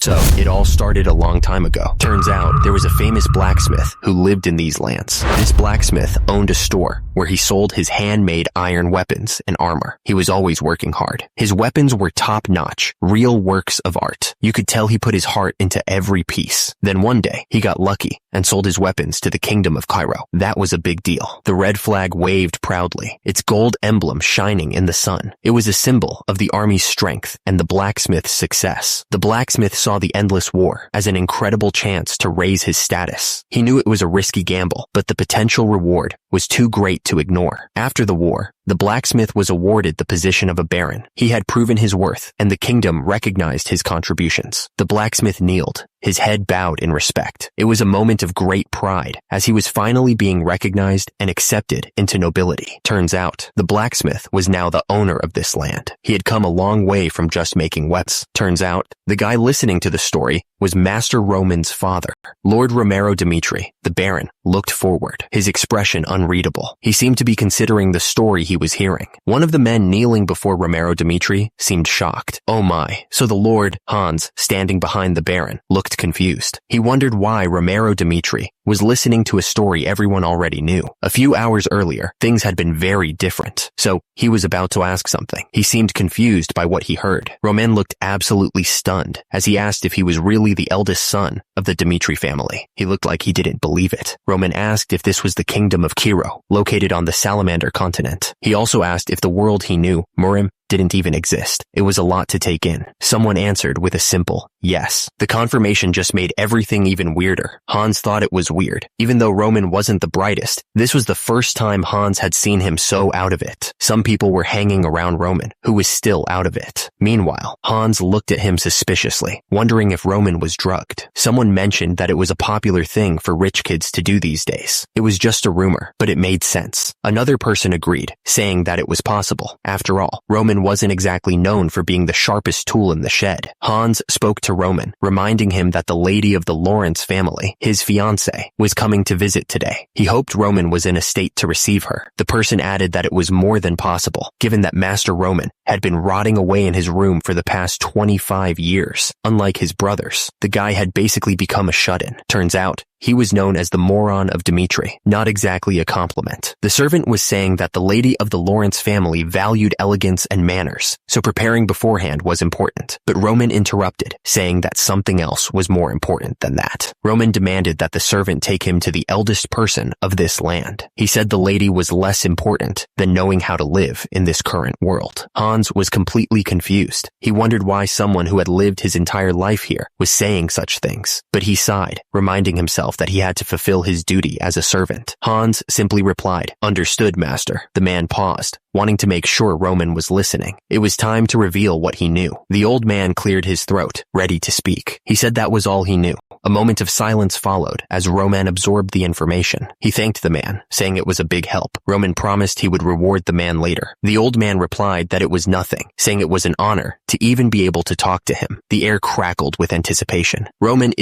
So, it all started a long time ago. Turns out, there was a famous blacksmith who lived in these lands. This blacksmith owned a store where he sold his handmade iron weapons and armor. He was always working hard. His weapons were top-notch, real works of art. You could tell he put his heart into every piece. Then one day, he got lucky and sold his weapons to the kingdom of Cairo. That was a big deal. The red flag waved proudly, its gold emblem shining in the sun. It was a symbol of the army's strength and the blacksmith's success. The blacksmith saw the endless war as an incredible chance to raise his status. He knew it was a risky gamble, but the potential reward was too great to ignore. After the war, the blacksmith was awarded the position of a baron. He had proven his worth, and the kingdom recognized his contributions. The blacksmith kneeled, his head bowed in respect. It was a moment of great pride, as he was finally being recognized and accepted into nobility. Turns out, the blacksmith was now the owner of this land. He had come a long way from just making weapons. Turns out, the guy listening to the story was Master Roman's father. Lord Romero Dimitri, the baron, looked forward, his expression unreadable. He seemed to be considering the story he was hearing. One of the men kneeling before Romero Dimitri seemed shocked. Oh my. So the Lord, Hans, standing behind the baron, looked confused. He wondered why Romero Dimitri was listening to a story everyone already knew. A few hours earlier, things had been very different. So he was about to ask something. He seemed confused by what he heard. Roman looked absolutely stunned as he asked if he was really the eldest son of the Dimitri family. He looked like he didn't believe it. Roman asked if this was the kingdom of Cairo, located on the Salamander continent. He also asked if the world he knew, Murim, didn't even exist. It was a lot to take in. Someone answered with a simple yes. The confirmation just made everything even weirder. Hans thought it was weird. Even though Roman wasn't the brightest, this was the first time Hans had seen him so out of it. Some people were hanging around Roman, who was still out of it. Meanwhile, Hans looked at him suspiciously, wondering if Roman was drugged. Someone mentioned that it was a popular thing for rich kids to do these days. It was just a rumor, but it made sense. Another person agreed, saying that it was possible. After all, Roman wasn't exactly known for being the sharpest tool in the shed. Hans spoke to Roman, reminding him that the lady of the Lawrence family, his fiancée, was coming to visit today. He hoped Roman was in a state to receive her. The person added that it was more than possible, given that Master Roman had been rotting away in his room for the past 25 years. Unlike his brothers, the guy had basically become a shut-in. Turns out, he was known as the moron of Dimitri, not exactly a compliment. The servant was saying that the lady of the Lawrence family valued elegance and manners, so preparing beforehand was important. But Roman interrupted, saying that something else was more important than that. Roman demanded that the servant take him to the eldest person of this land. He said the lady was less important than knowing how to live in this current world. Hans was completely confused. He wondered why someone who had lived his entire life here was saying such things, but he sighed, reminding himself that he had to fulfill his duty as a servant. Hans simply replied, "Understood, master." The man paused, wanting to make sure Roman was listening. It was time to reveal what he knew. The old man cleared his throat, ready to speak. He said that was all he knew. A moment of silence followed as Roman absorbed the information. He thanked the man, saying it was a big help. Roman promised he would reward the man later. The old man replied that it was nothing, saying it was an honor to even be able to talk to him. The air crackled with anticipation. Roman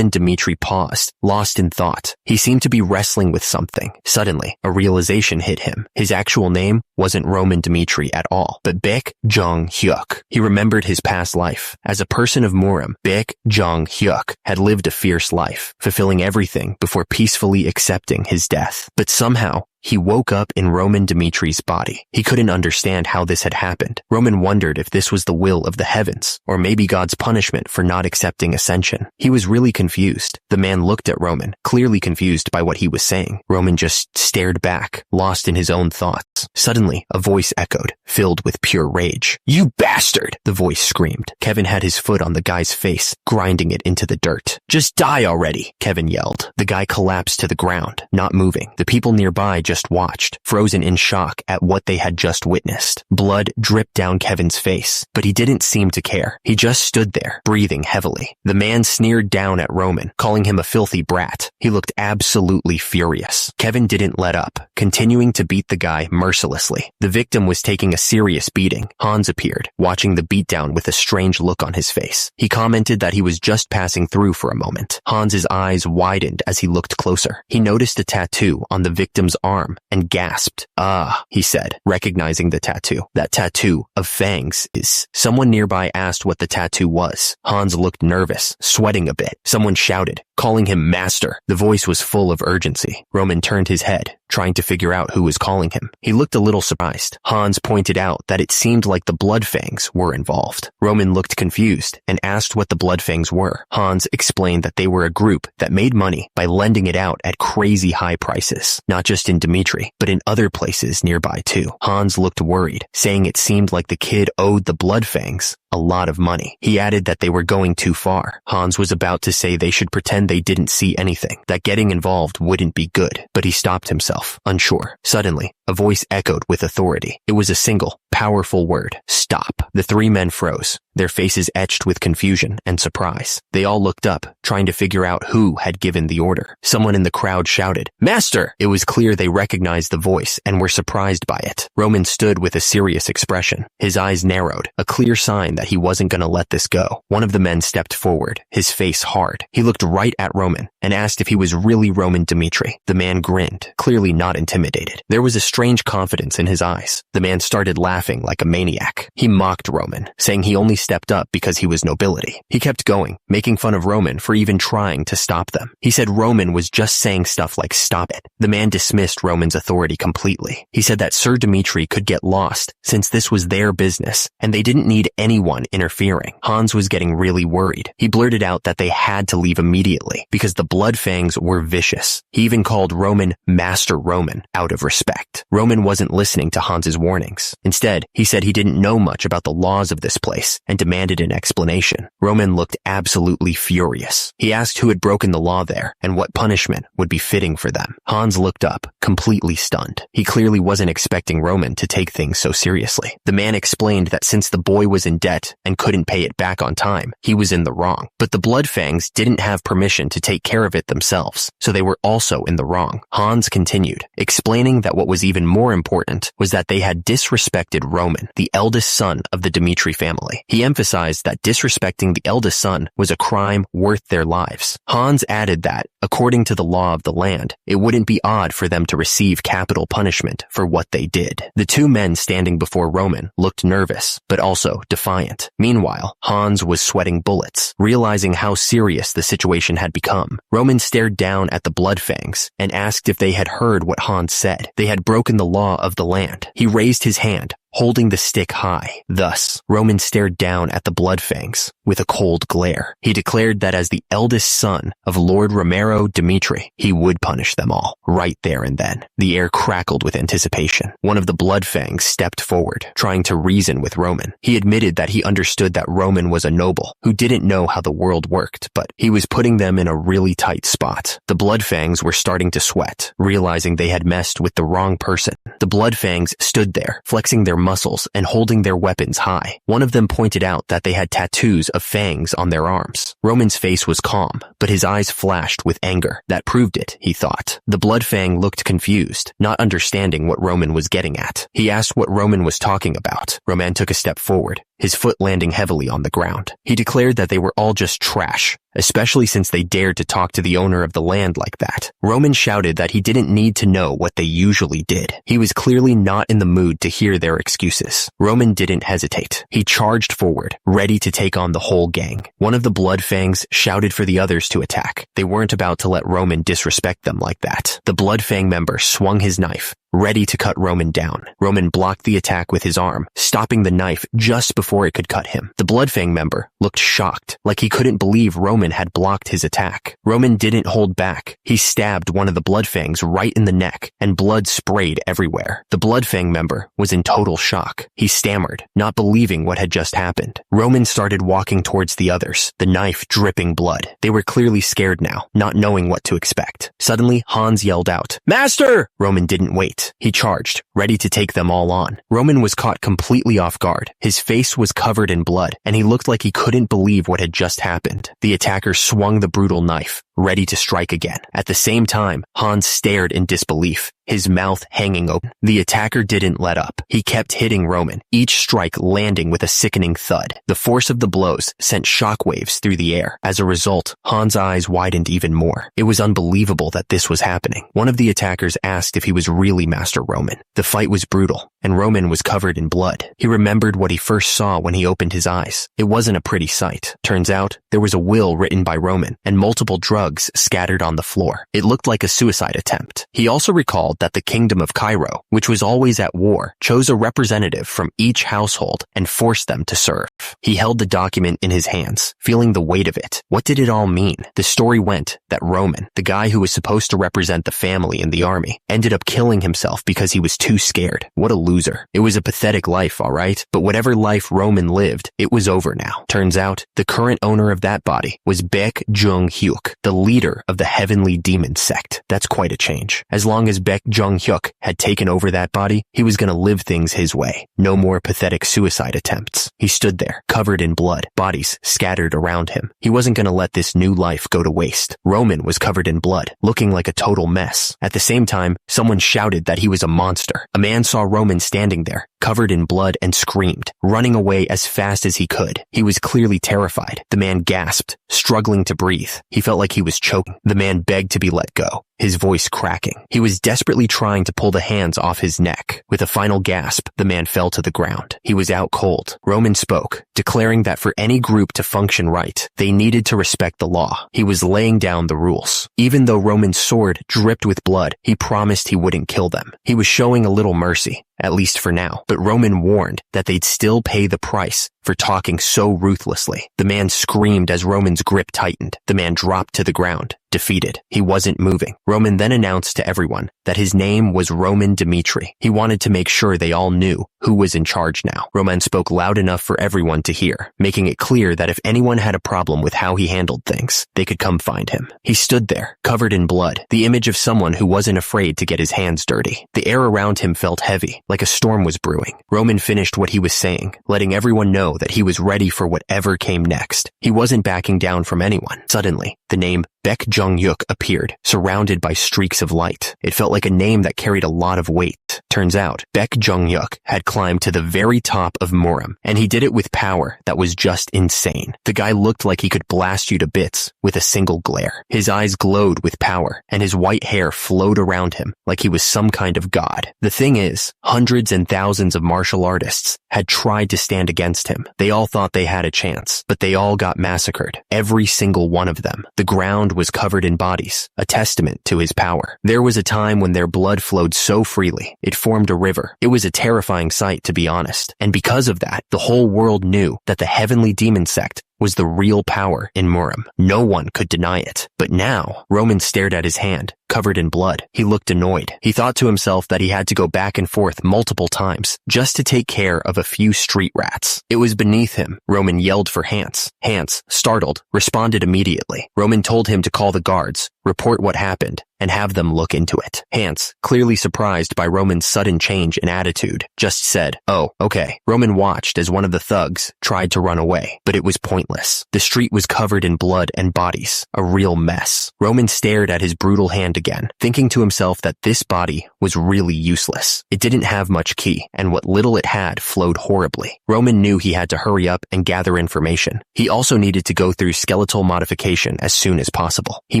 Dimitri paused, lost in thought. He seemed to be wrestling with something. Suddenly, a realization hit him. His actual name wasn't Roman Dimitri at all, but Baek Jong-hyuk. He remembered his past life. As a person of Murim, Baek Jong-hyuk had lived a fierce life, fulfilling everything before peacefully accepting his death. But somehow, he woke up in Roman Dimitri's body. He couldn't understand how this had happened. Roman wondered if this was the will of the heavens, or maybe God's punishment for not accepting ascension. He was really confused. The man looked at Roman, clearly confused by what he was saying. Roman just stared back, lost in his own thoughts. Suddenly, a voice echoed, filled with pure rage. "You bastard!" the voice screamed. Kevin had his foot on the guy's face, grinding it into the dirt. "Just die already!" Kevin yelled. The guy collapsed to the ground, not moving. The people nearby just watched, frozen in shock at what they had just witnessed. Blood dripped down Kevin's face, but he didn't seem to care. He just stood there, breathing heavily. The man sneered down at Roman, calling him a filthy brat. He looked absolutely furious. Kevin didn't let up, continuing to beat the guy mercilessly. The victim was taking a serious beating. Hans appeared, watching the beatdown with a strange look on his face. He commented that he was just passing through for a moment. Hans's eyes widened as he looked closer. He noticed a tattoo on the victim's arm and gasped. "Ah," he said, recognizing the tattoo. "That tattoo of fangs is..." Someone nearby asked what the tattoo was. Hans looked nervous, sweating a bit. Someone shouted, calling him master. The voice was full of urgency. Roman turned his head, trying to figure out who was calling him. He looked a little surprised. Hans pointed out that it seemed like the Bloodfangs were involved. Roman looked confused and asked what the Bloodfangs were. Hans explained that they were a group that made money by lending it out at crazy high prices, not just in Dimitri, but in other places nearby too. Hans looked worried, saying it seemed like the kid owed the Bloodfangs a lot of money. He added that they were going too far. Hans was about to say they should pretend they didn't see anything, that getting involved wouldn't be good, but he stopped himself, unsure. Suddenly, a voice echoed with authority. It was a single, powerful word. Stop. The three men froze, their faces etched with confusion and surprise. They all looked up, trying to figure out who had given the order. Someone in the crowd shouted, "Master!" It was clear they recognized the voice and were surprised by it. Roman stood with a serious expression. His eyes narrowed, a clear sign that he wasn't going to let this go. One of the men stepped forward, his face hard. He looked right at Roman and asked if he was really Roman Dimitri. The man grinned, clearly not intimidated. There was a strange confidence in his eyes. The man started laughing like a maniac. He mocked Roman, saying he only stepped up because he was nobility. He kept going, making fun of Roman for even trying to stop them. He said Roman was just saying stuff like "stop it." The man dismissed Roman's authority completely. He said that Sir Dimitri could get lost since this was their business and they didn't need anyone interfering. Hans was getting really worried. He blurted out that they had to leave immediately because the Bloodfangs were vicious. He even called Roman Master Roman out of respect. Roman wasn't listening to Hans's warnings. Instead, he said he didn't know much about the laws of this place and demanded an explanation. Roman looked absolutely furious. He asked who had broken the law there and what punishment would be fitting for them. Hans looked up, completely stunned. He clearly wasn't expecting Roman to take things so seriously. The man explained that since the boy was in debt and couldn't pay it back on time, he was in the wrong. But the Bloodfangs didn't have permission to take care of it themselves, so they were also in the wrong. Hans continued, explaining that what was even more important was that they had disrespected Roman, the eldest son of the Dimitri family. He emphasized that disrespecting the eldest son was a crime worth their lives. Hans added that, according to the law of the land, it wouldn't be odd for them to receive capital punishment for what they did. The two men standing before Roman looked nervous, but also defiant. Meanwhile, Hans was sweating bullets, realizing how serious the situation had become. Roman stared down at the Bloodfangs and asked if they had heard what Hans said. They had broken the law of the land. He raised his hand, holding the stick high. Thus, Roman stared down at the Bloodfangs with a cold glare. He declared that as the eldest son of Lord Romero Dimitri, he would punish them all, right there and then. The air crackled with anticipation. One of the Bloodfangs stepped forward, trying to reason with Roman. He admitted that he understood that Roman was a noble who didn't know how the world worked, but he was putting them in a really tight spot. The Bloodfangs were starting to sweat, realizing they had messed with the wrong person. The Bloodfangs stood there, flexing their muscles and holding their weapons high. One of them pointed out that they had tattoos of fangs on their arms. Roman's face was calm, but his eyes flashed with anger. That proved it, he thought. The Bloodfang looked confused, not understanding what Roman was getting at. He asked what Roman was talking about. Roman took a step forward, his foot landing heavily on the ground. He declared that they were all just trash, especially since they dared to talk to the owner of the land like that. Roman shouted that he didn't need to know what they usually did. He was clearly not in the mood to hear their excuses. Roman didn't hesitate. He charged forward, ready to take on the whole gang. One of the Bloodfangs shouted for the others to attack. They weren't about to let Roman disrespect them like that. The Bloodfang member swung his knife, ready to cut Roman down. Roman blocked the attack with his arm, stopping the knife just before it could cut him. The Bloodfang member looked shocked, like he couldn't believe Roman had blocked his attack. Roman didn't hold back. He stabbed one of the Bloodfangs right in the neck, and blood sprayed everywhere. The Bloodfang member was in total shock. He stammered, not believing what had just happened. Roman started walking towards the others, the knife dripping blood. They were clearly scared now, not knowing what to expect. Suddenly, Hans yelled out, "Master!" Roman didn't wait. He charged, ready to take them all on. Roman was caught completely off guard. His face was covered in blood, and he looked like he couldn't believe what had just happened. The attacker swung the brutal knife, ready to strike again. At the same time, Hans stared in disbelief, his mouth hanging open. The attacker didn't let up. He kept hitting Roman, each strike landing with a sickening thud. The force of the blows sent shockwaves through the air. As a result, Han's eyes widened even more. It was unbelievable that this was happening. One of the attackers asked if he was really Master Roman. The fight was brutal, and Roman was covered in blood. He remembered what he first saw when he opened his eyes. It wasn't a pretty sight. Turns out, there was a will written by Roman, and multiple drugs scattered on the floor. It looked like a suicide attempt. He also recalled that the Kingdom of Cairo, which was always at war, chose a representative from each household and forced them to serve. He held the document in his hands, feeling the weight of it. What did it all mean? The story went that Roman, the guy who was supposed to represent the family in the army, ended up killing himself because he was too scared. What a loser. It was a pathetic life, alright? But whatever life Roman lived, it was over now. Turns out, the current owner of that body was Baek Jung-hyuk, the leader of the Heavenly Demon sect. That's quite a change. As long as Baek Jung-hyuk had taken over that body, he was gonna live things his way. No more pathetic suicide attempts. He stood there, covered in blood, bodies scattered around him. He wasn't gonna let this new life go to waste. Roman was covered in blood, looking like a total mess. At the same time, someone shouted that he was a monster. A man saw Roman standing there, covered in blood, and screamed, running away as fast as he could. He was clearly terrified. The man gasped, struggling to breathe. He felt like he was choking. The man begged to be let go, his voice cracking. He was desperately trying to pull the hands off his neck. With a final gasp, the man fell to the ground. He was out cold. Roman spoke, declaring that for any group to function right, they needed to respect the law. He was laying down the rules. Even though Roman's sword dripped with blood, he promised he wouldn't kill them. He was showing a little mercy, at least for now. But Roman warned that they'd still pay the price for talking so ruthlessly. The man screamed as Roman's grip tightened. The man dropped to the ground, defeated. He wasn't moving. Roman then announced to everyone that his name was Roman Dmitri. He wanted to make sure they all knew who was in charge now. Roman spoke loud enough for everyone to hear, making it clear that if anyone had a problem with how he handled things, they could come find him. He stood there, covered in blood, the image of someone who wasn't afraid to get his hands dirty. The air around him felt heavy, like a storm was brewing. Roman finished what he was saying, letting everyone know that he was ready for whatever came next. He wasn't backing down from anyone. Suddenly, the name Baek Jung-hyuk appeared, surrounded by streaks of light. It felt like a name that carried a lot of weight. Turns out, Baek Jung-hyuk had climbed to the very top of Muram, and he did it with power that was just insane. The guy looked like he could blast you to bits with a single glare. His eyes glowed with power, and his white hair flowed around him like he was some kind of god. The thing is, hundreds and thousands of martial artists had tried to stand against him. They all thought they had a chance, but they all got massacred. Every single one of them. The ground was covered in bodies, a testament to his power. There was a time when their blood flowed so freely, it formed a river. It was a terrifying sight, to be honest. And because of that, the whole world knew that the Heavenly Demon sect was the real power in Muram. No one could deny it. But now, Roman stared at his hand, covered in blood. He looked annoyed. He thought to himself that he had to go back and forth multiple times just to take care of a few street rats. It was beneath him. Roman yelled for Hans. Hans, startled, responded immediately. Roman told him to call the guards, report what happened, and have them look into it. Hans, clearly surprised by Roman's sudden change in attitude, just said, "Oh, okay." Roman watched as one of the thugs tried to run away, but it was pointless. The street was covered in blood and bodies, a real mess. Roman stared at his brutal hand again, thinking to himself that this body was really useless. It didn't have much ki, and what little it had flowed horribly. Roman knew he had to hurry up and gather information. He also needed to go through skeletal modification as soon as possible. He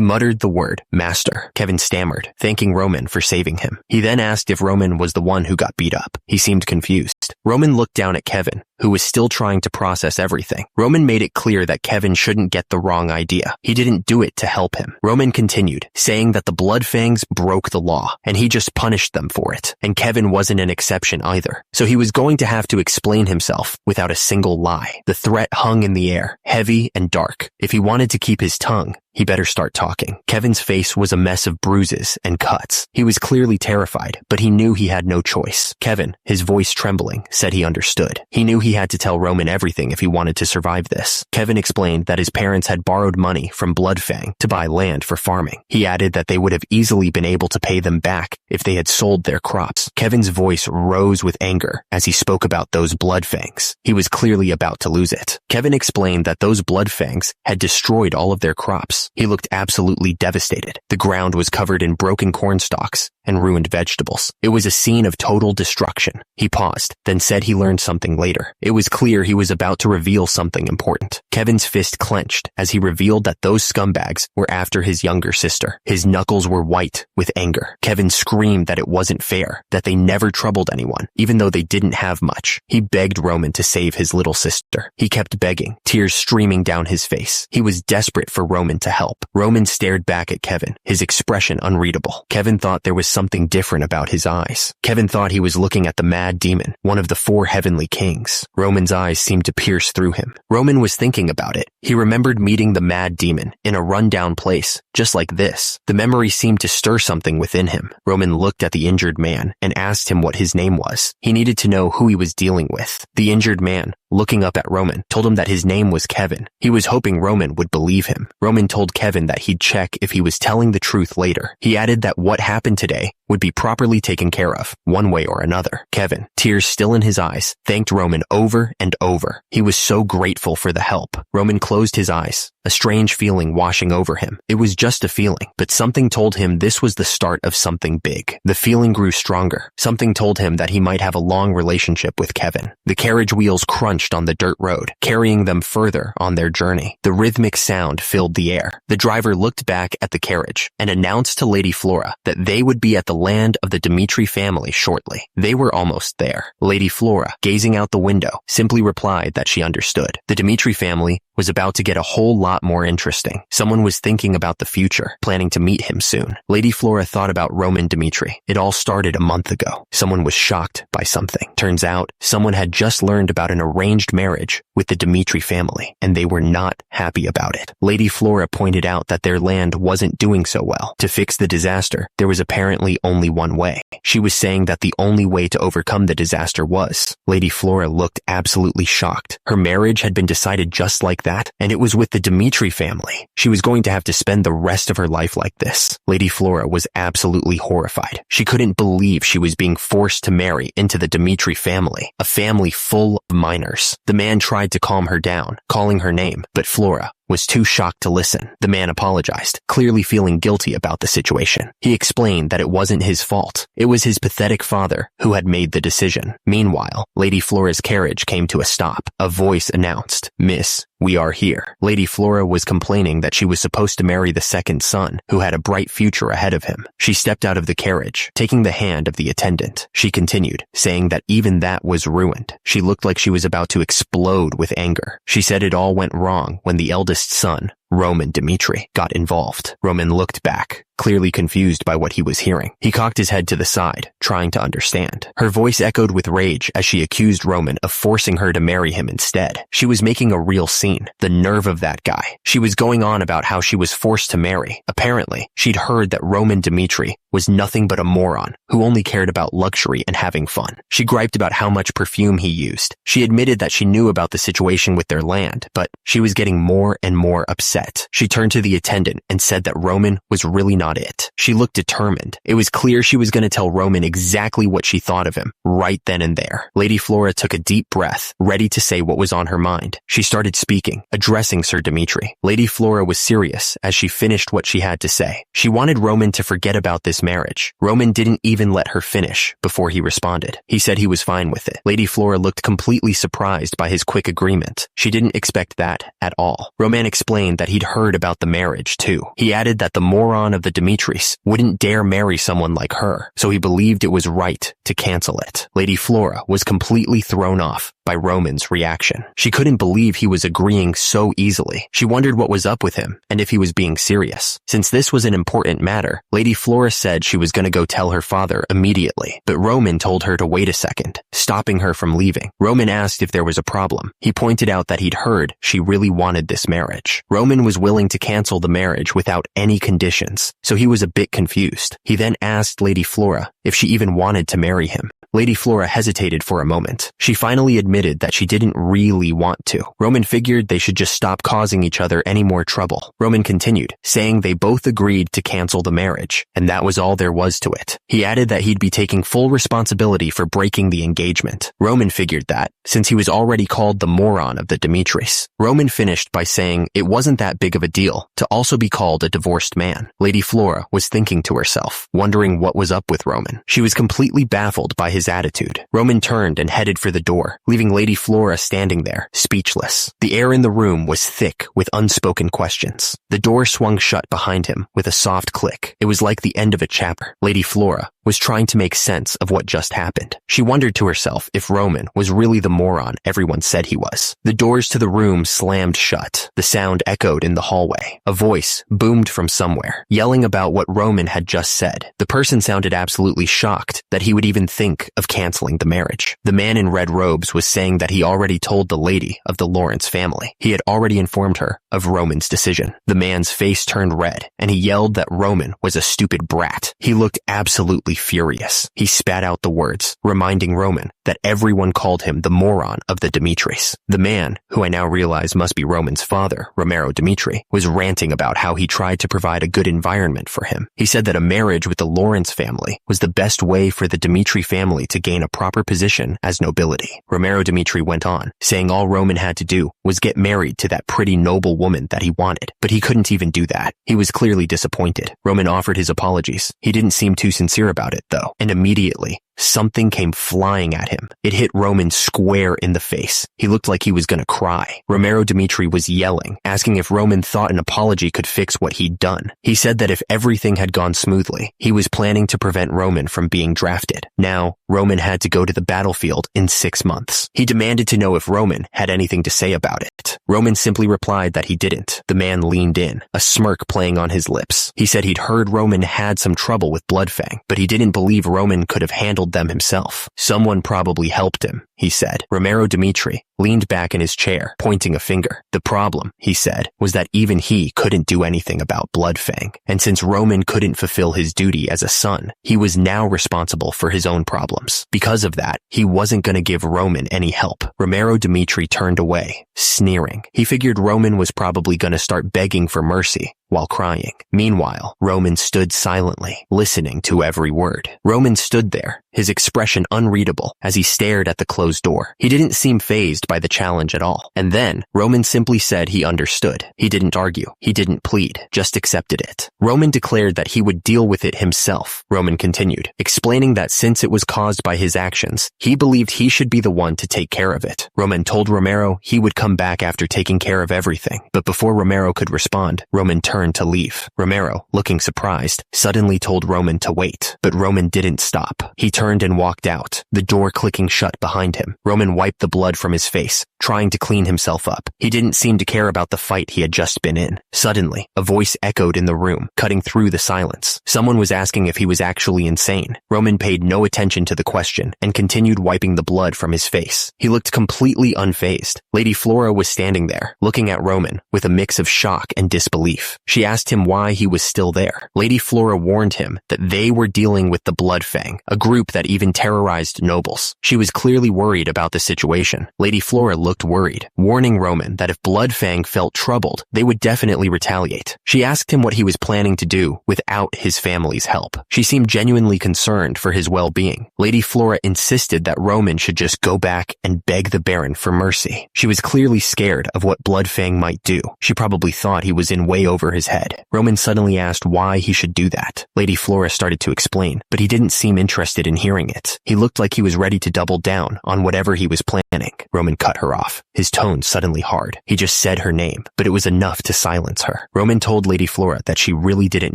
muttered the word, "Master." Kevin stammered, thanking Roman for saving him. He then asked if Roman was the one who got beat up. He seemed confused. Roman looked down at Kevin, who was still trying to process everything. Roman made it clear that Kevin shouldn't get the wrong idea. He didn't do it to help him. Roman continued, saying that the Bloodfangs broke the law, and he just punished them for it. And Kevin wasn't an exception either. So he was going to have to explain himself without a single lie. The threat hung in the air, heavy and dark. If he wanted to keep his tongue, he better start talking. Kevin's face was a mess of bruises and cuts. He was clearly terrified, but he knew he had no choice. Kevin, his voice trembling, said he understood. He knew he had to tell Roman everything if he wanted to survive this. Kevin explained that his parents had borrowed money from Bloodfang to buy land for farming. He added that they would have easily been able to pay them back if they had sold their crops. Kevin's voice rose with anger as he spoke about those Bloodfangs. He was clearly about to lose it. Kevin explained that those Bloodfangs had destroyed all of their crops. He looked absolutely devastated. The ground was covered in broken corn stalks, and ruined vegetables. It was a scene of total destruction. He paused, then said he learned something later. It was clear he was about to reveal something important. Kevin's fist clenched as he revealed that those scumbags were after his younger sister. His knuckles were white with anger. Kevin screamed that it wasn't fair, that they never troubled anyone, even though they didn't have much. He begged Roman to save his little sister. He kept begging, tears streaming down his face. He was desperate for Roman to help. Roman stared back at Kevin, his expression unreadable. Kevin thought there was something different about his eyes. Kevin thought he was looking at the mad demon, one of the 4 heavenly kings. Roman's eyes seemed to pierce through him. Roman was thinking about it. He remembered meeting the mad demon in a rundown place, just like this. The memory seemed to stir something within him. Roman looked at the injured man and asked him what his name was. He needed to know who he was dealing with. The injured man, looking up at Roman, told him that his name was Kevin. He was hoping Roman would believe him. Roman told Kevin that he'd check if he was telling the truth later. He added that what happened today would be properly taken care of, one way or another. Kevin, tears still in his eyes, thanked Roman over and over. He was so grateful for the help. Roman closed his eyes, a strange feeling washing over him. It was just a feeling, but something told him this was the start of something big. The feeling grew stronger. Something told him that he might have a long relationship with Kevin. The carriage wheels crunched on the dirt road, carrying them further on their journey. The rhythmic sound filled the air. The driver looked back at the carriage and announced to Lady Flora that they would be at the land of the Dimitri family shortly. They were almost there. Lady Flora, gazing out the window, simply replied that she understood. The Dimitri family was about to get a whole lot more interesting. Someone was thinking about the future, planning to meet him soon. Lady Flora thought about Roman Dimitri. It all started a month ago. Someone was shocked by something. Turns out, someone had just learned about an arranged marriage with the Dimitri family, and they were not happy about it. Lady Flora pointed out that their land wasn't doing so well. To fix the disaster, there was apparently only one way. She was saying that the only way to overcome the disaster was. Lady Flora looked absolutely shocked. Her marriage had been decided just like that, and it was with the Dimitri family. She was going to have to spend the rest of her life like this. Lady Flora was absolutely horrified. She couldn't believe she was being forced to marry into the Dimitri family, a family full of minors. The man tried to calm her down, calling her name, but Flora was too shocked to listen. The man apologized, clearly feeling guilty about the situation. He explained that it wasn't his fault. It was his pathetic father who had made the decision. Meanwhile, Lady Flora's carriage came to a stop. A voice announced, "Miss, we are here." Lady Flora was complaining that she was supposed to marry the second son, who had a bright future ahead of him. She stepped out of the carriage, taking the hand of the attendant. She continued, saying that even that was ruined. She looked like she was about to explode with anger. She said it all went wrong when the eldest son, Roman Dimitri, got involved. Roman looked back, clearly confused by what he was hearing. He cocked his head to the side, trying to understand. Her voice echoed with rage as she accused Roman of forcing her to marry him instead. She was making a real scene. The nerve of that guy. She was going on about how she was forced to marry. Apparently, she'd heard that Roman Dimitri was nothing but a moron who only cared about luxury and having fun. She griped about how much perfume he used. She admitted that she knew about the situation with their land, but she was getting more and more upset. She turned to the attendant and said that Roman was really not it. She looked determined. It was clear she was going to tell Roman exactly what she thought of him, right then and there. Lady Flora took a deep breath, ready to say what was on her mind. She started speaking, addressing Sir Dimitri. Lady Flora was serious as she finished what she had to say. She wanted Roman to forget about this marriage. Roman didn't even let her finish before he responded. He said he was fine with it. Lady Flora looked completely surprised by his quick agreement. She didn't expect that at all. Roman explained that he'd heard about the marriage too. He added that the moron of the Dimitris wouldn't dare marry someone like her, so he believed it was right to cancel it. Lady Flora was completely thrown off by Roman's reaction. She couldn't believe he was agreeing so easily. She wondered what was up with him and if he was being serious. Since this was an important matter, Lady Flora said she was going to go tell her father immediately, but Roman told her to wait a second, stopping her from leaving. Roman asked if there was a problem. He pointed out that he'd heard she really wanted this marriage. Roman was willing to cancel the marriage without any conditions, so he was a bit confused. He then asked Lady Flora if she even wanted to marry him. Lady Flora hesitated for a moment. She finally admitted that she didn't really want to. Roman figured they should just stop causing each other any more trouble. Roman continued, saying they both agreed to cancel the marriage, and that was all there was to it. He added that he'd be taking full responsibility for breaking the engagement. Roman figured that, since he was already called the moron of the Dimitris. Roman finished by saying it wasn't that big of a deal to also be called a divorced man. Lady Flora was thinking to herself, wondering what was up with Roman. She was completely baffled by his attitude. Roman turned and headed for the door, leaving Lady Flora standing there, speechless. The air in the room was thick with unspoken questions. The door swung shut behind him with a soft click. It was like the end of a chapter. Lady Flora was trying to make sense of what just happened. She wondered to herself if Roman was really the moron everyone said he was. The doors to the room slammed shut. The sound echoed in the hallway. A voice boomed from somewhere, yelling about what Roman had just said. The person sounded absolutely shocked that he would even think of canceling the marriage. The man in red robes was saying that he already told the lady of the Lawrence family. He had already informed her of Roman's decision. The man's face turned red, and he yelled that Roman was a stupid brat. He looked absolutely furious. He spat out the words, reminding Roman that everyone called him the moron of the Dimitris. The man, who I now realize must be Roman's father, Romero Dimitri, was ranting about how he tried to provide a good environment for him. He said that a marriage with the Lawrence family was the best way for the Dimitri family to gain a proper position as nobility. Romero Dimitri went on, saying all Roman had to do was get married to that pretty noble woman that he wanted, but he couldn't even do that. He was clearly disappointed. Roman offered his apologies. He didn't seem too sincere about it, though, and immediately, something came flying at him. It hit Roman square in the face. He looked like he was gonna cry. Romero Dimitri was yelling, asking if Roman thought an apology could fix what he'd done. He said that if everything had gone smoothly, he was planning to prevent Roman from being drafted. Now, Roman had to go to the battlefield in 6 months. He demanded to know if Roman had anything to say about it. Roman simply replied that he didn't. The man leaned in, a smirk playing on his lips. He said he'd heard Roman had some trouble with Bloodfang, but he didn't believe Roman could have handled them himself. Someone probably helped him, he said. Romero Dimitri leaned back in his chair, pointing a finger. The problem, he said, was that even he couldn't do anything about Bloodfang. And since Roman couldn't fulfill his duty as a son, he was now responsible for his own problems. Because of that, he wasn't going to give Roman any help. Romero Dimitri turned away, sneering. He figured Roman was probably going to start begging for mercy while crying. Meanwhile, Roman stood silently, listening to every word. Roman stood there, his expression unreadable as he stared at the closed door. He didn't seem fazed by the challenge at all. And then, Roman simply said he understood. He didn't argue. He didn't plead, just accepted it. Roman declared that he would deal with it himself. Roman continued, explaining that since it was caused by his actions, he believed he should be the one to take care of it. Roman told Romero he would come back after taking care of everything. But before Romero could respond, Roman turned to leave. Romero, looking surprised, suddenly told Roman to wait. But Roman didn't stop. He turned and walked out, the door clicking shut behind him. Roman wiped the blood from his face, trying to clean himself up. He didn't seem to care about the fight he had just been in. Suddenly, a voice echoed in the room, cutting through the silence. Someone was asking if he was actually insane. Roman paid no attention to the question and continued wiping the blood from his face. He looked completely unfazed. Lady Flora was standing there, looking at Roman with a mix of shock and disbelief. She asked him why he was still there. Lady Flora warned him that they were dealing with the Bloodfang, a group that even terrorized nobles. She was clearly worried about the situation. Lady Flora looked worried, warning Roman that if Bloodfang felt troubled, they would definitely retaliate. She asked him what he was planning to do without his family's help. She seemed genuinely concerned for his well-being. Lady Flora insisted that Roman should just go back and beg the Baron for mercy. She was clearly scared of what Bloodfang might do. She probably thought he was in way over his head. Roman suddenly asked why he should do that. Lady Flora started to explain, but he didn't seem interested in hearing it. He looked like he was ready to double down on whatever he was planning. Roman cut her off, his tone suddenly hard. He just said her name, but it was enough to silence her. Roman told Lady Flora that she really didn't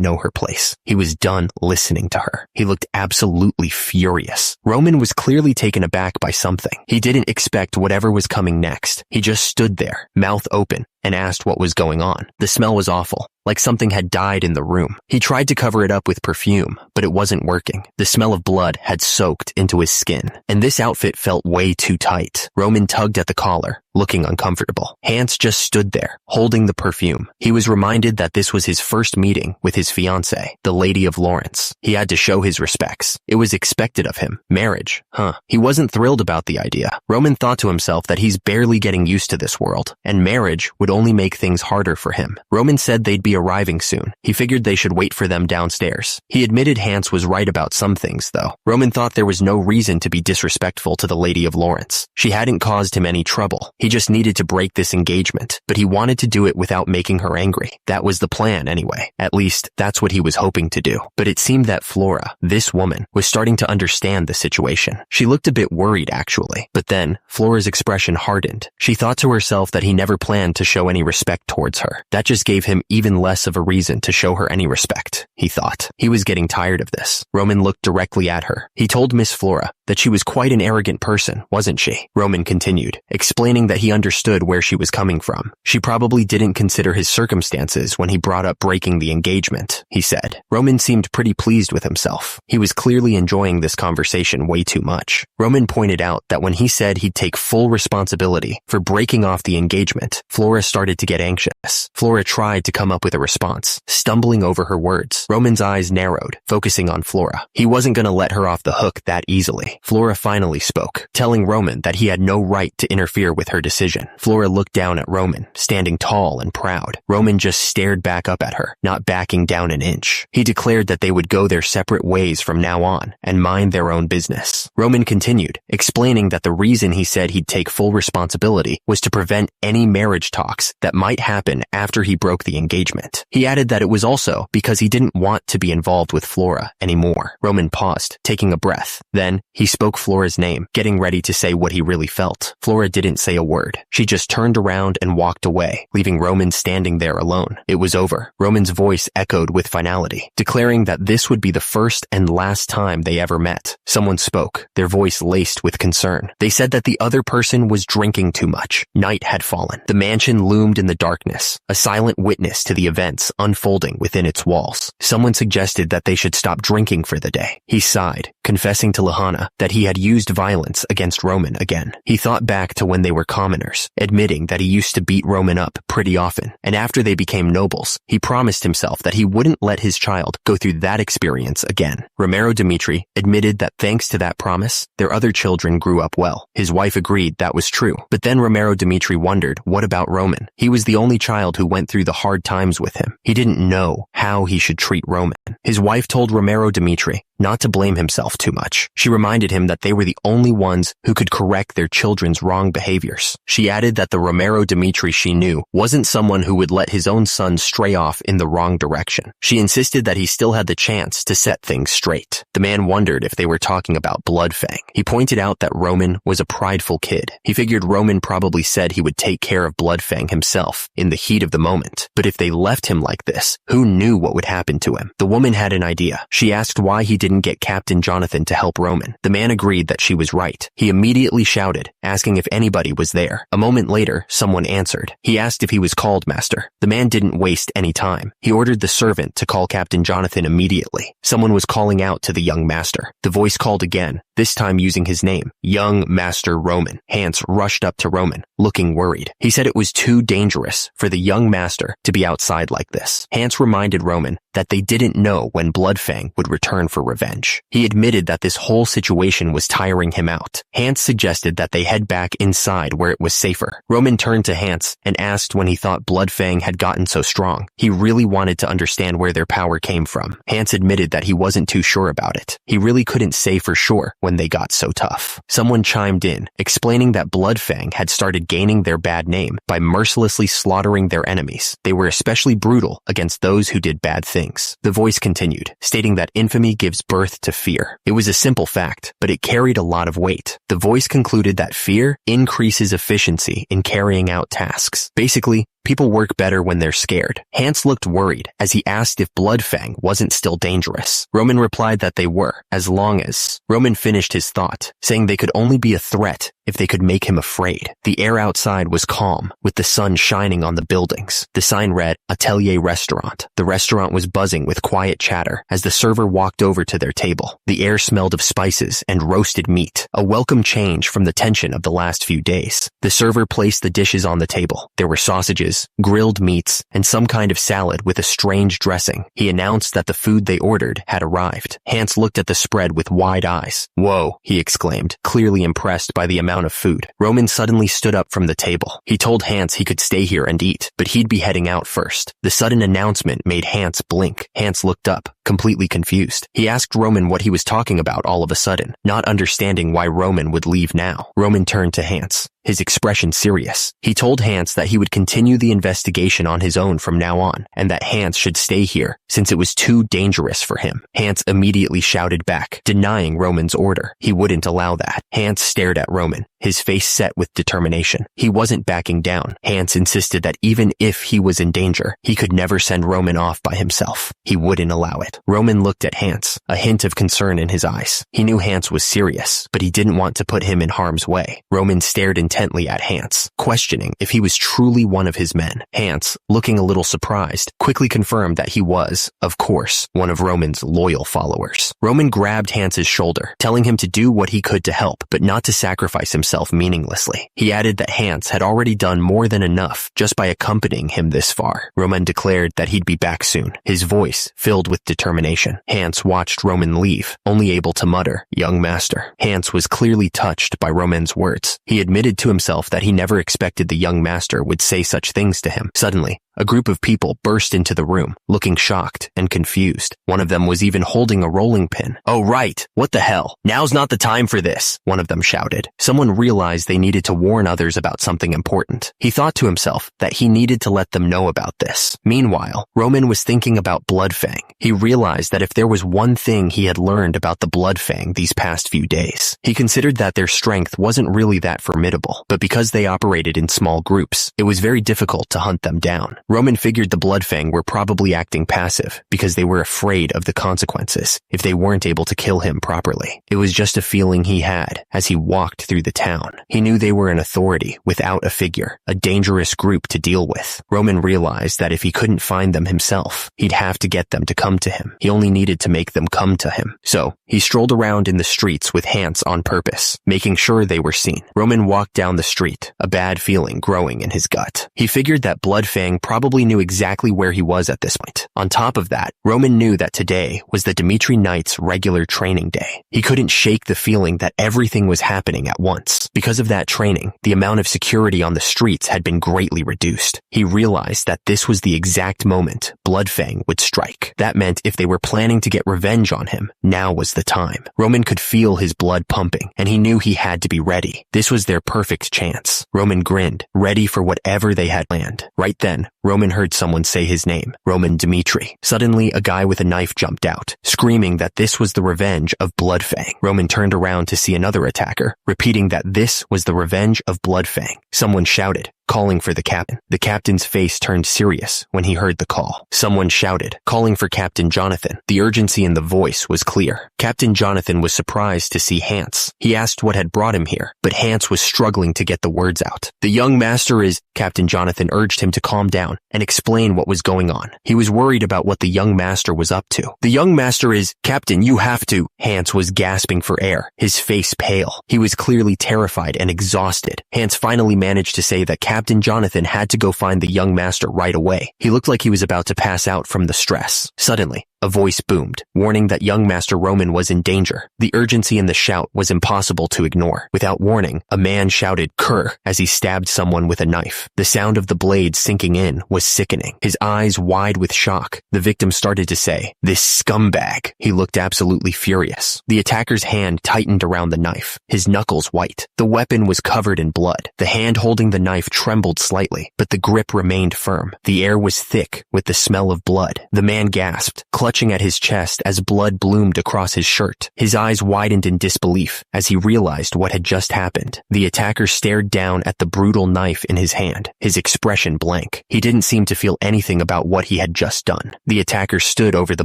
know her place. He was done listening to her. He looked absolutely furious. Roman was clearly taken aback by something. He didn't expect whatever was coming next. He just stood there, mouth open, and asked what was going on. The smell was awful, like something had died in the room. He tried to cover it up with perfume, but it wasn't working. The smell of blood had soaked into his skin, and this outfit felt way too tight. Roman tugged at the collar, looking uncomfortable. Hans just stood there, holding the perfume. He was reminded that this was his first meeting with his fiancée, the Lady of Lawrence. He had to show his respects. It was expected of him. Marriage, huh? He wasn't thrilled about the idea. Roman thought to himself that he's barely getting used to this world, and marriage would only make things harder for him. Roman said they'd be arriving soon. He figured they should wait for them downstairs. He admitted Hans was right about some things, though. Roman thought there was no reason to be disrespectful to the Lady of Lawrence. She hadn't caused him any trouble. He just needed to break this engagement, but he wanted to do it without making her angry. That was the plan anyway. At least, that's what he was hoping to do. But it seemed that Flora, this woman, was starting to understand the situation. She looked a bit worried, actually. But then, Flora's expression hardened. She thought to herself that he never planned to show any respect towards her. That just gave him even less of a reason to show her any respect, he thought. He was getting tired of this. Roman looked directly at her. He told Miss Flora that she was quite an arrogant person, wasn't she? Roman continued, explaining that he understood where she was coming from. She probably didn't consider his circumstances when he brought up breaking the engagement, he said. Roman seemed pretty pleased with himself. He was clearly enjoying this conversation way too much. Roman pointed out that when he said he'd take full responsibility for breaking off the engagement, Flora started to get anxious. Flora tried to come up with a response, stumbling over her words. Roman's eyes narrowed, focusing on Flora. He wasn't going to let her off the hook that easily. Flora finally spoke, telling Roman that he had no right to interfere with her decision. Flora looked down at Roman, standing tall and proud. Roman just stared back up at her, not backing down an inch. He declared that they would go their separate ways from now on and mind their own business. Roman continued, explaining that the reason he said he'd take full responsibility was to prevent any marriage talks that might happen after he broke the engagement. He added that it was also because he didn't want to be involved with Flora anymore. Roman paused, taking a breath. Then, he spoke Flora's name, getting ready to say what he really felt. Flora didn't say a word. She just turned around and walked away, leaving Roman standing there alone. It was over. Roman's voice echoed with finality, declaring that this would be the first and last time they ever met. Someone spoke, their voice laced with concern. They said that the other person was drinking too much. Night had fallen. The mansion loomed in the darkness, a silent witness to the events unfolding within its walls. Someone suggested that they should stop drinking for the day. He sighed, confessing to Lahana that he had used violence against Roman again. He thought back to when they were commoners, admitting that he used to beat Roman up pretty often, and after they became nobles, he promised himself that he wouldn't let his child go through that experience again. Romero Dimitri admitted that thanks to that promise, their other children grew up well. His wife agreed that was true, but then Romero Dimitri wondered, what about Roman? He was the only child who went through the hard times with him. He didn't know how he should treat Roman. His wife told Romero Dimitri not to blame himself too much. She reminded him that they were the only ones who could correct their children's wrong behaviors. She added that the Romero Dimitri she knew wasn't someone who would let his own son stray off in the wrong direction. She insisted that he still had the chance to set things straight. The man wondered if they were talking about Bloodfang. He pointed out that Roman was a prideful kid. He figured Roman probably said he would take care of Bloodfang himself in the heat of the moment. But if they left him like this, who knew what would happen to him? The woman had an idea. She asked why he didn't get Captain Jonathan to help Roman. The man agreed that she was right. He immediately shouted, asking if anybody was there. A moment later, someone answered. He asked if he was called, Master. The man didn't waste any time. He ordered the servant to call Captain Jonathan immediately. Someone was calling out to the young master. The voice called again, this time using his name, Young Master Roman. Hans rushed up to Roman, looking worried. He said it was too dangerous for the young master to be outside like this. Hans reminded Roman that they didn't know when Bloodfang would return for revenge. He admitted that this whole situation was tiring him out. Hans suggested that they head back inside where it was safer. Roman turned to Hans and asked when he thought Bloodfang had gotten so strong. He really wanted to understand where their power came from. Hans admitted that he wasn't too sure about it. He really couldn't say for sure when they got so tough. Someone chimed in, explaining that Bloodfang had started gaining their bad name by mercilessly slaughtering their enemies. They were especially brutal against those who did bad things. The voice continued, stating that infamy gives birth to fear. It was a simple fact, but it carried a lot of weight. The voice concluded that fear increases efficiency in carrying out tasks. Basically, People work better when they're scared. Hans looked worried as he asked if Bloodfang wasn't still dangerous. Roman replied that they were, as long as... Roman finished his thought, saying they could only be a threat if they could make him afraid. The air outside was calm, with the sun shining on the buildings. The sign read, Atelier Restaurant. The restaurant was buzzing with quiet chatter as the server walked over to their table. The air smelled of spices and roasted meat, a welcome change from the tension of the last few days. The server placed the dishes on the table. There were sausages, grilled meats, and some kind of salad with a strange dressing. He announced that the food they ordered had arrived. Hans looked at the spread with wide eyes. Whoa, he exclaimed, clearly impressed by the amount of food. Roman suddenly stood up from the table. He told Hans he could stay here and eat, but he'd be heading out first. The sudden announcement made Hans blink. Hans looked up, completely confused. He asked Roman what he was talking about all of a sudden, not understanding why Roman would leave now. Roman turned to Hans, his expression serious. He told Hans that he would continue the investigation on his own from now on, and that Hans should stay here since it was too dangerous for him. Hans immediately shouted back, denying Roman's order. He wouldn't allow that. Hans stared at Roman, his face set with determination. He wasn't backing down. Hans insisted that even if he was in danger, he could never send Roman off by himself. He wouldn't allow it. Roman looked at Hans, a hint of concern in his eyes. He knew Hans was serious, but he didn't want to put him in harm's way. Roman stared intently at Hans, questioning if he was truly one of his men. Hans, looking a little surprised, quickly confirmed that he was, of course, one of Roman's loyal followers. Roman grabbed Hans's shoulder, telling him to do what he could to help, but not to sacrifice himself meaninglessly. He added that Hans had already done more than enough just by accompanying him this far. Roman declared that he'd be back soon, his voice filled with determination. Hans watched Roman leave, only able to mutter, "Young master." Hans was clearly touched by Roman's words. He admitted to himself that he never expected the young master would say such things to him. Suddenly, a group of people burst into the room, looking shocked and confused. One of them was even holding a rolling pin. "Oh right, what the hell? Now's not the time for this," one of them shouted. Someone realized they needed to warn others about something important. He thought to himself that he needed to let them know about this. Meanwhile, Roman was thinking about Bloodfang. He realized that if there was one thing he had learned about the Bloodfang these past few days, he considered that their strength wasn't really that formidable, but because they operated in small groups, it was very difficult to hunt them down. Roman figured the Bloodfang were probably acting passive because they were afraid of the consequences if they weren't able to kill him properly. It was just a feeling he had as he walked through the town. He knew they were an authority without a figure, a dangerous group to deal with. Roman realized that if he couldn't find them himself, he'd have to get them to come to him. He only needed to make them come to him. So, he strolled around in the streets with Hans on purpose, making sure they were seen. Roman walked down the street, a bad feeling growing in his gut. He figured that Bloodfang probably knew exactly where he was at this point. On top of that, Roman knew that today was the Dmitri Knight's regular training day. He couldn't shake the feeling that everything was happening at once. Because of that training, the amount of security on the streets had been greatly reduced. He realized that this was the exact moment Bloodfang would strike. That meant if they were planning to get revenge on him, now was the time. Roman could feel his blood pumping, and he knew he had to be ready. This was their perfect chance. Roman grinned, ready for whatever they had planned. Right then, Roman heard someone say his name, Roman Dmitri. Suddenly, a guy with a knife jumped out, screaming that this was the revenge of Bloodfang. Roman turned around to see another attacker, repeating that this was the revenge of Bloodfang. Someone shouted, calling for the captain. The captain's face turned serious when he heard the call. Someone shouted, calling for Captain Jonathan. The urgency in the voice was clear. Captain Jonathan was surprised to see Hans. He asked what had brought him here, but Hans was struggling to get the words out. "The young master is..." Captain Jonathan urged him to calm down and explain what was going on. He was worried about what the young master was up to. "The young master is..." "Captain, you have to..." Hans was gasping for air, his face pale. He was clearly terrified and exhausted. Hans finally managed to say that Captain Jonathan had to go find the young master right away. He looked like he was about to pass out from the stress. Suddenly, a voice boomed, warning that young Master Roman was in danger. The urgency in the shout was impossible to ignore. Without warning, a man shouted "Cur" as he stabbed someone with a knife. The sound of the blade sinking in was sickening. His eyes wide with shock, the victim started to say, "This scumbag." He looked absolutely furious. The attacker's hand tightened around the knife, his knuckles white. The weapon was covered in blood. The hand holding the knife trembled slightly, but the grip remained firm. The air was thick with the smell of blood. The man gasped, clutching clutching at his chest as blood bloomed across his shirt. His eyes widened in disbelief as he realized what had just happened. The attacker stared down at the brutal knife in his hand, his expression blank. He didn't seem to feel anything about what he had just done. The attacker stood over the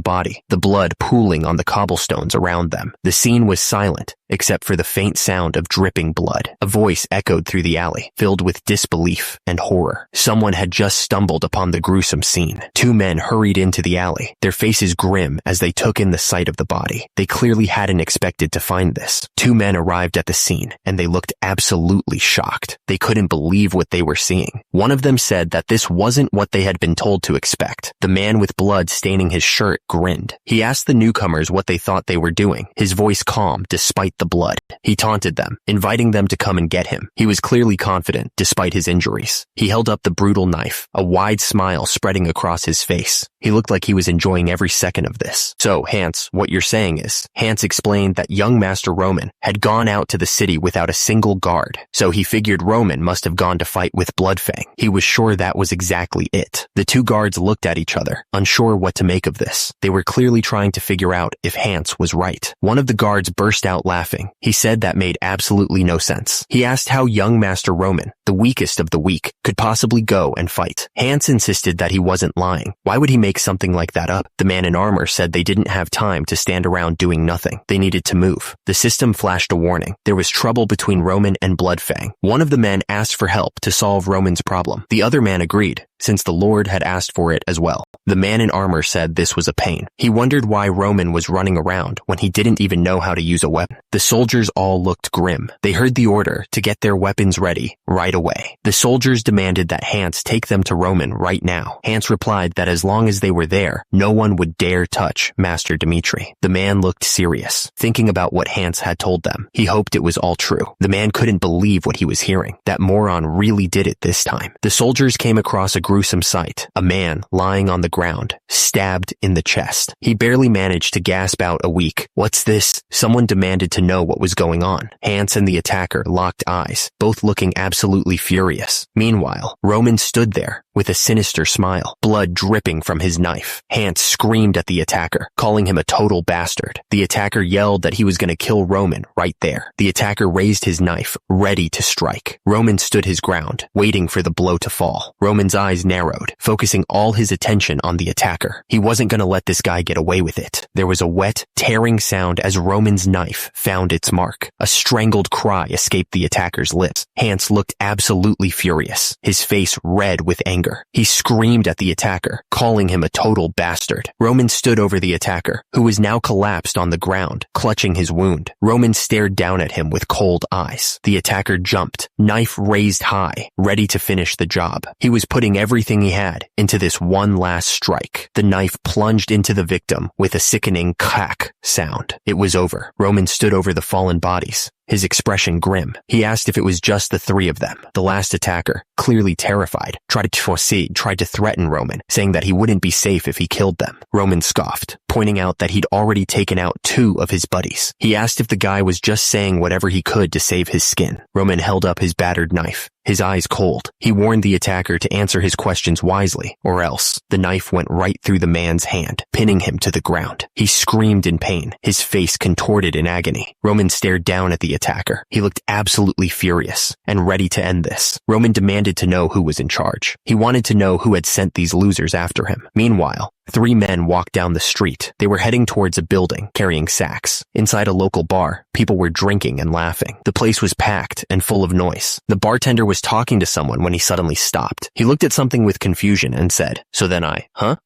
body, the blood pooling on the cobblestones around them. The scene was silent, except for the faint sound of dripping blood. A voice echoed through the alley, filled with disbelief and horror. Someone had just stumbled upon the gruesome scene. Two men hurried into the alley, their faces grim as they took in the sight of the body. They clearly hadn't expected to find this. Two men arrived at the scene, and they looked absolutely shocked. They couldn't believe what they were seeing. One of them said that this wasn't what they had been told to expect. The man with blood staining his shirt grinned. He asked the newcomers what they thought they were doing, his voice calm despite the blood. He taunted them, inviting them to come and get him. He was clearly confident, despite his injuries. He held up the brutal knife, a wide smile spreading across his face. He looked like he was enjoying every second of this. So, Hans, what you're saying is, Hans explained that young Master Roman had gone out to the city without a single guard, so he figured Roman must have gone to fight with Bloodfang. He was sure that was exactly it. The two guards looked at each other, unsure what to make of this. They were clearly trying to figure out if Hans was right. One of the guards burst out laughing. He said that made absolutely no sense. He asked how young Master Roman, the weakest of the weak, could possibly go and fight. Hans insisted that he wasn't lying. Why would he make something like that up? The man in armor said they didn't have time to stand around doing nothing. They needed to move. The system flashed a warning. There was trouble between Roman and Bloodfang. One of the men asked for help to solve Roman's problem. The other man agreed, since the Lord had asked for it as well. The man in armor said this was a pain. He wondered why Roman was running around when he didn't even know how to use a weapon. The soldiers all looked grim. They heard the order to get their weapons ready right away. The soldiers demanded that Hans take them to Roman right now. Hans replied that as long as they were there, no one would dare touch Master Dmitri. The man looked serious, thinking about what Hans had told them. He hoped it was all true. The man couldn't believe what he was hearing. That moron really did it this time. The soldiers came across a gruesome sight. A man lying on the ground, stabbed in the chest. He barely managed to gasp out a weak, "What's this?" Someone demanded to know what was going on. Hans and the attacker locked eyes, both looking absolutely furious. Meanwhile, Roman stood there with a sinister smile, blood dripping from his knife. Hans screamed at the attacker, calling him a total bastard. The attacker yelled that he was going to kill Roman right there. The attacker raised his knife, ready to strike. Roman stood his ground, waiting for the blow to fall. Roman's eyes narrowed, focusing all his attention on the attacker. He wasn't going to let this guy get away with it. There was a wet, tearing sound as Roman's knife found its mark. A strangled cry escaped the attacker's lips. Hans looked absolutely furious, his face red with anger. He screamed at the attacker, calling him a total bastard. Roman stood over the attacker, who was now collapsed on the ground, clutching his wound. Roman stared down at him with cold eyes. The attacker jumped, knife raised high, ready to finish the job. He was putting everything he had into this one last strike. The knife plunged into the victim with a sickening crack sound. It was over. Roman stood over the fallen bodies, his expression grim. He asked if it was just the three of them. The last attacker, clearly terrified, tried to threaten Roman, saying that he wouldn't be safe if he killed them. Roman scoffed, pointing out that he'd already taken out 2 of his buddies. He asked if the guy was just saying whatever he could to save his skin. Roman held up his battered knife, his eyes cold. He warned the attacker to answer his questions wisely, or else the knife went right through the man's hand, pinning him to the ground. He screamed in pain, his face contorted in agony. Roman stared down at the attacker. He looked absolutely furious and ready to end this. Roman demanded to know who was in charge. He wanted to know who had sent these losers after him. Meanwhile, 3 men walked down the street. They were heading towards a building, carrying sacks. Inside a local bar, people were drinking and laughing. The place was packed and full of noise. The bartender was talking to someone when he suddenly stopped. He looked at something with confusion and said, "So then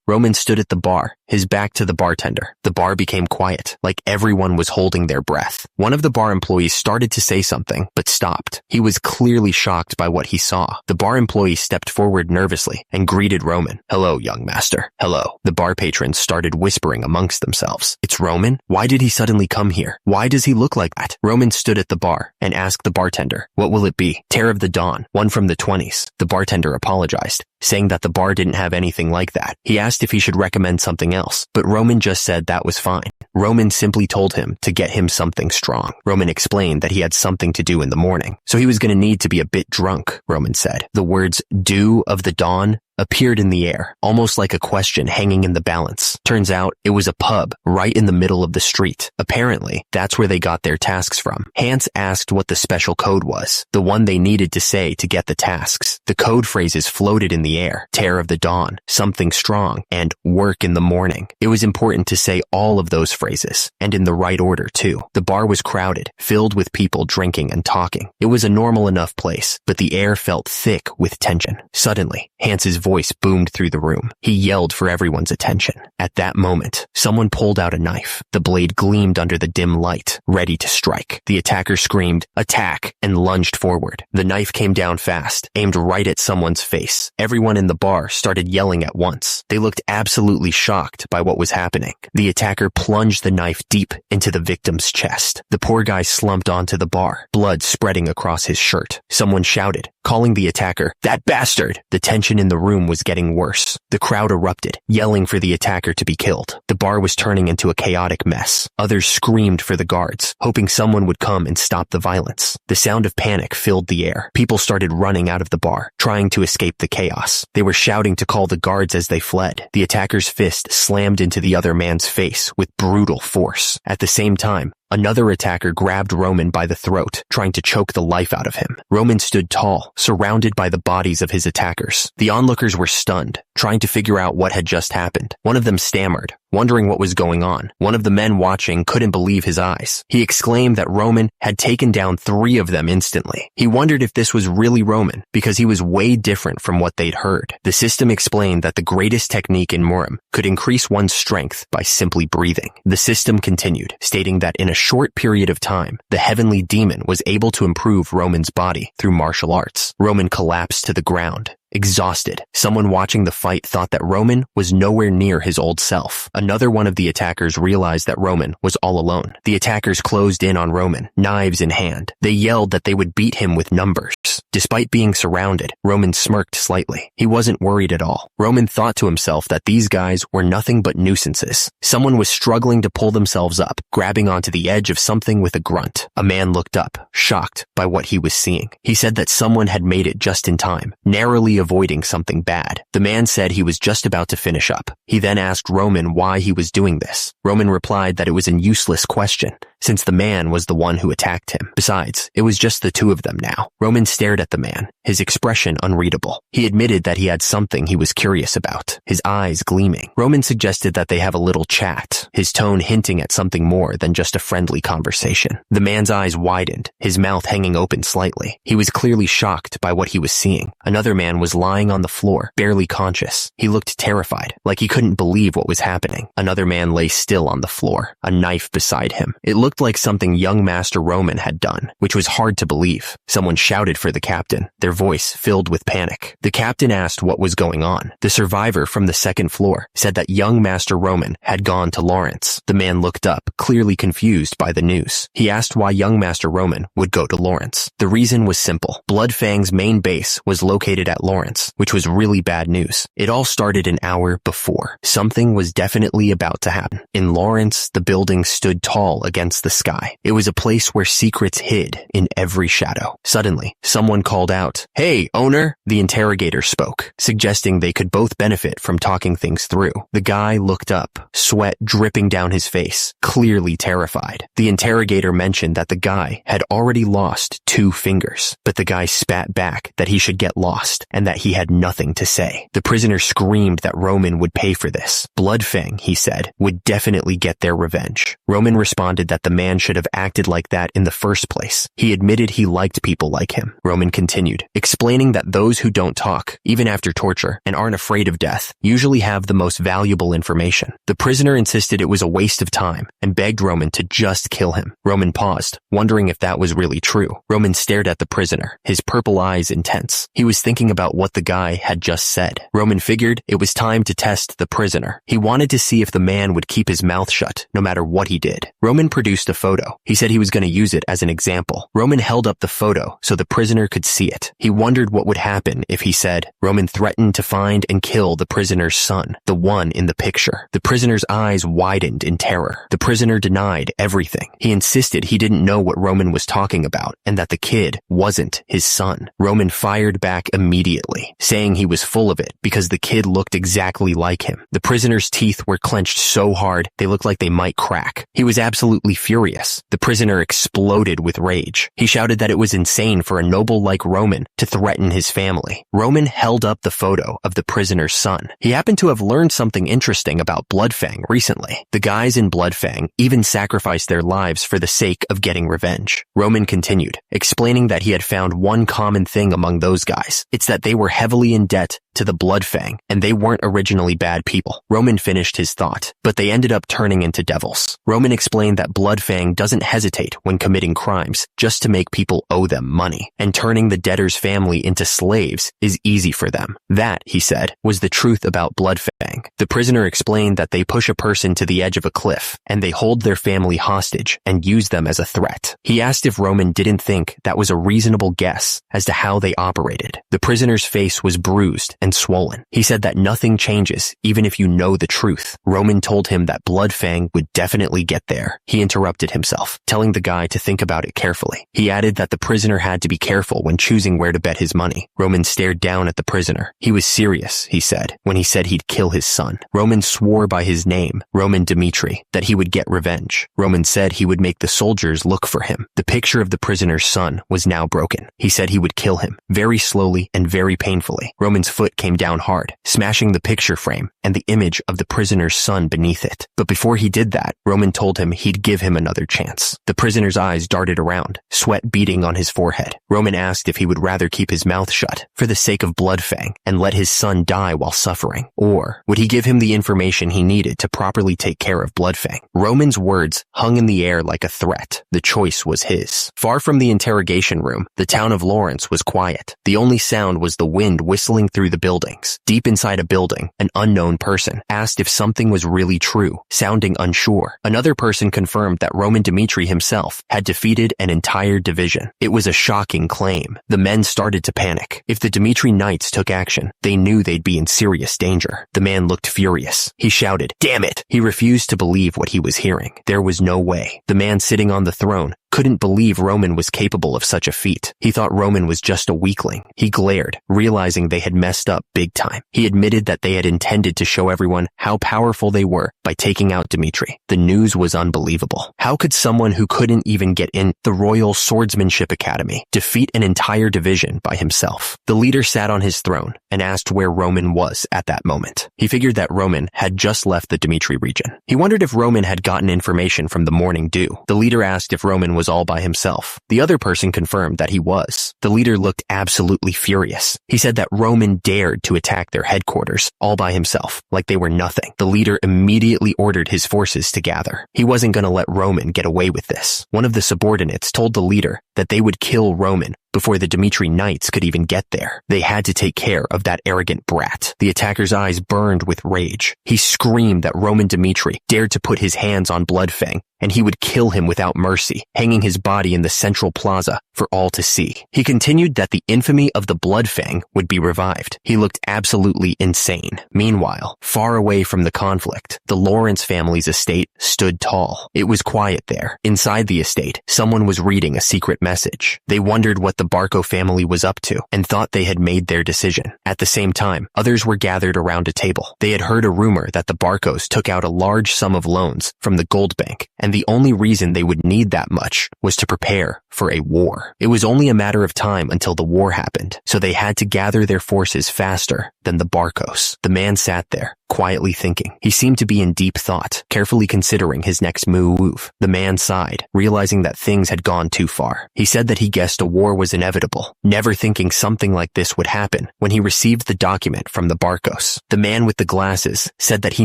Roman stood at the bar, his back to the bartender. The bar became quiet, like everyone was holding their breath. One of the bar employees started to say something, but stopped. He was clearly shocked by what he saw. The bar employee stepped forward nervously and greeted Roman. "Hello, young master." "Hello." The bar patrons started whispering amongst themselves. "It's Roman? Why did he suddenly come here? Why does he look like that?" Roman stood at the bar and asked the bartender, "What will it be?" "Tear of the Dawn, one from the 20s. The bartender apologized, saying that the bar didn't have anything like that. He asked if he should recommend something else, but Roman just said that was fine. Roman simply told him to get him something strong. Roman explained that he had something to do in the morning, so he was going to need to be a bit drunk, Roman said. The words "dew of the dawn" appeared in the air, almost like a question hanging in the balance. Turns out, it was a pub right in the middle of the street. Apparently, that's where they got their tasks from. Hans asked what the special code was, the one they needed to say to get the tasks. The code phrases floated in the air: tear of the dawn, something strong, and work in the morning. It was important to say all of those phrases, and in the right order too. The bar was crowded, filled with people drinking and talking. It was a normal enough place, but the air felt thick with tension. Suddenly, Hans's voice boomed through the room. He yelled for everyone's attention. At that moment, someone pulled out a knife. The blade gleamed under the dim light, ready to strike. The attacker screamed, "Attack!" and lunged forward. The knife came down fast, aimed right at someone's face. Everyone in the bar started yelling at once. They looked absolutely shocked by what was happening. The attacker plunged the knife deep into the victim's chest. The poor guy slumped onto the bar, blood spreading across his shirt. Someone shouted, calling the attacker, "That bastard!" The tension in the room was getting worse. The crowd erupted, yelling for the attacker to be killed. The bar was turning into a chaotic mess. Others screamed for the guards, hoping someone would come and stop the violence. The sound of panic filled the air. People started running out of the bar, trying to escape the chaos. They were shouting to call the guards as they fled. The attacker's fist slammed into the other man's face with brutal force. At the same time, another attacker grabbed Roman by the throat, trying to choke the life out of him. Roman stood tall, surrounded by the bodies of his attackers. The onlookers were stunned, trying to figure out what had just happened. One of them stammered, wondering what was going on. One of the men watching couldn't believe his eyes. He exclaimed that Roman had taken down 3 of them instantly. He wondered if this was really Roman, because he was way different from what they'd heard. The system explained that the greatest technique in Murim could increase one's strength by simply breathing. The system continued, stating that in a short period of time, the heavenly demon was able to improve Roman's body through martial arts. Roman collapsed to the ground, exhausted. Someone watching the fight thought that Roman was nowhere near his old self. Another one of the attackers realized that Roman was all alone. The attackers closed in on Roman, knives in hand. They yelled that they would beat him with numbers. Despite being surrounded, Roman smirked slightly. He wasn't worried at all. Roman thought to himself that these guys were nothing but nuisances. Someone was struggling to pull themselves up, grabbing onto the edge of something with a grunt. A man looked up, shocked by what he was seeing. He said that someone had made it just in time, narrowly avoiding something bad. The man said he was just about to finish up. He then asked Roman why he was doing this. Roman replied that it was a useless question, since the man was the one who attacked him. Besides, it was just the 2 of them now. Roman stared at the man, his expression unreadable. He admitted that he had something he was curious about, his eyes gleaming. Roman suggested that they have a little chat, his tone hinting at something more than just a friendly conversation. The man's eyes widened, his mouth hanging open slightly. He was clearly shocked by what he was seeing. Another man was lying on the floor, barely conscious. He looked terrified, like he couldn't believe what was happening. Another man lay still on the floor, a knife beside him. It looked like something young Master Roman had done, which was hard to believe. Someone shouted for the captain, their voice filled with panic. The captain asked what was going on. The survivor from the 2nd floor said that young Master Roman had gone to Lawrence. The man looked up, clearly confused by the news. He asked why young Master Roman would go to Lawrence. The reason was simple. Bloodfang's main base was located at Lawrence, which was really bad news. It all started an hour before. Something was definitely about to happen. In Lawrence, the building stood tall against the sky. It was a place where secrets hid in every shadow. Suddenly, someone called out, "Hey, owner!" The interrogator spoke, suggesting they could both benefit from talking things through. The guy looked up, sweat dripping down his face, clearly terrified. The interrogator mentioned that the guy had already lost 2 fingers, but the guy spat back that he should get lost and that he had nothing to say. The prisoner screamed that Roman would pay for this. Bloodfang, he said, would definitely get their revenge. Roman responded that the man should have acted like that in the first place. He admitted he liked people like him. Roman continued, explaining that those who don't talk, even after torture, and aren't afraid of death, usually have the most valuable information. The prisoner insisted it was a waste of time and begged Roman to just kill him. Roman paused, wondering if that was really true. Roman stared at the prisoner, his purple eyes intense. He was thinking about what the guy had just said. Roman figured it was time to test the prisoner. He wanted to see if the man would keep his mouth shut, no matter what he did. Roman produced produced a photo. He said he was going to use it as an example. Roman held up the photo so the prisoner could see it. He wondered what would happen if he said, Roman threatened to find and kill the prisoner's son, the one in the picture. The prisoner's eyes widened in terror. The prisoner denied everything. He insisted he didn't know what Roman was talking about and that the kid wasn't his son. Roman fired back immediately, saying he was full of it because the kid looked exactly like him. The prisoner's teeth were clenched so hard they looked like they might crack. He was absolutely furious. The prisoner exploded with rage. He shouted that it was insane for a noble like Roman to threaten his family. Roman held up the photo of the prisoner's son. He happened to have learned something interesting about Bloodfang recently. The guys in Bloodfang even sacrificed their lives for the sake of getting revenge. Roman continued, explaining that he had found one common thing among those guys. It's that they were heavily in debt to the Bloodfang, and they weren't originally bad people. Roman finished his thought, but they ended up turning into devils. Roman explained that Bloodfang doesn't hesitate when committing crimes just to make people owe them money, and turning the debtor's family into slaves is easy for them. That, he said, was the truth about Bloodfang. The prisoner explained that they push a person to the edge of a cliff, and they hold their family hostage and use them as a threat. He asked if Roman didn't think that was a reasonable guess as to how they operated. The prisoner's face was bruised and swollen. He said that nothing changes even if you know the truth. Roman told him that Bloodfang would definitely get there. He interrupted himself, telling the guy to think about it carefully. He added that the prisoner had to be careful when choosing where to bet his money. Roman stared down at the prisoner. He was serious, he said, when he said he'd kill his son. Roman swore by his name, Roman Dmitri, that he would get revenge. Roman said he would make the soldiers look for him. The picture of the prisoner's son was now broken. He said he would kill him, very slowly and very painfully. Roman's foot came down hard, smashing the picture frame and the image of the prisoner's son beneath it. But before he did that, Roman told him he'd give him another chance. The prisoner's eyes darted around, sweat beading on his forehead. Roman asked if he would rather keep his mouth shut for the sake of Bloodfang and let his son die while suffering, or would he give him the information he needed to properly take care of Bloodfang? Roman's words hung in the air like a threat. The choice was his. Far from the interrogation room, the town of Lawrence was quiet. The only sound was the wind whistling through the buildings. Deep inside a building, an unknown person asked if something was really true, sounding unsure. Another person confirmed that Roman Dmitri himself had defeated an entire division. It was a shocking claim. The men started to panic. If the Dmitri Knights took action, they knew they'd be in serious danger. The man looked furious. He shouted, "Damn it!" He refused to believe what he was hearing. There was no way. The man sitting on the throne couldn't believe Roman was capable of such a feat. He thought Roman was just a weakling. He glared, realizing they had messed up big time. He admitted that they had intended to show everyone how powerful they were by taking out Dmitri. The news was unbelievable. How could someone who couldn't even get in the Royal Swordsmanship Academy defeat an entire division by himself? The leader sat on his throne and asked where Roman was at that moment. He figured that Roman had just left the Dmitri region. He wondered if Roman had gotten information from the Morning Dew. The leader asked if Roman was all by himself. The other person confirmed that he was. The leader looked absolutely furious. He said that Roman dared to attack their headquarters all by himself, like they were nothing. The leader immediately ordered his forces to gather. He wasn't going to let Roman get away with this. One of the subordinates told the leader that they would kill Roman before the Dmitri Knights could even get there. They had to take care of that arrogant brat. The attacker's eyes burned with rage. He screamed that Roman Dmitri dared to put his hands on Bloodfang, and he would kill him without mercy, hanging his body in the central plaza for all to see. He continued that the infamy of the Bloodfang would be revived. He looked absolutely insane. Meanwhile, far away from the conflict, the Lawrence family's estate stood tall. It was quiet there. Inside the estate, someone was reading a secret message. They wondered what the Barco family was up to and thought they had made their decision. At the same time, others were gathered around a table. They had heard a rumor that the Barcos took out a large sum of loans from the gold bank, and the only reason they would need that much was to prepare for a war. It was only a matter of time until the war happened, so they had to gather their forces faster than the Barcos. The man sat there, quietly thinking. He seemed to be in deep thought, carefully considering his next move. The man sighed, realizing that things had gone too far. He said that he guessed a war was inevitable, never thinking something like this would happen when he received the document from the Barcos. The man with the glasses said that he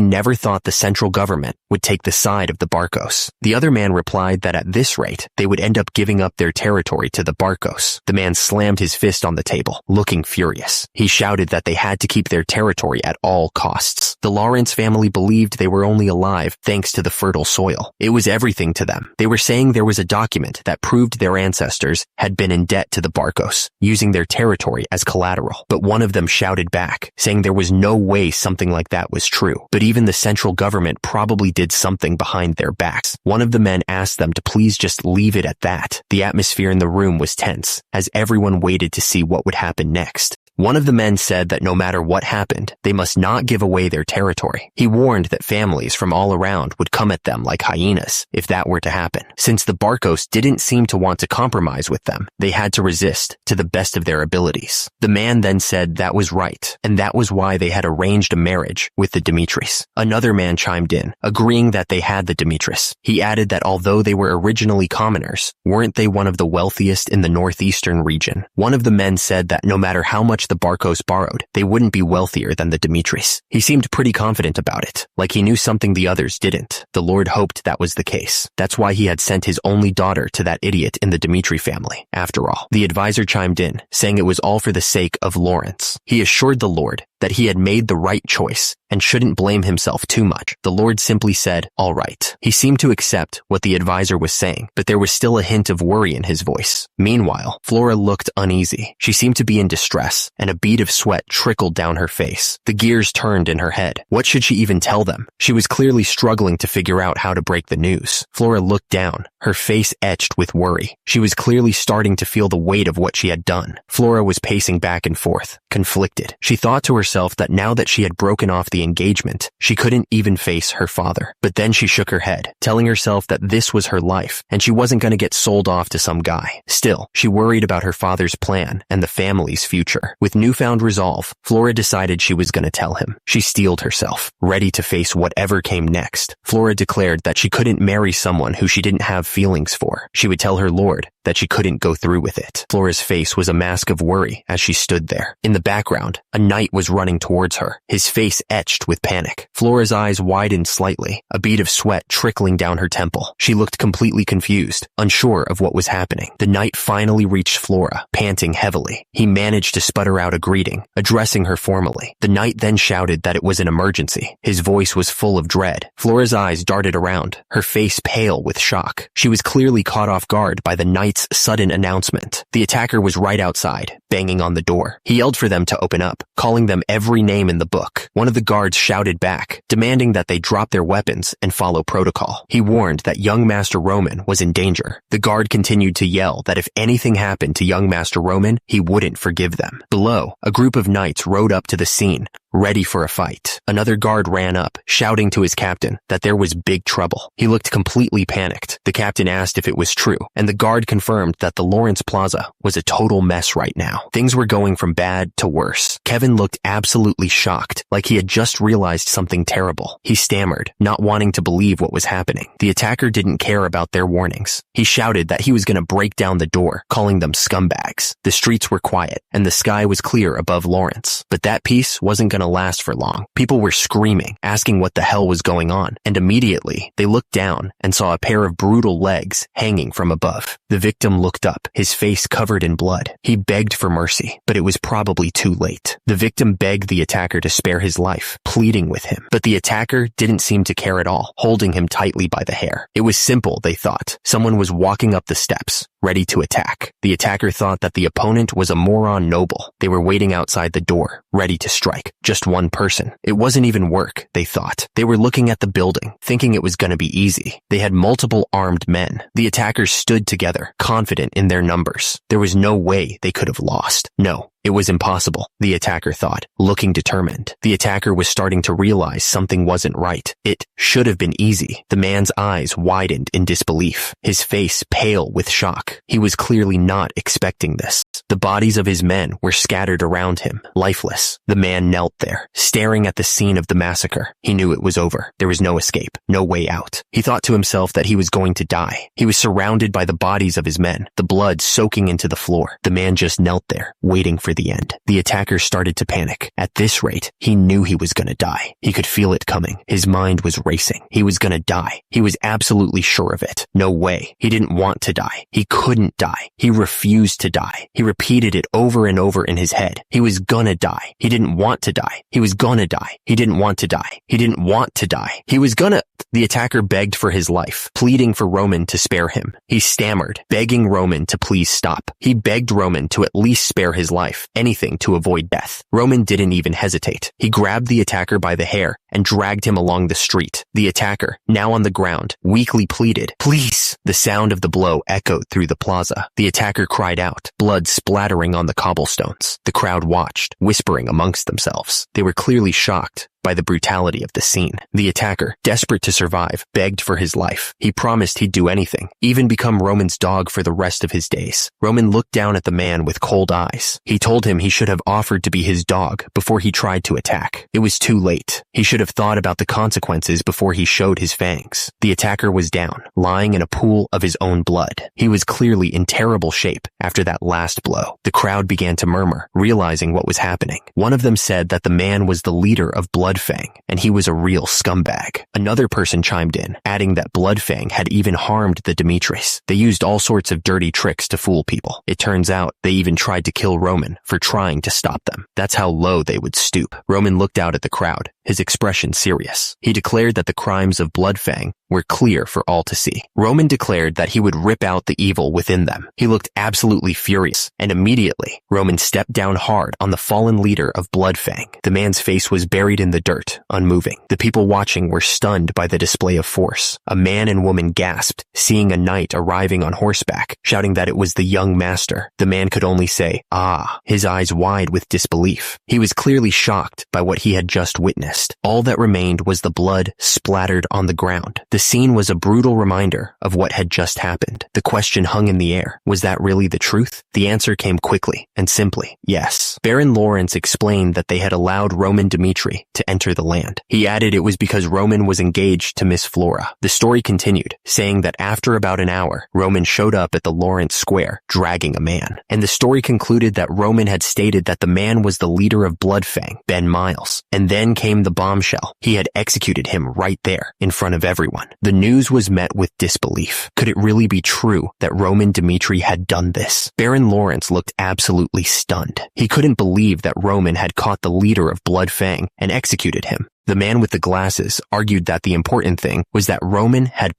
never thought the central government would take the side of the Barcos. The other man replied that at this rate, they would end up giving up their territory to the Barcos. The man slammed his fist on the table, looking furious. He shouted that they had to keep their territory at all costs. The Lawrence family believed they were only alive thanks to the fertile soil. It was everything to them. They were saying there was a document that proved their ancestors had been in debt to the Barcos, using their territory as collateral. But one of them shouted back, saying there was no way something like that was true. But even the central government probably did something behind their backs. One of the men asked them to please just leave it at that. The atmosphere in the room was tense, as everyone waited to see what would happen next. One of the men said that no matter what happened, they must not give away their territory. He warned that families from all around would come at them like hyenas if that were to happen. Since the Barcos didn't seem to want to compromise with them, they had to resist to the best of their abilities. The man then said that was right, and that was why they had arranged a marriage with the Dimitris. Another man chimed in, agreeing that they had the Dimitris. He added that although they were originally commoners, weren't they one of the wealthiest in the northeastern region? One of the men said that no matter how much the Barcos borrowed, they wouldn't be wealthier than the Dimitris. He seemed pretty confident about it, like he knew something the others didn't. The Lord hoped that was the case. That's why he had sent his only daughter to that idiot in the Dimitri family. After all, the advisor chimed in, saying it was all for the sake of Lawrence. He assured the Lord that he had made the right choice and shouldn't blame himself too much. The Lord simply said, all right. He seemed to accept what the advisor was saying, but there was still a hint of worry in his voice. Meanwhile, Flora looked uneasy. She seemed to be in distress, and a bead of sweat trickled down her face. The gears turned in her head. What should she even tell them? She was clearly struggling to figure out how to break the news. Flora looked down, her face etched with worry. She was clearly starting to feel the weight of what she had done. Flora was pacing back and forth, conflicted. She thought to herself that now that she had broken off the engagement, she couldn't even face her father. But then she shook her head, telling herself that this was her life, and she wasn't going to get sold off to some guy. Still, she worried about her father's plan and the family's future. With newfound resolve, Flora decided she was going to tell him. She steeled herself, ready to face whatever came next. Flora declared that she couldn't marry someone who she didn't have feelings for. She would tell her lord that she couldn't go through with it. Flora's face was a mask of worry as she stood there. In the background, a knight was running towards her, his face etched with panic. Flora's eyes widened slightly, a bead of sweat trickling down her temple. She looked completely confused, unsure of what was happening. The knight finally reached Flora, panting heavily. He managed to sputter out a greeting, addressing her formally. The knight then shouted that it was an emergency. His voice was full of dread. Flora's eyes darted around, her face pale with shock. She was clearly caught off guard by the knight's sudden announcement. The attacker was right outside, banging on the door. He yelled for them to open up, calling them every name in the book. One of the guards shouted back, demanding that they drop their weapons and follow protocol. He warned that young Master Roman was in danger. The guard continued to yell that if anything happened to young Master Roman, he wouldn't forgive them. Below, a group of knights rode up to the scene, ready for a fight. Another guard ran up, shouting to his captain that there was big trouble. He looked completely panicked. The captain asked if it was true, and the guard confirmed that the Lawrence Plaza was a total mess right now. Things were going from bad to worse. Kevin looked absolutely shocked, like he had just realized something terrible. He stammered, not wanting to believe what was happening. The attacker didn't care about their warnings. He shouted that he was going to break down the door, calling them scumbags. The streets were quiet, and the sky was clear above Lawrence. But that peace wasn't going to last for long. People were screaming, asking what the hell was going on, and immediately they looked down and saw a pair of brutal legs hanging from above. The victim looked up, his face covered in blood. He begged for mercy, but it was probably too late. The victim begged the attacker to spare his life, pleading with him, but the attacker didn't seem to care at all, holding him tightly by the hair. It was simple, they thought. Someone was walking up the steps, ready to attack. The attacker thought that the opponent was a moron noble. They were waiting outside the door, ready to strike. Just one person. It wasn't even work, they thought. They were looking at the building, thinking it was going to be easy. They had multiple armed men. The attackers stood together, confident in their numbers. There was no way they could have lost. No. It was impossible, the attacker thought, looking determined. The attacker was starting to realize something wasn't right. It should have been easy. The man's eyes widened in disbelief, his face pale with shock. He was clearly not expecting this. The bodies of his men were scattered around him, lifeless. The man knelt there, staring at the scene of the massacre. He knew it was over. There was no escape, no way out. He thought to himself that he was going to die. He was surrounded by the bodies of his men, the blood soaking into the floor. The man just knelt there, waiting for the end. The attacker started to panic. At this rate, he knew he was gonna die. He could feel it coming. His mind was racing. He was gonna die. He was absolutely sure of it. No way. He didn't want to die. He couldn't die. He refused to die. He repeated it over and over in his head. He was gonna die. He didn't want to die. He was gonna die. He didn't want to die. He didn't want to die. He was gonna... The attacker begged for his life, pleading for Roman to spare him. He stammered, begging Roman to please stop. He begged Roman to at least spare his life, anything to avoid death. Roman didn't even hesitate. He grabbed the attacker by the hair and dragged him along the street. The attacker, now on the ground, weakly pleaded, "Please!" The sound of the blow echoed through the plaza. The attacker cried out, blood splattering on the cobblestones. The crowd watched, whispering amongst themselves. They were clearly shocked by the brutality of the scene. The attacker, desperate to survive, begged for his life. He promised he'd do anything, even become Roman's dog for the rest of his days. Roman looked down at the man with cold eyes. He told him he should have offered to be his dog before he tried to attack. It was too late. He should have thought about the consequences before he showed his fangs. The attacker was down, lying in a pool of his own blood. He was clearly in terrible shape after that last blow. The crowd began to murmur, realizing what was happening. One of them said that the man was the leader of Bloodfang, and he was a real scumbag. Another person chimed in, adding that Bloodfang had even harmed the Dimitris. They used all sorts of dirty tricks to fool people. It turns out they even tried to kill Roman for trying to stop them. That's how low they would stoop. Roman looked out at the crowd, his expression serious. He declared that the crimes of Bloodfang were clear for all to see. Roman declared that he would rip out the evil within them. He looked absolutely furious, and immediately, Roman stepped down hard on the fallen leader of Bloodfang. The man's face was buried in the dirt, unmoving. The people watching were stunned by the display of force. A man and woman gasped, seeing a knight arriving on horseback, shouting that it was the young master. The man could only say, "Ah," his eyes wide with disbelief. He was clearly shocked by what he had just witnessed. All that remained was the blood splattered on the ground. The scene was a brutal reminder of what had just happened. The question hung in the air. Was that really the truth? The answer came quickly and simply, yes. Baron Lawrence explained that they had allowed Roman Dimitri to enter the land. He added it was because Roman was engaged to Miss Flora. The story continued, saying that after about an hour, Roman showed up at the Lawrence Square, dragging a man. And the story concluded that Roman had stated that the man was the leader of Bloodfang, Ben Miles. And then came the bombshell. He had executed him right there, in front of everyone. The news was met with disbelief. Could it really be true that Roman Dimitri had done this? Baron Lawrence looked absolutely stunned. He couldn't believe that Roman had caught the leader of Bloodfang and executed him. The man with the glasses argued that the important thing was that Roman had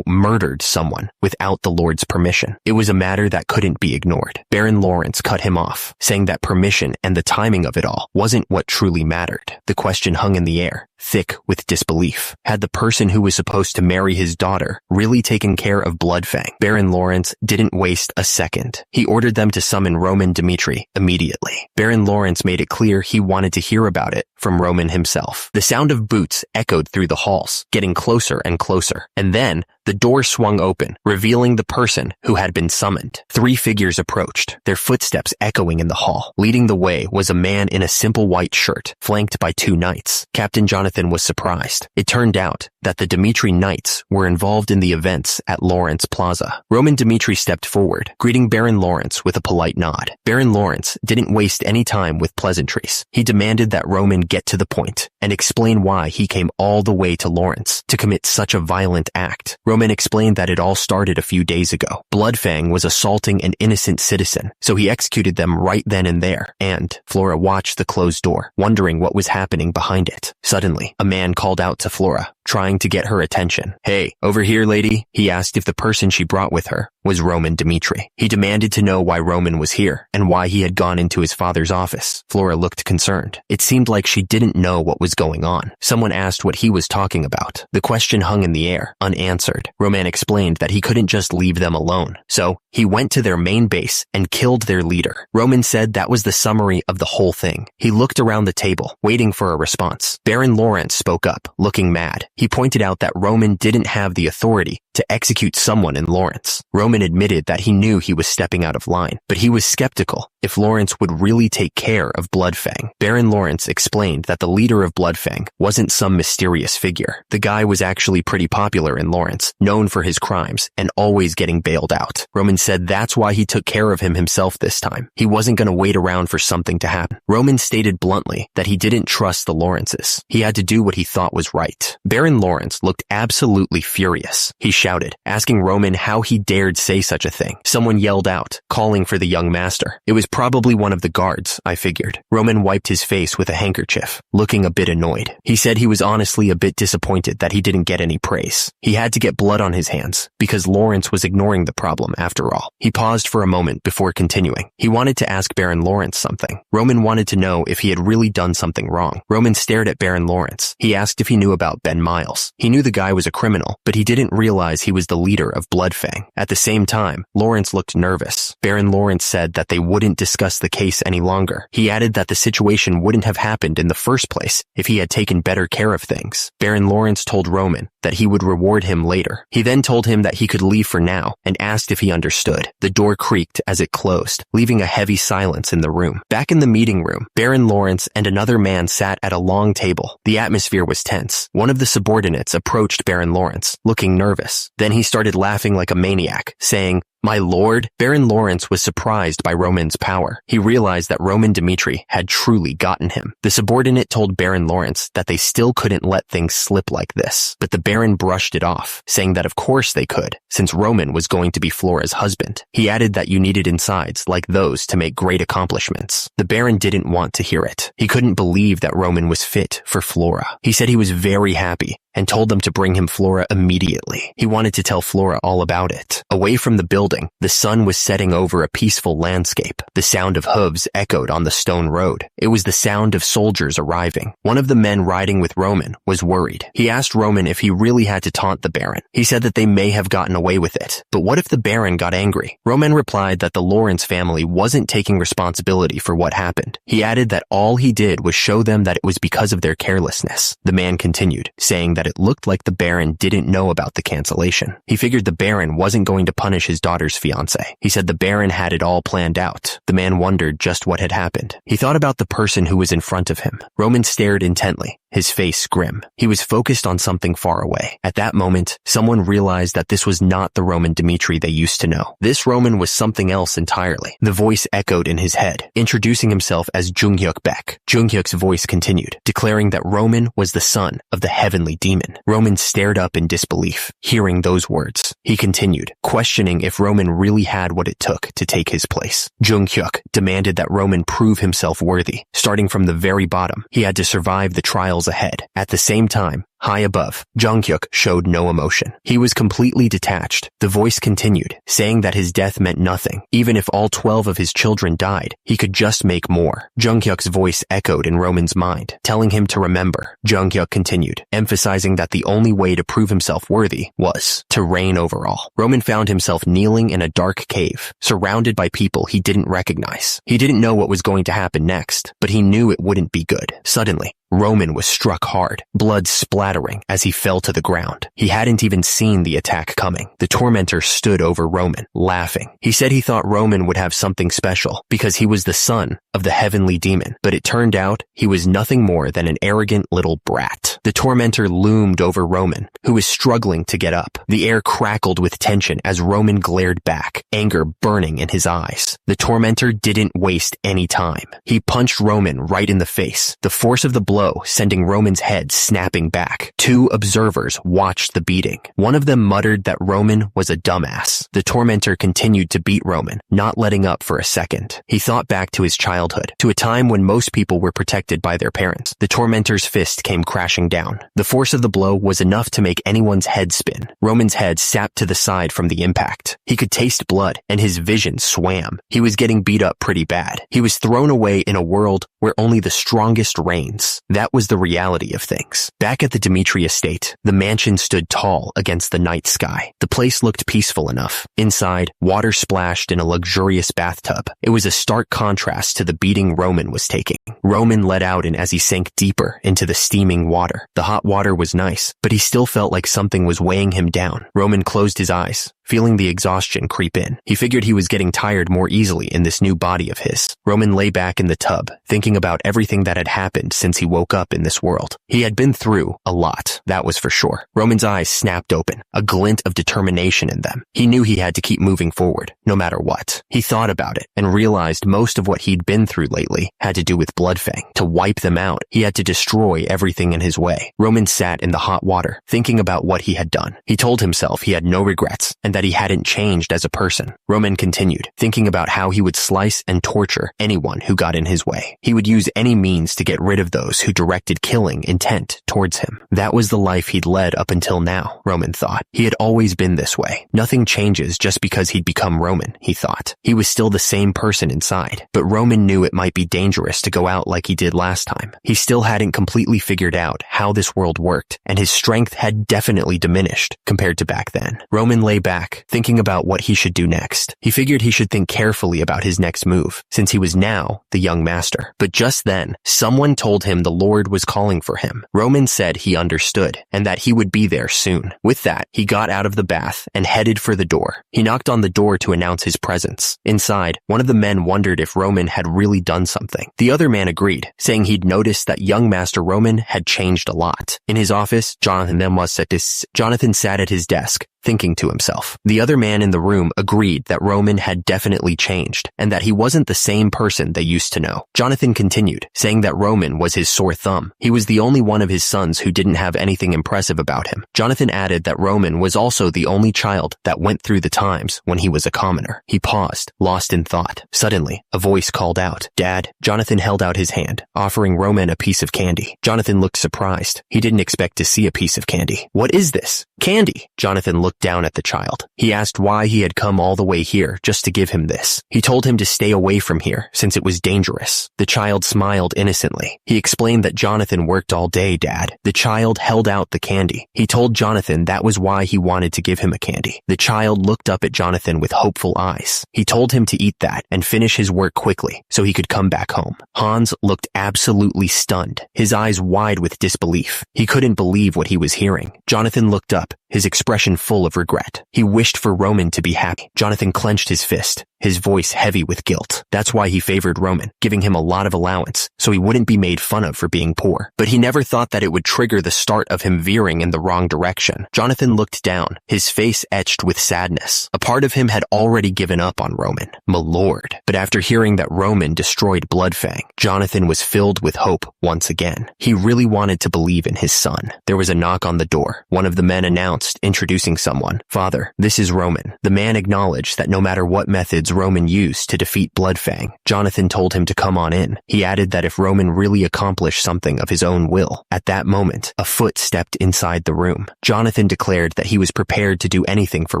murdered someone without the Lord's permission. It was a matter that couldn't be ignored. Baron Lawrence cut him off, saying that permission and the timing of it all wasn't what truly mattered. The question hung in the air, thick with disbelief. Had the person who was supposed to marry his daughter really taken care of Bloodfang? Baron Lawrence didn't waste a second. He ordered them to summon Roman Dimitri immediately. Baron Lawrence made it clear he wanted to hear about it from Roman himself. The sound of boots echoed through the halls, getting closer and closer. And then, the door swung open, revealing the person who had been summoned. 3 figures approached, their footsteps echoing in the hall. Leading the way was a man in a simple white shirt, flanked by 2 knights. Captain Jonathan was surprised. It turned out that the Dimitri Knights were involved in the events at Lawrence Plaza. Roman Dimitri stepped forward, greeting Baron Lawrence with a polite nod. Baron Lawrence didn't waste any time with pleasantries. He demanded that Roman get to the point and explain why he came all the way to Lawrence to commit such a violent act. Roman explained that it all started a few days ago. Bloodfang was assaulting an innocent citizen, so he executed them right then and there. And Flora watched the closed door, wondering what was happening behind it. Suddenly, a man called out to Flora, trying to get her attention. "Hey, over here, lady." He asked if the person she brought with her was Roman Dimitri. He demanded to know why Roman was here and why he had gone into his father's office. Flora looked concerned. It seemed like she didn't know what was going on. Someone asked what he was talking about. The question hung in the air, unanswered. Roman explained that he couldn't just leave them alone. So, he went to their main base and killed their leader. Roman said that was the summary of the whole thing. He looked around the table, waiting for a response. Baron Lawrence spoke up, looking mad. He pointed out that Roman didn't have the authority to execute someone in Lawrence. Roman admitted that he knew he was stepping out of line, but he was skeptical if Lawrence would really take care of Bloodfang. Baron Lawrence explained that the leader of Bloodfang wasn't some mysterious figure. The guy was actually pretty popular in Lawrence, known for his crimes, and always getting bailed out. Roman said that's why he took care of him himself this time. He wasn't going to wait around for something to happen. Roman stated bluntly that he didn't trust the Lawrences. He had to do what he thought was right. Baron Lawrence looked absolutely furious. He shouted, asking Roman how he dared say such a thing. Someone yelled out, calling for the young master. It was probably one of the guards, I figured. Roman wiped his face with a handkerchief, looking a bit annoyed. He said he was honestly a bit disappointed that he didn't get any praise. He had to get blood on his hands, because Lawrence was ignoring the problem after all. He paused for a moment before continuing. He wanted to ask Baron Lawrence something. Roman wanted to know if he had really done something wrong. Roman stared at Baron Lawrence. He asked if he knew about Ben Miles. He knew the guy was a criminal, but he didn't realize he was the leader of Bloodfang. At the same time, Lawrence looked nervous. Baron Lawrence said that they wouldn't discuss the case any longer. He added that the situation wouldn't have happened in the first place if he had taken better care of things. Baron Lawrence told Roman that he would reward him later. He then told him that he could leave for now and asked if he understood. The door creaked as it closed, leaving a heavy silence in the room. Back in the meeting room, Baron Lawrence and another man sat at a long table. The atmosphere was tense. One of the subordinates approached Baron Lawrence, looking nervous. Then he started laughing like a maniac, saying, "My lord?" Baron Lawrence was surprised by Roman's power. He realized that Roman Dmitri had truly gotten him. The subordinate told Baron Lawrence that they still couldn't let things slip like this, but the Baron brushed it off, saying that of course they could, since Roman was going to be Flora's husband. He added that you needed insides like those to make great accomplishments. The Baron didn't want to hear it. He couldn't believe that Roman was fit for Flora. He said he was very happy and told them to bring him Flora immediately. He wanted to tell Flora all about it. Away from the building, the sun was setting over a peaceful landscape. The sound of hooves echoed on the stone road. It was the sound of soldiers arriving. One of the men riding with Roman was worried. He asked Roman if he really had to taunt the Baron. He said that they may have gotten away with it, but what if the Baron got angry? Roman replied that the Lawrence family wasn't taking responsibility for what happened. He added that all he did was show them that it was because of their carelessness. The man continued, saying that it looked like the Baron didn't know about the cancellation. He figured the Baron wasn't going to punish his daughter's fiancé. He said the Baron had it all planned out. The man wondered just what had happened. He thought about the person who was in front of him. Roman stared intently, his face grim. He was focused on something far away. At that moment, someone realized that this was not the Roman Dmitri they used to know. This Roman was something else entirely. The voice echoed in his head, introducing himself as Junghyuk Baek. Junghyuk's voice continued, declaring that Roman was the son of the heavenly demon. Roman stared up in disbelief, hearing those words. He continued, questioning if Roman really had what it took to take his place. Junghyuk demanded that Roman prove himself worthy. Starting from the very bottom, he had to survive the trials ahead. At the same time, high above, Junghyuk showed no emotion. He was completely detached. The voice continued, saying that his death meant nothing. Even if all 12 of his children died, he could just make more. Junghyuk's voice echoed in Roman's mind, telling him to remember. Junghyuk continued, emphasizing that the only way to prove himself worthy was to reign over all. Roman found himself kneeling in a dark cave, surrounded by people he didn't recognize. He didn't know what was going to happen next, but he knew it wouldn't be good. Suddenly, Roman was struck hard, blood splattering as he fell to the ground. He hadn't even seen the attack coming. The tormentor stood over Roman, laughing. He said he thought Roman would have something special because he was the son of the heavenly demon, but it turned out he was nothing more than an arrogant little brat. The tormentor loomed over Roman, who was struggling to get up. The air crackled with tension as Roman glared back, anger burning in his eyes. The tormentor didn't waste any time. He punched Roman right in the face, the force of the blow sending Roman's head snapping back. Two observers watched the beating. One of them muttered that Roman was a dumbass. The tormentor continued to beat Roman, not letting up for a second. He thought back to his childhood, to a time when most people were protected by their parents. The tormentor's fist came crashing down. The force of the blow was enough to make anyone's head spin. Roman's head sapped to the side from the impact. He could taste blood, and his vision swam. He was getting beat up pretty bad. He was thrown away in a world where only the strongest reigns. That was the reality of things. Back at the Dmitri estate, the mansion stood tall against the night sky. The place looked peaceful enough. Inside, water splashed in a luxurious bathtub. It was a stark contrast to the beating Roman was taking. Roman let out as he sank deeper into the steaming water. The hot water was nice, but he still felt like something was weighing him down. Roman closed his eyes, feeling the exhaustion creep in. He figured he was getting tired more easily in this new body of his. Roman lay back in the tub, thinking about everything that had happened since he woke up in this world. He had been through a lot, that was for sure. Roman's eyes snapped open, a glint of determination in them. He knew he had to keep moving forward, no matter what. He thought about it and realized most of what he'd been through lately had to do with Bloodfang. To wipe them out, he had to destroy everything in his way. Roman sat in the hot water, thinking about what he had done. He told himself he had no regrets and that he hadn't changed as a person. Roman continued, thinking about how he would slice and torture anyone who got in his way. He would use any means to get rid of those who directed killing intent towards him. That was the life he'd led up until now, Roman thought. He had always been this way. Nothing changes just because he'd become Roman, he thought. He was still the same person inside, but Roman knew it might be dangerous to go out like he did last time. He still hadn't completely figured out how this world worked, and his strength had definitely diminished compared to back then. Roman lay back, thinking about what he should do next. He figured he should think carefully about his next move, since he was now the young master. But just then, someone told him the Lord was calling for him. Roman said he understood, and that he would be there soon. With that, he got out of the bath and headed for the door. He knocked on the door to announce his presence. Inside, one of the men wondered if Roman had really done something. The other man agreed, saying he'd noticed that young Master Roman had changed a lot. In his office, Jonathan sat at his desk, thinking to himself. The other man in the room agreed that Roman had definitely changed, and that he wasn't the same person they used to know. Jonathan continued, saying that Roman was his sore thumb. He was the only one of his sons who didn't have anything impressive about him. Jonathan added that Roman was also the only child that went through the times when he was a commoner. He paused, lost in thought. Suddenly, a voice called out, "Dad." Jonathan held out his hand, offering Roman a piece of candy. Jonathan looked surprised. He didn't expect to see a piece of candy. "What is this?" "Candy." Jonathan looked down at the child. He asked why he had come all the way here just to give him this. He told him to stay away from here since it was dangerous. The child smiled innocently. He explained that Jonathan worked all day, Dad. The child held out the candy. He told Jonathan that was why he wanted to give him a candy. The child looked up at Jonathan with hopeful eyes. He told him to eat that and finish his work quickly so he could come back home. Hans looked absolutely stunned, his eyes wide with disbelief. He couldn't believe what he was hearing. Jonathan looked up, his expression full of regret. He wished for Roman to be happy. Jonathan clenched his fist, his voice heavy with guilt. That's why he favored Roman, giving him a lot of allowance so he wouldn't be made fun of for being poor. But he never thought that it would trigger the start of him veering in the wrong direction. Jonathan looked down, his face etched with sadness. A part of him had already given up on Roman. My lord. But after hearing that Roman destroyed Bloodfang, Jonathan was filled with hope once again. He really wanted to believe in his son. There was a knock on the door. One of the men announced, introducing someone. "Father, this is Roman." The man acknowledged that no matter what methods Roman used to defeat Bloodfang, Jonathan told him to come on in. He added that if Roman really accomplished something of his own will, at that moment, a foot stepped inside the room. Jonathan declared that he was prepared to do anything for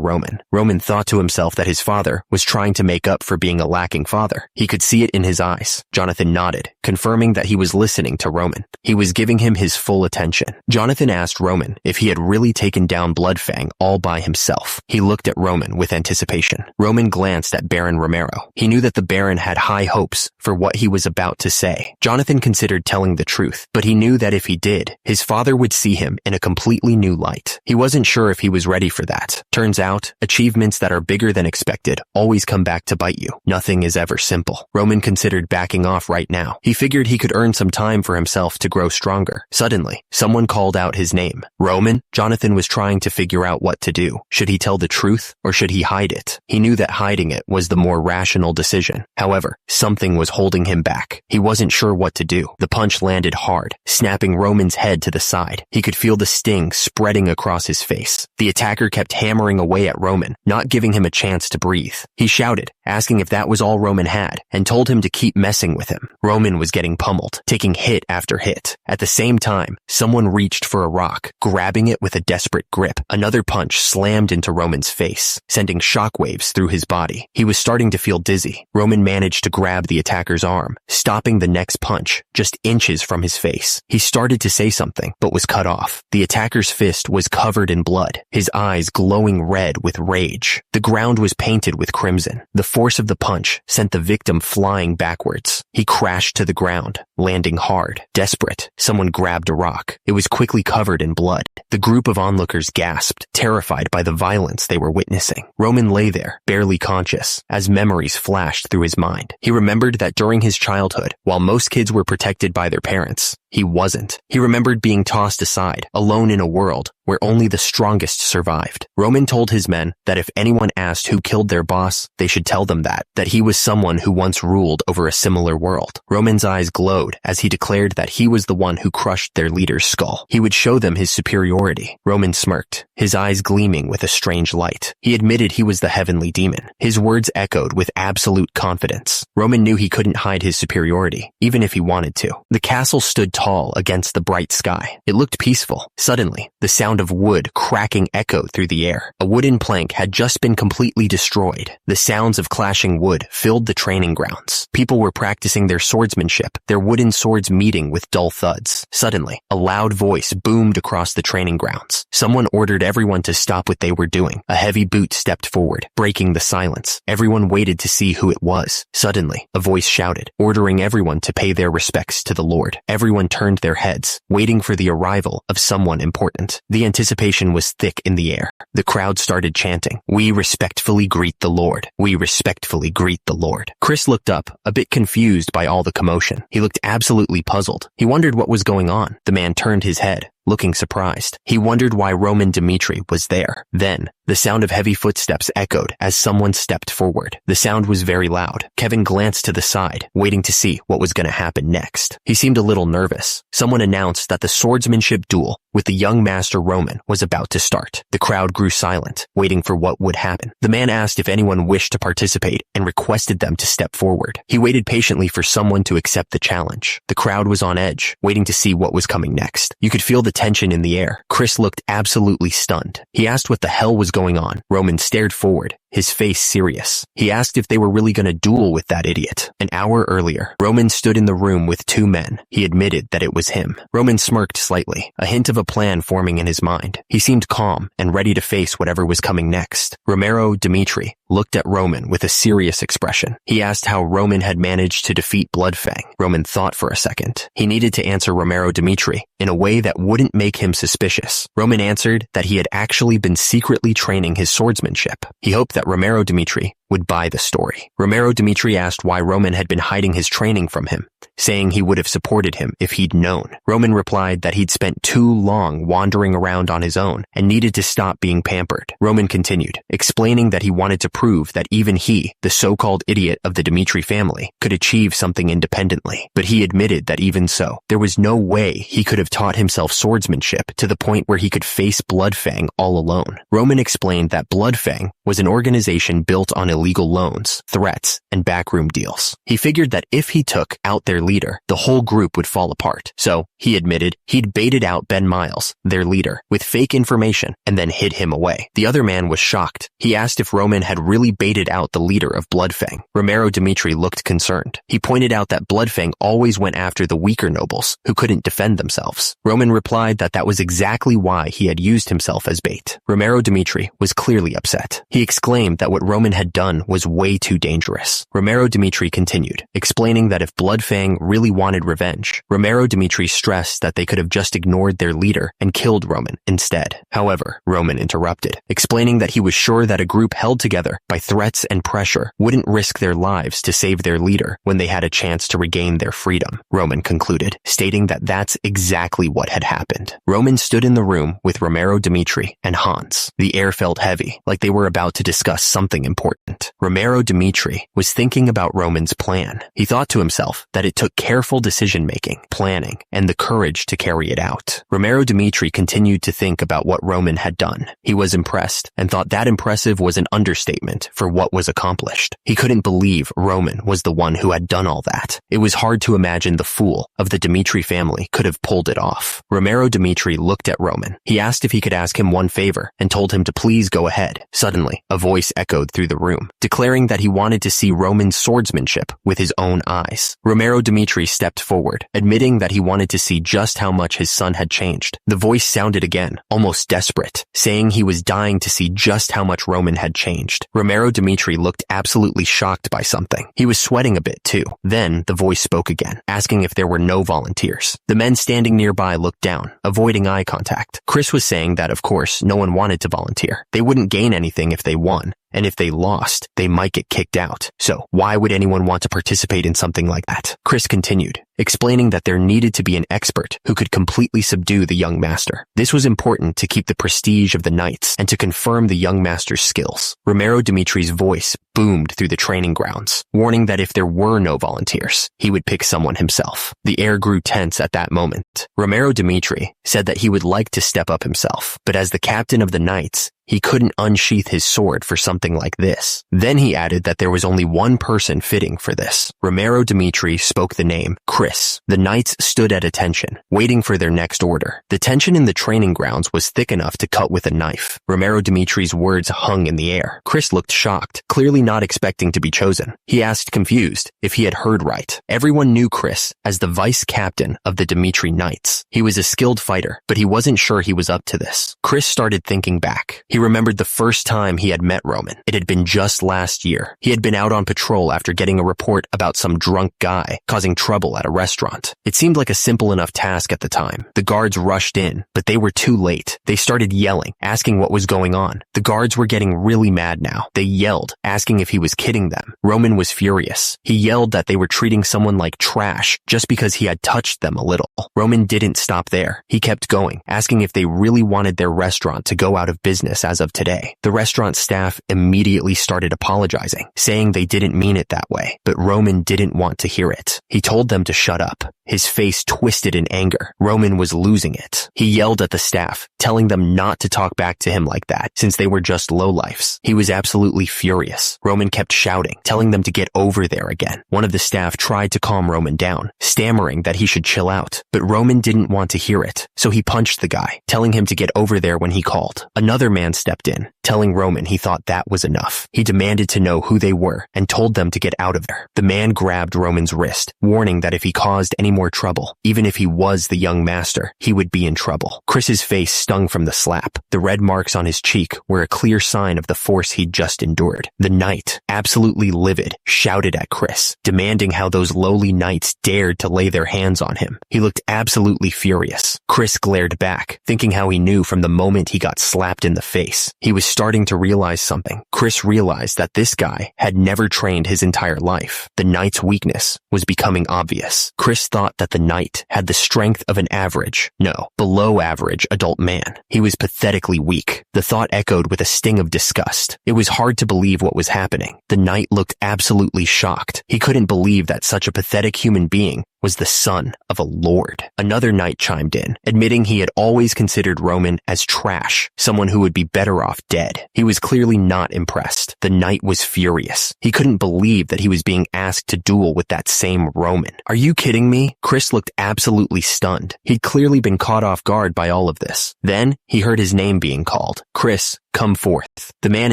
Roman. Roman thought to himself that his father was trying to make up for being a lacking father. He could see it in his eyes. Jonathan nodded, confirming that he was listening to Roman. He was giving him his full attention. Jonathan asked Roman if he had really taken down Bloodfang all by himself. He looked at Roman with anticipation. Roman glanced at Baron Romero. He knew that the Baron had high hopes for what he was about to say. Jonathan considered telling the truth, but he knew that if he did, his father would see him in a completely new light. He wasn't sure if he was ready for that. Turns out, achievements that are bigger than expected always come back to bite you. Nothing is ever simple. Roman considered backing off right now. He figured he could earn some time for himself to grow stronger. Suddenly, someone called out his name. "Roman?" Jonathan was trying to figure out what to do. Should he tell the truth or should he hide it? He knew that hiding it was the more rational decision. However, something was holding him back. He wasn't sure what to do. The punch landed hard, snapping Roman's head to the side. He could feel the sting spreading across his face. The attacker kept hammering away at Roman, not giving him a chance to breathe. He shouted, asking if that was all Roman had, and told him to keep messing with him. Roman was getting pummeled, taking hit after hit. At the same time, someone reached for a rock, grabbing it with a desperate grip. Another punch slammed into Roman's face, sending shockwaves through his body. He was starting to feel dizzy. Roman managed to grab the attacker's arm, stopping the next punch just inches from his face. He started to say something, but was cut off. The attacker's fist was covered in blood, his eyes glowing red with rage. The ground was painted with crimson. The force of the punch sent the victim flying backwards. He crashed to the ground, landing hard. Desperate, someone grabbed a rock. It was quickly covered in blood. The group of onlookers gasped, terrified by the violence they were witnessing. Roman lay there, barely conscious, as memories flashed through his mind. He remembered that during his childhood, while most kids were protected by their parents, he wasn't. He remembered being tossed aside, alone in a world where only the strongest survived. Roman told his men that if anyone asked who killed their boss, they should tell them that he was someone who once ruled over a similar world. Roman's eyes glowed as he declared that he was the one who crushed their leader's skull. He would show them his superiority. Roman smirked, his eyes gleaming with a strange light. He admitted he was the heavenly demon. His words echoed with absolute confidence. Roman knew he couldn't hide his superiority, even if he wanted to. The castle stood tall against the bright sky. It looked peaceful. Suddenly, the sound of wood cracking echoed through the air. A wooden plank had just been completely destroyed. The sounds of clashing wood filled the training grounds. People were practicing their swordsmanship, their wooden swords meeting with dull thuds. Suddenly, a loud voice boomed across the training grounds. Someone ordered everyone to stop what they were doing. A heavy boot stepped forward, breaking the silence. Everyone waited to see who it was. Suddenly, a voice shouted, ordering everyone to pay their respects to the Lord. Everyone turned their heads, waiting for the arrival of someone important. The anticipation was thick in the air. The crowd started chanting, "We respectfully greet the Lord. We respectfully greet the Lord." Chris looked up, a bit confused by all the commotion. He looked absolutely puzzled. He wondered what was going on. The man turned his head, looking surprised. He wondered why Roman Dmitri was there. Then, the sound of heavy footsteps echoed as someone stepped forward. The sound was very loud. Kevin glanced to the side, waiting to see what was going to happen next. He seemed a little nervous. Someone announced that the swordsmanship duel with the young master Roman was about to start. The crowd grew silent, waiting for what would happen. The man asked if anyone wished to participate and requested them to step forward. He waited patiently for someone to accept the challenge. The crowd was on edge, waiting to see what was coming next. You could feel the tension in the air. Chris looked absolutely stunned. He asked what the hell was going on. Roman stared forward, his face serious. He asked if they were really going to duel with that idiot. An hour earlier, Roman stood in the room with two men. He admitted that it was him. Roman smirked slightly, a hint of a plan forming in his mind. He seemed calm and ready to face whatever was coming next. Romero Dmitri looked at Roman with a serious expression. He asked how Roman had managed to defeat Bloodfang. Roman thought for a second. He needed to answer Romero Dmitri in a way that wouldn't make him suspicious. Roman answered that he had actually been secretly training his swordsmanship. He hoped that Romero Dmitri would buy the story. Romero Dmitri asked why Roman had been hiding his training from him, saying he would have supported him if he'd known. Roman replied that he'd spent too long wandering around on his own and needed to stop being pampered. Roman continued, explaining that he wanted to prove that even he, the so-called idiot of the Dmitri family, could achieve something independently. But he admitted that even so, there was no way he could have taught himself swordsmanship to the point where he could face Bloodfang all alone. Roman explained that Bloodfang was an organization built on illegal loans, threats, and backroom deals. He figured that if he took out their leader, the whole group would fall apart. So, he admitted, he'd baited out Ben Miles, their leader, with fake information and then hid him away. The other man was shocked. He asked if Roman had really baited out the leader of Bloodfang. Romero Dmitri looked concerned. He pointed out that Bloodfang always went after the weaker nobles who couldn't defend themselves. Roman replied that that was exactly why he had used himself as bait. Romero Dmitri was clearly upset. He exclaimed that what Roman had done was way too dangerous. Romero Dmitri continued, explaining that if Bloodfang really wanted revenge, Romero Dmitri stressed that they could have just ignored their leader and killed Roman instead. However, Roman interrupted, explaining that he was sure that a group held together by threats and pressure wouldn't risk their lives to save their leader when they had a chance to regain their freedom. Roman concluded, stating that that's exactly what had happened. Roman stood in the room with Romero Dmitri and Hans. The air felt heavy, like they were about to discuss something important. Romero Dmitri was thinking about Roman's plan. He thought to himself that it took careful decision-making, planning, and the courage to carry it out. Romero Dmitri continued to think about what Roman had done. He was impressed and thought that impressive was an understatement for what was accomplished. He couldn't believe Roman was the one who had done all that. It was hard to imagine the fool of the Dmitri family could have pulled it off. Romero Dmitri looked at Roman. He asked if he could ask him one favor and told him to please go ahead. Suddenly, a voice echoed through the room. room, declaring that he wanted to see Roman's swordsmanship with his own eyes. Romero Dimitri stepped forward, admitting that he wanted to see just how much his son had changed. The voice sounded again, almost desperate, saying he was dying to see just how much Roman had changed. Romero Dimitri looked absolutely shocked by something. He was sweating a bit too. Then the voice spoke again, asking if there were no volunteers. The men standing nearby looked down, avoiding eye contact. Chris was saying that, of course, no one wanted to volunteer. They wouldn't gain anything if they won. And if they lost, they might get kicked out. So why would anyone want to participate in something like that? Chris continued, explaining that there needed to be an expert who could completely subdue the young master. This was important to keep the prestige of the knights and to confirm the young master's skills. Romero Dimitri's voice boomed through the training grounds, warning that if there were no volunteers, he would pick someone himself. The air grew tense at that moment. Romero Dimitri said that he would like to step up himself, but as the captain of the knights, he couldn't unsheath his sword for something like this. Then he added that there was only one person fitting for this. Romero Dimitri spoke the name, Chris. The knights stood at attention, waiting for their next order. The tension in the training grounds was thick enough to cut with a knife. Romero Dimitri's words hung in the air. Chris looked shocked, clearly not expecting to be chosen. He asked, confused, if he had heard right. Everyone knew Chris as the vice captain of the Dimitri Knights. He was a skilled fighter, but he wasn't sure he was up to this. Chris started thinking back. He remembered the first time he had met Roman. It had been just last year. He had been out on patrol after getting a report about some drunk guy causing trouble at a restaurant. It seemed like a simple enough task at the time. The guards rushed in, but they were too late. They started yelling, asking what was going on. The guards were getting really mad now. They yelled, asking if he was kidding them. Roman was furious. He yelled that they were treating someone like trash just because he had touched them a little. Roman didn't stop there. He kept going, asking if they really wanted their restaurant to go out of business as of today. The restaurant staff immediately started apologizing, saying they didn't mean it that way, but Roman didn't want to hear it. He told them to shut up. His face twisted in anger. Roman was losing it. He yelled at the staff, telling them not to talk back to him like that, since they were just lowlifes. He was absolutely furious. Roman kept shouting, telling them to get over there again. One of the staff tried to calm Roman down, stammering that he should chill out, but Roman didn't want to hear it, so he punched the guy, telling him to get over there when he called. Another man stepped in, telling Roman he thought that was enough. He demanded to know who they were and told them to get out of there. The man grabbed Roman's wrist, warning that if he caused any more trouble, even if he was the young master, he would be in trouble. Chris's face stung from the slap. The red marks on his cheek were a clear sign of the force he'd just endured. The knight, absolutely livid, shouted at Chris, demanding how those lowly knights dared to lay their hands on him. He looked absolutely furious. Chris glared back, thinking how he knew from the moment he got slapped in the face. He was starting to realize something. Chris realized that this guy had never trained his entire life. The knight's weakness was becoming obvious. Chris thought that the knight had the strength of an average, no, below average adult man. He was pathetically weak. The thought echoed with a sting of disgust. It was hard to believe what was happening. The knight looked absolutely shocked. He couldn't believe that such a pathetic human being was the son of a lord. Another knight chimed in, admitting he had always considered Roman as trash, someone who would be better off dead. He was clearly not impressed. The knight was furious. He couldn't believe that he was being asked to duel with that same Roman. Are you kidding me? Chris looked absolutely stunned. He'd clearly been caught off guard by all of this. Then he heard his name being called. Chris, come forth. The man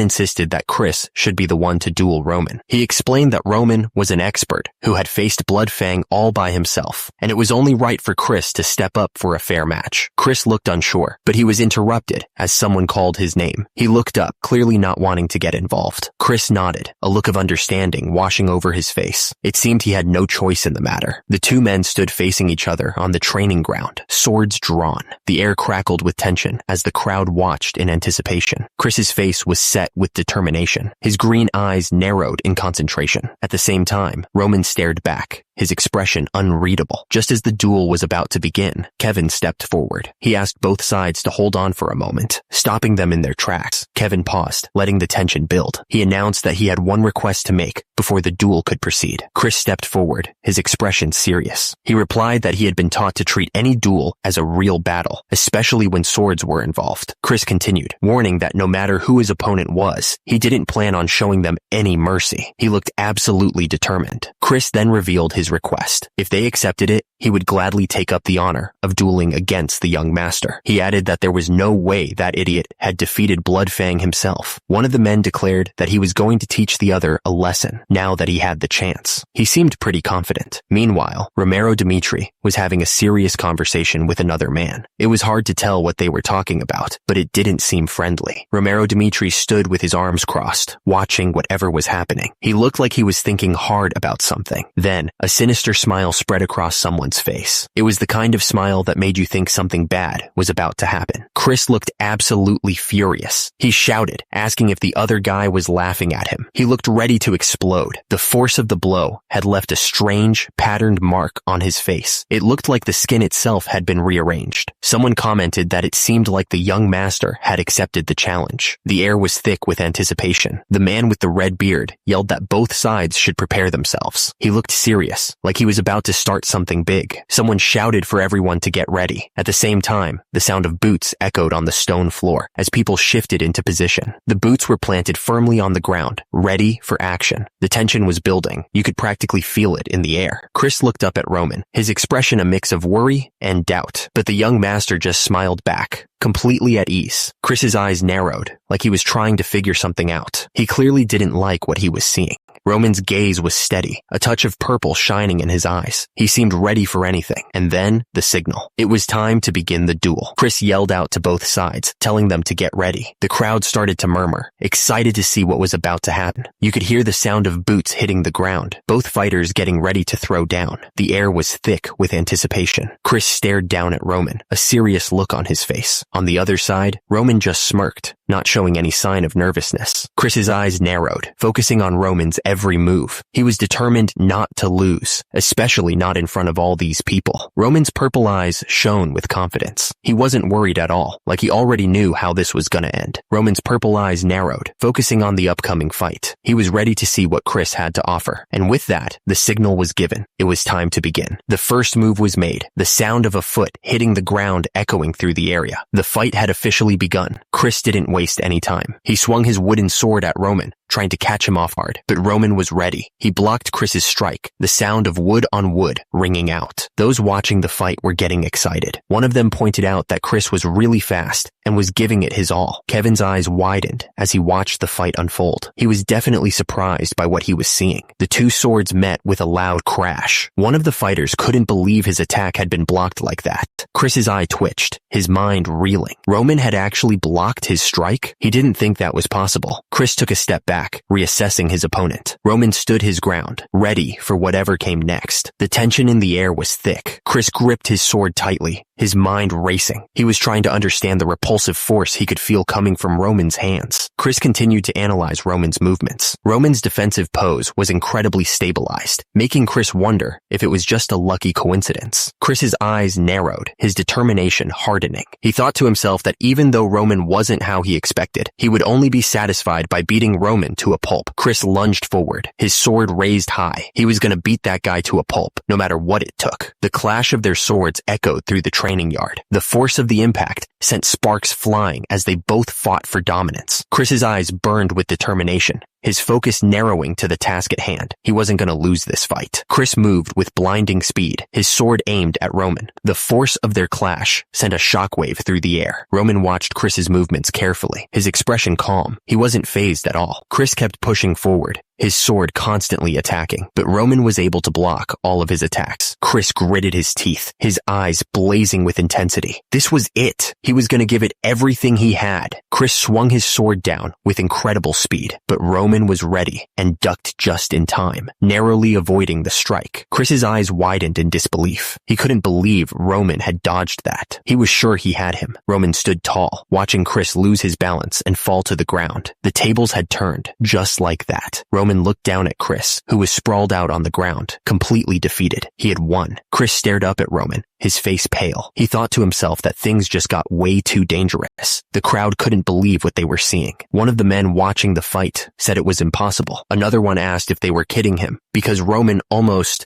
insisted that Chris should be the one to duel Roman. He explained that Roman was an expert who had faced Bloodfang all by himself, and it was only right for Chris to step up for a fair match. Chris looked unsure, but he was interrupted as someone called his name. He looked up, clearly not wanting to get involved. Chris nodded, a look of understanding washing over his face. It seemed he had no choice in the matter. The two men stood facing each other on the training ground, swords drawn. The air crackled with tension as the crowd watched in anticipation. Chris's face was set with determination. His green eyes narrowed in concentration. At the same time, Roman stared back, his expression unreadable. Just as the duel was about to begin, Kevin stepped forward. He asked both sides to hold on for a moment, stopping them in their tracks. Kevin paused, letting the tension build. He announced that he had one request to make before the duel could proceed. Chris stepped forward, his expression serious. He replied that he had been taught to treat any duel as a real battle, especially when swords were involved. Chris continued, warning that no matter who his opponent was, he didn't plan on showing them any mercy. He looked absolutely determined. Chris then revealed his request. If they accepted it, he would gladly take up the honor of dueling against the young master. He added that there was no way that idiot had defeated Bloodfang himself. One of the men declared that he was going to teach the other a lesson now that he had the chance. He seemed pretty confident. Meanwhile, Romero Dimitri was having a serious conversation with another man. It was hard to tell what they were talking about, but it didn't seem friendly. Romero Dimitri stood with his arms crossed, watching whatever was happening. He looked like he was thinking hard about something. Then, a sinister smile spread across someone's face. It was the kind of smile that made you think something bad was about to happen. Chris looked absolutely furious. He shouted, asking if the other guy was laughing at him. He looked ready to explode. The force of the blow had left a strange, patterned mark on his face. It looked like the skin itself had been rearranged. Someone commented that it seemed like the young master had accepted the challenge. The air was thick with anticipation. The man with the red beard yelled that both sides should prepare themselves. He looked serious, like he was about to start something big. Someone shouted for everyone to get ready. At the same time, the sound of boots echoed on the stone floor as people shifted into position. The boots were planted firmly on the ground, ready for action. The tension was building. You could practically feel it in the air. Chris looked up at Roman, his expression a mix of worry and doubt, but the young master just smiled back, completely at ease. Chris's eyes narrowed, like he was trying to figure something out. He clearly didn't like what he was seeing. Roman's gaze was steady, a touch of purple shining in his eyes. He seemed ready for anything. And then, the signal. It was time to begin the duel. Chris yelled out to both sides, telling them to get ready. The crowd started to murmur, excited to see what was about to happen. You could hear the sound of boots hitting the ground, both fighters getting ready to throw down. The air was thick with anticipation. Chris stared down at Roman, a serious look on his face. On the other side, Roman just smirked, not showing any sign of nervousness. Chris's eyes narrowed, focusing on Roman's every move. He was determined not to lose, especially not in front of all these people. Roman's purple eyes shone with confidence. He wasn't worried at all, like he already knew how this was gonna end. Roman's purple eyes narrowed, focusing on the upcoming fight. He was ready to see what Chris had to offer. And with that, the signal was given. It was time to begin. The first move was made, the sound of a foot hitting the ground echoing through the area. The fight had officially begun. Chris didn't waste any time. He swung his wooden sword at Roman, trying to catch him off guard, but Roman was ready. He blocked Chris's strike, the sound of wood on wood ringing out. Those watching the fight were getting excited. One of them pointed out that Chris was really fast and was giving it his all. Kevin's eyes widened as he watched the fight unfold. He was definitely surprised by what he was seeing. The two swords met with a loud crash. One of the fighters couldn't believe his attack had been blocked like that. Chris's eye twitched, his mind reeling. Roman had actually blocked his strike? He didn't think that was possible. Chris took a step back, reassessing his opponent. Roman stood his ground, ready for whatever came next. The tension in the air was thick. Chris gripped his sword tightly, his mind racing. He was trying to understand the repulsive force he could feel coming from Roman's hands. Chris continued to analyze Roman's movements. Roman's defensive pose was incredibly stabilized, making Chris wonder if it was just a lucky coincidence. Chris's eyes narrowed, his determination hardening. He thought to himself that even though Roman wasn't how he expected, he would only be satisfied by beating Roman to a pulp. Chris lunged forward, his sword raised high. He was going to beat that guy to a pulp, no matter what it took. The clash of their swords echoed through the training yard. The force of the impact sent sparks flying as they both fought for dominance. Chris's eyes burned with determination, his focus narrowing to the task at hand. He wasn't going to lose this fight. Chris moved with blinding speed, his sword aimed at Roman. The force of their clash sent a shockwave through the air. Roman watched Chris's movements carefully, his expression calm. He wasn't fazed at all. Chris kept pushing forward, his sword constantly attacking, but Roman was able to block all of his attacks. Chris gritted his teeth, his eyes blazing with intensity. This was it. He was going to give it everything he had. Chris swung his sword down with incredible speed, but Roman was ready and ducked just in time, narrowly avoiding the strike. Chris's eyes widened in disbelief. He couldn't believe Roman had dodged that. He was sure he had him. Roman stood tall, watching Chris lose his balance and fall to the ground. The tables had turned, just like that. Roman looked down at Chris, who was sprawled out on the ground, completely defeated. He had won. Chris stared up at Roman, his face pale. He thought to himself that things just got way too dangerous. The crowd couldn't believe what they were seeing. One of the men watching the fight said it was impossible. Another one asked if they were kidding him, because Roman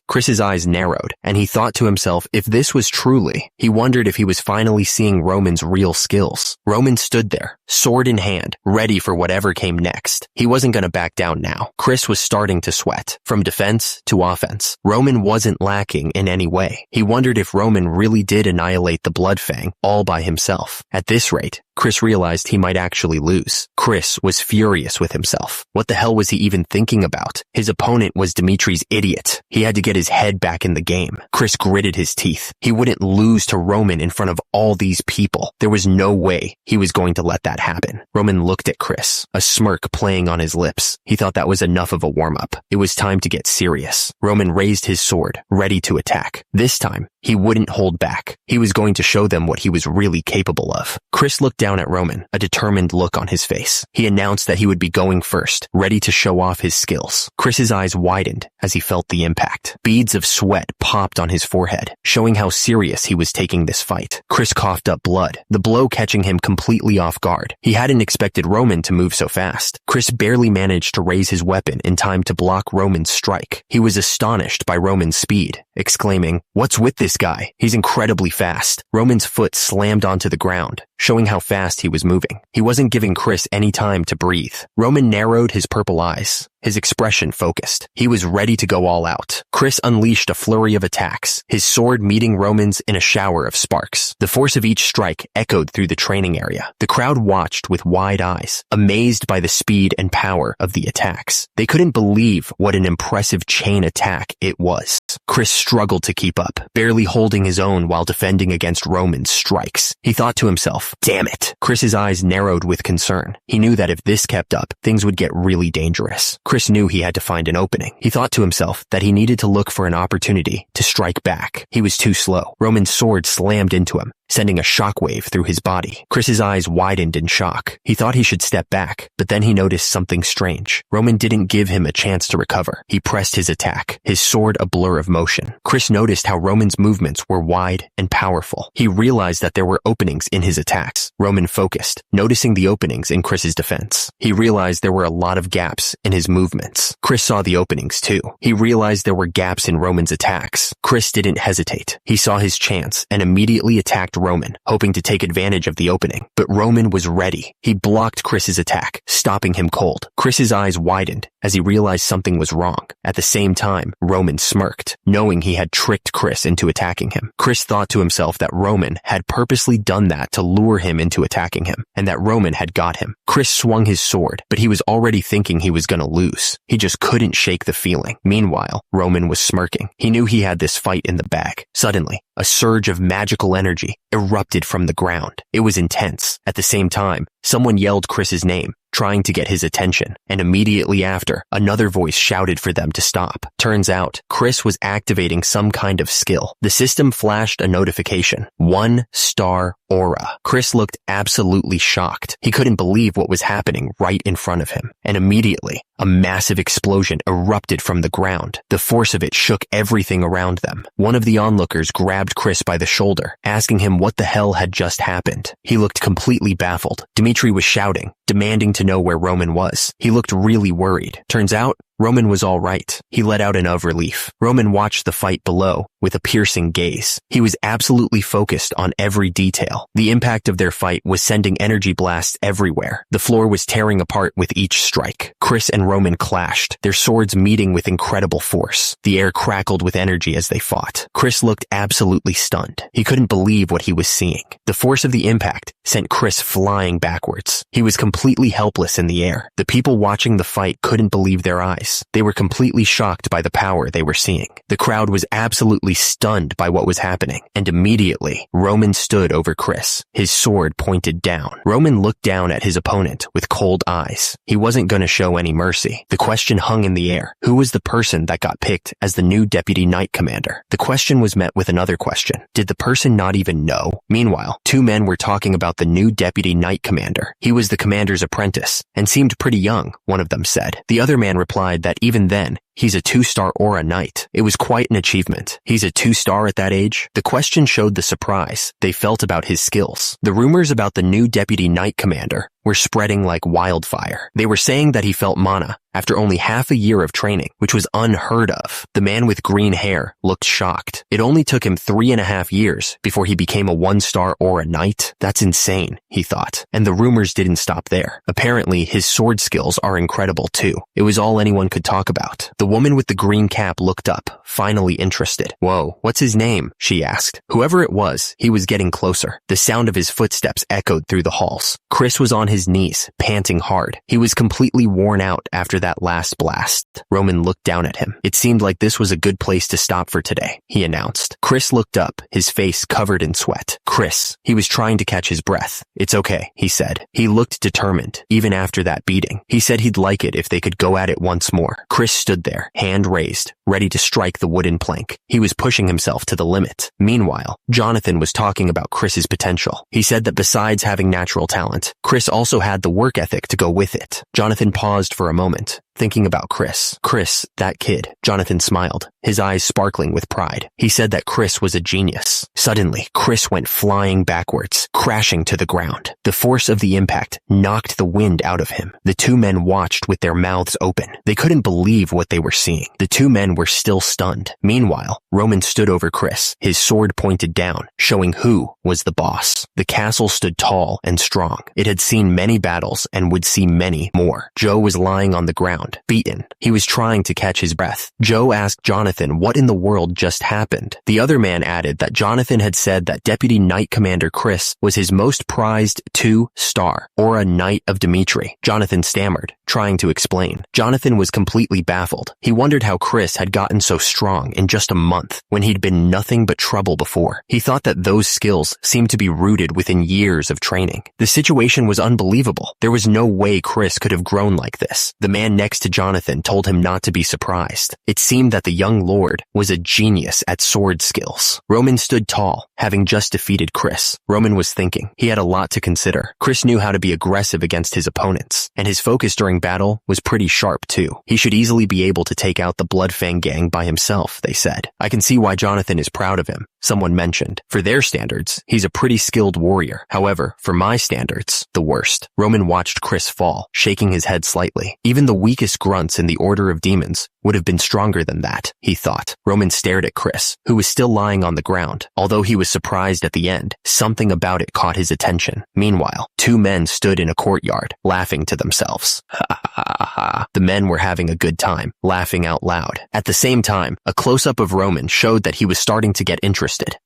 Chris's eyes narrowed, and he thought to himself if this was truly, he wondered if he was finally seeing Roman's real skills. Roman stood there, sword in hand, ready for whatever came next. He wasn't going to back down now. Chris was starting to sweat. From defense to offense, Roman wasn't lacking in any way. He wondered if Roman really did annihilate the Blood Fang all by himself. At this rate, Chris realized he might actually lose. Chris was furious with himself. What the hell was he even thinking about? His opponent was Dimitri's idiot. He had to get his head back in the game. Chris gritted his teeth. He wouldn't lose to Roman in front of all these people. There was no way he was going to let that happen. Roman looked at Chris, a smirk playing on his lips. He thought that was enough of a warm-up. It was time to get serious. Roman raised his sword, ready to attack. This time, he wouldn't hold back. He was going to show them what he was really capable of. Chris looked down at Roman, a determined look on his face. He announced that he would be going first, ready to show off his skills. Chris's eyes widened as he felt the impact. Beads of sweat popped on his forehead, showing how serious he was taking this fight. Chris coughed up blood, the blow catching him completely off guard. He hadn't expected Roman to move so fast. Chris barely managed to raise his weapon in time to block Roman's strike. He was astonished by Roman's speed, exclaiming, "What's with this guy? He's incredibly fast." Roman's foot slammed onto the ground, showing how fast he was moving. He wasn't giving Chris any time to breathe. Roman narrowed his purple eyes, his expression focused. He was ready to go all out. Chris unleashed a flurry of attacks, his sword meeting Roman's in a shower of sparks. The force of each strike echoed through the training area. The crowd watched with wide eyes, amazed by the speed and power of the attacks. They couldn't believe what an impressive chain attack it was. Chris struggled to keep up, barely holding his own while defending against Roman's strikes. He thought to himself, "Damn it." Chris's eyes narrowed with concern. He knew that if this kept up, things would get really dangerous. Chris knew he had to find an opening. He thought to himself that he needed to look for an opportunity to strike back. He was too slow. Roman's sword slammed into him, sending a shockwave through his body. Chris's eyes widened in shock. He thought he should step back, but then he noticed something strange. Roman didn't give him a chance to recover. He pressed his attack, his sword a blur of motion. Chris noticed how Roman's movements were wide and powerful. He realized that there were openings in his attacks. Roman focused, noticing the openings in Chris's defense. He realized there were a lot of gaps in his movements. Chris saw the openings too. He realized there were gaps in Roman's attacks. Chris didn't hesitate. He saw his chance and immediately attacked Roman, hoping to take advantage of the opening. But Roman was ready. He blocked Chris's attack, stopping him cold. Chris's eyes widened as he realized something was wrong. At the same time, Roman smirked, knowing he had tricked Chris into attacking him. Chris thought to himself that Roman had purposely done that to lure him into attacking him, and that Roman had got him. Chris swung his sword, but he was already thinking he was gonna lose. He just couldn't shake the feeling. Meanwhile, Roman was smirking. He knew he had this fight in the bag. Suddenly, a surge of magical energy erupted from the ground. It was intense. At the same time, someone yelled Chris's name, trying to get his attention, and immediately after, another voice shouted for them to stop. Turns out, Chris was activating some kind of skill. The system flashed a notification. 1-star aura. Chris looked absolutely shocked. He couldn't believe what was happening right in front of him. And immediately, a massive explosion erupted from the ground. The force of it shook everything around them. One of the onlookers grabbed Chris by the shoulder, asking him what the hell had just happened. He looked completely baffled. Dimitri was shouting, demanding to know where Roman was. He looked really worried. Turns out, Roman was all right. He let out an of relief. Roman watched the fight below with a piercing gaze. He was absolutely focused on every detail. The impact of their fight was sending energy blasts everywhere. The floor was tearing apart with each strike. Chris and Roman clashed, their swords meeting with incredible force. The air crackled with energy as they fought. Chris looked absolutely stunned. He couldn't believe what he was seeing. The force of the impact sent Chris flying backwards. He was completely helpless in the air. The people watching the fight couldn't believe their eyes. They were completely shocked by the power they were seeing. The crowd was absolutely stunned by what was happening, and immediately, Roman stood over Chris, his sword pointed down. Roman looked down at his opponent with cold eyes. He wasn't going to show any mercy. The question hung in the air. Who was the person that got picked as the new Deputy Knight Commander? The question was met with another question. Did the person not even know? Meanwhile, two men were talking about the new Deputy Knight Commander. He was the commander's apprentice, and seemed pretty young, one of them said. The other man replied that even then, He's a 2-star aura knight. It was quite an achievement. He's a 2-star at that age? The question showed the surprise they felt about his skills. The rumors about the new deputy knight commander were spreading like wildfire. They were saying that he felt mana after only half a year of training, which was unheard of. The man with green hair looked shocked. It only took him 3.5 years before he became a 1-star aura knight. That's insane, he thought. And the rumors didn't stop there. Apparently, his sword skills are incredible too. It was all anyone could talk about. The woman with the green cap looked up, finally interested. Whoa, what's his name? She asked. Whoever it was, he was getting closer. The sound of his footsteps echoed through the halls. Chris was on his knees, panting hard. He was completely worn out after that last blast. Roman looked down at him. It seemed like this was a good place to stop for today, he announced. Chris looked up, his face covered in sweat. Chris. He was trying to catch his breath. It's okay, he said. He looked determined, even after that beating. He said he'd like it if they could go at it once more. Chris stood there, hand raised, ready to strike the wooden plank. He was pushing himself to the limit. Meanwhile, Jonathan was talking about Chris's potential. He said that besides having natural talent, Chris also had the work ethic to go with it. Jonathan paused for a moment, thinking about Chris. Chris, that kid. Jonathan smiled, his eyes sparkling with pride. He said that Chris was a genius. Suddenly, Chris went flying backwards, crashing to the ground. The force of the impact knocked the wind out of him. The two men watched with their mouths open. They couldn't believe what they were seeing. The two men were still stunned. Meanwhile, Roman stood over Chris, his sword pointed down, showing who was the boss. The castle stood tall and strong. It had seen many battles and would see many more. Joe was lying on the ground, beaten. He was trying to catch his breath. Joe asked Jonathan what in the world just happened. The other man added that Jonathan had said that Deputy Knight Commander Chris was his most prized 2-star, or a Knight of Dimitri. Jonathan stammered, trying to explain. Jonathan was completely baffled. He wondered how Chris had gotten so strong in just a month when he'd been nothing but trouble before. He thought that those skills seemed to be rooted within years of training. The situation was unbelievable. There was no way Chris could have grown like this. The man next to Jonathan told him not to be surprised. It seemed that the young lord was a genius at sword skills. Roman stood tall, having just defeated Chris. Roman was thinking. He had a lot to consider. Chris knew how to be aggressive against his opponents, and his focus during battle was pretty sharp too. He should easily be able to take out the Bloodfang gang by himself, they said. I can see why Jonathan is proud of him, someone mentioned. For their standards, he's a pretty skilled warrior. However, for my standards, the worst. Roman watched Chris fall, shaking his head slightly. Even the weakest grunts in the Order of Demons would have been stronger than that, he thought. Roman stared at Chris, who was still lying on the ground. Although he was surprised at the end, something about it caught his attention. Meanwhile, two men stood in a courtyard, laughing to themselves. Ha ha ha. The men were having a good time, laughing out loud. At the same time, a close-up of Roman showed that he was starting to get interested.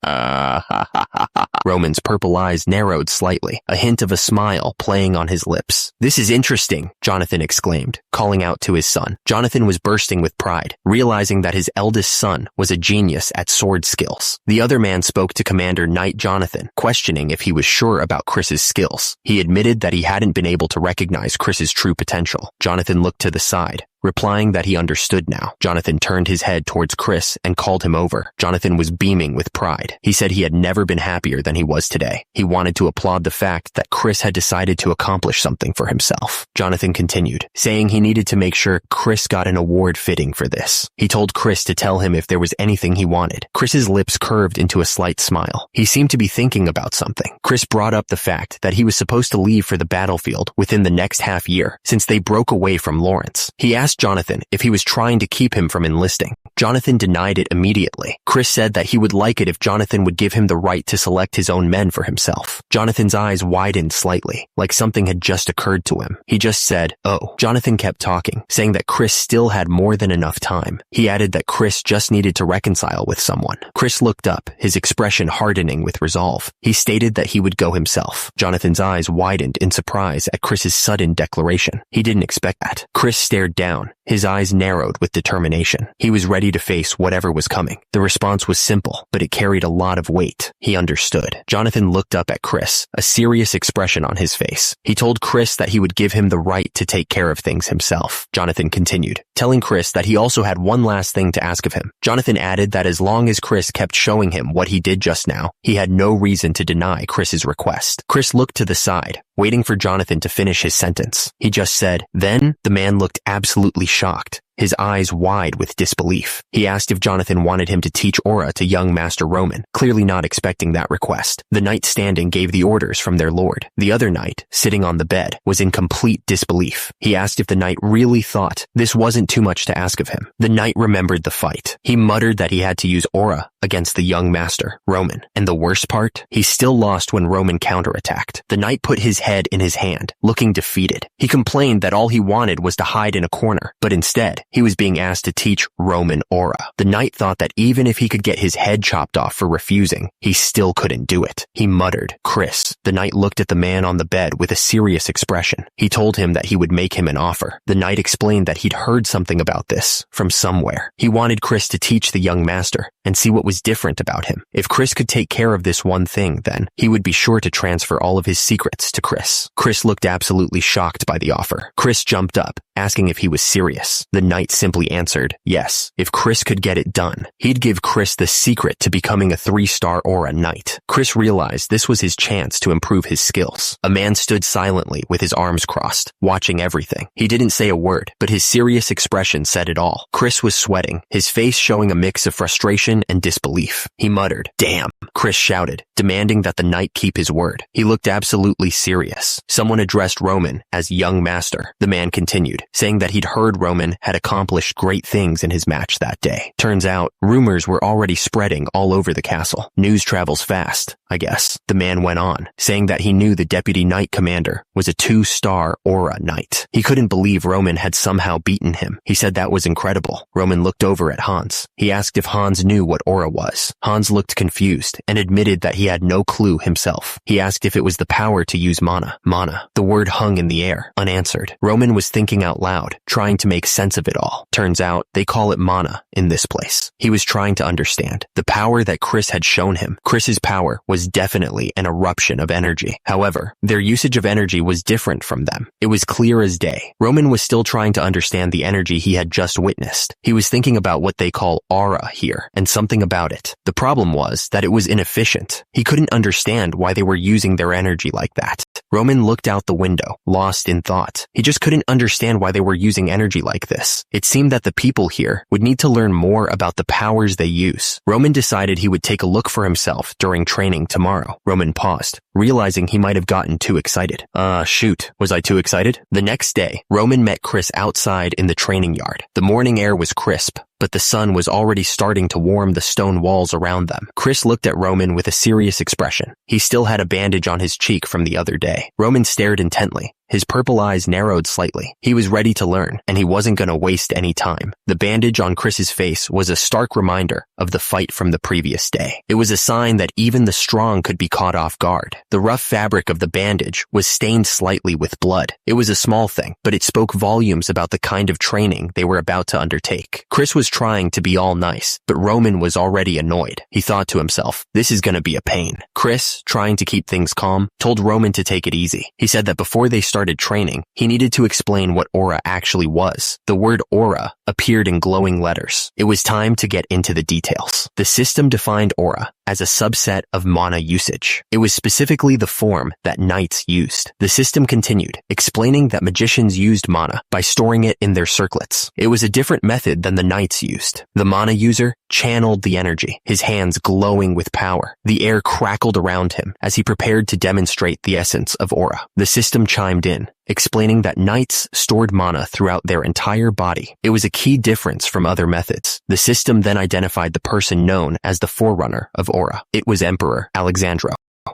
Roman's purple eyes narrowed slightly, a hint of a smile playing on his lips. This is interesting, Jonathan exclaimed, calling out to his son. Jonathan was bursting with pride, realizing that his eldest son was a genius at sword skills. The other man spoke to Commander Knight Jonathan, questioning if he was sure about Chris's skills. He admitted that he hadn't been able to recognize Chris's true potential. Jonathan looked to the side, replying that he understood now. Jonathan turned his head towards Chris and called him over. Jonathan was beaming with pride. He said he had never been happier than he was today. He wanted to applaud the fact that Chris had decided to accomplish something for himself. Jonathan continued, saying he needed to make sure Chris got an award fitting for this. He told Chris to tell him if there was anything he wanted. Chris's lips curved into a slight smile. He seemed to be thinking about something. Chris brought up the fact that he was supposed to leave for the battlefield within the next half year, since they broke away from Lawrence. He asked Jonathan if he was trying to keep him from enlisting. Jonathan denied it immediately. Chris said that he would like it if Jonathan would give him the right to select his own men for himself. Jonathan's eyes widened slightly, like something had just occurred to him. He just said, "Oh." Jonathan kept talking, saying that Chris still had more than enough time. He added that Chris just needed to reconcile with someone. Chris looked up, his expression hardening with resolve. He stated that he would go himself. Jonathan's eyes widened in surprise at Chris's sudden declaration. He didn't expect that. Chris stared down, his eyes narrowed with determination. He was ready to face whatever was coming. The response was simple, but it carried a lot of weight. He understood. Jonathan looked up at Chris, a serious expression on his face. He told Chris that he would give him the right to take care of things himself. Jonathan continued, telling Chris that he also had one last thing to ask of him. Jonathan added that as long as Chris kept showing him what he did just now, he had no reason to deny Chris's request. Chris looked to the side, waiting for Jonathan to finish his sentence. He just said, "Then?" The man looked absolutely shocked. his eyes wide with disbelief. He asked if Jonathan wanted him to teach aura to young Master Roman, clearly not expecting that request. The knight standing gave the orders from their lord. The other knight, sitting on the bed, was in complete disbelief. He asked if the knight really thought this wasn't too much to ask of him. The knight remembered the fight. He muttered that he had to use aura against the young master, Roman. And the worst part? He still lost when Roman counterattacked. The knight put his head in his hand, looking defeated. He complained that all he wanted was to hide in a corner, but instead, he was being asked to teach Roman aura. The knight thought that even if he could get his head chopped off for refusing, he still couldn't do it. He muttered, "Chris." The knight looked at the man on the bed with a serious expression. He told him that he would make him an offer. The knight explained that he'd heard something about this from somewhere. He wanted Chris to teach the young master and see what was different about him. If Chris could take care of this one thing, then he would be sure to transfer all of his secrets to Chris. Chris looked absolutely shocked by the offer. Chris jumped up, asking if he was serious. The knight simply answered, yes. If Chris could get it done, he'd give Chris the secret to becoming a 3-star aura knight. Chris realized this was his chance to improve his skills. A man stood silently with his arms crossed, watching everything. He didn't say a word, but his serious expression said it all. Chris was sweating, his face showing a mix of frustration and disbelief. He muttered, "Damn," Chris shouted, demanding that the knight keep his word. He looked absolutely serious. Someone addressed Roman as young master. The man continued, saying that he'd heard Roman had accomplished great things in his match that day. Turns out, rumors were already spreading all over the castle. News travels fast, I guess. The man went on, saying that he knew the deputy knight commander was a 2-star aura knight. He couldn't believe Roman had somehow beaten him. He said that was incredible. Roman looked over at Hans. He asked if Hans knew what aura was. Hans looked confused and admitted that he had no clue himself. He asked if it was the power to use mana. Mana. The word hung in the air, unanswered. Roman was thinking out loud, trying to make sense of it all. Turns out, they call it mana in this place. He was trying to understand the power that Chris had shown him. Chris's power was definitely an eruption of energy. However, their usage of energy was different from them. It was clear as day. Roman was still trying to understand the energy he had just witnessed. He was thinking about what they call aura here, and something about it. The problem was that it was inefficient. He couldn't understand why they were using their energy like that. Roman looked out the window, lost in thought. He just couldn't understand why they were using energy like this. It seemed that the people here would need to learn more about the powers they use. Roman decided he would take a look for himself during training tomorrow. Roman paused, realizing he might have gotten too excited. Shoot, was I too excited? The next day, Roman met Chris outside in the training yard. The morning air was crisp, but the sun was already starting to warm the stone walls around them. Chris looked at Roman with a serious expression. He still had a bandage on his cheek from the other day. Roman stared intently. His purple eyes narrowed slightly. He was ready to learn, and he wasn't going to waste any time. The bandage on Chris's face was a stark reminder of the fight from the previous day. It was a sign that even the strong could be caught off guard. The rough fabric of the bandage was stained slightly with blood. It was a small thing, but it spoke volumes about the kind of training they were about to undertake. Chris was trying to be all nice, but Roman was already annoyed. He thought to himself, this is going to be a pain. Chris, trying to keep things calm, told Roman to take it easy. He said that before they started training, he needed to explain what aura actually was. The word aura appeared in glowing letters. It was time to get into the details. The system defined aura as a subset of mana usage. It was specifically the form that knights used. The system continued, explaining that magicians used mana by storing it in their circlets. It was a different method than the knights used. The mana user channeled the energy, his hands glowing with power. The air crackled around him as he prepared to demonstrate the essence of aura. The system chimed in, explaining that knights stored mana throughout their entire body. It was a key difference from other methods. The system then identified the person known as the forerunner of aura. It was Emperor Alexandro.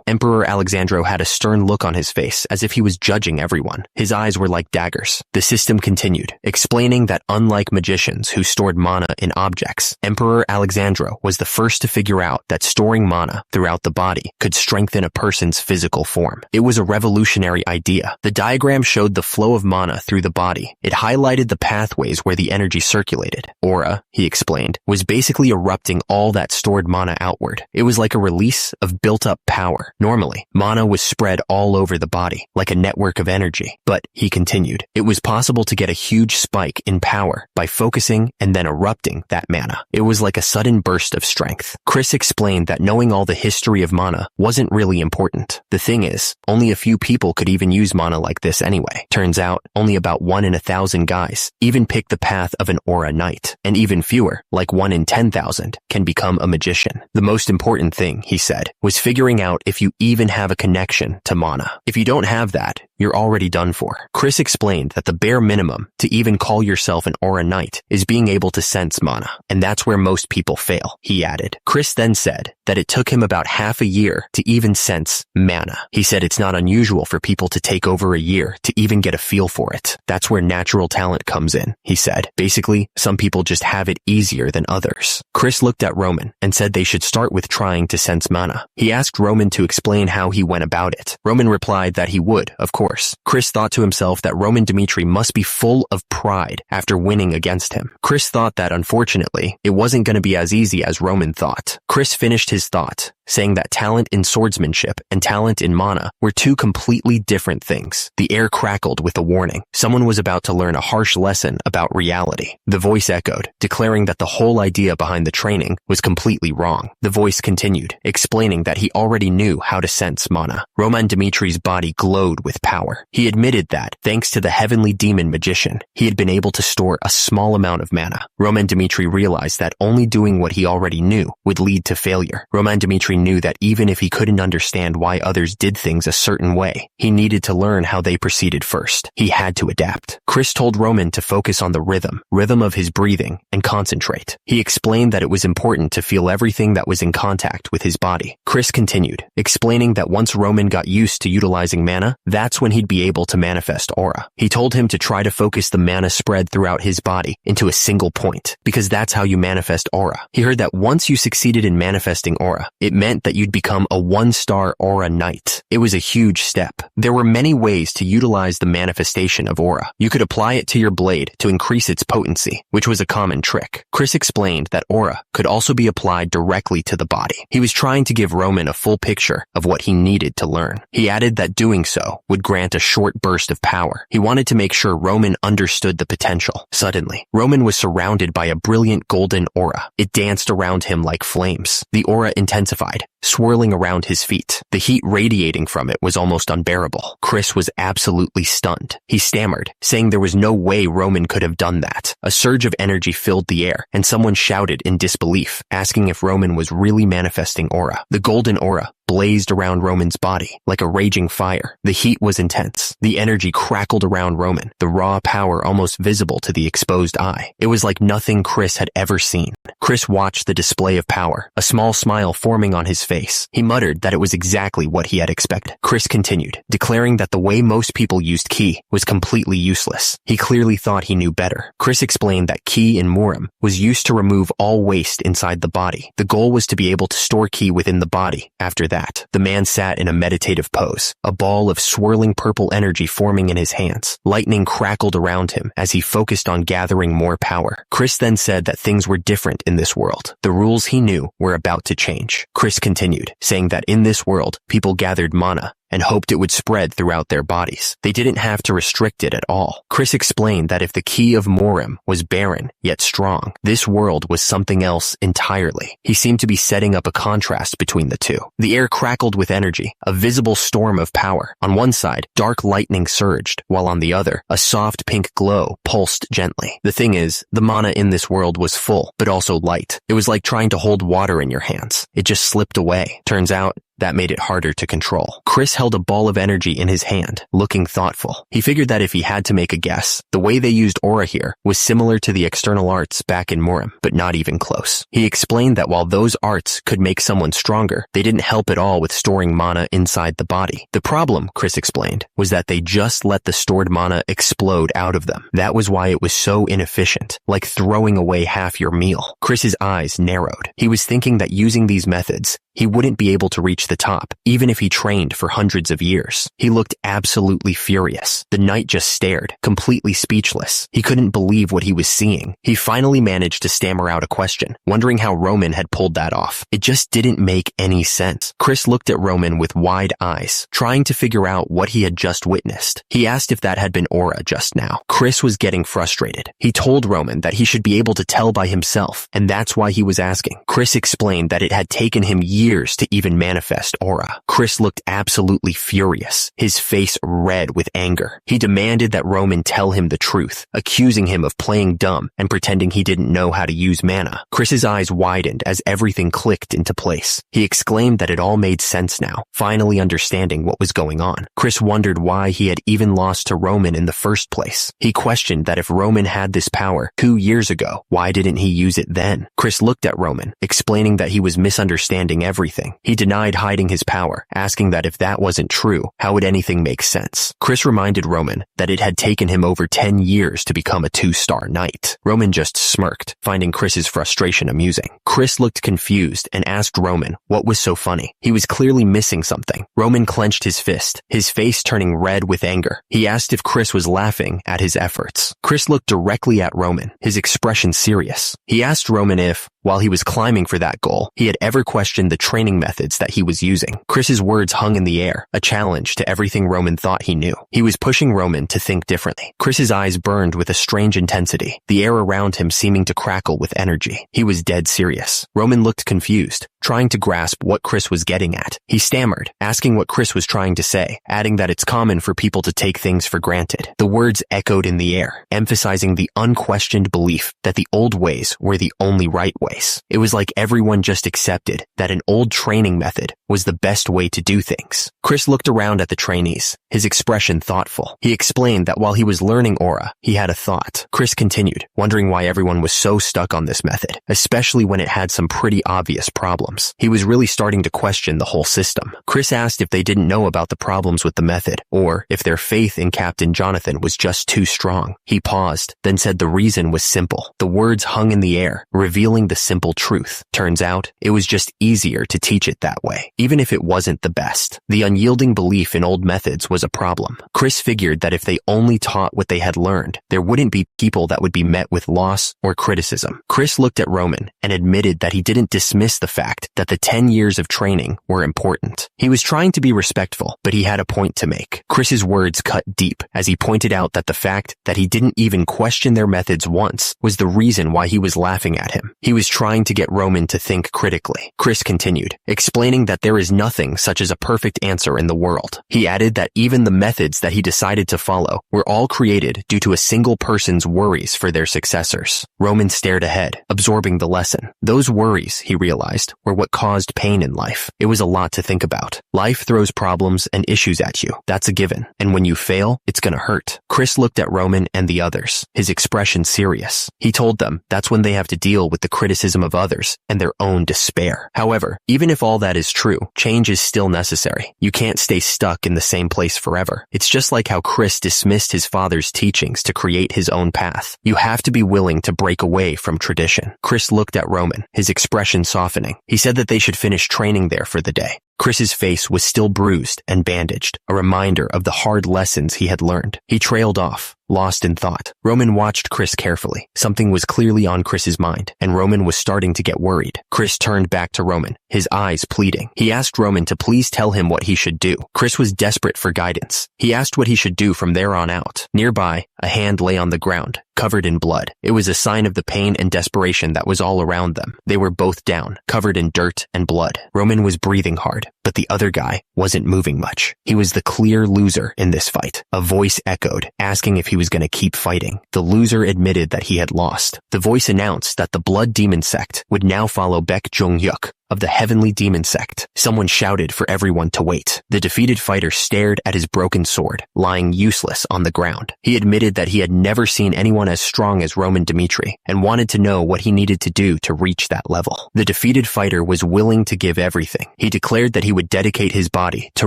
Emperor Alexandro had a stern look on his face, as if he was judging everyone. His eyes were like daggers. The system continued, explaining that unlike magicians who stored mana in objects, Emperor Alexandro was the first to figure out that storing mana throughout the body could strengthen a person's physical form. It was a revolutionary idea. The diagram showed the flow of mana through the body. It highlighted the pathways where the energy circulated. Aura, he explained, was basically erupting all that stored mana outward. It was like a release of built-up power power. Normally, mana was spread all over the body, like a network of energy. But, he continued, it was possible to get a huge spike in power by focusing and then erupting that mana. It was like a sudden burst of strength. Chris explained that knowing all the history of mana wasn't really important. The thing is, only a few people could even use mana like this anyway. Turns out, only about 1 in 1,000 guys even pick the path of an aura knight, and even fewer, like 1 in 10,000, can become a magician. The most important thing, he said, was figuring out if you even have a connection to mana. If you don't have that, you're already done for. Chris explained that the bare minimum to even call yourself an aura knight is being able to sense mana, and that's where most people fail, he added. Chris then said that it took him about half a year to even sense mana. He said it's not unusual for people to take over a year to even get a feel for it. That's where natural talent comes in, he said. Basically, some people just have it easier than others. Chris looked at Roman and said they should start with trying to sense mana. He asked Roman to explain how he went about it. Roman replied that he would, of course. Chris thought to himself that Roman Dmitri must be full of pride after winning against him. Chris thought that, unfortunately, it wasn't going to be as easy as Roman thought. Chris finished his thought, saying that talent in swordsmanship and talent in mana were two completely different things. The air crackled with a warning. Someone was about to learn a harsh lesson about reality. The voice echoed, declaring that the whole idea behind the training was completely wrong. The voice continued, explaining that he already knew how to sense mana. Roman Dmitri's body glowed with power. He admitted that, thanks to the heavenly demon magician, he had been able to store a small amount of mana. Roman Dmitri realized that only doing what he already knew would lead to failure. Roman Dmitri knew that even if he couldn't understand why others did things a certain way, he needed to learn how they proceeded first. He had to adapt. Chris told Roman to focus on the rhythm of his breathing, and concentrate. He explained that it was important to feel everything that was in contact with his body. Chris continued, explaining that once Roman got used to utilizing mana, that's when he'd be able to manifest aura. He told him to try to focus the mana spread throughout his body into a single point, because that's how you manifest aura. He heard that once you succeeded in manifesting aura, it meant that you'd become a 1-star aura knight. It was a huge step. There were many ways to utilize the manifestation of aura. You could apply it to your blade to increase its potency, which was a common trick. Chris explained that aura could also be applied directly to the body. He was trying to give Roman a full picture of what he needed to learn. He added that doing so would grant a short burst of power. He wanted to make sure Roman understood the potential. Suddenly, Roman was surrounded by a brilliant golden aura. It danced around him like flames. The aura intensified, swirling around his feet. The heat radiating from it was almost unbearable. Chris was absolutely stunned. He stammered, saying there was no way Roman could have done that. A surge of energy filled the air, and someone shouted in disbelief, asking if Roman was really manifesting aura. The golden aura blazed around Roman's body like a raging fire. The heat was intense. The energy crackled around Roman, the raw power almost visible to the exposed eye. It was like nothing Chris had ever seen. Chris watched the display of power, a small smile forming on his face. He muttered that it was exactly what he had expected. Chris continued, declaring that the way most people used ki was completely useless. He clearly thought he knew better. Chris explained that ki in Murim was used to remove all waste inside the body. The goal was to be able to store ki within the body. After that, the man sat in a meditative pose, a ball of swirling purple energy forming in his hands. Lightning crackled around him as he focused on gathering more power. Chris then said that things were different in this world. The rules he knew were about to change. Chris continued, saying that in this world, people gathered mana and hoped it would spread throughout their bodies. They didn't have to restrict it at all. Chris explained that if the key of Murim was barren, yet strong, this world was something else entirely. He seemed to be setting up a contrast between the two. The air crackled with energy, a visible storm of power. On one side, dark lightning surged, while on the other, a soft pink glow pulsed gently. The thing is, the mana in this world was full, but also light. It was like trying to hold water in your hands. It just slipped away. Turns out, that made it harder to control. Chris held a ball of energy in his hand, looking thoughtful. He figured that if he had to make a guess, the way they used aura here was similar to the external arts back in Murim, but not even close. He explained that while those arts could make someone stronger, they didn't help at all with storing mana inside the body. The problem, Chris explained, was that they just let the stored mana explode out of them. That was why it was so inefficient, like throwing away half your meal. Chris's eyes narrowed. He was thinking that using these methods, he wouldn't be able to reach reach the top, even if he trained for hundreds of years. He looked absolutely furious. The knight just stared, completely speechless. He couldn't believe what he was seeing. He finally managed to stammer out a question, wondering how Roman had pulled that off. It just didn't make any sense. Chris looked at Roman with wide eyes, trying to figure out what he had just witnessed. He asked if that had been aura just now. Chris was getting frustrated. He told Roman that he should be able to tell by himself, and that's why he was asking. Chris explained that it had taken him years to even manifest aura. Chris looked absolutely furious, his face red with anger. He demanded that Roman tell him the truth, accusing him of playing dumb and pretending he didn't know how to use mana. Chris's eyes widened as everything clicked into place. He exclaimed that it all made sense now, finally understanding what was going on. Chris wondered why he had even lost to Roman in the first place. He questioned that if Roman had this power 2 years ago, why didn't he use it then? Chris looked at Roman, explaining that he was misunderstanding everything. He denied hiding his power, asking that if that wasn't true, how would anything make sense? Chris reminded Roman that it had taken him over 10 years to become a 2-star knight. Roman just smirked, finding Chris's frustration amusing. Chris looked confused and asked Roman what was so funny. He was clearly missing something. Roman clenched his fist, his face turning red with anger. He asked if Chris was laughing at his efforts. Chris looked directly at Roman, his expression serious. He asked Roman if, while he was climbing for that goal, he had ever questioned the training methods that he was using. Chris's words hung in the air, a challenge to everything Roman thought he knew. He was pushing Roman to think differently. Chris's eyes burned with a strange intensity, the air around him seeming to crackle with energy. He was dead serious. Roman looked confused, trying to grasp what Chris was getting at. He stammered, asking what Chris was trying to say, adding that it's common for people to take things for granted. The words echoed in the air, emphasizing the unquestioned belief that the old ways were the only right ways. It was like everyone just accepted that an old training method was the best way to do things. Chris looked around at the trainees, his expression thoughtful. He explained that while he was learning aura, he had a thought. Chris continued, wondering why everyone was so stuck on this method, especially when it had some pretty obvious problems. He was really starting to question the whole system. Chris asked if they didn't know about the problems with the method, or if their faith in Captain Jonathan was just too strong. He paused, then said the reason was simple. The words hung in the air, revealing the simple truth. Turns out, it was just easier to teach it that way, even if it wasn't the best. The unyielding belief in old methods was a problem. Chris figured that if they only taught what they had learned, there wouldn't be people that would be met with loss or criticism. Chris looked at Roman and admitted that he didn't dismiss the fact that the 10 years of training were important. He was trying to be respectful, but he had a point to make. Chris's words cut deep as he pointed out that the fact that he didn't even question their methods once was the reason why he was laughing at him. He was trying to get Roman to think critically. Chris continued, explaining that there is nothing such as a perfect answer in the world. He added that even the methods that he decided to follow were all created due to a single person's worries for their successors. Roman stared ahead, absorbing the lesson. Those worries, he realized, were what caused pain in life. It was a lot to think about. Life throws problems and issues at you. That's a given. And when you fail, it's gonna hurt. Chris looked at Roman and the others, his expression serious. He told them that's when they have to deal with the criticism of others and their own despair. However, even if all that is true, change is still necessary. You can't stay stuck in the same place forever. It's just like how Chris dismissed his father's teachings to create his own path. You have to be willing to break away from tradition. Chris looked at Roman, his expression softening. He said that they should finish training there for the day. Chris's face was still bruised and bandaged, a reminder of the hard lessons he had learned. He trailed off, lost in thought. Roman watched Chris carefully. Something was clearly on Chris's mind, and Roman was starting to get worried. Chris turned back to Roman, his eyes pleading. He asked Roman to please tell him what he should do. Chris was desperate for guidance. He asked what he should do from there on out. Nearby, a hand lay on the ground, covered in blood. It was a sign of the pain and desperation that was all around them. They were both down, covered in dirt and blood. Roman was breathing hard, but the other guy wasn't moving much. He was the clear loser in this fight. A voice echoed, asking if he was going to keep fighting. The loser admitted that he had lost. The voice announced that the Blood Demon sect would now follow Baek Jong-hyuk of the Heavenly Demon sect. Someone shouted for everyone to wait. The defeated fighter stared at his broken sword, lying useless on the ground. He admitted that he had never seen anyone as strong as Roman Dmitri, and wanted to know what he needed to do to reach that level. The defeated fighter was willing to give everything. He declared that he would dedicate his body to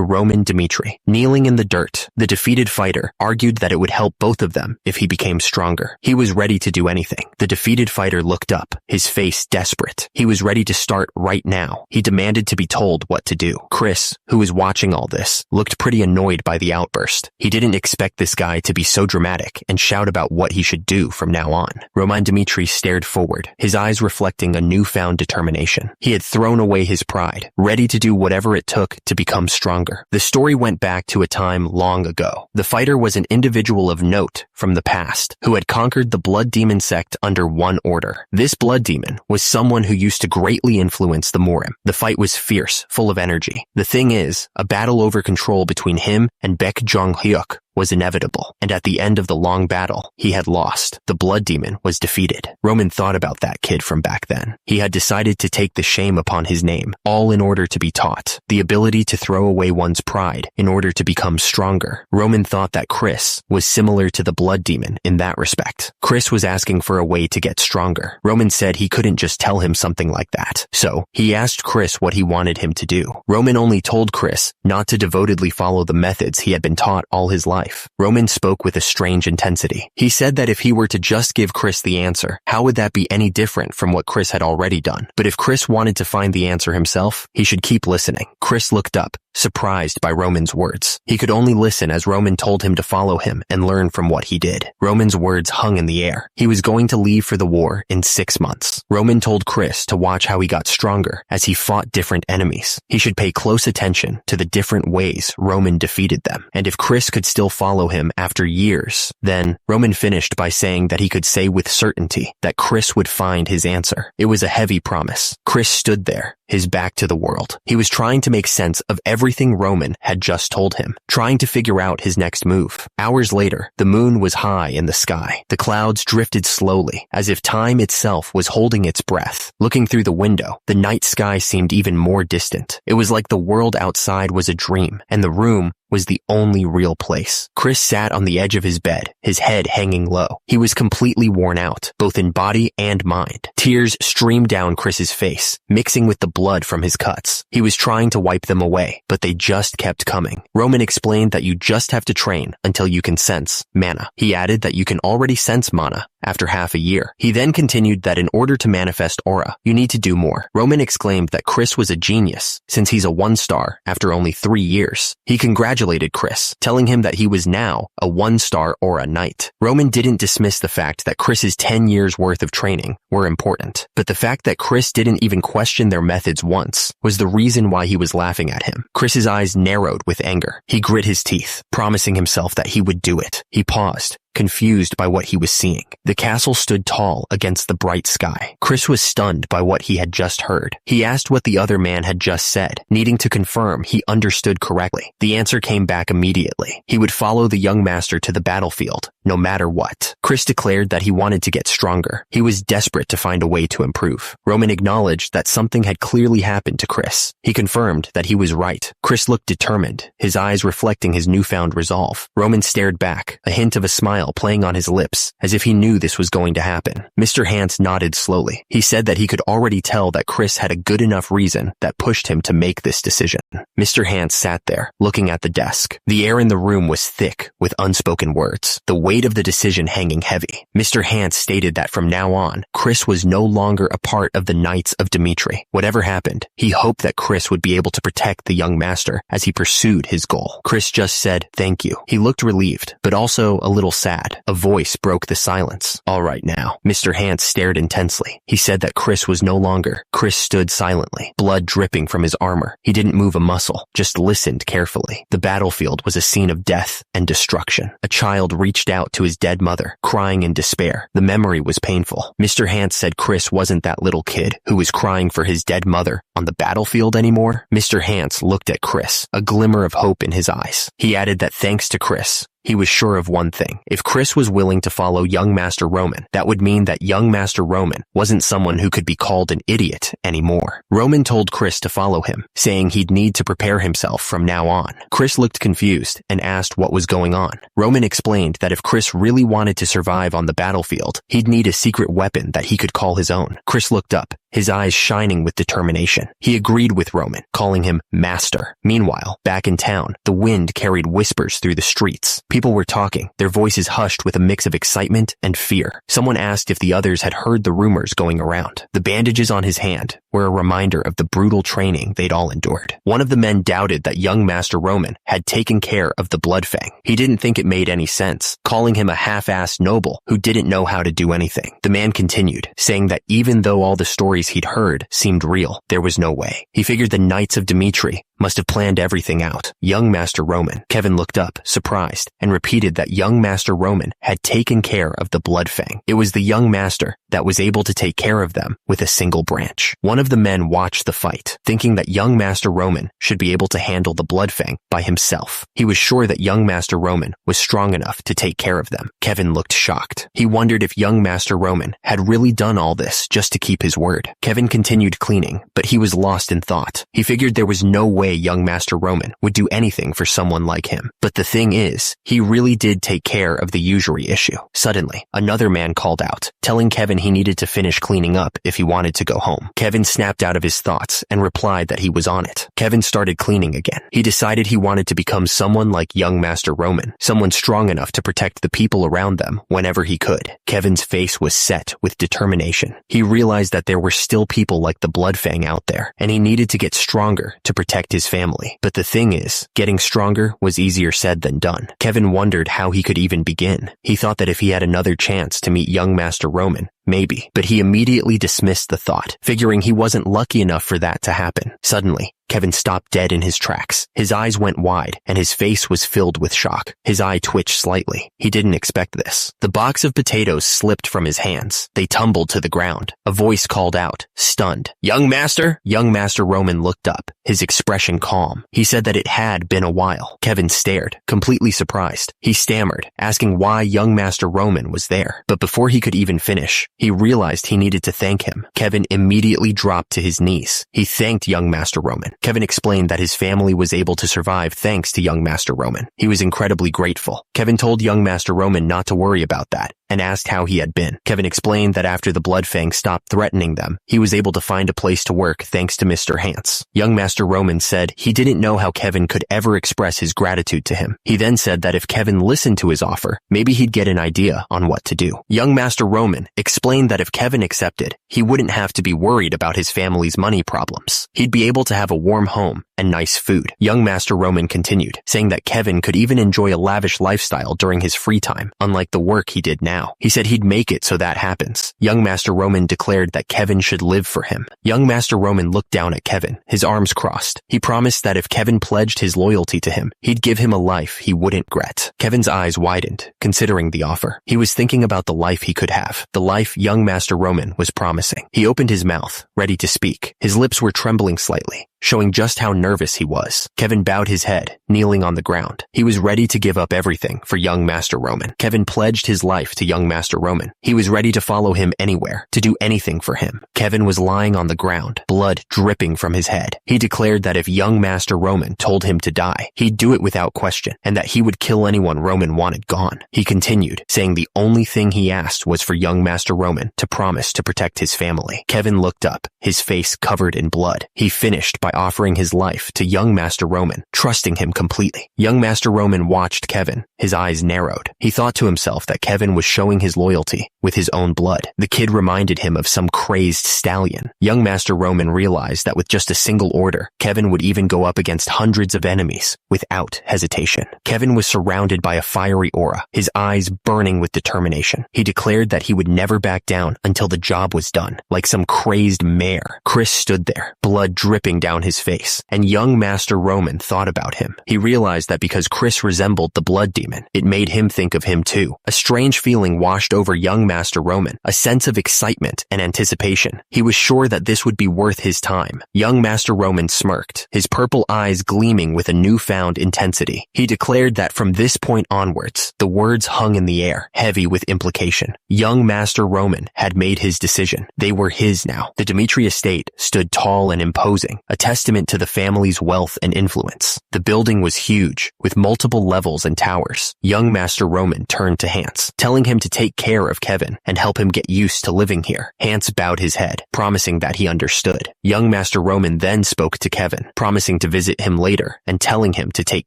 Roman Dmitri. Kneeling in the dirt, the defeated fighter argued that it would help both of them if he became stronger. He was ready to do anything. The defeated fighter looked up, his face desperate. He was ready to start right now. He demanded to be told what to do. Chris, who was watching all this, looked pretty annoyed by the outburst. He didn't expect this guy to be so dramatic and shout about what he should do from now on. Roman Dmitri stared forward, his eyes reflecting a newfound determination. He had thrown away his pride, ready to do whatever it took to become stronger. The story went back to a time long ago. The fighter was an individual of note from the past who had conquered the blood demon sect under one order. This blood demon was someone who used to greatly influence the Morim. The fight was fierce, full of energy. The thing is, a battle over control between him and Baek Jong-hyuk was inevitable, and at the end of the long battle, he had lost. The blood demon was defeated. Roman thought about that kid from back then. He had decided to take the shame upon his name, all in order to be taught. The ability to throw away one's pride in order to become stronger. Roman thought that Chris was similar to the blood demon in that respect. Chris was asking for a way to get stronger. Roman said he couldn't just tell him something like that. So, he asked Chris what he wanted him to do. Roman only told Chris not to devotedly follow the methods he had been taught all his life. Roman spoke with a strange intensity. He said that if he were to just give Chris the answer, how would that be any different from what Chris had already done? But if Chris wanted to find the answer himself, he should keep listening. Chris looked up, surprised by Roman's words. He could only listen as Roman told him to follow him and learn from what he did. Roman's words hung in the air. He was going to leave for the war in 6 months. Roman told Chris to watch how he got stronger as he fought different enemies. He should pay close attention to the different ways Roman defeated them. And if Chris could still follow him after years, then Roman finished by saying that he could say with certainty that Chris would find his answer. It was a heavy promise. Chris stood there, his back to the world. He was trying to make sense of everything Roman had just told him, trying to figure out his next move. Hours later, the moon was high in the sky. The clouds drifted slowly, as if time itself was holding its breath. Looking through the window, the night sky seemed even more distant. It was like the world outside was a dream, and the room was the only real place. Chris sat on the edge of his bed, his head hanging low. He was completely worn out, both in body and mind. Tears streamed down Chris's face, mixing with the blood from his cuts. He was trying to wipe them away, but they just kept coming. Roman explained that you just have to train until you can sense mana. He added that you can already sense mana after half a year. He then continued that in order to manifest aura, you need to do more. Roman exclaimed that Chris was a genius, since he's a 1-star after only 3 years. He congratulated Chris, telling him that he was now a 1-star aura knight. Roman didn't dismiss the fact that Chris's 10 years worth of training were important, but the fact that Chris didn't even question their methods once was the reason why he was laughing at him. Chris's eyes narrowed with anger. He grit his teeth, promising himself that he would do it. He paused, confused by what he was seeing. The castle stood tall against the bright sky. Chris was stunned by what he had just heard. He asked what the other man had just said, needing to confirm he understood correctly. The answer came back immediately. He would follow the young master to the battlefield, no matter what. Chris declared that he wanted to get stronger. He was desperate to find a way to improve. Roman acknowledged that something had clearly happened to Chris. He confirmed that he was right. Chris looked determined, his eyes reflecting his newfound resolve. Roman stared back, a hint of a smile playing on his lips, as if he knew this was going to happen. Mr. Hans nodded slowly. He said that he could already tell that Chris had a good enough reason that pushed him to make this decision. Mr. Hans sat there, looking at the desk. The air in the room was thick with unspoken words, the weight of the decision hanging heavy. Mr. Hans stated that from now on, Chris was no longer a part of the Knights of Dmitri. Whatever happened, he hoped that Chris would be able to protect the young master as he pursued his goal. Chris just said, "Thank you." He looked relieved, but also a little sad. A voice broke the silence. "All right now." Mr. Hans stared intensely. He said that Chris was no longer. Chris stood silently, blood dripping from his armor. He didn't move a muscle, just listened carefully. The battlefield was a scene of death and destruction. A child reached out to his dead mother, crying in despair. The memory was painful. Mr. Hans said Chris wasn't that little kid who was crying for his dead mother on the battlefield anymore. Mr. Hans looked at Chris, a glimmer of hope in his eyes. He added that thanks to Chris, he was sure of one thing. If Chris was willing to follow young Master Roman, that would mean that young Master Roman wasn't someone who could be called an idiot anymore. Roman told Chris to follow him, saying he'd need to prepare himself from now on. Chris looked confused and asked what was going on. Roman explained that if Chris really wanted to survive on the battlefield, he'd need a secret weapon that he could call his own. Chris looked up, his eyes shining with determination. He agreed with Roman, calling him Master. Meanwhile, back in town, the wind carried whispers through the streets. People were talking, their voices hushed with a mix of excitement and fear. Someone asked if the others had heard the rumors going around. The bandages on his hand were a reminder of the brutal training they'd all endured. One of the men doubted that young Master Roman had taken care of the Bloodfang. He didn't think it made any sense, calling him a half-assed noble who didn't know how to do anything. The man continued, saying that even though all the stories he'd heard seemed real, there was no way. He figured the Knights of Dimitri must have planned everything out. Young Master Roman. Kevin looked up, surprised, and repeated that young Master Roman had taken care of the Bloodfang. It was the young master that was able to take care of them with a single branch. One of the men watched the fight, thinking that young Master Roman should be able to handle the Bloodfang by himself. He was sure that young Master Roman was strong enough to take care of them. Kevin looked shocked. He wondered if young Master Roman had really done all this just to keep his word. Kevin continued cleaning, but he was lost in thought. He figured there was no way young Master Roman would do anything for someone like him. But the thing is, he really did take care of the usury issue. Suddenly, another man called out, telling Kevin he needed to finish cleaning up if he wanted to go home. Kevin snapped out of his thoughts and replied that he was on it. Kevin started cleaning again. He decided he wanted to become someone like young Master Roman, someone strong enough to protect the people around them whenever he could. Kevin's face was set with determination. He realized that there were still people like the Bloodfang out there, and he needed to get stronger to protect his family. But the thing is, getting stronger was easier said than done. Kevin wondered how he could even begin. He thought that if he had another chance to meet young Master Roman, maybe, but he immediately dismissed the thought, figuring he wasn't lucky enough for that to happen. Suddenly, Kevin stopped dead in his tracks. His eyes went wide, and his face was filled with shock. His eye twitched slightly. He didn't expect this. The box of potatoes slipped from his hands. They tumbled to the ground. A voice called out, stunned, "Young Master?" Young Master Roman looked up, his expression calm. He said that it had been a while. Kevin stared, completely surprised. He stammered, asking why young Master Roman was there. But before he could even finish, he realized he needed to thank him. Kevin immediately dropped to his knees. He thanked young Master Roman. Kevin explained that his family was able to survive thanks to young Master Roman. He was incredibly grateful. Kevin told young Master Roman not to worry about that, and asked how he had been. Kevin explained that after the Bloodfang stopped threatening them, he was able to find a place to work thanks to Mr. Hance. Young Master Roman said he didn't know how Kevin could ever express his gratitude to him. He then said that if Kevin listened to his offer, maybe he'd get an idea on what to do. Young Master Roman explained that if Kevin accepted, he wouldn't have to be worried about his family's money problems. He'd be able to have a warm home and nice food. Young Master Roman continued, saying that Kevin could even enjoy a lavish lifestyle during his free time, unlike the work he did now. He said he'd make it so that happens. Young Master Roman declared that Kevin should live for him. Young Master Roman looked down at Kevin, his arms crossed. He promised that if Kevin pledged his loyalty to him, he'd give him a life he wouldn't regret. Kevin's eyes widened, considering the offer. He was thinking about the life he could have, the life young Master Roman was promising. He opened his mouth, ready to speak. His lips were trembling slightly, showing just how nervous he was. Kevin bowed his head, kneeling on the ground. He was ready to give up everything for young Master Roman. Kevin pledged his life to young Master Roman. He was ready to follow him anywhere, to do anything for him. Kevin was lying on the ground, blood dripping from his head. He declared that if young Master Roman told him to die, he'd do it without question, and that he would kill anyone Roman wanted gone. He continued, saying the only thing he asked was for young Master Roman to promise to protect his family. Kevin looked up, his face covered in blood. He finished by offering his life to young Master Roman, trusting him completely. Young Master Roman watched Kevin, his eyes narrowed. He thought to himself that Kevin was showing his loyalty with his own blood. The kid reminded him of some crazed stallion. Young Master Roman realized that with just a single order, Kevin would even go up against hundreds of enemies without hesitation. Kevin was surrounded by a fiery aura, his eyes burning with determination. He declared that he would never back down until the job was done. Like some crazed mare, Chris stood there, blood dripping down his face, and young Master Roman thought about him. He realized that because Chris resembled the blood demon, it made him think of him too. A strange feeling washed over young Master Roman, a sense of excitement and anticipation. He was sure that this would be worth his time. Young Master Roman smirked, his purple eyes gleaming with a newfound intensity. He declared that from this point onwards, the words hung in the air, heavy with implication. Young Master Roman had made his decision. They were his now. The Dimitri estate stood tall and imposing, a testament to the family's wealth and influence. The building was huge, with multiple levels and towers. Young Master Roman turned to Hans, telling him to take care of Kevin and help him get used to living here. Hans bowed his head, promising that he understood. Young Master Roman then spoke to Kevin, promising to visit him later and telling him to take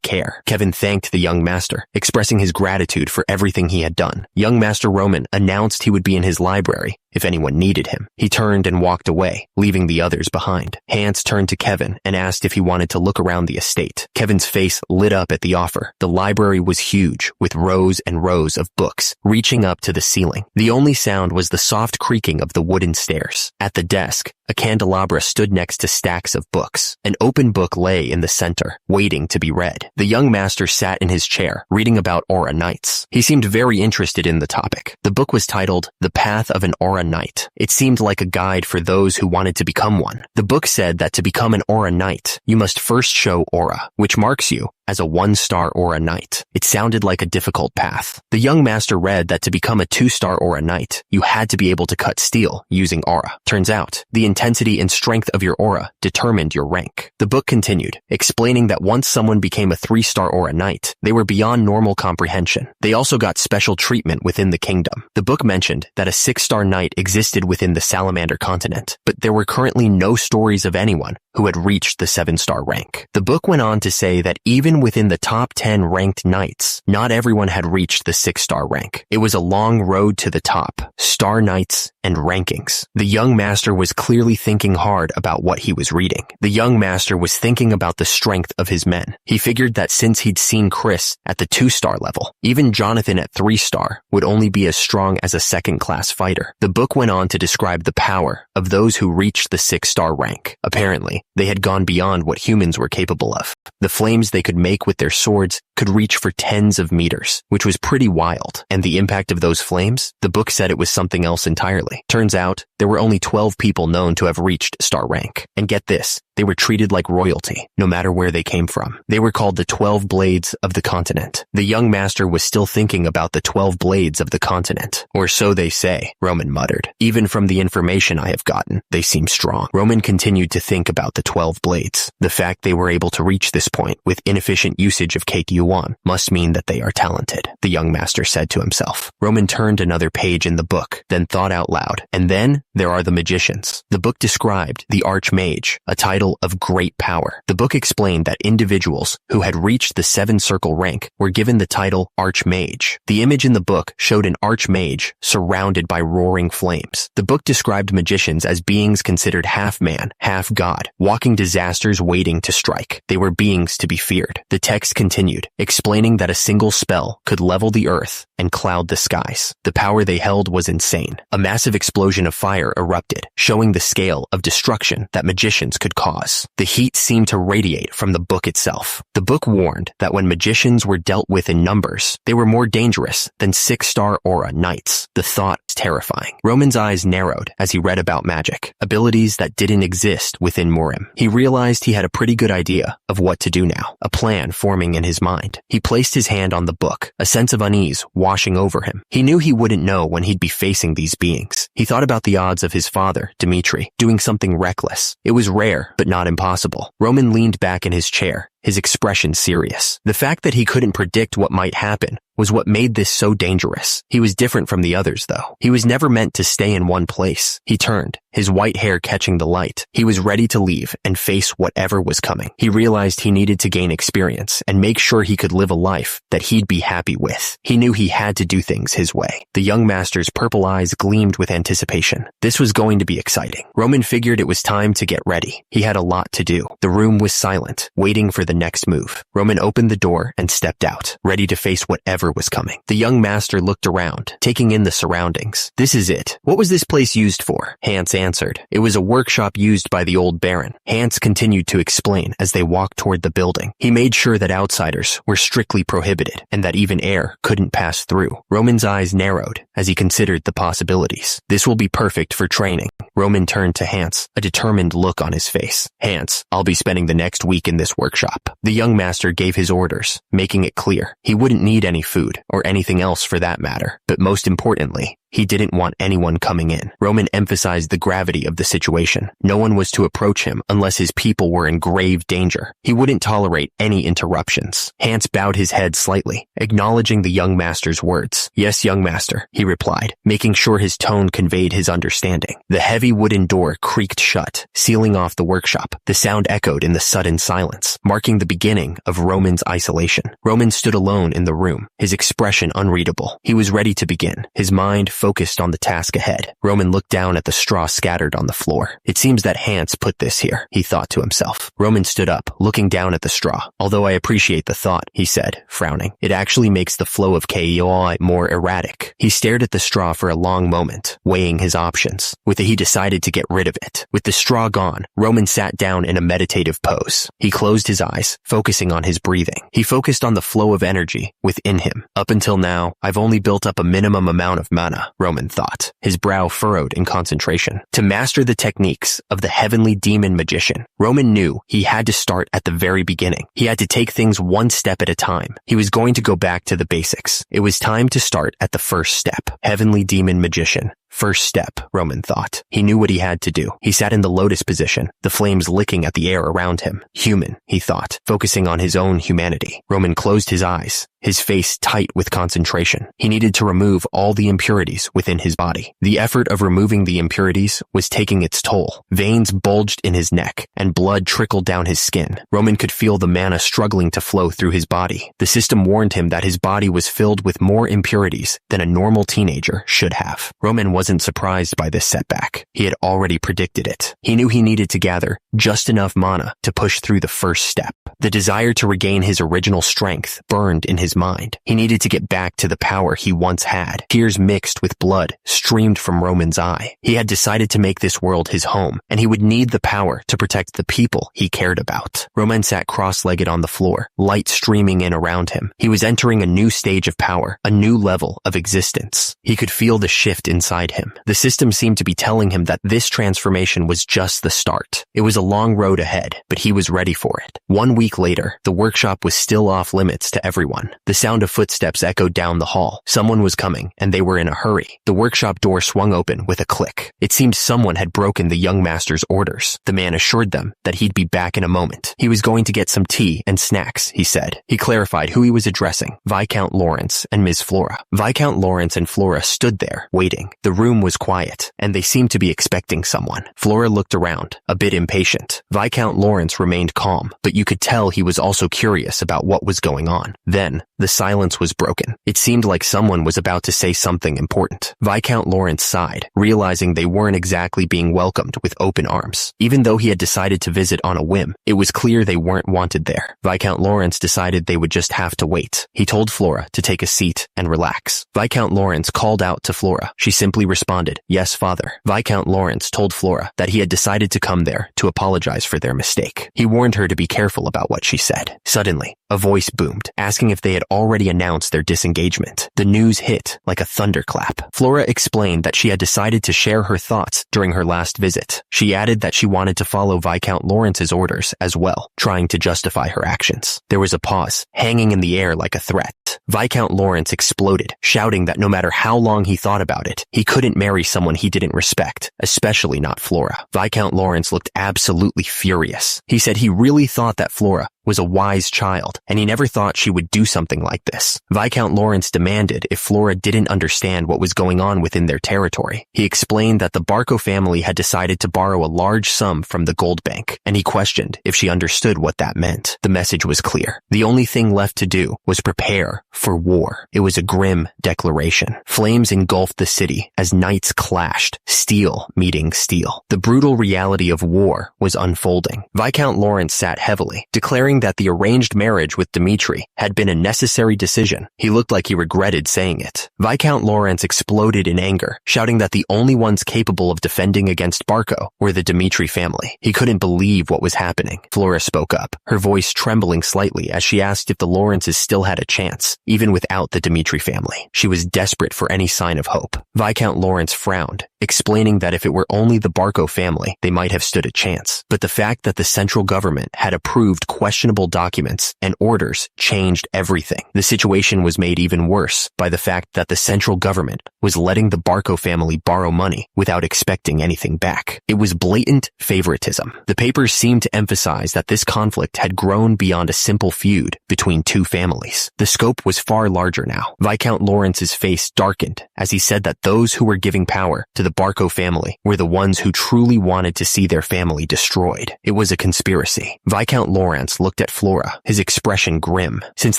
care. Kevin thanked the young master, expressing his gratitude for everything he had done. Young Master Roman announced he would be in his library if anyone needed him. He turned and walked away, leaving the others behind. Hans turned to Kevin and asked if he wanted to look around the estate. Kevin's face lit up at the offer. The library was huge, with rows and rows of books, reaching up to the ceiling. The only sound was the soft creaking of the wooden stairs. At the desk, a candelabra stood next to stacks of books. An open book lay in the center, waiting to be read. The young master sat in his chair, reading about Aura Knights. He seemed very interested in the topic. The book was titled The Path of an Aura Knight. It seemed like a guide for those who wanted to become one. The book said that to become an Aura Knight, you must first show Aura, which marks you as a 1-star Aura Knight. It sounded like a difficult path. The young master read that to become a 2-star Aura Knight, you had to be able to cut steel using aura. Turns out, the intensity and strength of your aura determined your rank. The book continued, explaining that once someone became a 3-star Aura Knight, they were beyond normal comprehension. They also got special treatment within the kingdom. The book mentioned that a 6-star Knight existed within the Salamander continent, but there were currently no stories of anyone who had reached the 7-star rank. The book went on to say that even within the top 10 ranked knights, not everyone had reached the 6-star rank. It was a long road to the top, star knights and rankings. The young master was clearly thinking hard about what he was reading. The young master was thinking about the strength of his men. He figured that since he'd seen Chris at the 2-star level, even Jonathan at 3-star would only be as strong as a 2nd-class fighter. The book went on to describe the power of those who reached the 6-star rank. Apparently, they had gone beyond what humans were capable of. The flames they could make with their swords could reach for tens of meters, which was pretty wild. And the impact of those flames? The book said it was something else entirely. Turns out, there were only 12 people known to have reached star rank. And get this, they were treated like royalty, no matter where they came from. They were called the 12 Blades of the Continent. The young master was still thinking about the 12 Blades of the Continent. Or so they say, Roman muttered. Even from the information I have gotten, they seem strong. Roman continued to think about the 12 Blades. The fact they were able to reach this point with inefficient usage of Cake Yuan must mean that they are talented, the young master said to himself. Roman turned another page in the book, then thought out loud. And then there are the magicians. The book described the Archmage, a title of great power. The book explained that individuals who had reached the 7-circle rank were given the title Archmage. The image in the book showed an Archmage surrounded by roaring flames. The book described magicians as beings considered half man, half god, walking disasters waiting to strike. They were beings to be feared. The text continued, explaining that a single spell could level the earth and cloud the skies. The power they held was insane. A massive explosion of fire erupted, showing the scale of destruction that magicians could cause. The heat seemed to radiate from the book itself. The book warned that when magicians were dealt with in numbers, they were more dangerous than 6-star Aura Knights. The thought was terrifying. Roman's eyes narrowed as he read about magic, abilities that didn't exist within Murim. He realized he had a pretty good idea of what to do now, a plan forming in his mind. He placed his hand on the book, a sense of unease washing over him. He knew he wouldn't know when he'd be facing these beings. He thought about the odds of his father, Dmitri, doing something reckless. It was rare, but not impossible. Roman leaned back in his chair, his expression serious. The fact that he couldn't predict what might happen was what made this so dangerous. He was different from the others, though. He was never meant to stay in one place. He turned, his white hair catching the light. He was ready to leave and face whatever was coming. He realized he needed to gain experience and make sure he could live a life that he'd be happy with. He knew he had to do things his way. The young master's purple eyes gleamed with anticipation. This was going to be exciting. Roman figured it was time to get ready. He had a lot to do. The room was silent, waiting for the next move. Roman opened the door and stepped out, ready to face whatever was coming. The young master looked around, taking in the surroundings. This is it. What was this place used for? Hans answered. It was a workshop used by the old baron. Hans continued to explain as they walked toward the building. He made sure that outsiders were strictly prohibited and that even air couldn't pass through. Roman's eyes narrowed as he considered the possibilities. This will be perfect for training. Roman turned to Hans, a determined look on his face. Hans, I'll be spending the next week in this workshop. The young master gave his orders, making it clear he wouldn't need any food or anything else for that matter. But most importantly, He didn't want anyone coming in. Roman emphasized the gravity of the situation. No one was to approach him unless his people were in grave danger. He wouldn't tolerate any interruptions. Hans bowed his head slightly, acknowledging the young master's words. "Yes, young master," he replied, making sure his tone conveyed his understanding. The heavy wooden door creaked shut, sealing off the workshop. The sound echoed in the sudden silence, marking the beginning of Roman's isolation. Roman stood alone in the room, his expression unreadable. He was ready to begin, his mind focused on the task ahead. Roman looked down at the straw scattered on the floor. It seems that Hans put this here, he thought to himself. Roman stood up, looking down at the straw. "Although I appreciate the thought," he said, frowning. "It actually makes the flow of KEOI more erratic." He stared at the straw for a long moment, weighing his options. With it, he decided to get rid of it. With the straw gone, Roman sat down in a meditative pose. He closed his eyes, focusing on his breathing. He focused on the flow of energy within him. Up until now, I've only built up a minimum amount of mana, Roman thought, his brow furrowed in concentration. To master the techniques of the heavenly demon magician, Roman knew he had to start at the very beginning. He had to take things one step at a time. He was going to go back to the basics. It was time to start at the first step. Heavenly demon magician. First step, Roman thought. He knew what he had to do. He sat in the lotus position, the flames licking at the air around him. Human, he thought, focusing on his own humanity. Roman closed his eyes, his face tight with concentration. He needed to remove all the impurities within his body. The effort of removing the impurities was taking its toll. Veins bulged in his neck, and blood trickled down his skin. Roman could feel the mana struggling to flow through his body. The system warned him that his body was filled with more impurities than a normal teenager should have. Roman wasn't surprised by this setback. He had already predicted it. He knew he needed to gather just enough mana to push through the first step. The desire to regain his original strength burned in his mind. He needed to get back to the power he once had. Tears mixed with blood streamed from Roman's eye. He had decided to make this world his home, and he would need the power to protect the people he cared about. Roman sat cross-legged on the floor, light streaming in around him. He was entering a new stage of power, a new level of existence. He could feel the shift inside him. The system seemed to be telling him that this transformation was just the start. It was a long road ahead, but he was ready for it. 1 week later, the workshop was still off limits to everyone. The sound of footsteps echoed down the hall. Someone was coming, and they were in a hurry. The workshop door swung open with a click. It seemed someone had broken the young master's orders. The man assured them that he'd be back in a moment. He was going to get some tea and snacks, he said. He clarified who he was addressing, Viscount Lawrence and Ms. Flora. Viscount Lawrence and Flora stood there, waiting. The room was quiet, and they seemed to be expecting someone. Flora looked around, a bit impatient. Viscount Lawrence remained calm, but you could tell he was also curious about what was going on. Then, the silence was broken. It seemed like someone was about to say something important. Viscount Lawrence sighed, realizing they weren't exactly being welcomed with open arms. Even though he had decided to visit on a whim, it was clear they weren't wanted there. Viscount Lawrence decided they would just have to wait. He told Flora to take a seat and relax. Viscount Lawrence called out to Flora. She simply responded, "Yes, father." Viscount Lawrence told Flora that he had decided to come there to apologize for their mistake. He warned her to be careful about what she said. Suddenly, a voice boomed, asking if they had already announced their disengagement. The news hit like a thunderclap. Flora explained that she had decided to share her thoughts during her last visit. She added that she wanted to follow Viscount Lawrence's orders as well, trying to justify her actions. There was a pause, hanging in the air like a threat. Viscount Lawrence exploded, shouting that no matter how long he thought about it, he couldn't marry someone he didn't respect, especially not Flora. Viscount Lawrence looked absolutely furious. He said he really thought that Flora was a wise child, and he never thought she would do something like this. Viscount Lawrence demanded if Flora didn't understand what was going on within their territory. He explained that the Barco family had decided to borrow a large sum from the gold bank, and he questioned if she understood what that meant. The message was clear. The only thing left to do was prepare for war. It was a grim declaration. Flames engulfed the city as knights clashed, steel meeting steel. The brutal reality of war was unfolding. Viscount Lawrence sat heavily, declaring that the arranged marriage with Dimitri had been a necessary decision. He looked like he regretted saying it. Viscount Lawrence exploded in anger, shouting that the only ones capable of defending against Barco were the Dimitri family. He couldn't believe what was happening. Flora spoke up, her voice trembling slightly as she asked if the Lawrences still had a chance, even without the Dimitri family. She was desperate for any sign of hope. Viscount Lawrence frowned, explaining that if it were only the Barco family, they might have stood a chance. But the fact that the central government had approved questionable questionable documents and orders changed everything. The situation was made even worse by the fact that the central government was letting the Barco family borrow money without expecting anything back. It was blatant favoritism. The papers seemed to emphasize that this conflict had grown beyond a simple feud between two families. The scope was far larger now. Viscount Lawrence's face darkened as he said that those who were giving power to the Barco family were the ones who truly wanted to see their family destroyed. It was a conspiracy. Viscount Lawrence looked at Flora, his expression grim. Since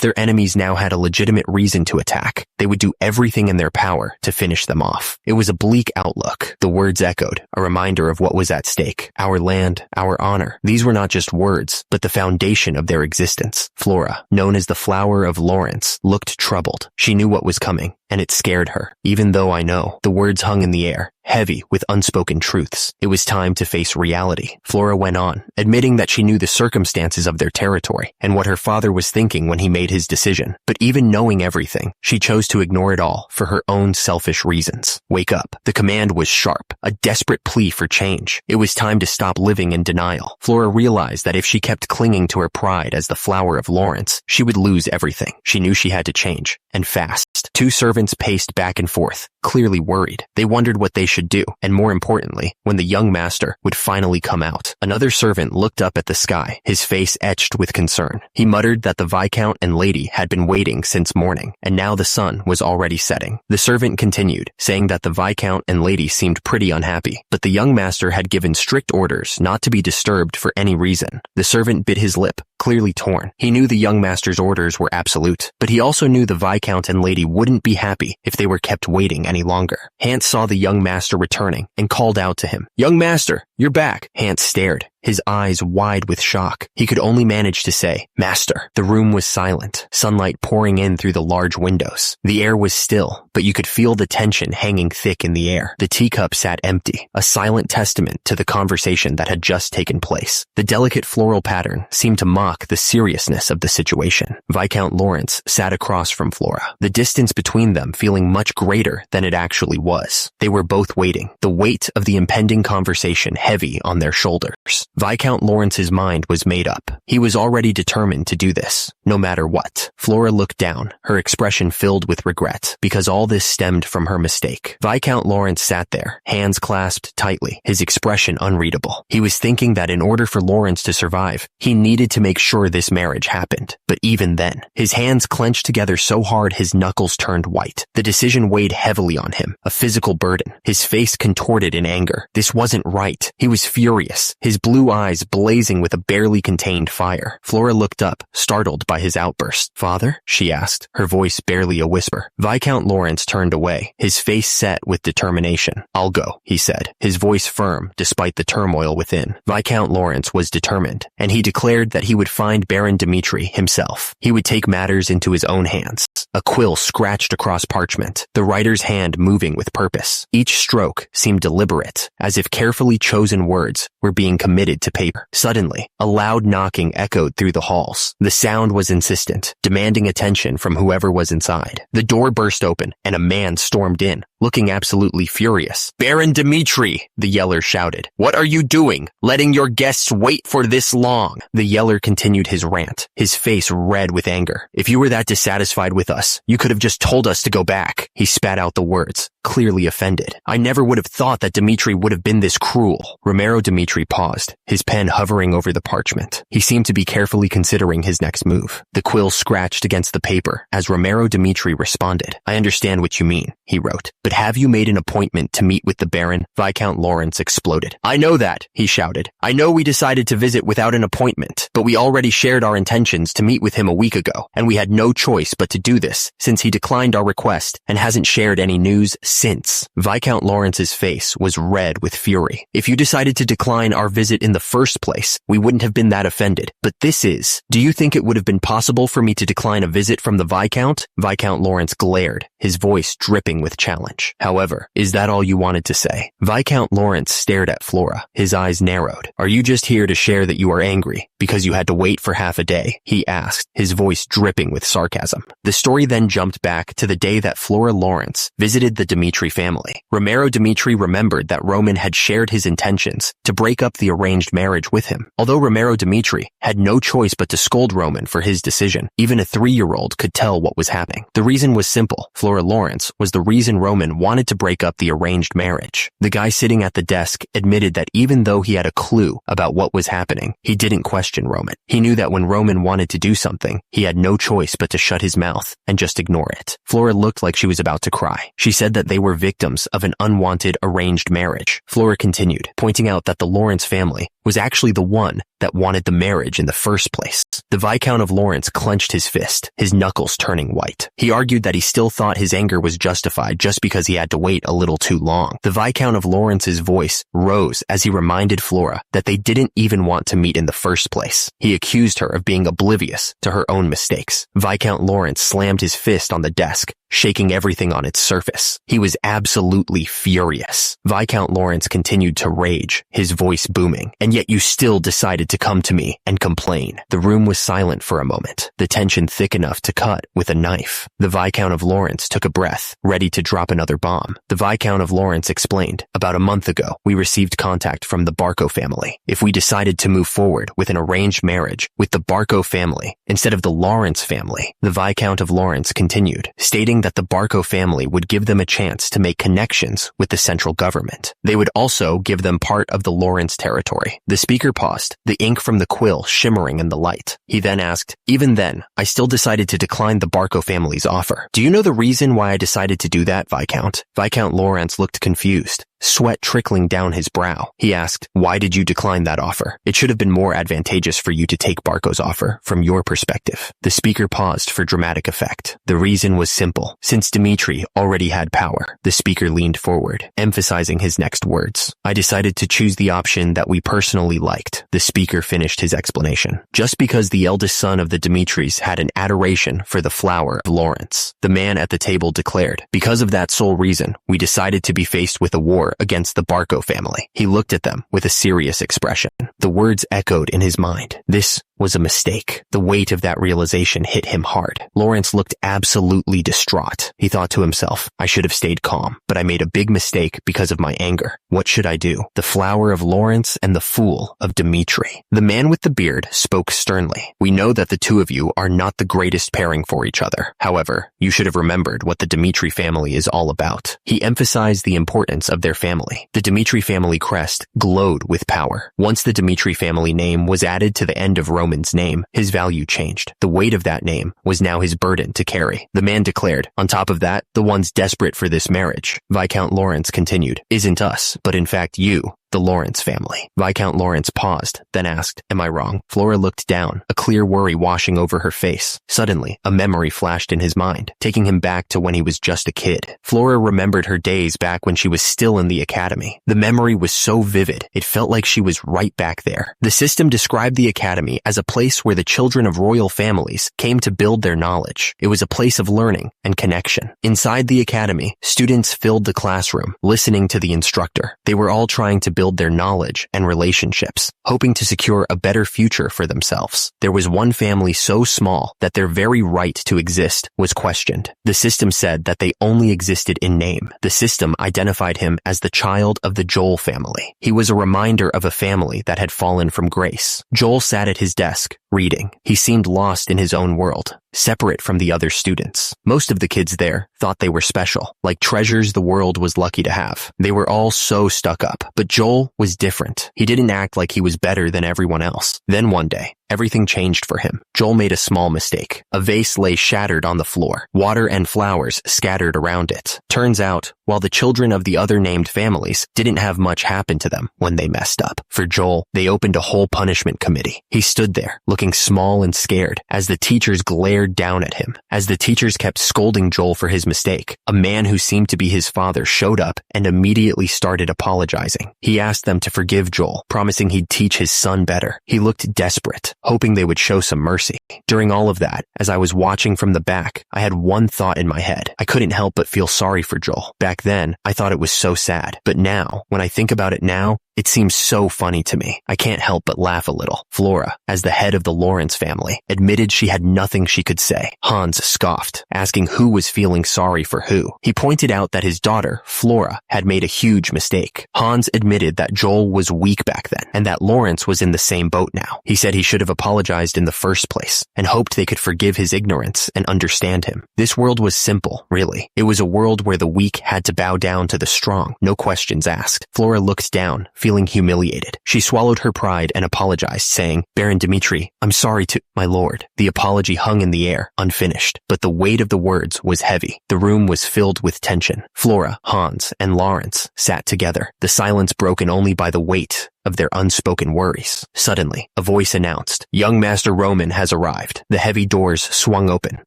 their enemies now had a legitimate reason to attack, they would do everything in their power to finish them off. It was a bleak outlook. The words echoed, a reminder of what was at stake. Our land, our honor. These were not just words, but the foundation of their existence. Flora, known as the Flower of Lawrence, looked troubled. She knew what was coming, and it scared her. Even though I know, the words hung in the air, heavy with unspoken truths. It was time to face reality. Flora went on, admitting that she knew the circumstances of their territory and what her father was thinking when he made his decision. But even knowing everything, she chose to ignore it all for her own selfish reasons. Wake up. The command was sharp, a desperate plea for change. It was time to stop living in denial. Flora realized that if she kept clinging to her pride as the Flower of Lawrence, she would lose everything. She knew she had to change, and fast. Two servants paced back and forth, clearly worried. They wondered what they should do, and more importantly, when the young master would finally come out. Another servant looked up at the sky, his face etched with concern. He muttered that the Viscount and lady had been waiting since morning, and now the sun was already setting. The servant continued, saying that the Viscount and lady seemed pretty unhappy, but the young master had given strict orders not to be disturbed for any reason. The servant bit his lip, clearly torn. He knew the young master's orders were absolute, but he also knew the Viscount and lady wouldn't be happy if they were kept waiting any longer. Hans saw the young master returning and called out to him, "Young master, you're back." Hans stared, his eyes wide with shock. He could only manage to say, "Master." The room was silent, sunlight pouring in through the large windows. The air was still, but you could feel the tension hanging thick in the air. The teacup sat empty, a silent testament to the conversation that had just taken place. The delicate floral pattern seemed to mock the seriousness of the situation. Viscount Lawrence sat across from Flora, the distance between them feeling much greater than it actually was. They were both waiting, the weight of the impending conversation heavy on their shoulders. Viscount Lawrence's mind was made up. He was already determined to do this, no matter what. Flora looked down, her expression filled with regret, because all this stemmed from her mistake. Viscount Lawrence sat there, hands clasped tightly, his expression unreadable. He was thinking that in order for Lawrence to survive, he needed to make sure this marriage happened. But even then, his hands clenched together so hard his knuckles turned white. The decision weighed heavily on him, a physical burden. His face contorted in anger. This wasn't right. He was furious, his blue eyes blazing with a barely contained fire. Flora looked up, startled by his outburst. "Father?" she asked, her voice barely a whisper. Viscount Lawrence turned away, his face set with determination. "I'll go," he said, his voice firm despite the turmoil within. Viscount Lawrence was determined, and he declared that he would find Baron Dmitri himself. He would take matters into his own hands. A quill scratched across parchment, the writer's hand moving with purpose. Each stroke seemed deliberate, as if carefully chosen words were being committed to paper. Suddenly, a loud knocking echoed through the halls. The sound was insistent, demanding attention from whoever was inside. The door burst open, and a man stormed in, looking absolutely furious. "Baron Dmitri!" the yeller shouted. "What are you doing? Letting your guests wait for this long?" The yeller continued his rant, his face red with anger. "If you were that dissatisfied with us, you could have just told us to go back." He spat out the words, clearly offended. "I never would have thought that Dmitri would have been this cruel." Romero Dmitri paused, his pen hovering over the parchment. He seemed to be carefully considering his next move. The quill scratched against the paper as Romero Dmitri responded. "I understand what you mean," he wrote. "But have you made an appointment to meet with the Baron?" Viscount Lawrence exploded. "I know that," he shouted. "I know we decided to visit without an appointment, but we already shared our intentions to meet with him a week ago, and we had no choice but to do this, since he declined our request and hasn't shared any news since." Viscount Lawrence's face was red with fury. "If you decided to decline our visit in the first place, we wouldn't have been that offended. But this is. Do you think it would have been possible for me to decline a visit from the Viscount?" Viscount Lawrence glared, his voice dripping with challenge. "However, is that all you wanted to say?" Viscount Lawrence stared at Flora, his eyes narrowed. "Are you just here to share that you are angry, because you had to wait for half a day?" he asked, his voice dripping with sarcasm. The story then jumped back to the day that Flora Lawrence visited the Dimitri family. Romero Dimitri remembered that Roman had shared his intentions to break up the arranged marriage with him. Although Romero Dimitri had no choice but to scold Roman for his decision, even a 3-year-old could tell what was happening. The reason was simple. Flora Lawrence was the reason Roman wanted to break up the arranged marriage. The guy sitting at the desk admitted that even though he had a clue about what was happening, he didn't question Roman. He knew that when Roman wanted to do something, he had no choice but to shut his mouth and just ignore it. Flora looked like she was about to cry. She said that they were victims of an unwanted arranged marriage. Flora continued, pointing out that the Lawrence family was actually the one that wanted the marriage in the first place. The Viscount of Lawrence clenched his fist, his knuckles turning white. He argued that he still thought his anger was justified just because he had to wait a little too long. The Viscount of Lawrence's voice rose as he reminded Flora that they didn't even want to meet in the first place. He accused her of being oblivious to her own mistakes. Viscount Lawrence slammed his fist on the desk, shaking everything on its surface. He was absolutely furious. Viscount Lawrence continued to rage, his voice booming. "And yet you still decided to come to me and complain." The room was silent for a moment, the tension thick enough to cut with a knife. The Viscount of Lawrence took a breath, ready to drop another bomb. The Viscount of Lawrence explained, "About a month ago, we received contact from the Barco family. If we decided to move forward with an arranged marriage with the Barco family instead of the Lawrence family," the Viscount of Lawrence continued, stating that the Barco family would give them a chance to make connections with the central government. They would also give them part of the Lawrence territory. The speaker paused, the ink from the quill shimmering in the light. He then asked, "Even then, I still decided to decline the Barco family's offer. Do you know the reason why I decided to do that, Viscount?" Viscount Lawrence looked confused, sweat trickling down his brow. He asked, "Why did you decline that offer? It should have been more advantageous for you to take Barco's offer from your perspective." The speaker paused for dramatic effect. The reason was simple. Since Dimitri already had power, the speaker leaned forward, emphasizing his next words. "I decided to choose the option that we personally liked." The speaker finished his explanation. "Just because the eldest son of the Dimitris had an adoration for the flower of Lawrence," the man at the table declared. "Because of that sole reason, we decided to be faced with a war against the Barco family." He looked at them with a serious expression. The words echoed in his mind. This was a mistake. The weight of that realization hit him hard. Lawrence looked absolutely distraught. He thought to himself, "I should have stayed calm, but I made a big mistake because of my anger. What should I do? The flower of Lawrence and the fool of Dimitri." The man with the beard spoke sternly. "We know that the two of you are not the greatest pairing for each other. However, you should have remembered what the Dimitri family is all about." He emphasized the importance of their family. The Dimitri family crest glowed with power. Once the Dimitri family name was added to the end of Roman's name, his value changed. The weight of that name was now his burden to carry. The man declared, "On top of that, the ones desperate for this marriage," Viscount Lawrence continued, "isn't us, but in fact you, the Lawrence family." Viscount Lawrence paused, then asked, "Am I wrong?" Flora looked down, a clear worry washing over her face. Suddenly, a memory flashed in his mind, taking him back to when he was just a kid. Flora remembered her days back when she was still in the academy. The memory was so vivid, it felt like she was right back there. The system described the academy as a place where the children of royal families came to build their knowledge. It was a place of learning and connection. Inside the academy, students filled the classroom, listening to the instructor. They were all trying to build their knowledge and relationships, hoping to secure a better future for themselves. There was one family so small that their very right to exist was questioned. The system said that they only existed in name. The system identified him as the child of the Joel family. He was a reminder of a family that had fallen from grace. Joel sat at his desk, reading. He seemed lost in his own world, separate from the other students. Most of the kids there thought they were special, like treasures the world was lucky to have. They were all so stuck up, but Joel was different. He didn't act like he was better than everyone else. Then one day, everything changed for him. Joel made a small mistake. A vase lay shattered on the floor, water and flowers scattered around it. Turns out, while the children of the other named families didn't have much happen to them when they messed up, for Joel, they opened a whole punishment committee. He stood there, looking small and scared, as the teachers glared down at him. As the teachers kept scolding Joel for his mistake, a man who seemed to be his father showed up and immediately started apologizing. He asked them to forgive Joel, promising he'd teach his son better. He looked desperate, hoping they would show some mercy. During all of that, as I was watching from the back, I had one thought in my head. I couldn't help but feel sorry for Joel. Back then, I thought it was so sad. But now, when I think about it now, It seems so funny to me. I can't help but laugh a little. Flora, as the head of the Lawrence family, admitted she had nothing she could say. Hans scoffed, asking who was feeling sorry for who. He pointed out that his daughter, Flora, had made a huge mistake. Hans admitted that Joel was weak back then, and that Lawrence was in the same boat now. He said he should have apologized in the first place, and hoped they could forgive his ignorance and understand him. This world was simple, really. It was a world where the weak had to bow down to the strong, no questions asked. Flora looked down, feeling humiliated. She swallowed her pride and apologized, saying, "Baron Dmitri, I'm sorry to—" "My lord." The apology hung in the air, unfinished, but the weight of the words was heavy. The room was filled with tension. Flora, Hans, and Lawrence sat together, the silence broken only by the weight of their unspoken worries. Suddenly, a voice announced, "Young Master Roman has arrived." The heavy doors swung open.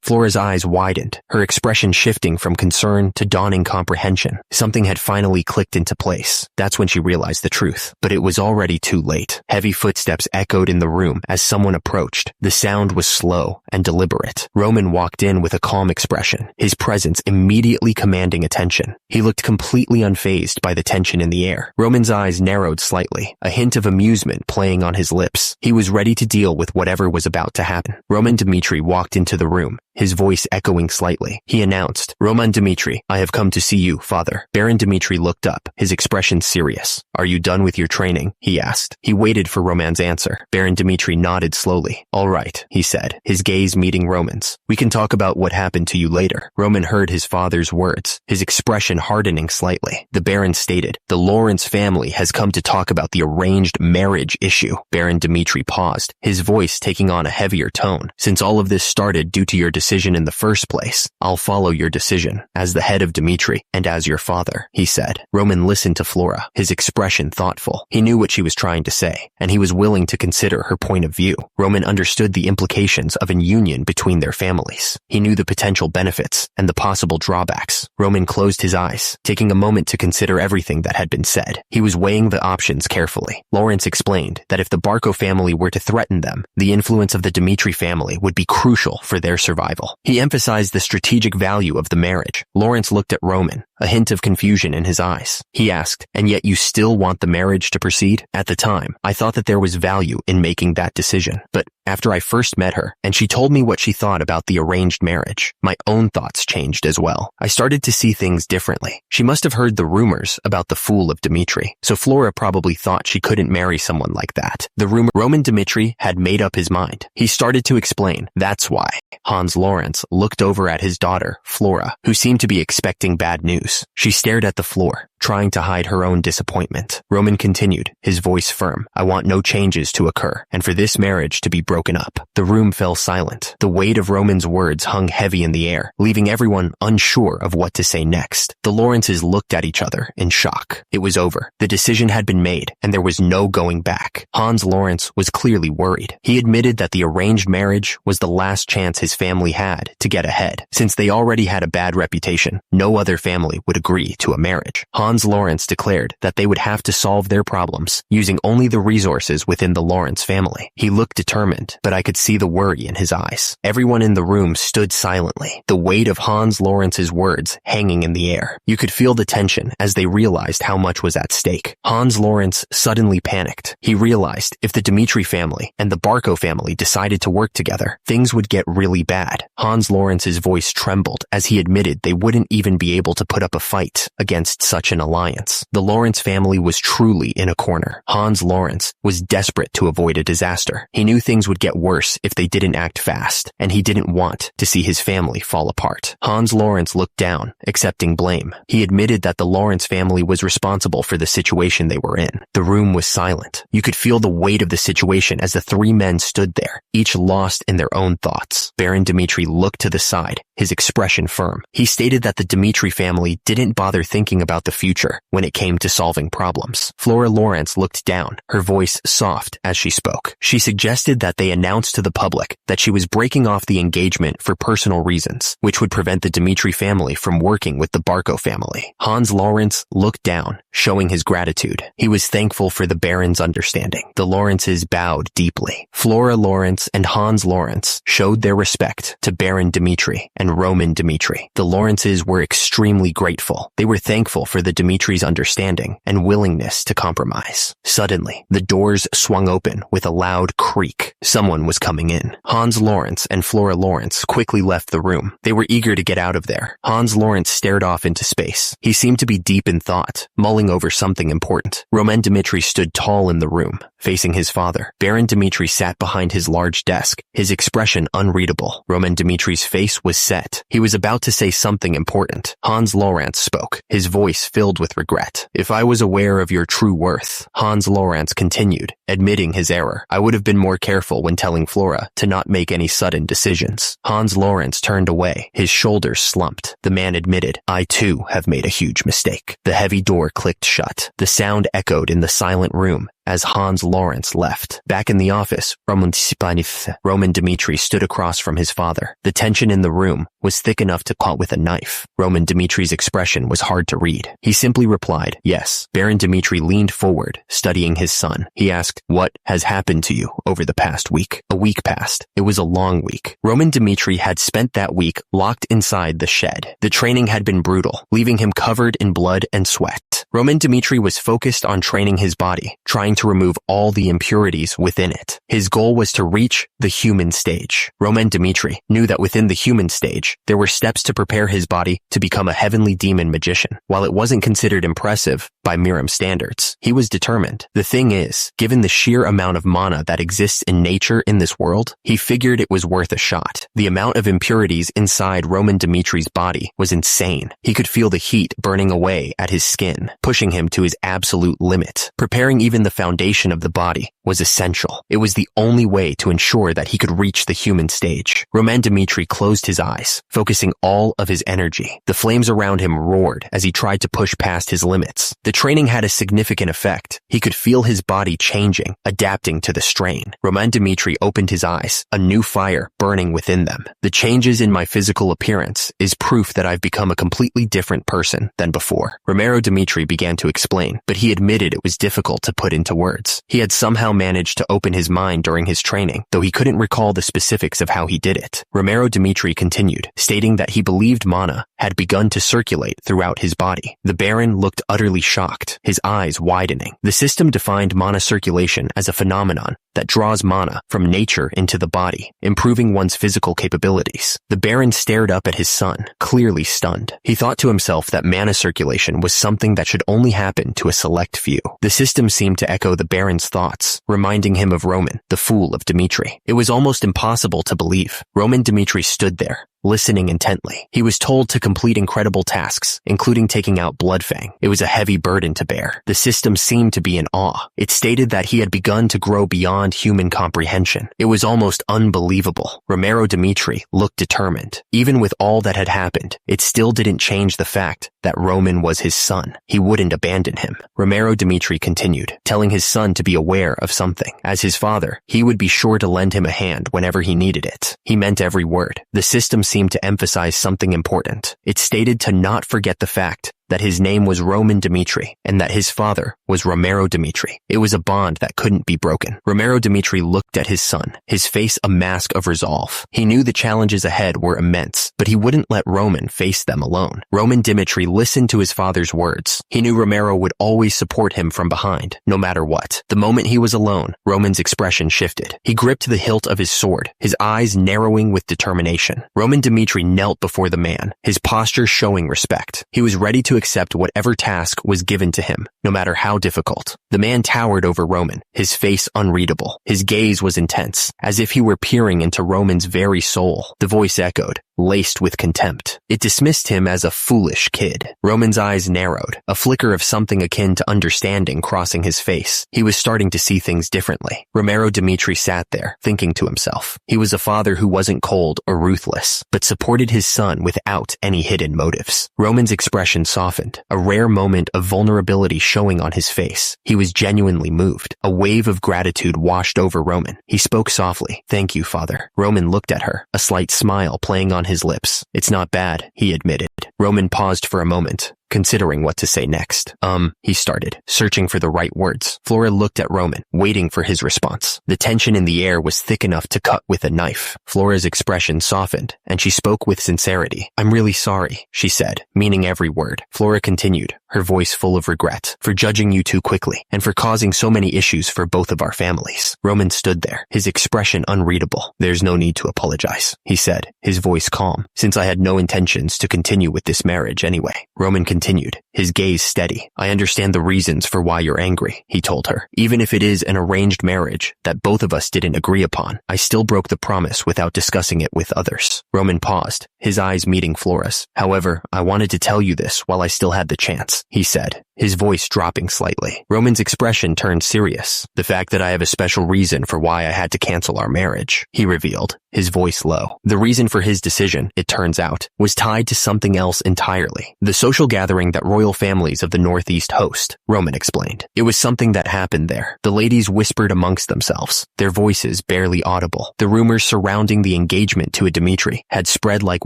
Flora's eyes widened, her expression shifting from concern to dawning comprehension. Something had finally clicked into place. That's when she realized the truth. But it was already too late. Heavy footsteps echoed in the room as someone approached. The sound was slow and deliberate. Roman walked in with a calm expression, his presence immediately commanding attention. He looked completely unfazed by the tension in the air. Roman's eyes narrowed slightly, a hint of amusement playing on his lips. He was ready to deal with whatever was about to happen. Roman Dmitri walked into the room, his voice echoing slightly. He announced, "Roman Dmitri, I have come to see you, father." Baron Dmitri looked up, his expression serious. "Are you done with your training?" he asked. He waited for Roman's answer. Baron Dmitri nodded slowly. "All right," he said, his gaze meeting Roman's. "We can talk about what happened to you later." Roman heard his father's words, his expression hardening slightly. The Baron stated, "The Lawrence family has come to talk about the arranged marriage issue." Baron Dmitri paused, his voice taking on a heavier tone. "Since all of this started due to your decision in the first place, I'll follow your decision, as the head of Dmitri, and as your father," he said. Roman listened to Flora, his expression thoughtful. He knew what she was trying to say, and he was willing to consider her point of view. Roman understood the implications of an union between their families. He knew the potential benefits and the possible drawbacks. Roman closed his eyes, taking a moment to consider everything that had been said. He was weighing the options carefully. Lawrence explained that if the Barco family were to threaten them, the influence of the Dmitri family would be crucial for their survival. He emphasized the strategic value of the marriage. Lawrence looked at Roman, a hint of confusion in his eyes. He asked, "And yet you still want the marriage to proceed?" "At the time, I thought that there was value in making that decision. But after I first met her, and she told me what she thought about the arranged marriage, my own thoughts changed as well. I started to see things differently. She must have heard the rumors about the fool of Dmitri, so Flora probably thought she couldn't marry someone like that. The rumor Roman Dmitri had made up his mind. He started to explain, "That's why." Hans Lawrence looked over at his daughter, Flora, who seemed to be expecting bad news. She stared at the floor, trying to hide her own disappointment. Roman continued, his voice firm, "I want no changes to occur, and for this marriage to be broken up." The room fell silent. The weight of Roman's words hung heavy in the air, leaving everyone unsure of what to say next. The Lawrences looked at each other in shock. It was over. The decision had been made, and there was no going back. Hans Lawrence was clearly worried. He admitted that the arranged marriage was the last chance his family had to get ahead. Since they already had a bad reputation, no other family would agree to a marriage. Hans Lawrence declared that they would have to solve their problems using only the resources within the Lawrence family. He looked determined, but I could see the worry in his eyes. Everyone in the room stood silently, the weight of Hans Lawrence's words hanging in the air. You could feel the tension as they realized how much was at stake. Hans Lawrence suddenly panicked. He realized if the Dmitri family and the Barco family decided to work together, things would get really bad. Hans Lawrence's voice trembled as he admitted they wouldn't even be able to put up a fight against such an alliance. The Lawrence family was truly in a corner. Hans Lawrence was desperate to avoid a disaster. He knew things would get worse if they didn't act fast, and he didn't want to see his family fall apart. Hans Lawrence looked down, accepting blame. He admitted that the Lawrence family was responsible for the situation they were in. The room was silent. You could feel the weight of the situation as the three men stood there, each lost in their own thoughts. Baron Dmitri looked to the side, his expression firm. He stated that the Dmitri family didn't bother thinking about the future when it came to solving problems. Flora Lawrence looked down, her voice soft as she spoke. She suggested that they announce to the public that she was breaking off the engagement for personal reasons, which would prevent the Dmitri family from working with the Barco family. Hans Lawrence looked down, showing his gratitude. He was thankful for the Baron's understanding. The Lawrences bowed deeply. Flora Lawrence and Hans Lawrence showed their respect to Baron Dmitri and Roman Dmitri. The Lawrences were extremely grateful. They were thankful for the Dimitri's understanding and willingness to compromise. Suddenly, the doors swung open with a loud creak. Someone was coming in. Hans Lawrence and Flora Lawrence quickly left the room. They were eager to get out of there. Hans Lawrence stared off into space. He seemed to be deep in thought, mulling over something important. Roman Dimitri stood tall in the room, facing his father. Baron Dimitri sat behind his large desk, his expression unreadable. Roman Dimitri's face was set. He was about to say something important. Hans Lawrence spoke, his voice filled with regret. "If I was aware of your true worth," Hans Lawrence continued, admitting his error, "I would have been more careful when telling Flora to not make any sudden decisions." Hans Lawrence turned away, his shoulders slumped. The man admitted, "I too have made a huge mistake." The heavy door clicked shut. The sound echoed in the silent room as Hans Lawrence left. Back in the office, Roman Dimitri stood across from his father. The tension in the room was thick enough to cut with a knife. Roman Dimitri's expression was hard to read. He simply replied, "Yes." Baron Dimitri leaned forward, studying his son. He asked, "What has happened to you over the past week?" A week passed. It was a long week. Roman Dimitri had spent that week locked inside the shed. The training had been brutal, leaving him covered in blood and sweat. Roman Dimitri was focused on training his body, trying to remove all the impurities within it. His goal was to reach the human stage. Roman Dimitri knew that within the human stage, there were steps to prepare his body to become a heavenly demon magician. While it wasn't considered impressive by Miram standards, he was determined. The thing is, given the sheer amount of mana that exists in nature in this world, he figured it was worth a shot. The amount of impurities inside Roman Dimitri's body was insane. He could feel the heat burning away at his skin, pushing him to his absolute limit. Preparing even the foundation of the body was essential. It was the only way to ensure that he could reach the human stage. Roman Dimitri closed his eyes, focusing all of his energy. The flames around him roared as he tried to push past his limits. The training had a significant effect. He could feel his body changing, adapting to the strain. Roman Dimitri opened his eyes, a new fire burning within them. "The changes in my physical appearance is proof that I've become a completely different person than before." Romero Dimitri began to explain, but he admitted it was difficult to put into words. He had somehow managed to open his mind during his training, though he couldn't recall the specifics of how he did it. Romero Dimitri continued, stating that he believed mana had begun to circulate throughout his body. The Baron looked utterly shocked, his eyes widening. The system defined mana circulation as a phenomenon that draws mana from nature into the body, improving one's physical capabilities. The Baron stared up at his son, clearly stunned. He thought to himself that mana circulation was something that should only happen to a select few. The system seemed to echo the Baron's thoughts, reminding him of Roman, the fool of Dimitri. It was almost impossible to believe. Roman Dimitri stood there, listening intently. He was told to complete incredible tasks, including taking out Bloodfang. It was a heavy burden to bear. The system seemed to be in awe. It stated that he had begun to grow beyond human comprehension. It was almost unbelievable. Romero Dimitri looked determined. Even with all that had happened, it still didn't change the fact that Roman was his son. He wouldn't abandon him. Romero Dimitri continued, telling his son to be aware of something. As his father, he would be sure to lend him a hand whenever he needed it. He meant every word. The system seemed to emphasize something important. It stated to not forget the fact that his name was Roman Dimitri and that his father was Romero Dimitri. It was a bond that couldn't be broken. Romero Dimitri looked at his son, his face a mask of resolve. He knew the challenges ahead were immense, but he wouldn't let Roman face them alone. Roman Dimitri listened to his father's words. He knew Romero would always support him from behind, no matter what. The moment he was alone, Roman's expression shifted. He gripped the hilt of his sword, his eyes narrowing with determination. Roman Dimitri knelt before the man, his posture showing respect. He was ready to accept whatever task was given to him, no matter how difficult. The man towered over Roman, his face unreadable. His gaze was intense, as if he were peering into Roman's very soul. The voice echoed, laced with contempt. It dismissed him as a foolish kid. Roman's eyes narrowed, a flicker of something akin to understanding crossing his face. He was starting to see things differently. Romero Dimitri sat there, thinking to himself. He was a father who wasn't cold or ruthless, but supported his son without any hidden motives. Roman's expression softened, a rare moment of vulnerability showing on his face. He was genuinely moved. A wave of gratitude washed over Roman. He spoke softly. "Thank you, father." Roman looked at her, a slight smile playing on his lips. "It's not bad," he admitted. Roman paused for a moment, considering what to say next. He started, searching for the right words. Flora looked at Roman, waiting for his response. The tension in the air was thick enough to cut with a knife. Flora's expression softened, and she spoke with sincerity. "I'm really sorry," she said, meaning every word. Flora continued, her voice full of regret, "for judging you too quickly, and for causing so many issues for both of our families." Roman stood there, his expression unreadable. "There's no need to apologize," he said, his voice calm, "since I had no intentions to continue with this marriage anyway." Roman continued, his gaze steady. "I understand the reasons for why you're angry," he told her. "Even if it is an arranged marriage that both of us didn't agree upon, I still broke the promise without discussing it with others." Roman paused, his eyes meeting Flora's. "However, I wanted to tell you this while I still had the chance," he said, his voice dropping slightly. Roman's expression turned serious. "The fact that I have a special reason for why I had to cancel our marriage," he revealed, his voice low. The reason for his decision, it turns out, was tied to something else entirely. The social gathering that royal families of the Northeast host, Roman explained. It was something that happened there. The ladies whispered amongst themselves, their voices barely audible. The rumors surrounding the engagement to a Dimitri had spread like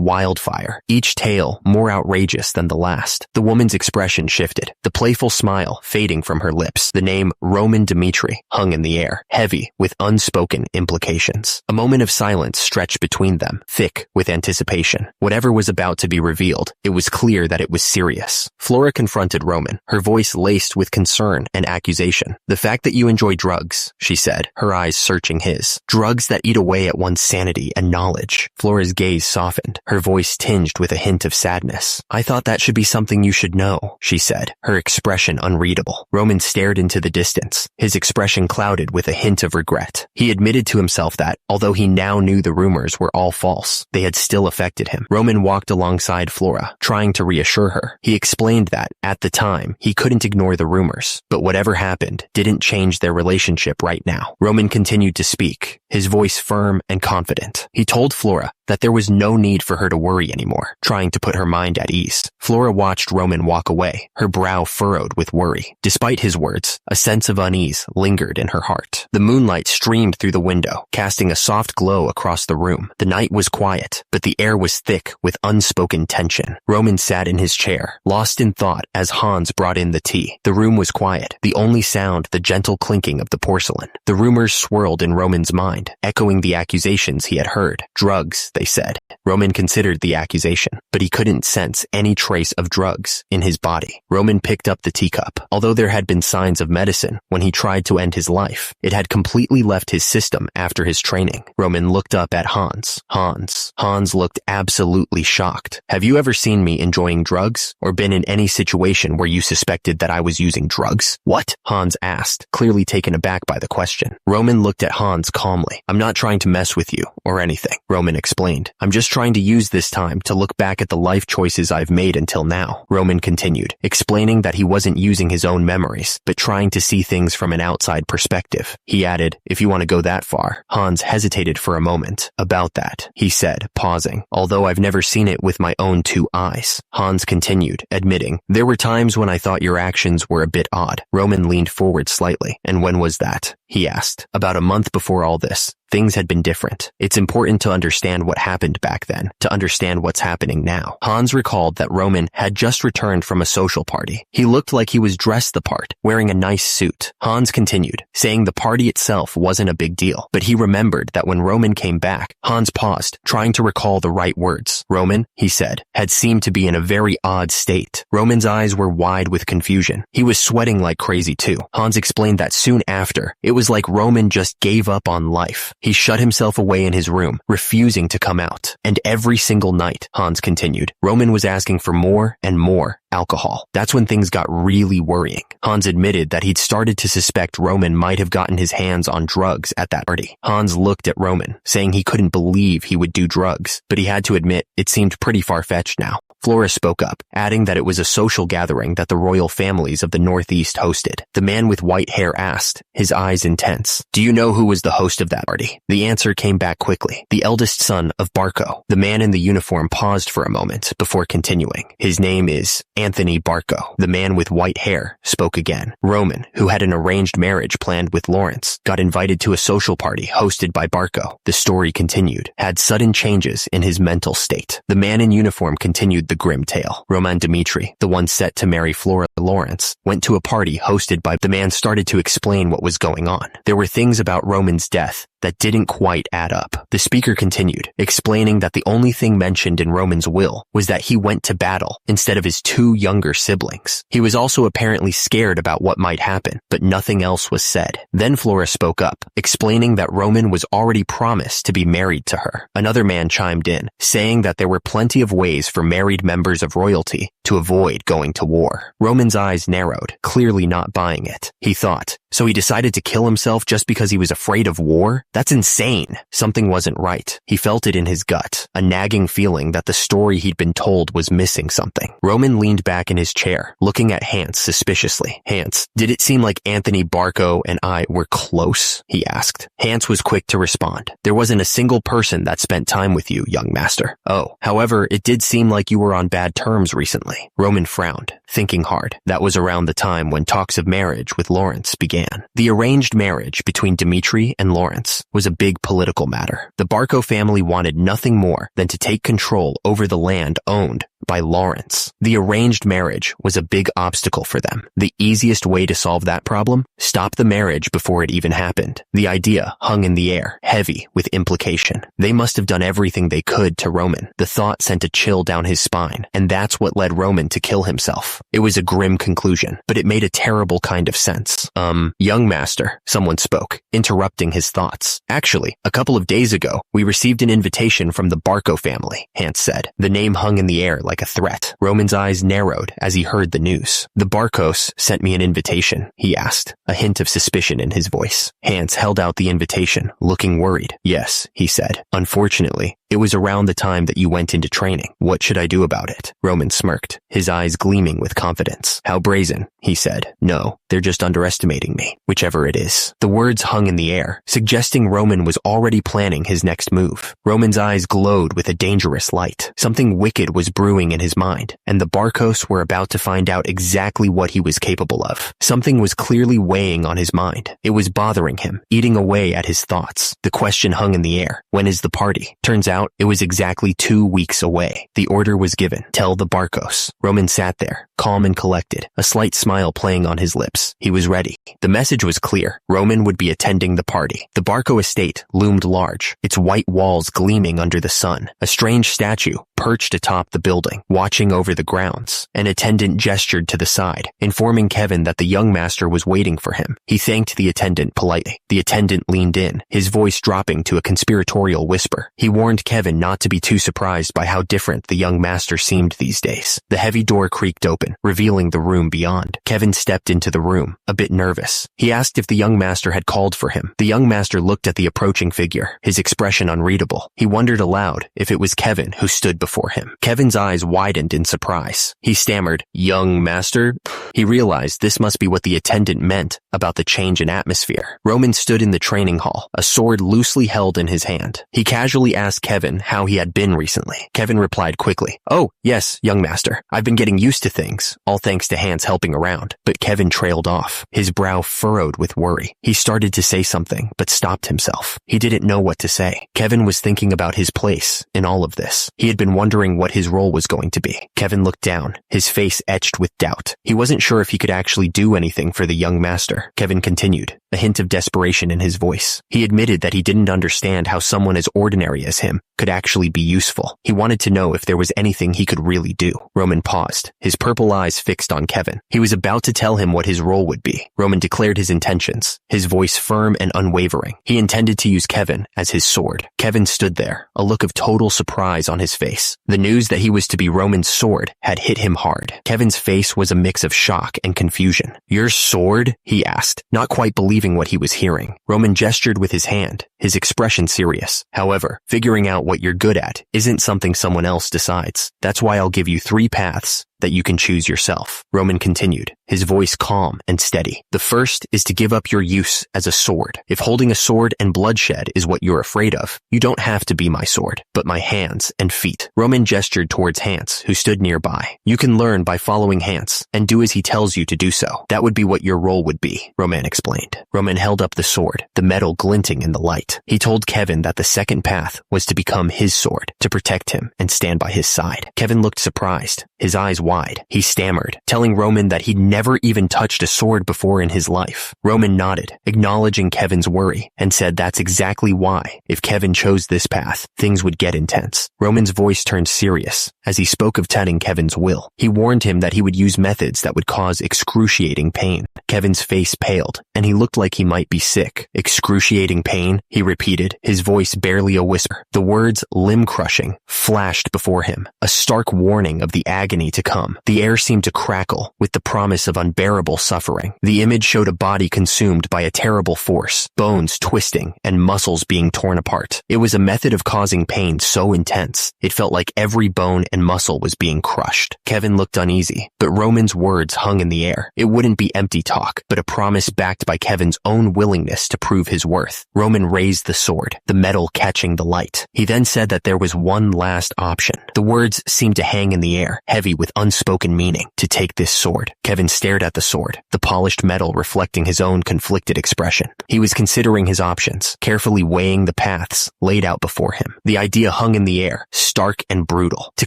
wildfire, each tale more outrageous than the last. The woman's expression shifted, the playful smile fading from her lips. The name Roman Dimitri hung in the air, heavy with unspoken implications. A moment of silence stretched between them, thick with anticipation. Whatever was about to be revealed, it was clear that it was serious. Flora confronted Roman, her voice laced with concern and accusation. "The fact that you enjoy drugs," she said, her eyes searching his. "Drugs that eat away at one's sanity and knowledge." Flora's gaze softened, her voice tinged with a hint of sadness. "I thought that should be something you should know," she said, her expression unreadable. Roman stared into the distance, his expression clouded with a hint of regret. He admitted to himself that, although he now knew the rumors were all false, they had still affected him. Roman walked alongside Flora, trying to reassure her. He explained that, at the time, he couldn't ignore the rumors, but whatever happened didn't change their relationship right now. Roman continued to speak, his voice firm and confident. He told Flora that there was no need for her to worry anymore, trying to put her mind at ease. Flora watched Roman walk away, her brow furrowed with worry. Despite his words, a sense of unease lingered in her heart. The moonlight streamed through the window, casting a soft glow across the room. The night was quiet, but the air was thick with unspoken tension. Roman sat in his chair, lost in thought as Hans brought in the tea. The room was quiet, the only sound the gentle clinking of the porcelain. The rumors swirled in Roman's mind, echoing the accusations he had heard. Drugs, they said. Roman considered the accusation, but he couldn't sense any trace of drugs in his body. Roman picked up the teacup. Although there had been signs of medicine when he tried to end his life, it had completely left his system after his training. Roman looked up at Hans. Hans looked absolutely shocked. "Have you ever seen me enjoying drugs, or been in any situation where you suspected that I was using drugs?" "What?" Hans asked, clearly taken aback by the question. Roman looked at Hans calmly. "I'm not trying to mess with you, or anything," Roman explained. "I'm just trying to use this time to look back at the life choices I've made until now." Roman continued, explaining that he wasn't using his own memories, but trying to see things from an outside perspective. He added, "If you want to go that far." Hans hesitated for a moment. "About that," he said, pausing, "although I've never seen it with my own two eyes." Hans continued, admitting, "There were times when I thought your actions were a bit odd." Roman leaned forward slightly. "And when was that?" he asked. "About a month before all this. Things had been different. It's important to understand what happened back then, to understand what's happening now." Hans recalled that Roman had just returned from a social party. He looked like he was dressed the part, wearing a nice suit. Hans continued, saying the party itself wasn't a big deal, but he remembered that when Roman came back, Hans paused, trying to recall the right words. Roman, he said, had seemed to be in a very odd state. Roman's eyes were wide with confusion. He was sweating like crazy too. Hans explained that soon after, it was like Roman just gave up on life. He shut himself away in his room, refusing to come out. And every single night, Hans continued, Roman was asking for more and more alcohol. That's when things got really worrying. Hans admitted that he'd started to suspect Roman might have gotten his hands on drugs at that party. Hans looked at Roman, saying he couldn't believe he would do drugs, but he had to admit it seemed pretty far-fetched now. Flora spoke up, adding that it was a social gathering that the royal families of the Northeast hosted. The man with white hair asked, his eyes intense, "Do you know who was the host of that party?" The answer came back quickly. The eldest son of Barco. The man in the uniform paused for a moment before continuing. "His name is Anthony Barco." The man with white hair spoke again. Roman, who had an arranged marriage planned with Lawrence, got invited to a social party hosted by Barco. The story continued, had sudden changes in his mental state. The man in uniform continued the the grim tale. Roman Dmitri, the one set to marry Flora Lawrence, went to a party hosted by the man started to explain what was going on. There were things about Roman's death that didn't quite add up. The speaker continued, explaining that the only thing mentioned in Roman's will was that he went to battle instead of his two younger siblings. He was also apparently scared about what might happen, but nothing else was said. Then Flora spoke up, explaining that Roman was already promised to be married to her. Another man chimed in, saying that there were plenty of ways for married members of royalty to avoid going to war. Roman's eyes narrowed, clearly not buying it. He thought, so he decided to kill himself just because he was afraid of war? That's insane. Something wasn't right. He felt it in his gut, a nagging feeling that the story he'd been told was missing something. Roman leaned back in his chair, looking at Hans suspiciously. Hans, did it seem like Anthony Barco and I were close? He asked. Hans was quick to respond. There wasn't a single person that spent time with you, young master. Oh, however, it did seem like you were on bad terms recently. Roman frowned, thinking hard. That was around the time when talks of marriage with Lawrence began. The arranged marriage between Dmitri and Lawrence was a big political matter. The Barco family wanted nothing more than to take control over the land owned by Lawrence. The arranged marriage was a big obstacle for them. The easiest way to solve that problem? Stop the marriage before it even happened. The idea hung in the air, heavy with implication. They must have done everything they could to Roman. The thought sent a chill down his spine, and that's what led Roman to kill himself. It was a grim conclusion, but it made a terrible kind of sense. Young master, someone spoke, interrupting his thoughts. Actually, a couple of days ago, we received an invitation from the Barco family, Hans said. The name hung in the air like a threat. Roman's eyes narrowed as he heard the news. The Barcos sent me an invitation, he asked, a hint of suspicion in his voice. Hans held out the invitation, looking worried. Yes, he said. Unfortunately, it was around the time that you went into training. What should I do about it? Roman smirked, his eyes gleaming with confidence. How brazen, he said. No, they're just underestimating me, whichever it is. The words hung in the air, suggesting Roman was already planning his next move. Roman's eyes glowed with a dangerous light. Something wicked was brewing in his mind, and the Barcos were about to find out exactly what he was capable of. Something was clearly weighing on his mind. It was bothering him, eating away at his thoughts. The question hung in the air. When is the party? Turns out it was exactly 2 weeks away. The order was given. Tell the Barcos. Roman sat there, calm and collected, a slight smile playing on his lips. He was ready. The message was clear. Roman would be attending the party. The Barco estate loomed large, its white walls gleaming under the sun. A strange statue perched atop the building, watching over the grounds. An attendant gestured to the side, informing Kevin that the young master was waiting for him. He thanked the attendant politely. The attendant leaned in, his voice dropping to a conspiratorial whisper. He warned Kevin not to be too surprised by how different the young master seemed these days. The heavy door creaked open, revealing the room beyond. Kevin stepped into the room, a bit nervous. He asked if the young master had called for him. The young master looked at the approaching figure, his expression unreadable. He wondered aloud if it was Kevin who stood before him. Kevin's eyes widened in surprise. He stammered, "Young master?" He realized this must be what the attendant meant about the change in atmosphere. Roman stood in the training hall, a sword loosely held in his hand. He casually asked Kevin how he had been recently. Kevin replied quickly, "Oh, yes, young master. I've been getting used to things, all thanks to Hans helping around." But Kevin trailed off, his brow furrowed with worry. He started to say something, but stopped himself. He didn't know what to say. Kevin was thinking about his place in all of this. He had been wondering what his role was going to be. Kevin looked down, his face etched with doubt. He wasn't sure if he could actually do anything for the young master. Kevin continued, a hint of desperation in his voice. He admitted that he didn't understand how someone as ordinary as him could actually be useful. He wanted to know if there was anything he could really do. Roman paused, his purple eyes fixed on Kevin. He was about to tell him what his role would be. Roman declared his intentions, his voice firm and unwavering. He intended to use Kevin as his sword. Kevin stood there, a look of total surprise on his face. The news that he was to be Roman's sword had hit him hard. Kevin's face was a mix of shock and confusion. "Your sword?" he asked, not quite believing what he was hearing. Roman gestured with his hand, his expression serious. "However, figuring out what you're good at isn't something someone else decides. That's why I'll give you 3 paths that you can choose yourself. Roman continued, his voice calm and steady. The first is to give up your use as a sword. If holding a sword and bloodshed is what you're afraid of, you don't have to be my sword, but my hands and feet. Roman gestured towards Hans, who stood nearby. You can learn by following Hans and do as he tells you to do so. That would be what your role would be, Roman explained. Roman held up the sword, the metal glinting in the light. He told Kevin that the second path was to become his sword, to protect him and stand by his side. Kevin looked surprised, his eyes wide. He stammered, telling Roman that he'd never even touched a sword before in his life. Roman nodded, acknowledging Kevin's worry, and said that's exactly why, if Kevin chose this path, things would get intense. Roman's voice turned serious as he spoke of telling Kevin's will. He warned him that he would use methods that would cause excruciating pain. Kevin's face paled, and he looked like he might be sick. Excruciating pain, he repeated, his voice barely a whisper. The words limb-crushing flashed before him, a stark warning of the agony to come. The air seemed to crackle with the promise of unbearable suffering. The image showed a body consumed by a terrible force, bones twisting and muscles being torn apart. It was a method of causing pain so intense, it felt like every bone and muscle was being crushed. Kevin looked uneasy, but Roman's words hung in the air. It wouldn't be empty talk, but a promise backed by Kevin's own willingness to prove his worth. Roman raised the sword, the metal catching the light. He then said that there was one last option. The words seemed to hang in the air, heavy with unspoken meaning, to take this sword. Kevin stared at the sword, the polished metal reflecting his own conflicted expression. He was considering his options, carefully weighing the paths laid out before him. The idea hung in the air, stark and brutal, to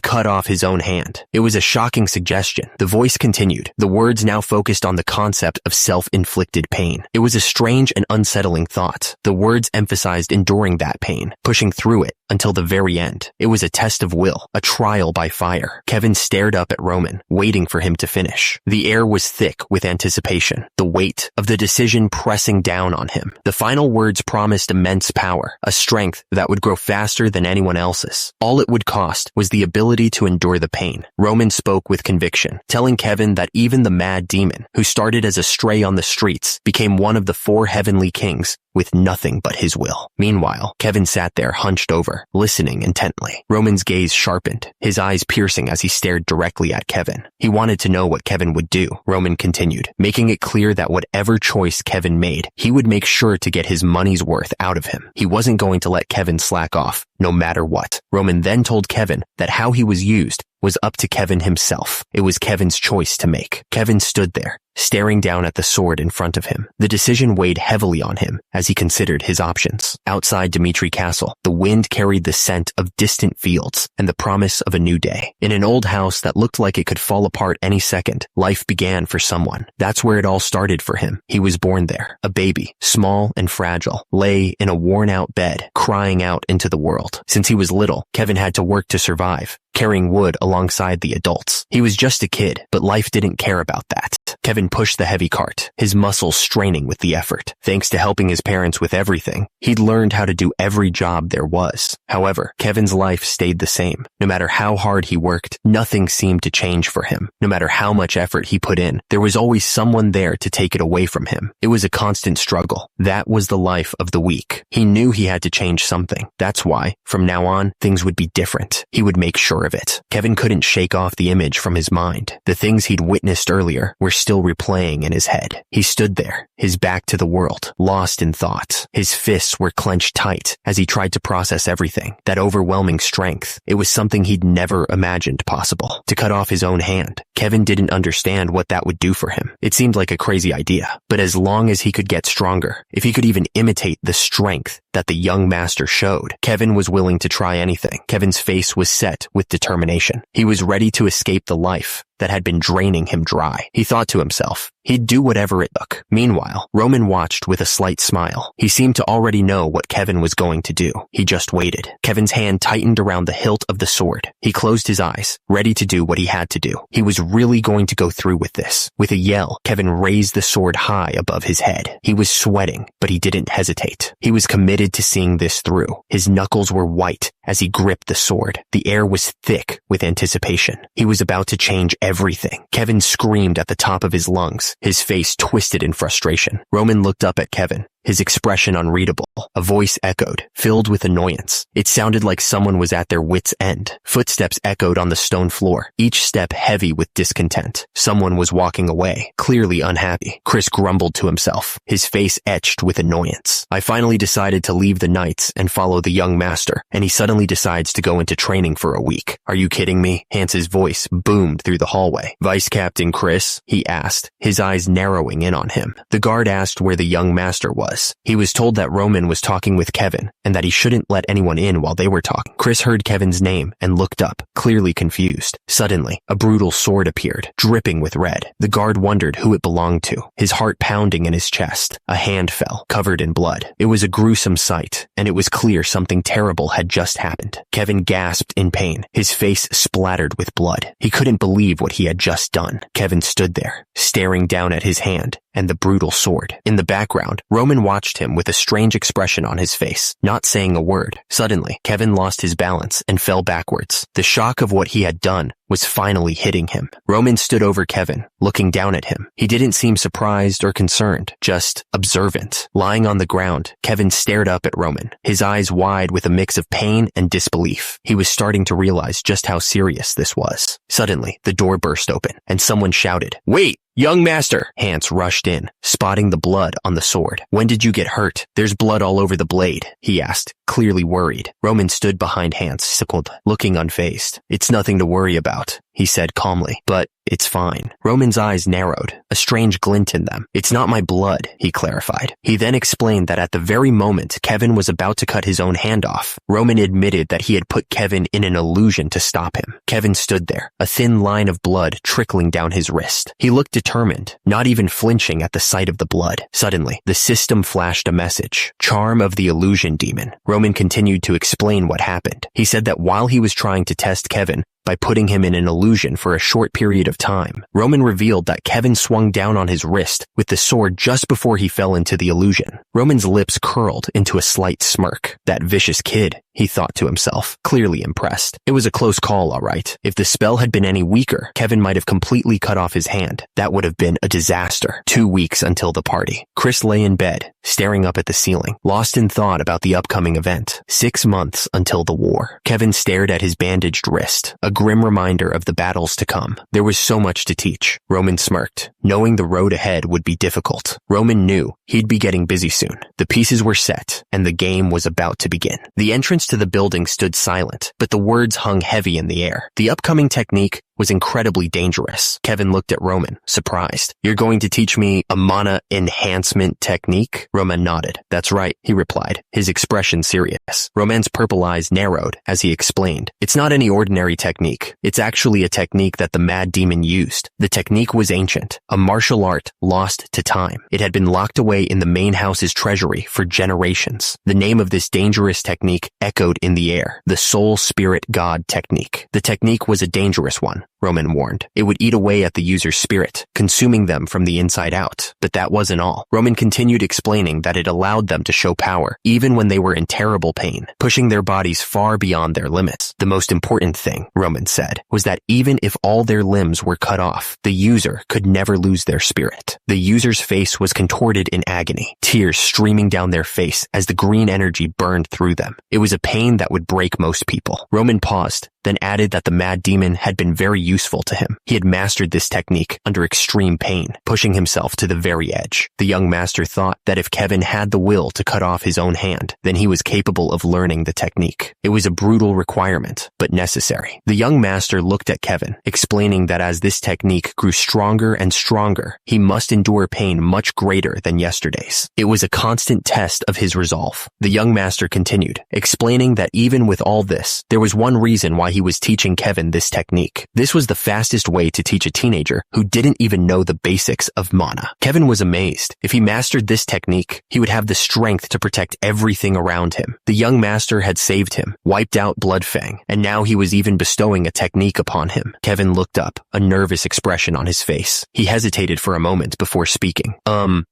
cut off his own hand. It was a shocking suggestion. The voice continued, the words now focused on the concept of self-inflicted pain. It was a strange and unsettling thought. The words emphasized enduring that pain, pushing through it until the very end. It was a test of will, a trial by fire. Kevin stared up at Roman, waiting for him to finish. The air was thick with anticipation, the weight of the decision pressing down on him. The final words promised immense power, a strength that would grow faster than anyone else's. All it would cost was the ability to endure the pain. Roman spoke with conviction, telling Kevin that even the mad demon, who started as a stray on the streets, became one of the 4 heavenly kings with nothing but his will. Meanwhile, Kevin sat there hunched over, listening intently. Roman's gaze sharpened, his eyes piercing as he stared directly at Kevin. He wanted to know what Kevin would do. Roman continued, making it clear that whatever choice Kevin made, he would make sure to get his money's worth out of him. He wasn't going to let Kevin slack off, no matter what. Roman then told Kevin that how he was used was up to Kevin himself. It was Kevin's choice to make. Kevin stood there, staring down at the sword in front of him. The decision weighed heavily on him as he considered his options. Outside Dimitri Castle, the wind carried the scent of distant fields and the promise of a new day. In an old house that looked like it could fall apart any second, life began for someone. That's where it all started for him. He was born there. A baby, small and fragile, lay in a worn-out bed, crying out into the world. Since he was little, Kevin had to work to survive, carrying wood alongside the adults. He was just a kid, but life didn't care about that. Kevin pushed the heavy cart, his muscles straining with the effort. Thanks to helping his parents with everything, he'd learned how to do every job there was. However, Kevin's life stayed the same. No matter how hard he worked, nothing seemed to change for him. No matter how much effort he put in, there was always someone there to take it away from him. It was a constant struggle. That was the life of the weak. He knew he had to change something. That's why, from now on, things would be different. He would make sure of it. Kevin couldn't shake off the image from his mind. The things he'd witnessed earlier were still replaying in his head. He stood there, his back to the world, lost in thought. His fists were clenched tight as he tried to process everything. That overwhelming strength, it was something he'd never imagined possible. To cut off his own hand, Kevin didn't understand what that would do for him. It seemed like a crazy idea, but as long as he could get stronger, if he could even imitate the strength that the young master showed, Kevin was willing to try anything. Kevin's face was set with determination. He was ready to escape the life that had been draining him dry. He thought to himself, he'd do whatever it took. Meanwhile, Roman watched with a slight smile. He seemed to already know what Kevin was going to do. He just waited. Kevin's hand tightened around the hilt of the sword. He closed his eyes, ready to do what he had to do. He was really going to go through with this. With a yell, Kevin raised the sword high above his head. He was sweating, but he didn't hesitate. He was committed to seeing this through. His knuckles were white as he gripped the sword. The air was thick with anticipation. He was about to change everything. Kevin screamed at the top of his lungs, his face twisted in frustration. Roman looked up at Kevin, his expression unreadable. A voice echoed, filled with annoyance. It sounded like someone was at their wits' end. Footsteps echoed on the stone floor, each step heavy with discontent. Someone was walking away, clearly unhappy. Chris grumbled to himself, his face etched with annoyance. I finally decided to leave the knights and follow the young master, and he suddenly decides to go into training for a week. Are you kidding me? Hans's voice boomed through the hallway. Vice Captain Chris? He asked, his eyes narrowing in on him. The guard asked where the young master was. He was told that Roman was talking with Kevin, and that he shouldn't let anyone in while they were talking. Chris heard Kevin's name and looked up, clearly confused. Suddenly, a brutal sword appeared, dripping with red. The guard wondered who it belonged to, his heart pounding in his chest. A hand fell, covered in blood. It was a gruesome sight, and it was clear something terrible had just happened. Kevin gasped in pain, his face splattered with blood. He couldn't believe what he had just done. Kevin stood there, staring down at his hand and the brutal sword. In the background, Roman watched him with a strange expression on his face, not saying a word. Suddenly, Kevin lost his balance and fell backwards. The shock of what he had done was finally hitting him. Roman stood over Kevin, looking down at him. He didn't seem surprised or concerned, just observant. Lying on the ground, Kevin stared up at Roman, his eyes wide with a mix of pain and disbelief. He was starting to realize just how serious this was. Suddenly, the door burst open, and someone shouted, "Wait! Young master!" Hans rushed in, spotting the blood on the sword. "When did you get hurt? There's blood all over the blade," he asked, clearly worried. Roman stood behind Hans, sickled, looking unfazed. "It's nothing to worry about," he said calmly, "but it's fine." Roman's eyes narrowed, a strange glint in them. "It's not my blood," he clarified. He then explained that at the very moment Kevin was about to cut his own hand off, Roman admitted that he had put Kevin in an illusion to stop him. Kevin stood there, a thin line of blood trickling down his wrist. He looked determined, not even flinching at the sight of the blood. Suddenly, the system flashed a message. Charm of the illusion demon. Roman continued to explain what happened. He said that while he was trying to test Kevin by putting him in an illusion for a short period of time, Roman revealed that Kevin swung down on his wrist with the sword just before he fell into the illusion. Roman's lips curled into a slight smirk. That vicious kid, he thought to himself, clearly impressed. It was a close call, all right. If the spell had been any weaker, Kevin might have completely cut off his hand. That would have been a disaster. 2 weeks until the party. Chris lay in bed, staring up at the ceiling, lost in thought about the upcoming event. 6 months until the war. Kevin stared at his bandaged wrist, a grim reminder of the battles to come. There was so much to teach. Roman smirked, knowing the road ahead would be difficult. Roman knew he'd be getting busy soon. The pieces were set, and the game was about to begin. The entrance to the building stood silent, but the words hung heavy in the air. The upcoming technique was incredibly dangerous. Kevin looked at Roman, surprised. "You're going to teach me a mana enhancement technique?" Roman nodded. "That's right," he replied, his expression serious. Roman's purple eyes narrowed as he explained. "It's not any ordinary technique. It's actually a technique that the mad demon used. The technique was ancient, a martial art lost to time. It had been locked away in the main house's treasury for generations. The name of this dangerous technique echoed in the air, the Soul Spirit God technique. The technique was a dangerous one, Roman warned. It would eat away at the user's spirit, consuming them from the inside out. But that wasn't all. Roman continued explaining that it allowed them to show power, even when they were in terrible pain, pushing their bodies far beyond their limits. The most important thing, Roman said, was that even if all their limbs were cut off, the user could never lose their spirit. The user's face was contorted in agony, tears streaming down their face as the green energy burned through them. It was a pain that would break most people. Roman paused, then added that the mad demon had been very useful to him. He had mastered this technique under extreme pain, pushing himself to the very edge. The young master thought that if Kevin had the will to cut off his own hand, then he was capable of learning the technique. It was a brutal requirement, but necessary. The young master looked at Kevin, explaining that as this technique grew stronger and stronger, he must endure pain much greater than yesterday's. It was a constant test of his resolve. The young master continued, explaining that even with all this, there was one reason why he was teaching Kevin this technique. This was the fastest way to teach a teenager who didn't even know the basics of mana. Kevin was amazed. If he mastered this technique, he would have the strength to protect everything around him. The young master had saved him, wiped out Bloodfang, and now he was even bestowing a technique upon him. Kevin looked up, a nervous expression on his face. He hesitated for a moment before speaking.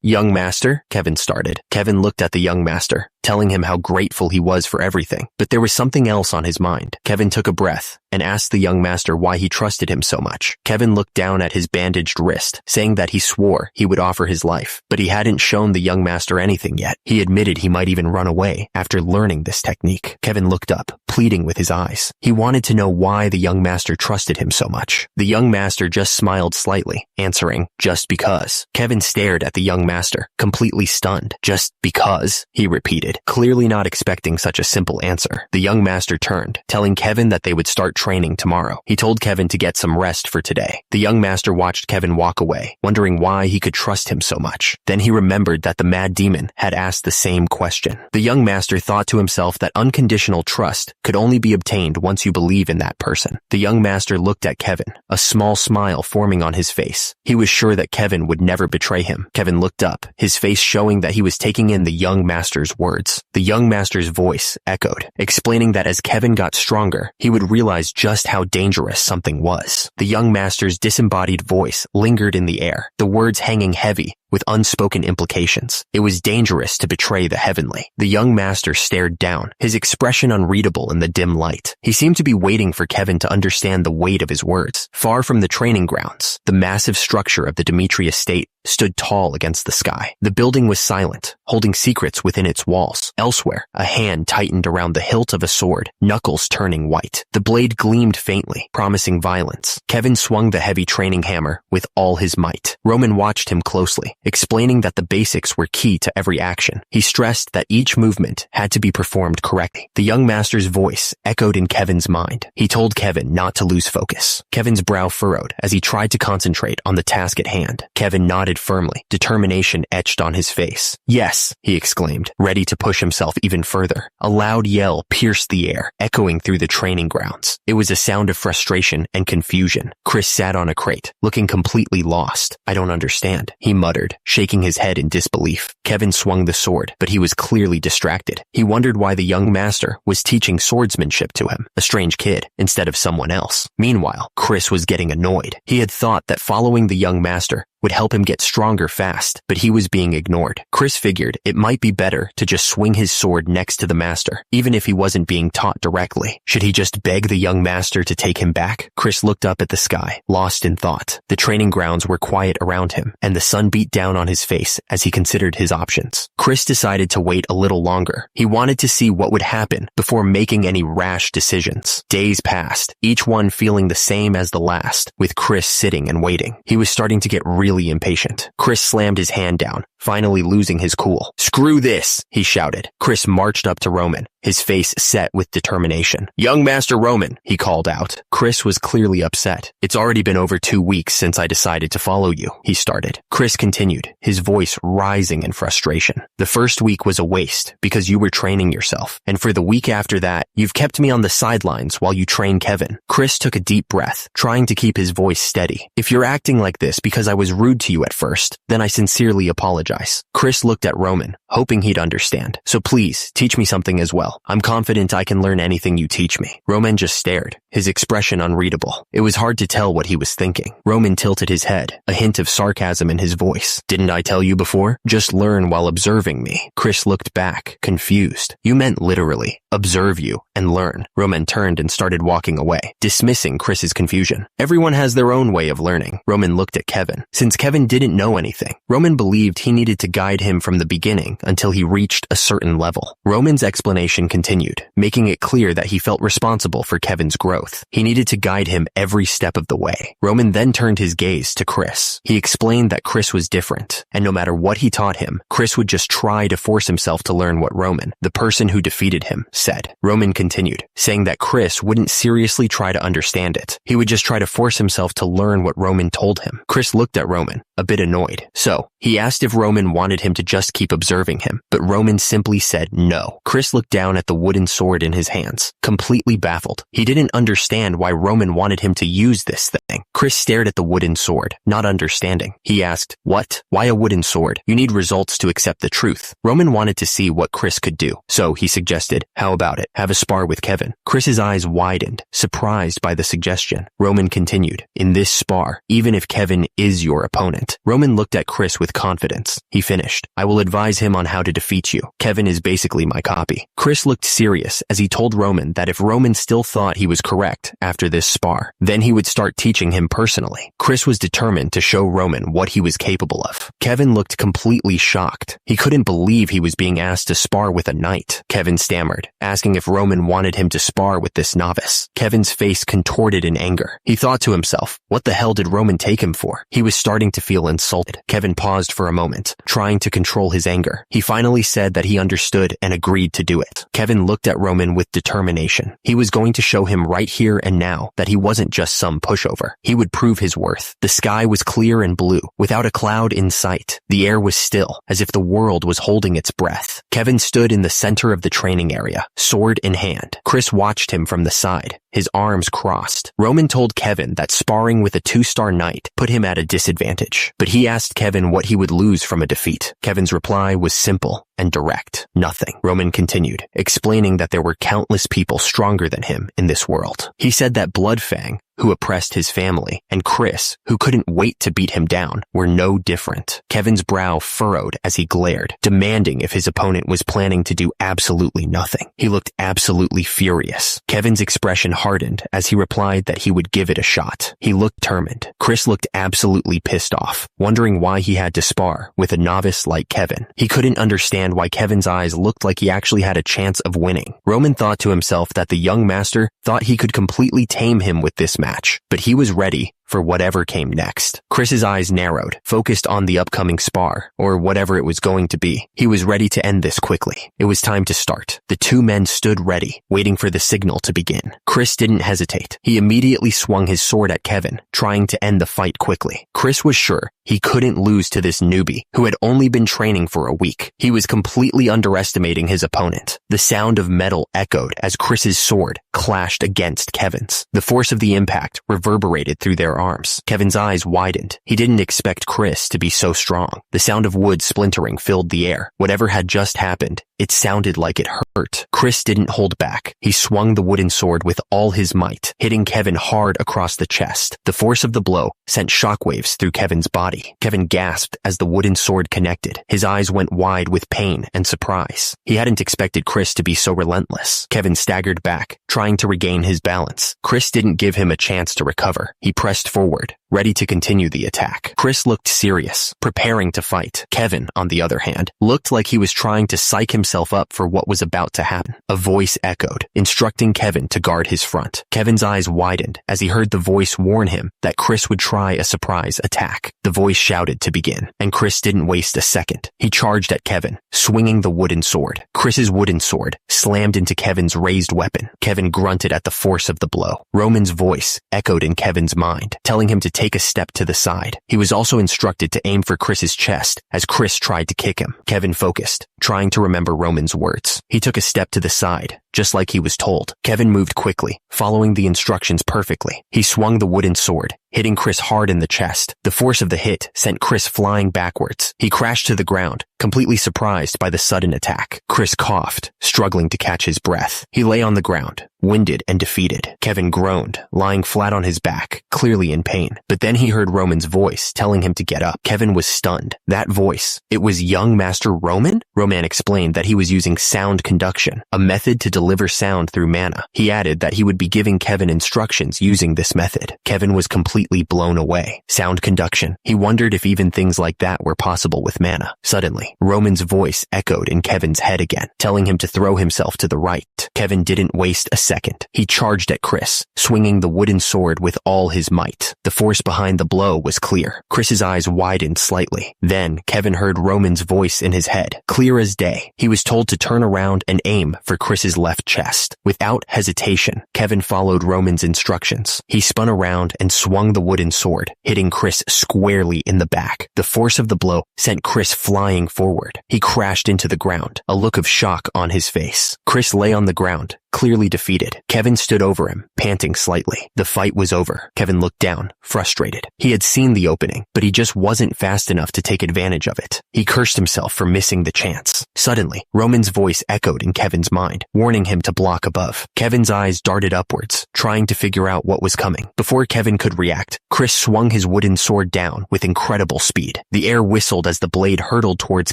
Young master? Kevin started. Kevin looked at the young master, telling him how grateful he was for everything. But there was something else on his mind. Kevin took a breath, and asked the young master why he trusted him so much. Kevin looked down at his bandaged wrist, saying that he swore he would offer his life, but he hadn't shown the young master anything yet. He admitted he might even run away after learning this technique. Kevin looked up, pleading with his eyes. He wanted to know why the young master trusted him so much. The young master just smiled slightly, answering, "Just because." Kevin stared at the young master, completely stunned. "Just because?" he repeated, clearly not expecting such a simple answer. The young master turned, telling Kevin that they would start training tomorrow. He told Kevin to get some rest for today. The young master watched Kevin walk away, wondering why he could trust him so much. Then he remembered that the mad demon had asked the same question. The young master thought to himself that unconditional trust could only be obtained once you believe in that person. The young master looked at Kevin, a small smile forming on his face. He was sure that Kevin would never betray him. Kevin looked up, his face showing that he was taking in the young master's words. The young master's voice echoed, explaining that as Kevin got stronger, he would realize just how dangerous something was. The young master's disembodied voice lingered in the air, the words hanging heavy with unspoken implications. It was dangerous to betray the heavenly. The young master stared down, his expression unreadable in the dim light. He seemed to be waiting for Kevin to understand the weight of his words. Far from the training grounds, the massive structure of the Dimitri estate stood tall against the sky. The building was silent, holding secrets within its walls. Elsewhere, a hand tightened around the hilt of a sword, knuckles turning white. The blade gleamed faintly, promising violence. Kevin swung the heavy training hammer with all his might. Roman watched him closely, explaining that the basics were key to every action. He stressed that each movement had to be performed correctly. The young master's voice echoed in Kevin's mind. He told Kevin not to lose focus. Kevin's brow furrowed as he tried to concentrate on the task at hand. Kevin nodded firmly, determination etched on his face. "Yes," he exclaimed, ready to push himself even further. A loud yell pierced the air, echoing through the training grounds. It was a sound of frustration and confusion. Chris sat on a crate, looking completely lost. "I don't understand," he muttered, shaking his head in disbelief. Kevin swung the sword, but he was clearly distracted. He wondered why the young master was teaching swordsmanship to him, a strange kid, instead of someone else. Meanwhile, Chris was getting annoyed. He had thought that following the young master would help him get stronger fast, but he was being ignored. Chris figured it might be better to just swing his sword next to the master, even if he wasn't being taught directly. Should he just beg the young master to take him back? Chris looked up at the sky, lost in thought. The training grounds were quiet around him, and the sun beat down on his face as he considered his options. Chris decided to wait a little longer. He wanted to see what would happen before making any rash decisions. Days passed, each one feeling the same as the last, with Chris sitting and waiting. He was starting to get really impatient. Chris slammed his hand down, finally losing his cool. "Screw this," he shouted. Chris marched up to Roman, his face set with determination. "Young Master Roman," he called out. Chris was clearly upset. "It's already been over 2 weeks since I decided to follow you," he started. Chris continued, his voice rising in frustration. "The first week was a waste because you were training yourself, and for the week after that, you've kept me on the sidelines while you train Kevin." Chris took a deep breath, trying to keep his voice steady. "If you're acting like this because I was rude to you at first, then I sincerely apologize." Chris looked at Roman, hoping he'd understand. "So please, teach me something as well. I'm confident I can learn anything you teach me." Roman just stared, his expression unreadable. It was hard to tell what he was thinking. Roman tilted his head, a hint of sarcasm in his voice. "Didn't I tell you before? Just learn while observing me." Chris looked back, confused. "You meant literally, observe you and learn." Roman turned and started walking away, dismissing Chris's confusion. Everyone has their own way of learning. Roman looked at Kevin. Since Kevin didn't know anything, Roman believed he needed to guide him from the beginning until he reached a certain level. Roman's explanation continued, making it clear that he felt responsible for Kevin's growth. He needed to guide him every step of the way. Roman then turned his gaze to Chris. He explained that Chris was different, and no matter what he taught him, Chris would just try to force himself to learn what Roman, the person who defeated him, said. Roman continued, saying that Chris wouldn't seriously try to understand it. He would just try to force himself to learn what Roman told him. Chris looked at Roman, a bit annoyed. So, he asked if Roman wanted him to just keep observing him, but Roman simply said no. Chris looked down at the wooden sword in his hands, completely baffled. He didn't understand why Roman wanted him to use this thing. Chris stared at the wooden sword, not understanding. He asked, "What? Why a wooden sword? You need results to accept the truth." Roman wanted to see what Chris could do, so he suggested, "How about it? Have a spar with Kevin." Chris's eyes widened, surprised by the suggestion. Roman continued, "In this spar, even if Kevin is your opponent." Roman looked at Chris with confidence. He finished, "I will advise him on how to defeat you. Kevin is basically my copy." Chris Chris looked serious as he told Roman that if Roman still thought he was correct after this spar, then he would start teaching him personally. Chris was determined to show Roman what he was capable of. Kevin looked completely shocked. He couldn't believe he was being asked to spar with a knight. Kevin stammered, asking if Roman wanted him to spar with this novice. Kevin's face contorted in anger. He thought to himself, what the hell did Roman take him for? He was starting to feel insulted. Kevin paused for a moment, trying to control his anger. He finally said that he understood and agreed to do it. Kevin looked at Roman with determination. He was going to show him right here and now that he wasn't just some pushover. He would prove his worth. The sky was clear and blue, without a cloud in sight. The air was still, as if the world was holding its breath. Kevin stood in the center of the training area, sword in hand. Chris watched him from the side, his arms crossed. Roman told Kevin that sparring with a 2-star knight put him at a disadvantage, but he asked Kevin what he would lose from a defeat. Kevin's reply was simple and direct. Nothing. Roman continued, explaining that there were countless people stronger than him in this world. He said that Bloodfang, who oppressed his family, and Chris, who couldn't wait to beat him down, were no different. Kevin's brow furrowed as he glared, demanding if his opponent was planning to do absolutely nothing. He looked absolutely furious. Kevin's expression hardened as he replied that he would give it a shot. He looked determined. Chris looked absolutely pissed off, wondering why he had to spar with a novice like Kevin. He couldn't understand why Kevin's eyes looked like he actually had a chance of winning. Roman thought to himself that the young master thought he could completely tame him with this match, but he was ready for whatever came next. Chris's eyes narrowed, focused on the upcoming spar, or whatever it was going to be. He was ready to end this quickly. It was time to start. The two men stood ready, waiting for the signal to begin. Chris didn't hesitate. He immediately swung his sword at Kevin, trying to end the fight quickly. Chris was sure he couldn't lose to this newbie, who had only been training for a week. He was completely underestimating his opponent. The sound of metal echoed as Chris's sword clashed against Kevin's. The force of the impact reverberated through their arms. Kevin's eyes widened. He didn't expect Chris to be so strong. The sound of wood splintering filled the air. Whatever had just happened, it sounded like it hurt. Chris didn't hold back. He swung the wooden sword with all his might, hitting Kevin hard across the chest. The force of the blow sent shockwaves through Kevin's body. Kevin gasped as the wooden sword connected. His eyes went wide with pain and surprise. He hadn't expected Chris to be so relentless. Kevin staggered back, trying to regain his balance. Chris didn't give him a chance to recover. He pressed forward, ready to continue the attack. Chris looked serious, preparing to fight. Kevin, on the other hand, looked like he was trying to psych himself up for what was about to happen. A voice echoed, instructing Kevin to guard his front. Kevin's eyes widened as he heard the voice warn him that Chris would try a surprise attack. The voice shouted to begin, and Chris didn't waste a second. He charged at Kevin, swinging the wooden sword. Chris's wooden sword slammed into Kevin's raised weapon. Kevin grunted at the force of the blow. Roman's voice echoed in Kevin's mind, telling him to take a step to the side. He was also instructed to aim for Chris's chest as Chris tried to kick him. Kevin focused, trying to remember Roman's words. He took a step to the side, just like he was told. Kevin moved quickly, following the instructions perfectly. He swung the wooden sword, hitting Chris hard in the chest. The force of the hit sent Chris flying backwards. He crashed to the ground, completely surprised by the sudden attack. Chris coughed, struggling to catch his breath. He lay on the ground, winded and defeated. Kevin groaned, lying flat on his back, clearly in pain. But then he heard Roman's voice telling him to get up. Kevin was stunned. That voice, it was young Master Roman? Roman explained that he was using sound conduction, a method to deliver sound through mana. He added that he would be giving Kevin instructions using this method. Kevin was completely blown away. Sound conduction. He wondered if even things like that were possible with mana. Suddenly, Roman's voice echoed in Kevin's head again, telling him to throw himself to the right. Kevin didn't waste a second. He charged at Chris, swinging the wooden sword with all his might. The force behind the blow was clear. Chris's eyes widened slightly. Then, Kevin heard Roman's voice in his head, clear as day. He was told to turn around and aim for Chris's left chest. Without hesitation, Kevin followed Roman's instructions. He spun around and swung the wooden sword, hitting Chris squarely in the back. The force of the blow sent Chris flying forward. He crashed into the ground, a look of shock on his face. Chris lay on the ground, clearly defeated. Kevin stood over him, panting slightly. The fight was over. Kevin looked down, frustrated. He had seen the opening, but he just wasn't fast enough to take advantage of it. He cursed himself for missing the chance. Suddenly, Roman's voice echoed in Kevin's mind, warning him to block above. Kevin's eyes darted upwards, trying to figure out what was coming. Before Kevin could react, Chris swung his wooden sword down with incredible speed. The air whistled as the blade hurtled towards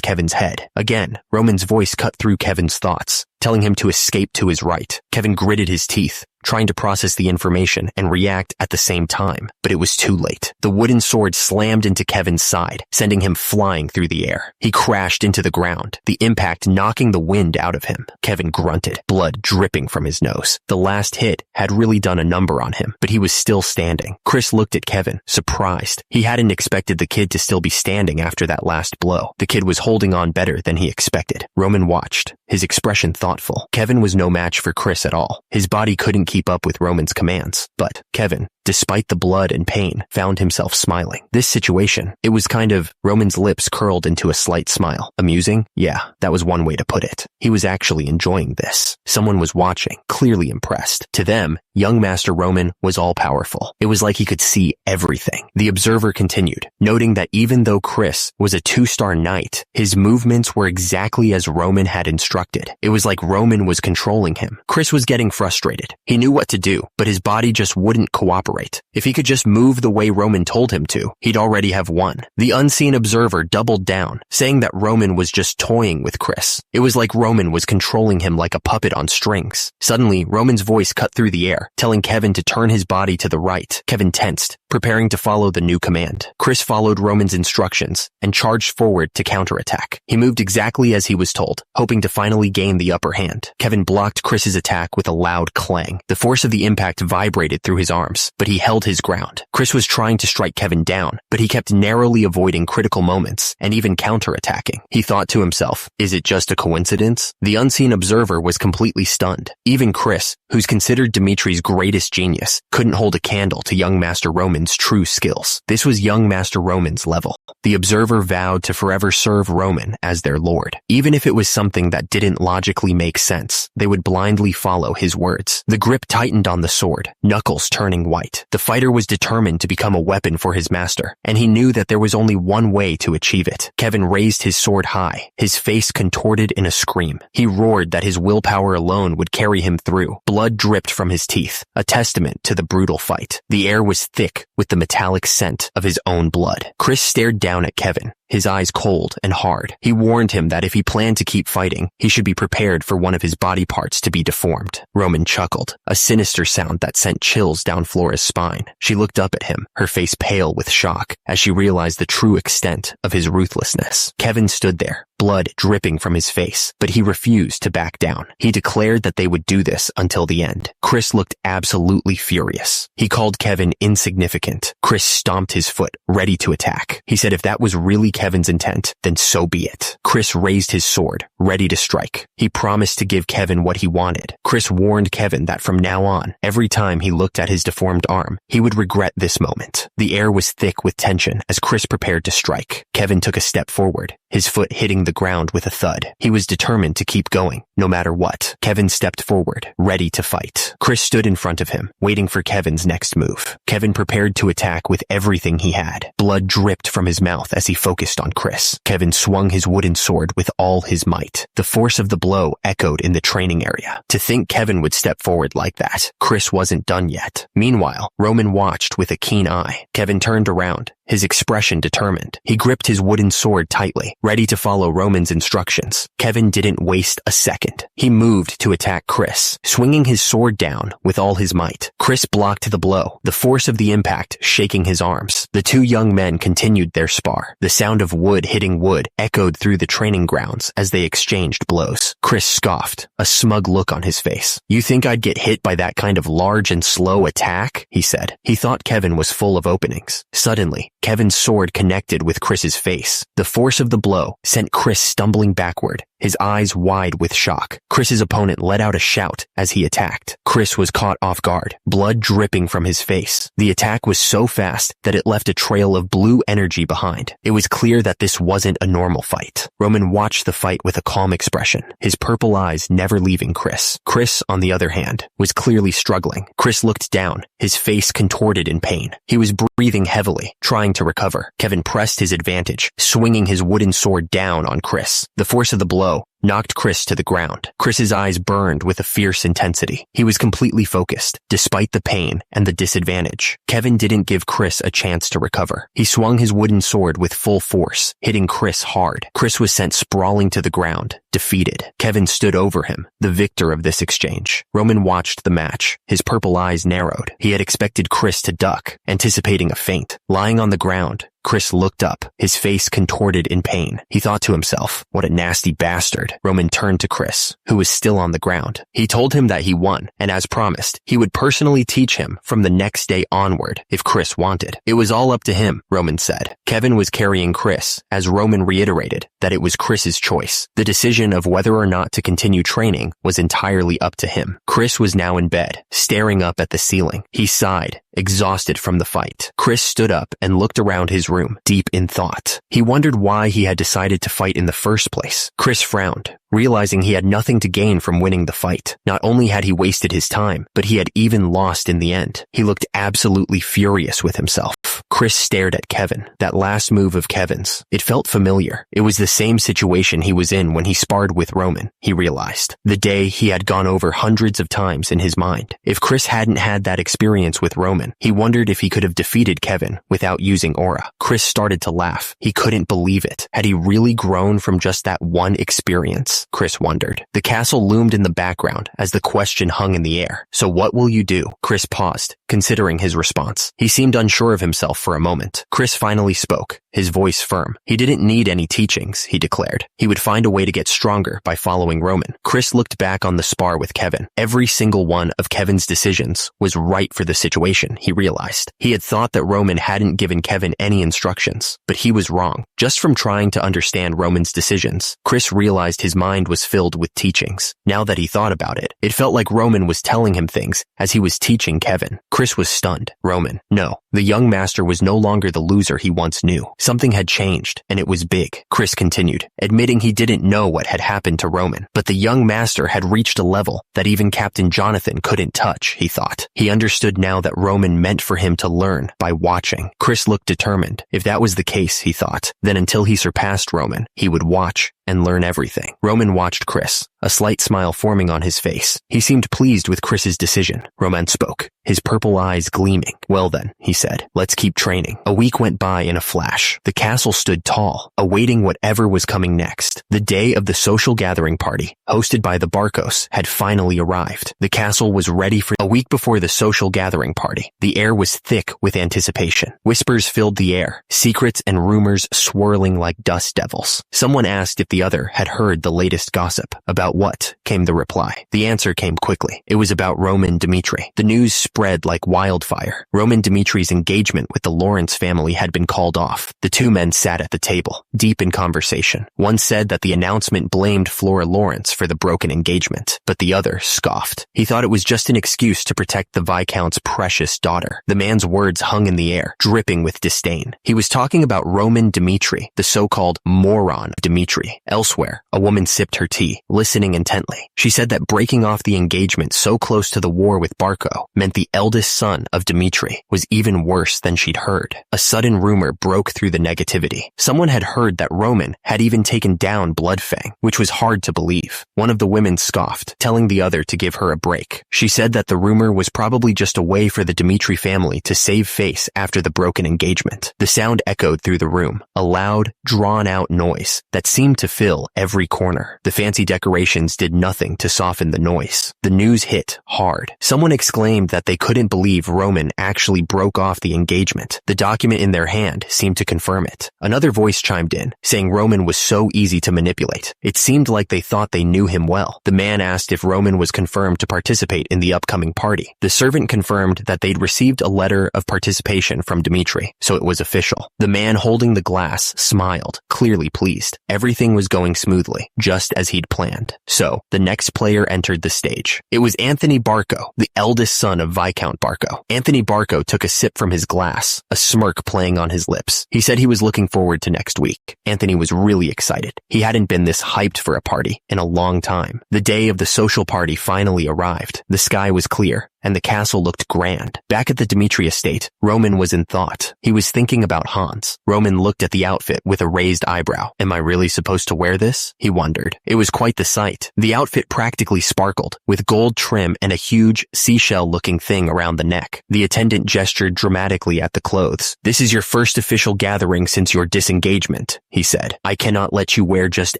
Kevin's head. Again, Roman's voice cut through Kevin's thoughts, telling him to escape to his right. Kevin gritted his teeth, trying to process the information and react at the same time, but it was too late. The wooden sword slammed into Kevin's side, sending him flying through the air. He crashed into the ground, the impact knocking the wind out of him. Kevin grunted, blood dripping from his nose. The last hit had really done a number on him, but he was still standing. Chris looked at Kevin, surprised. He hadn't expected the kid to still be standing after that last blow. The kid was holding on better than he expected. Roman watched, his expression thoughtful. Kevin was no match for Chris at all. His body couldn't keep up with Roman's commands, but Kevin, despite the blood and pain, found himself smiling. This situation, it was kind of, Roman's lips curled into a slight smile. Amusing? Yeah, that was one way to put it. He was actually enjoying this. Someone was watching, clearly impressed. To them, young Master Roman was all-powerful. It was like he could see everything. The observer continued, noting that even though Chris was a 2-star knight, his movements were exactly as Roman had instructed. It was like Roman was controlling him. Chris was getting frustrated. He knew what to do, but his body just wouldn't cooperate. If he could just move the way Roman told him to, he'd already have won. The unseen observer doubled down, saying that Roman was just toying with Chris. It was like Roman was controlling him like a puppet on strings. Suddenly, Roman's voice cut through the air, telling Kevin to turn his body to the right. Kevin tensed, preparing to follow the new command. Chris followed Roman's instructions and charged forward to counterattack. He moved exactly as he was told, hoping to finally gain the upper hand. Kevin blocked Chris's attack with a loud clang. The force of the impact vibrated through his arms, but he held his ground. Chris was trying to strike Kevin down, but he kept narrowly avoiding critical moments and even counterattacking. He thought to himself, is it just a coincidence? The unseen observer was completely stunned. Even Chris, who's considered Dimitri's greatest genius, couldn't hold a candle to young Master Roman's true skills. This was young Master Roman's level. The observer vowed to forever serve Roman as their lord. Even if it was something that didn't logically make sense, they would blindly follow his words. The grip tightened on the sword, knuckles turning white. The fighter was determined to become a weapon for his master, and he knew that there was only one way to achieve it. Kevin raised his sword high, his face contorted in a scream. He roared that his willpower alone would carry him through. Blood dripped from his teeth, a testament to the brutal fight. The air was thick with the metallic scent of his own blood. Chris stared down at Kevin, his eyes cold and hard. He warned him that if he planned to keep fighting, he should be prepared for one of his body parts to be deformed. Roman chuckled, a sinister sound that sent chills down Flora's spine. She looked up at him, her face pale with shock, as she realized the true extent of his ruthlessness. Kevin stood there, blood dripping from his face, but he refused to back down. He declared that they would do this until the end. Chris looked absolutely furious. He called Kevin insignificant. Chris stomped his foot, ready to attack. He said if that was really Kevin's intent, then so be it. Chris raised his sword, ready to strike. He promised to give Kevin what he wanted. Chris warned Kevin that from now on, every time he looked at his deformed arm, he would regret this moment. The air was thick with tension as Chris prepared to strike. Kevin took a step forward, his foot hitting the ground with a thud. He was determined to keep going, no matter what. Kevin stepped forward, ready to fight. Chris stood in front of him, waiting for Kevin's next move. Kevin prepared to attack with everything he had. Blood dripped from his mouth as he focused on Chris. Kevin swung his wooden sword with all his might. The force of the blow echoed in the training area. To think Kevin would step forward like that, Chris wasn't done yet. Meanwhile, Roman watched with a keen eye. Kevin turned around, his expression determined. He gripped his wooden sword tightly, ready to follow Roman's instructions. Kevin didn't waste a second. He moved to attack Chris, swinging his sword down with all his might. Chris blocked the blow, the force of the impact shaking his arms. The two young men continued their spar. The sound of wood hitting wood echoed through the training grounds as they exchanged blows. Chris scoffed, a smug look on his face. "You think I'd get hit by that kind of large and slow attack?" he said. He thought Kevin was full of openings. Suddenly, Kevin's sword connected with Chris's face. The force of the blow sent Chris stumbling backward, his eyes wide with shock. Chris's opponent let out a shout as he attacked. Chris was caught off guard, blood dripping from his face. The attack was so fast that it left a trail of blue energy behind. It was clear that this wasn't a normal fight. Roman watched the fight with a calm expression, his purple eyes never leaving Chris. Chris, on the other hand, was clearly struggling. Chris looked down, his face contorted in pain. He was breathing heavily, trying to recover. Kevin pressed his advantage, swinging his wooden sword down on Chris. The force of the blow knocked Chris to the ground. Chris's eyes burned with a fierce intensity. He was completely focused, despite the pain and the disadvantage. Kevin didn't give Chris a chance to recover. He swung his wooden sword with full force, hitting Chris hard. Chris was sent sprawling to the ground, defeated. Kevin stood over him, the victor of this exchange. Roman watched the match. His purple eyes narrowed. He had expected Chris to duck, anticipating a feint. Lying on the ground, Chris looked up, his face contorted in pain. He thought to himself, what a nasty bastard. Roman turned to Chris, who was still on the ground. He told him that he won, and as promised, he would personally teach him from the next day onward if Chris wanted. It was all up to him, Roman said. Kevin was carrying Chris, as Roman reiterated that it was Chris's choice. The decision of whether or not to continue training was entirely up to him. Chris was now in bed, staring up at the ceiling. He sighed, exhausted from the fight. Chris stood up and looked around his room, deep in thought. He wondered why he had decided to fight in the first place. Chris frowned, realizing he had nothing to gain from winning the fight. Not only had he wasted his time, but he had even lost in the end. He looked absolutely furious with himself. Chris stared at Kevin. That last move of Kevin's. It felt familiar. It was the same situation he was in when he sparred with Roman, he realized. The day he had gone over hundreds of times in his mind. If Chris hadn't had that experience with Roman, he wondered if he could have defeated Kevin without using aura. Chris started to laugh. He couldn't believe it. Had he really grown from just that one experience? Chris wondered. The castle loomed in the background as the question hung in the air. So what will you do? Chris paused, considering his response. He seemed unsure of himself for a moment. Chris finally spoke, his voice firm. He didn't need any teachings, he declared. He would find a way to get stronger by following Roman. Chris looked back on the spar with Kevin. Every single one of Kevin's decisions was right for the situation, he realized. He had thought that Roman hadn't given Kevin any instructions, but he was wrong. Just from trying to understand Roman's decisions, Chris realized his mind was filled with teachings. Now that he thought about it, it felt like Roman was telling him things as he was teaching Kevin. Chris was stunned. Roman. No, the young master was no longer the loser he once knew. Something had changed, and it was big. Chris continued, admitting he didn't know what had happened to Roman, but the young master had reached a level that even Captain Jonathan couldn't touch, he thought. He understood now that Roman meant for him to learn by watching. Chris looked determined. If that was the case, he thought, then until he surpassed Roman, he would watch and learn everything. Roman watched Chris, a slight smile forming on his face. He seemed pleased with Chris's decision. Roman spoke, his purple eyes gleaming. Well then, he said, let's keep training. A week went by in a flash. The castle stood tall, awaiting whatever was coming next. The day of the social gathering party, hosted by the Barcos, had finally arrived. The castle was ready for a week before the social gathering party. The air was thick with anticipation. Whispers filled the air, secrets and rumors swirling like dust devils. Someone asked if the other had heard the latest gossip. About what? Came the reply. The answer came quickly. It was about Roman Dmitri. The news spread like wildfire. Roman Dmitri's engagement with the Lawrence family had been called off. The two men sat at the table, deep in conversation. One said that the announcement blamed Flora Lawrence for the broken engagement, but the other scoffed. He thought it was just an excuse to protect the Viscount's precious daughter. The man's words hung in the air, dripping with disdain. He was talking about Roman Dmitri, the so-called moron Dmitri. Elsewhere, a woman sipped her tea, listening intently. She said that breaking off the engagement so close to the war with Barco meant the eldest son of Dmitri was even worse than she'd heard. A sudden rumor broke through the negativity. Someone had heard that Roman had even taken down Bloodfang, which was hard to believe. One of the women scoffed, telling the other to give her a break. She said that the rumor was probably just a way for the Dmitri family to save face after the broken engagement. The sound echoed through the room, a loud, drawn-out noise that seemed to fill every corner. The fancy decorations did nothing to soften the noise. The news hit hard. Someone exclaimed that they couldn't believe Roman actually broke off the engagement. The document in their hand seemed to confirm it. Another voice chimed in, saying Roman was so easy to manipulate. It seemed like they thought they knew him well. The man asked if Roman was confirmed to participate in the upcoming party. The servant confirmed that they'd received a letter of participation from Dmitri, so it was official. The man holding the glass smiled, clearly pleased. Everything was going smoothly, just as he'd planned. So, the next player entered the stage. It was Anthony Barco, the eldest son of Viscount Barco. Anthony Barco took a sip from his glass, a smirk playing on his lips. He said he was looking forward to next week. Anthony was really excited. He hadn't been this hyped for a party in a long time. The day of the social party finally arrived. The sky was clear, and the castle looked grand. Back at the Dmitri estate, Roman was in thought. He was thinking about Hans. Roman looked at the outfit with a raised eyebrow. Am I really supposed to to wear this? He wondered. It was quite the sight. The outfit practically sparkled, with gold trim and a huge seashell-looking thing around the neck. The attendant gestured dramatically at the clothes. This is your first official gathering since your disengagement, he said. I cannot let you wear just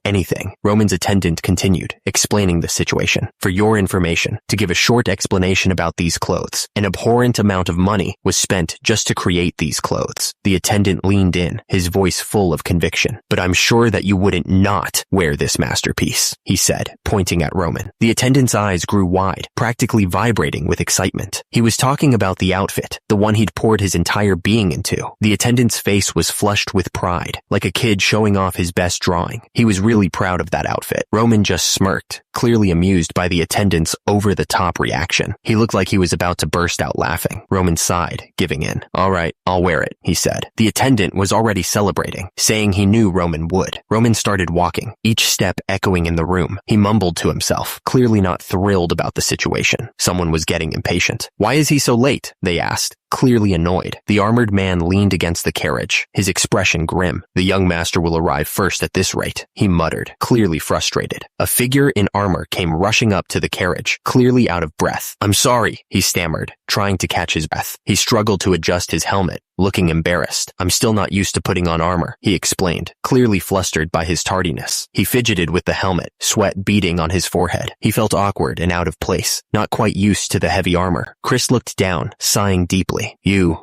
anything. Roman's attendant continued, explaining the situation. For your information, to give a short explanation about these clothes, an abhorrent amount of money was spent just to create these clothes. The attendant leaned in, his voice full of conviction. But I'm sure that you wouldn't not wear this masterpiece, he said, pointing at Roman. The attendant's eyes grew wide, practically vibrating with excitement. He was talking about the outfit, the one he'd poured his entire being into. The attendant's face was flushed with pride, like a kid showing off his best drawing. He was really proud of that outfit. Roman just smirked, clearly amused by the attendant's over-the-top reaction. He looked like he was about to burst out laughing. Roman sighed, giving in. All right, I'll wear it, he said. The attendant was already celebrating, saying he knew Roman would. Roman started walking, each step echoing in the room. He mumbled to himself, clearly not thrilled about the situation. Someone was getting impatient. Why is he so late? They asked, clearly annoyed. The armored man leaned against the carriage, his expression grim. The young master will arrive first at this rate, he muttered, clearly frustrated. A figure in armor came rushing up to the carriage, clearly out of breath. I'm sorry, he stammered, trying to catch his breath. He struggled to adjust his helmet, looking embarrassed. I'm still not used to putting on armor, he explained, clearly flustered by his tardiness. He fidgeted with the helmet, sweat beading on his forehead. He felt awkward and out of place, not quite used to the heavy armor. Chris looked down, sighing deeply.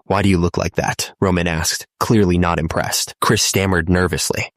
Why do you look like that? Roman asked, clearly not impressed. Chris stammered nervously.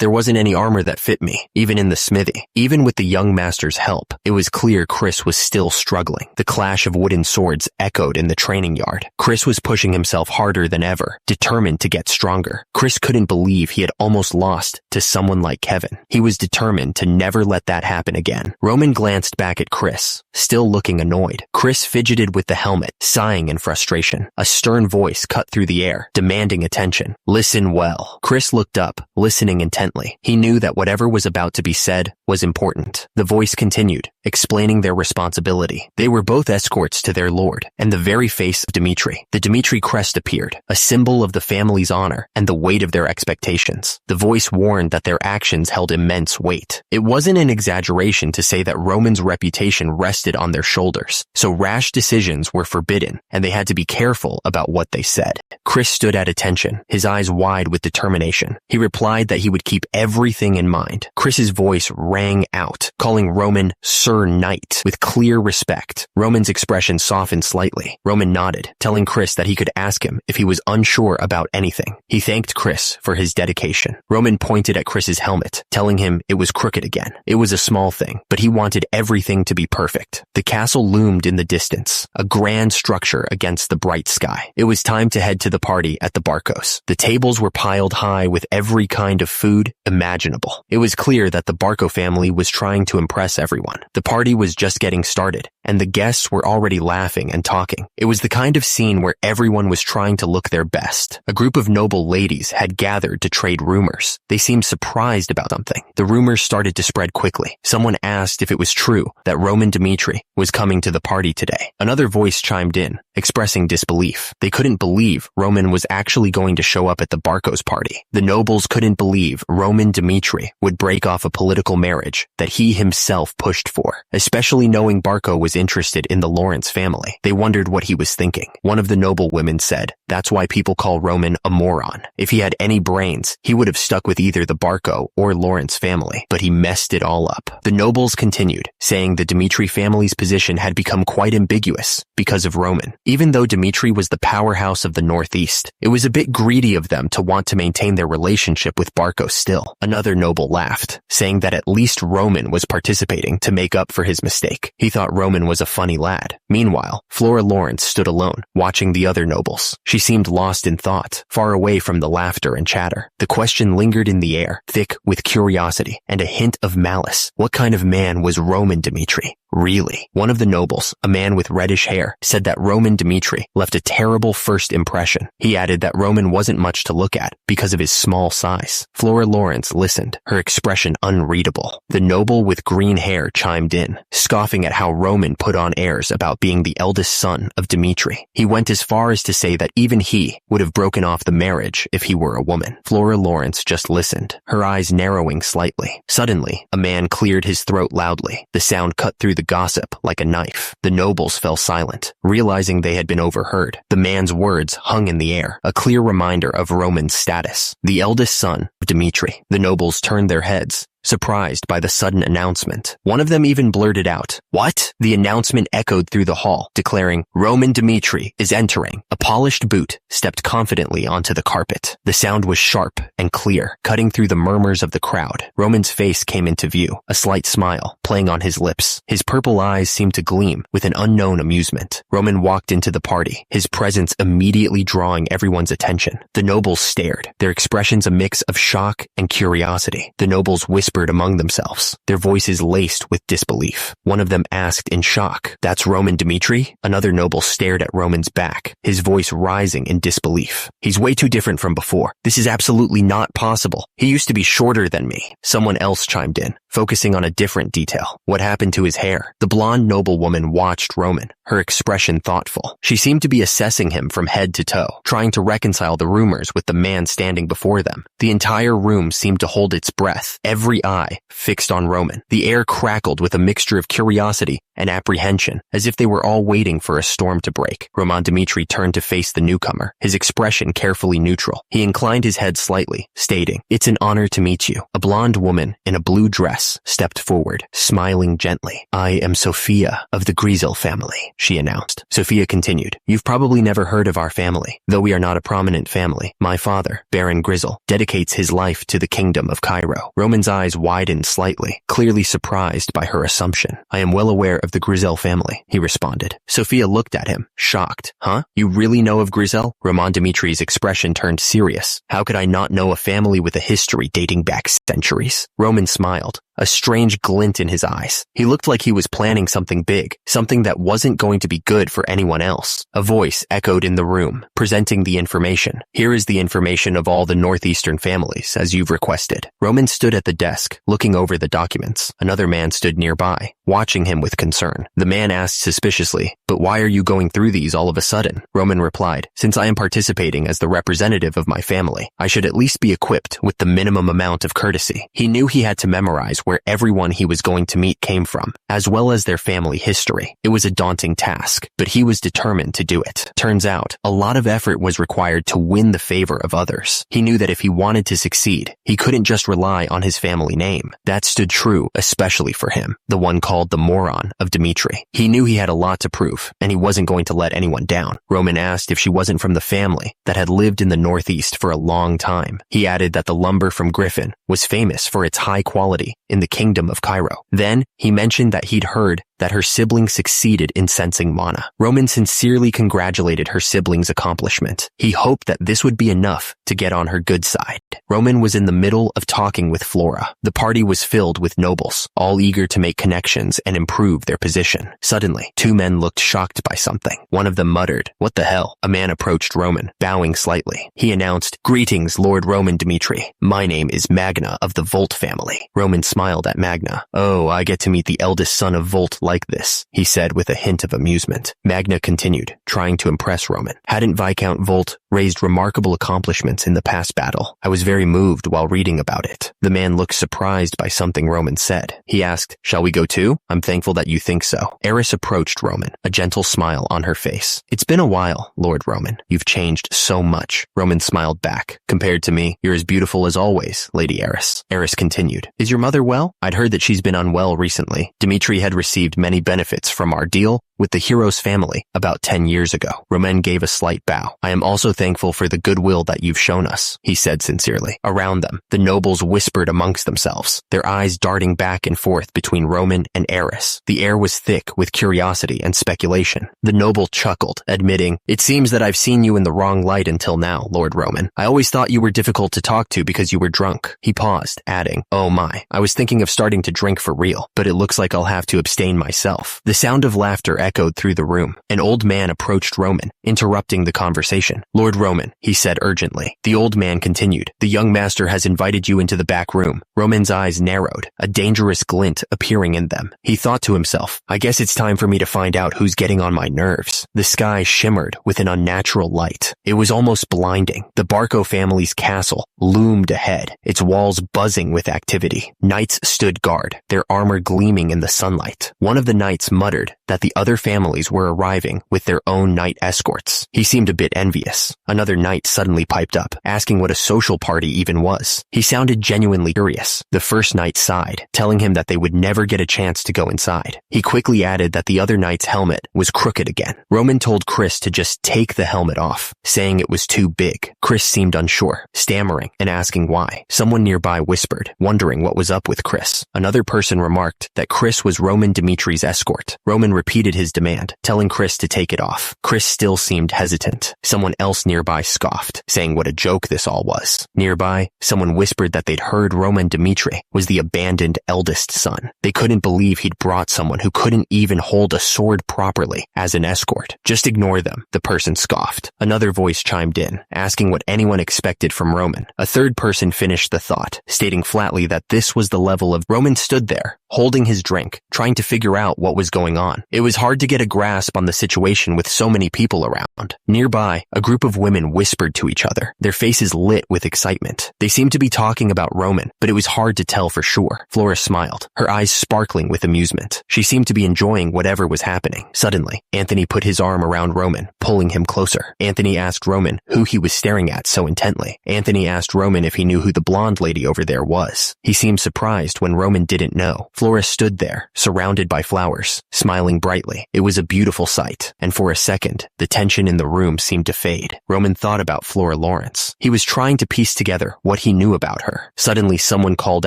There wasn't any armor that fit me, even in the smithy. Even with the young master's help, it was clear Chris was still struggling. The clash of wooden swords echoed in the training yard. Chris was pushing himself harder than ever, determined to get stronger. Chris couldn't believe he had almost lost to someone like Kevin. He was determined to never let that happen again. Roman glanced back at Chris, still looking annoyed. Chris fidgeted with the helmet, sighing in frustration. A stern voice cut through the air, demanding attention. Listen well. Chris looked up, listening intently. He knew that whatever was about to be said was important. The voice continued, explaining their responsibility. They were both escorts to their lord, and the very face of Dmitri. The Dmitri crest appeared, a symbol of the family's honor and the weight of their expectations. The voice warned that their actions held immense weight. It wasn't an exaggeration to say that Roman's reputation rested on their shoulders, so rash decisions were forbidden, and they had to be careful about what they said. Chris stood at attention, his eyes wide with determination. He replied that he would keep everything in mind. Chris's voice rang out, calling Roman Sir Knight with clear respect. Roman's expression softened slightly. Roman nodded, telling Chris that he could ask him if he was unsure about anything. He thanked Chris for his dedication. Roman pointed at Chris's helmet, telling him it was crooked again. It was a small thing, but he wanted everything to be perfect. The castle loomed in the distance, a grand structure against the bright sky. It was time to head to the party at the Barcos. The tables were piled high with every kind of food imaginable. It was clear that the Barco family was trying to impress everyone. The party was just getting started, and the guests were already laughing and talking. It was the kind of scene where everyone was trying to look their best. A group of noble ladies had gathered to trade rumors. They seemed surprised about something. The rumors started to spread quickly. Someone asked if it was true that Roman Dmitri was coming to the party today. Another voice chimed in, expressing disbelief. They couldn't believe Roman was actually going to show up at the Barcos party. The nobles couldn't believe Roman Dmitri would break off a political marriage that he himself pushed for, especially knowing Barco was interested in the Lawrence family. They wondered what he was thinking. One of the noble women said, "That's why people call Roman a moron. If he had any brains, he would have stuck with either the Barco or Lawrence family, but he messed it all up." The nobles continued, saying the Dmitri family's position had become quite ambiguous because of Roman. Even though Dmitri was the powerhouse of the Northeast, it was a bit greedy of them to want to maintain their relationship with Barco still. Another noble laughed, saying that at least Roman was participating to make up for his mistake. He thought Roman was a funny lad. Meanwhile, Flora Lawrence stood alone, watching the other nobles. She seemed lost in thought, far away from the laughter and chatter. The question lingered in the air, thick with curiosity and a hint of malice. What kind of man was Roman Dmitri? Really? One of the nobles, a man with reddish hair, said that Roman Dmitri left a terrible first impression. He added that Roman wasn't much to look at because of his small size. Flora Lawrence listened, her expression unreadable. The noble with green hair chimed in, scoffing at how Roman put on airs about being the eldest son of Dmitri. He went as far as to say that even he would have broken off the marriage if he were a woman. Flora Lawrence just listened, her eyes narrowing slightly. Suddenly, a man cleared his throat loudly. The sound cut through the gossip like a knife. The nobles fell silent, realizing they had been overheard. The man's words hung in the air, a clear reminder of Roman's status. The eldest son of Dmitri. The nobles turned their heads, surprised by the sudden announcement. One of them even blurted out, "What?" The announcement echoed through the hall, declaring, "Roman Dmitri is entering." A polished boot stepped confidently onto the carpet. The sound was sharp and clear, cutting through the murmurs of the crowd. Roman's face came into view, a slight smile playing on his lips. His purple eyes seemed to gleam with an unknown amusement. Roman walked into the party, his presence immediately drawing everyone's attention. The nobles stared, their expressions a mix of shock and curiosity. The nobles whispered among themselves, their voices laced with disbelief. One of them asked in shock, "That's Roman Dmitri?" Another noble stared at Roman's back, his voice rising in disbelief. "He's way too different from before. This is absolutely not possible. He used to be shorter than me." Someone else chimed in, focusing on a different detail. What happened to his hair? The blonde noblewoman watched Roman, her expression thoughtful. She seemed to be assessing him from head to toe, trying to reconcile the rumors with the man standing before them. The entire room seemed to hold its breath, every eye fixed on Roman. The air crackled with a mixture of curiosity and apprehension, as if they were all waiting for a storm to break. Roman Dmitri turned to face the newcomer, his expression carefully neutral. He inclined his head slightly, stating, "It's an honor to meet you." A blonde woman in a blue dress stepped forward, smiling gently. "I am Sophia of the Grizel family," she announced. Sophia continued, "You've probably never heard of our family. Though we are not a prominent family, my father, Baron Grizel, dedicates his life to the kingdom of Cairo." Roman's eyes widened slightly, clearly surprised by her assumption. "I am well aware of the Grizel family," he responded. Sophia looked at him, shocked. "Huh? You really know of Grizel?" Roman Dmitri's expression turned serious. "How could I not know a family with a history dating back centuries?" Roman smiled, a strange glint in his eyes. He looked like he was planning something big, something that wasn't going to be good for anyone else. A voice echoed in the room, presenting the information. "Here is the information of all the northeastern families, as you've requested." Roman stood at the desk, looking over the documents. Another man stood nearby, watching him with concern. The man asked suspiciously, "But why are you going through these all of a sudden?" Roman replied, "Since I am participating as the representative of my family, I should at least be equipped with the minimum amount of courtesy." He knew he had to memorize where everyone he was going to meet came from, as well as their family history. It was a daunting task, but he was determined to do it. Turns out, a lot of effort was required to win the favor of others. He knew that if he wanted to succeed, he couldn't just rely on his family name. That stood true especially for him, the one called the moron of Dmitri. He knew he had a lot to prove, and he wasn't going to let anyone down. Roman asked if she wasn't from the family that had lived in the Northeast for a long time. He added that the lumber from Griffin was famous for its high quality in the kingdom of Cairo. Then, he mentioned that he'd heard that her sibling succeeded in sensing mana. Roman sincerely congratulated her sibling's accomplishment. He hoped that this would be enough to get on her good side. Roman was in the middle of talking with Flora. The party was filled with nobles, all eager to make connections and improve their position. Suddenly, two men looked shocked by something. One of them muttered, "What the hell?" A man approached Roman, bowing slightly. He announced, "Greetings, Lord Roman Dmitri. My name is Magna of the Volt family." Roman smiled at Magna. "Oh, I get to meet the eldest son of Volt like this," he said with a hint of amusement. Magna continued, trying to impress Roman. "Hadn't Viscount Volt raised remarkable accomplishments in the past battle? I was very moved while reading about it." The man looked surprised by something Roman said. He asked, "Shall we go too? I'm thankful that you think so." Eris approached Roman, a gentle smile on her face. "It's been a while, Lord Roman. You've changed so much." Roman smiled back. "Compared to me, you're as beautiful as always, Lady Eris." Eris continued, "Is your mother well? I'd heard that she's been unwell recently." Dmitri had received many benefits from our deal with the hero's family about 10 years ago. Roman gave a slight bow. "I am also thankful for the goodwill that you've shown us," he said sincerely. Around them, the nobles whispered amongst themselves, their eyes darting back and forth between Roman and Eris. The air was thick with curiosity and speculation. The noble chuckled, admitting, "It seems that I've seen you in the wrong light until now, Lord Roman. I always thought you were difficult to talk to because you were drunk." He paused, adding, "Oh my, I was thinking of starting to drink for real, but it looks like I'll have to abstain myself. The sound of laughter echoed through the room. An old man approached Roman, interrupting the conversation. Lord Roman, he said urgently. The old man continued. The young master has invited you into the back room. Roman's eyes narrowed, a dangerous glint appearing in them. He thought to himself, I guess it's time for me to find out who's getting on my nerves. The sky shimmered with an unnatural light. It was almost blinding. The Barco family's castle loomed ahead, its walls buzzing with activity. Knights stood guard, their armor gleaming in the sunlight. One of the knights muttered that the other families were arriving with their own knight escorts. He seemed a bit envious. Another knight suddenly piped up, asking what a social party even was. He sounded genuinely curious. The first knight sighed, telling him that they would never get a chance to go inside. He quickly added that the other knight's helmet was crooked again. Roman told Chris to just take the helmet off, saying it was too big. Chris seemed unsure, stammering and asking why. Someone nearby whispered, wondering what was up with Chris. Another person remarked that Chris was Roman Dimitri's escort. Roman repeated his demand, telling Chris to take it off. Chris still seemed hesitant. Someone else nearby scoffed, saying what a joke this all was. Nearby, someone whispered that they'd heard Roman Dimitri was the abandoned eldest son. They couldn't believe he'd brought someone who couldn't even hold a sword properly as an escort. Just ignore them, the person scoffed. Another voice chimed in, asking what anyone expected from Roman. A third person finished the thought, stating flatly that this was the level of Roman stood there, holding his drink, trying to figure out what was going on. It was hard to get a grasp on the situation with so many people around. Nearby, a group of women whispered to each other, their faces lit with excitement. They seemed to be talking about Roman, but it was hard to tell for sure. Flora smiled, her eyes sparkling with amusement. She seemed to be enjoying whatever was happening. Suddenly, Anthony put his arm around Roman, pulling him closer. Anthony asked Roman who he was staring at so intently. Anthony asked Roman if he knew who the blonde lady over there was. He seemed surprised when Roman didn't know. Flora stood there, surrounded by flowers, smiling brightly. It was a beautiful sight, and for a second, the tension in the room seemed to fade. Roman thought about Flora Lawrence. He was trying to piece together what he knew about her. Suddenly, someone called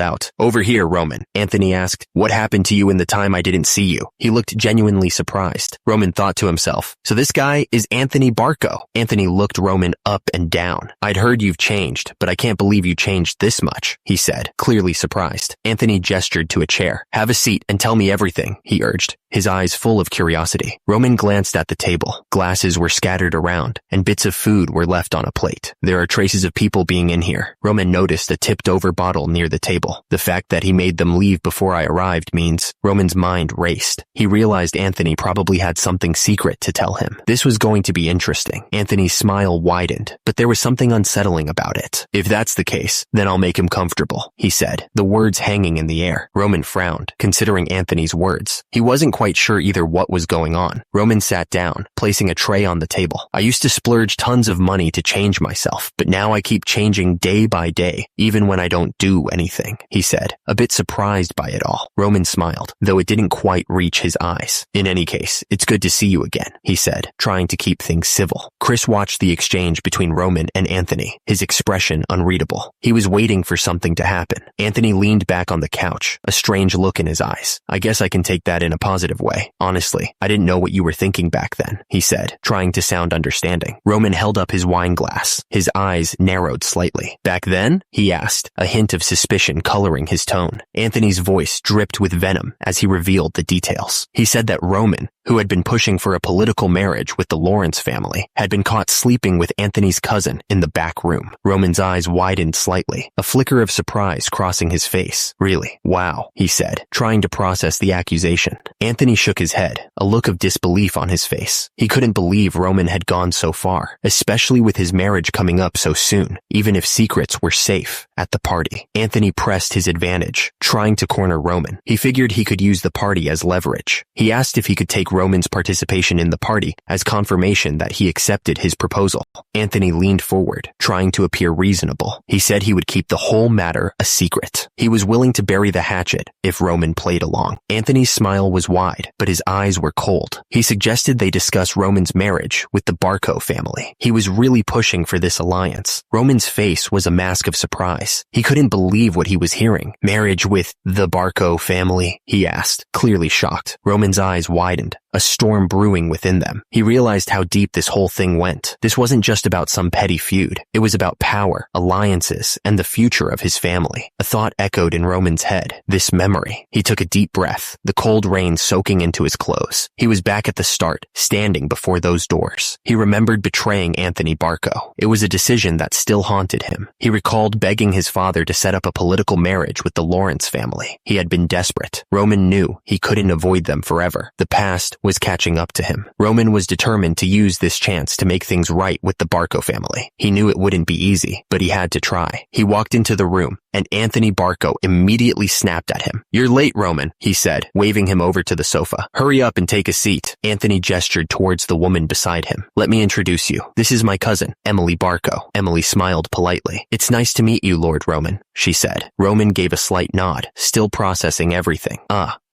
out, "Over here, Roman." Anthony asked, "What happened to you in the time I didn't see you?" He looked genuinely surprised. Roman thought to himself, so this guy is Anthony Barco. Anthony looked Roman up and down. "I'd heard you've changed, but I can't believe you changed this much," he said, clearly surprised. Anthony gestured to a chair. "Have a seat and tell me everything," he urged, his eyes full of curiosity. Roman glanced at the table. Glasses were scattered around, and bits of food were left on a plate. "There are traces of people being in here." Roman noticed a tipped-over bottle near the table. The fact that he made them leave before I arrived means Roman's mind raced. He realized Anthony probably had something secret to tell him. This was going to be interesting. Anthony's smile widened, but there was something unsettling about it. "If that's the case, then I'll make him comfortable," he said, the words hanging in the air. Roman frowned, considering Anthony's words. He wasn't quite sure either what was going on. Roman sat down, placing a tray on the table. "I used to splurge tons of money to change myself, but now I keep changing day by day, even when I don't do anything," he said, a bit surprised by it all. Roman smiled, though it didn't quite reach his eyes. "In any case, it's good to see you again," he said, trying to keep things civil. Chris watched the exchange between Roman and Anthony, his expression unreadable. He was waiting for something to happen. Anthony leaned back on the couch, a strange look in his eyes. "I guess I can take that in a positive way. Honestly, I didn't know what you were thinking back then," he said, trying to sound understanding. Roman held up his wine glass. His eyes narrowed slightly. "Back then?" he asked, a hint of suspicion coloring his tone. Anthony's voice dripped with venom as he revealed the details. He said that Roman, who had been pushing for a political marriage with the Lawrence family, had been caught sleeping with Anthony's cousin in the back room. Roman's eyes widened slightly, a flicker of surprise crossing his face. "Really? Wow," he said, trying to process the accusation. Anthony shook his head, a look of disbelief on his face. He couldn't believe Roman had gone so far, especially with his marriage coming up so soon, even if secrets were safe at the party. Anthony pressed his advantage, trying to corner Roman. He figured he could use the party as leverage. He asked if he could take Roman's participation in the party as confirmation that he accepted his proposal. Anthony leaned forward, trying to appear reasonable. He said he would keep the whole matter a secret. He was willing to bury the hatchet if Roman played along. Anthony's smile was wide, but his eyes were cold. He suggested they discuss Roman's marriage with the Barco family. He was really pushing for this alliance. Roman's face was a mask of surprise. He couldn't believe what he was hearing. "Marriage with the Barco family?" he asked, clearly shocked. Roman's eyes widened, a storm brewing within them. He realized how deep this whole thing went. This wasn't just about some petty feud. It was about power, alliances, and the future of his family. A thought echoed in Roman's head. This memory. He took a deep breath, the cold rain soaking into his clothes. He was back at the start, standing before those doors. He remembered betraying Anthony Barco. It was a decision that still haunted him. He recalled begging his father to set up a political marriage with the Lawrence family. He had been desperate. Roman knew he couldn't avoid them forever. The past was catching up to him. Roman was determined to use this chance to make things right with the Barco family. He knew it wouldn't be easy, but he had to try. He walked into the room, and Anthony Barco immediately snapped at him. "You're late, Roman," he said, waving him over to the sofa. "Hurry up and take a seat." Anthony gestured towards the woman beside him. "Let me introduce you. This is my cousin, Emily Barco." Emily smiled politely. "It's nice to meet you, Lord Roman," she said. Roman gave a slight nod, still processing everything.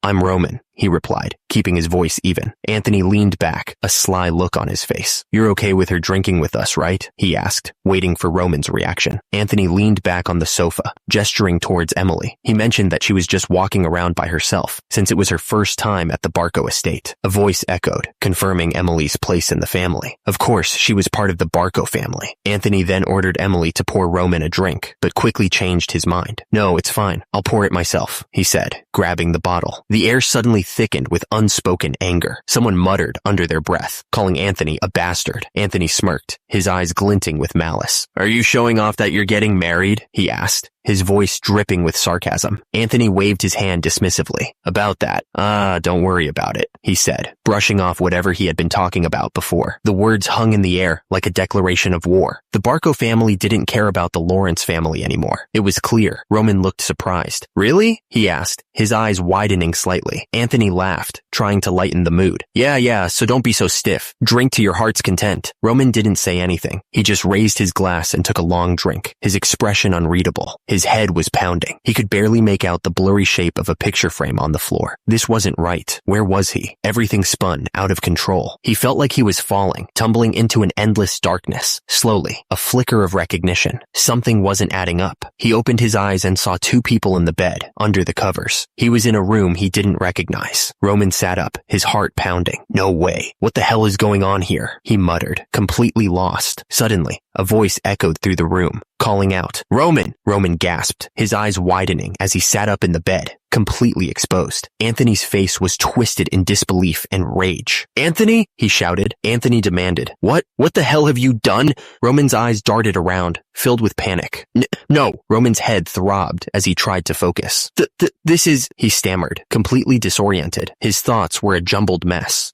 "I'm Roman," he replied, keeping his voice even. Anthony leaned back, a sly look on his face. "You're okay with her drinking with us, right?" he asked, waiting for Roman's reaction. Anthony leaned back on the sofa, gesturing towards Emily. He mentioned that she was just walking around by herself, since it was her first time at the Barco estate. A voice echoed, confirming Emily's place in the family. Of course, she was part of the Barco family. Anthony then ordered Emily to pour Roman a drink, but quickly changed his mind. "No, it's fine. I'll pour it myself," he said, grabbing the bottle. The air suddenly thickened with unspoken anger. Someone muttered under their breath, calling Anthony a bastard. Anthony smirked, his eyes glinting with malice. "Are you showing off that you're getting married?" he asked, his voice dripping with sarcasm. Anthony waved his hand dismissively. "About that. Don't worry about it," he said, brushing off whatever he had been talking about before. The words hung in the air like a declaration of war. The Barco family didn't care about the Lawrence family anymore. It was clear. Roman looked surprised. "Really?" he asked, his eyes widening slightly. Anthony laughed, trying to lighten the mood. Yeah, so don't be so stiff. Drink to your heart's content." Roman didn't say anything. He just raised his glass and took a long drink, his expression unreadable. His head was pounding. He could barely make out the blurry shape of a picture frame on the floor. This wasn't right. Where was he? Everything spun out of control. He felt like he was falling, tumbling into an endless darkness. Slowly, a flicker of recognition. Something wasn't adding up. He opened his eyes and saw two people in the bed, under the covers. He was in a room he didn't recognize. Roman sat up, his heart pounding. "No way. What the hell is going on here?" he muttered, completely lost. Suddenly, a voice echoed through the room, calling out, "Roman!" Roman gasped, his eyes widening as he sat up in the bed, completely exposed. Anthony's face was twisted in disbelief and rage. "Anthony?" he shouted. Anthony demanded, What the hell have you done?" Roman's eyes darted around, filled with panic. No. Roman's head throbbed as he tried to focus. This is, he stammered, completely disoriented. His thoughts were a jumbled mess.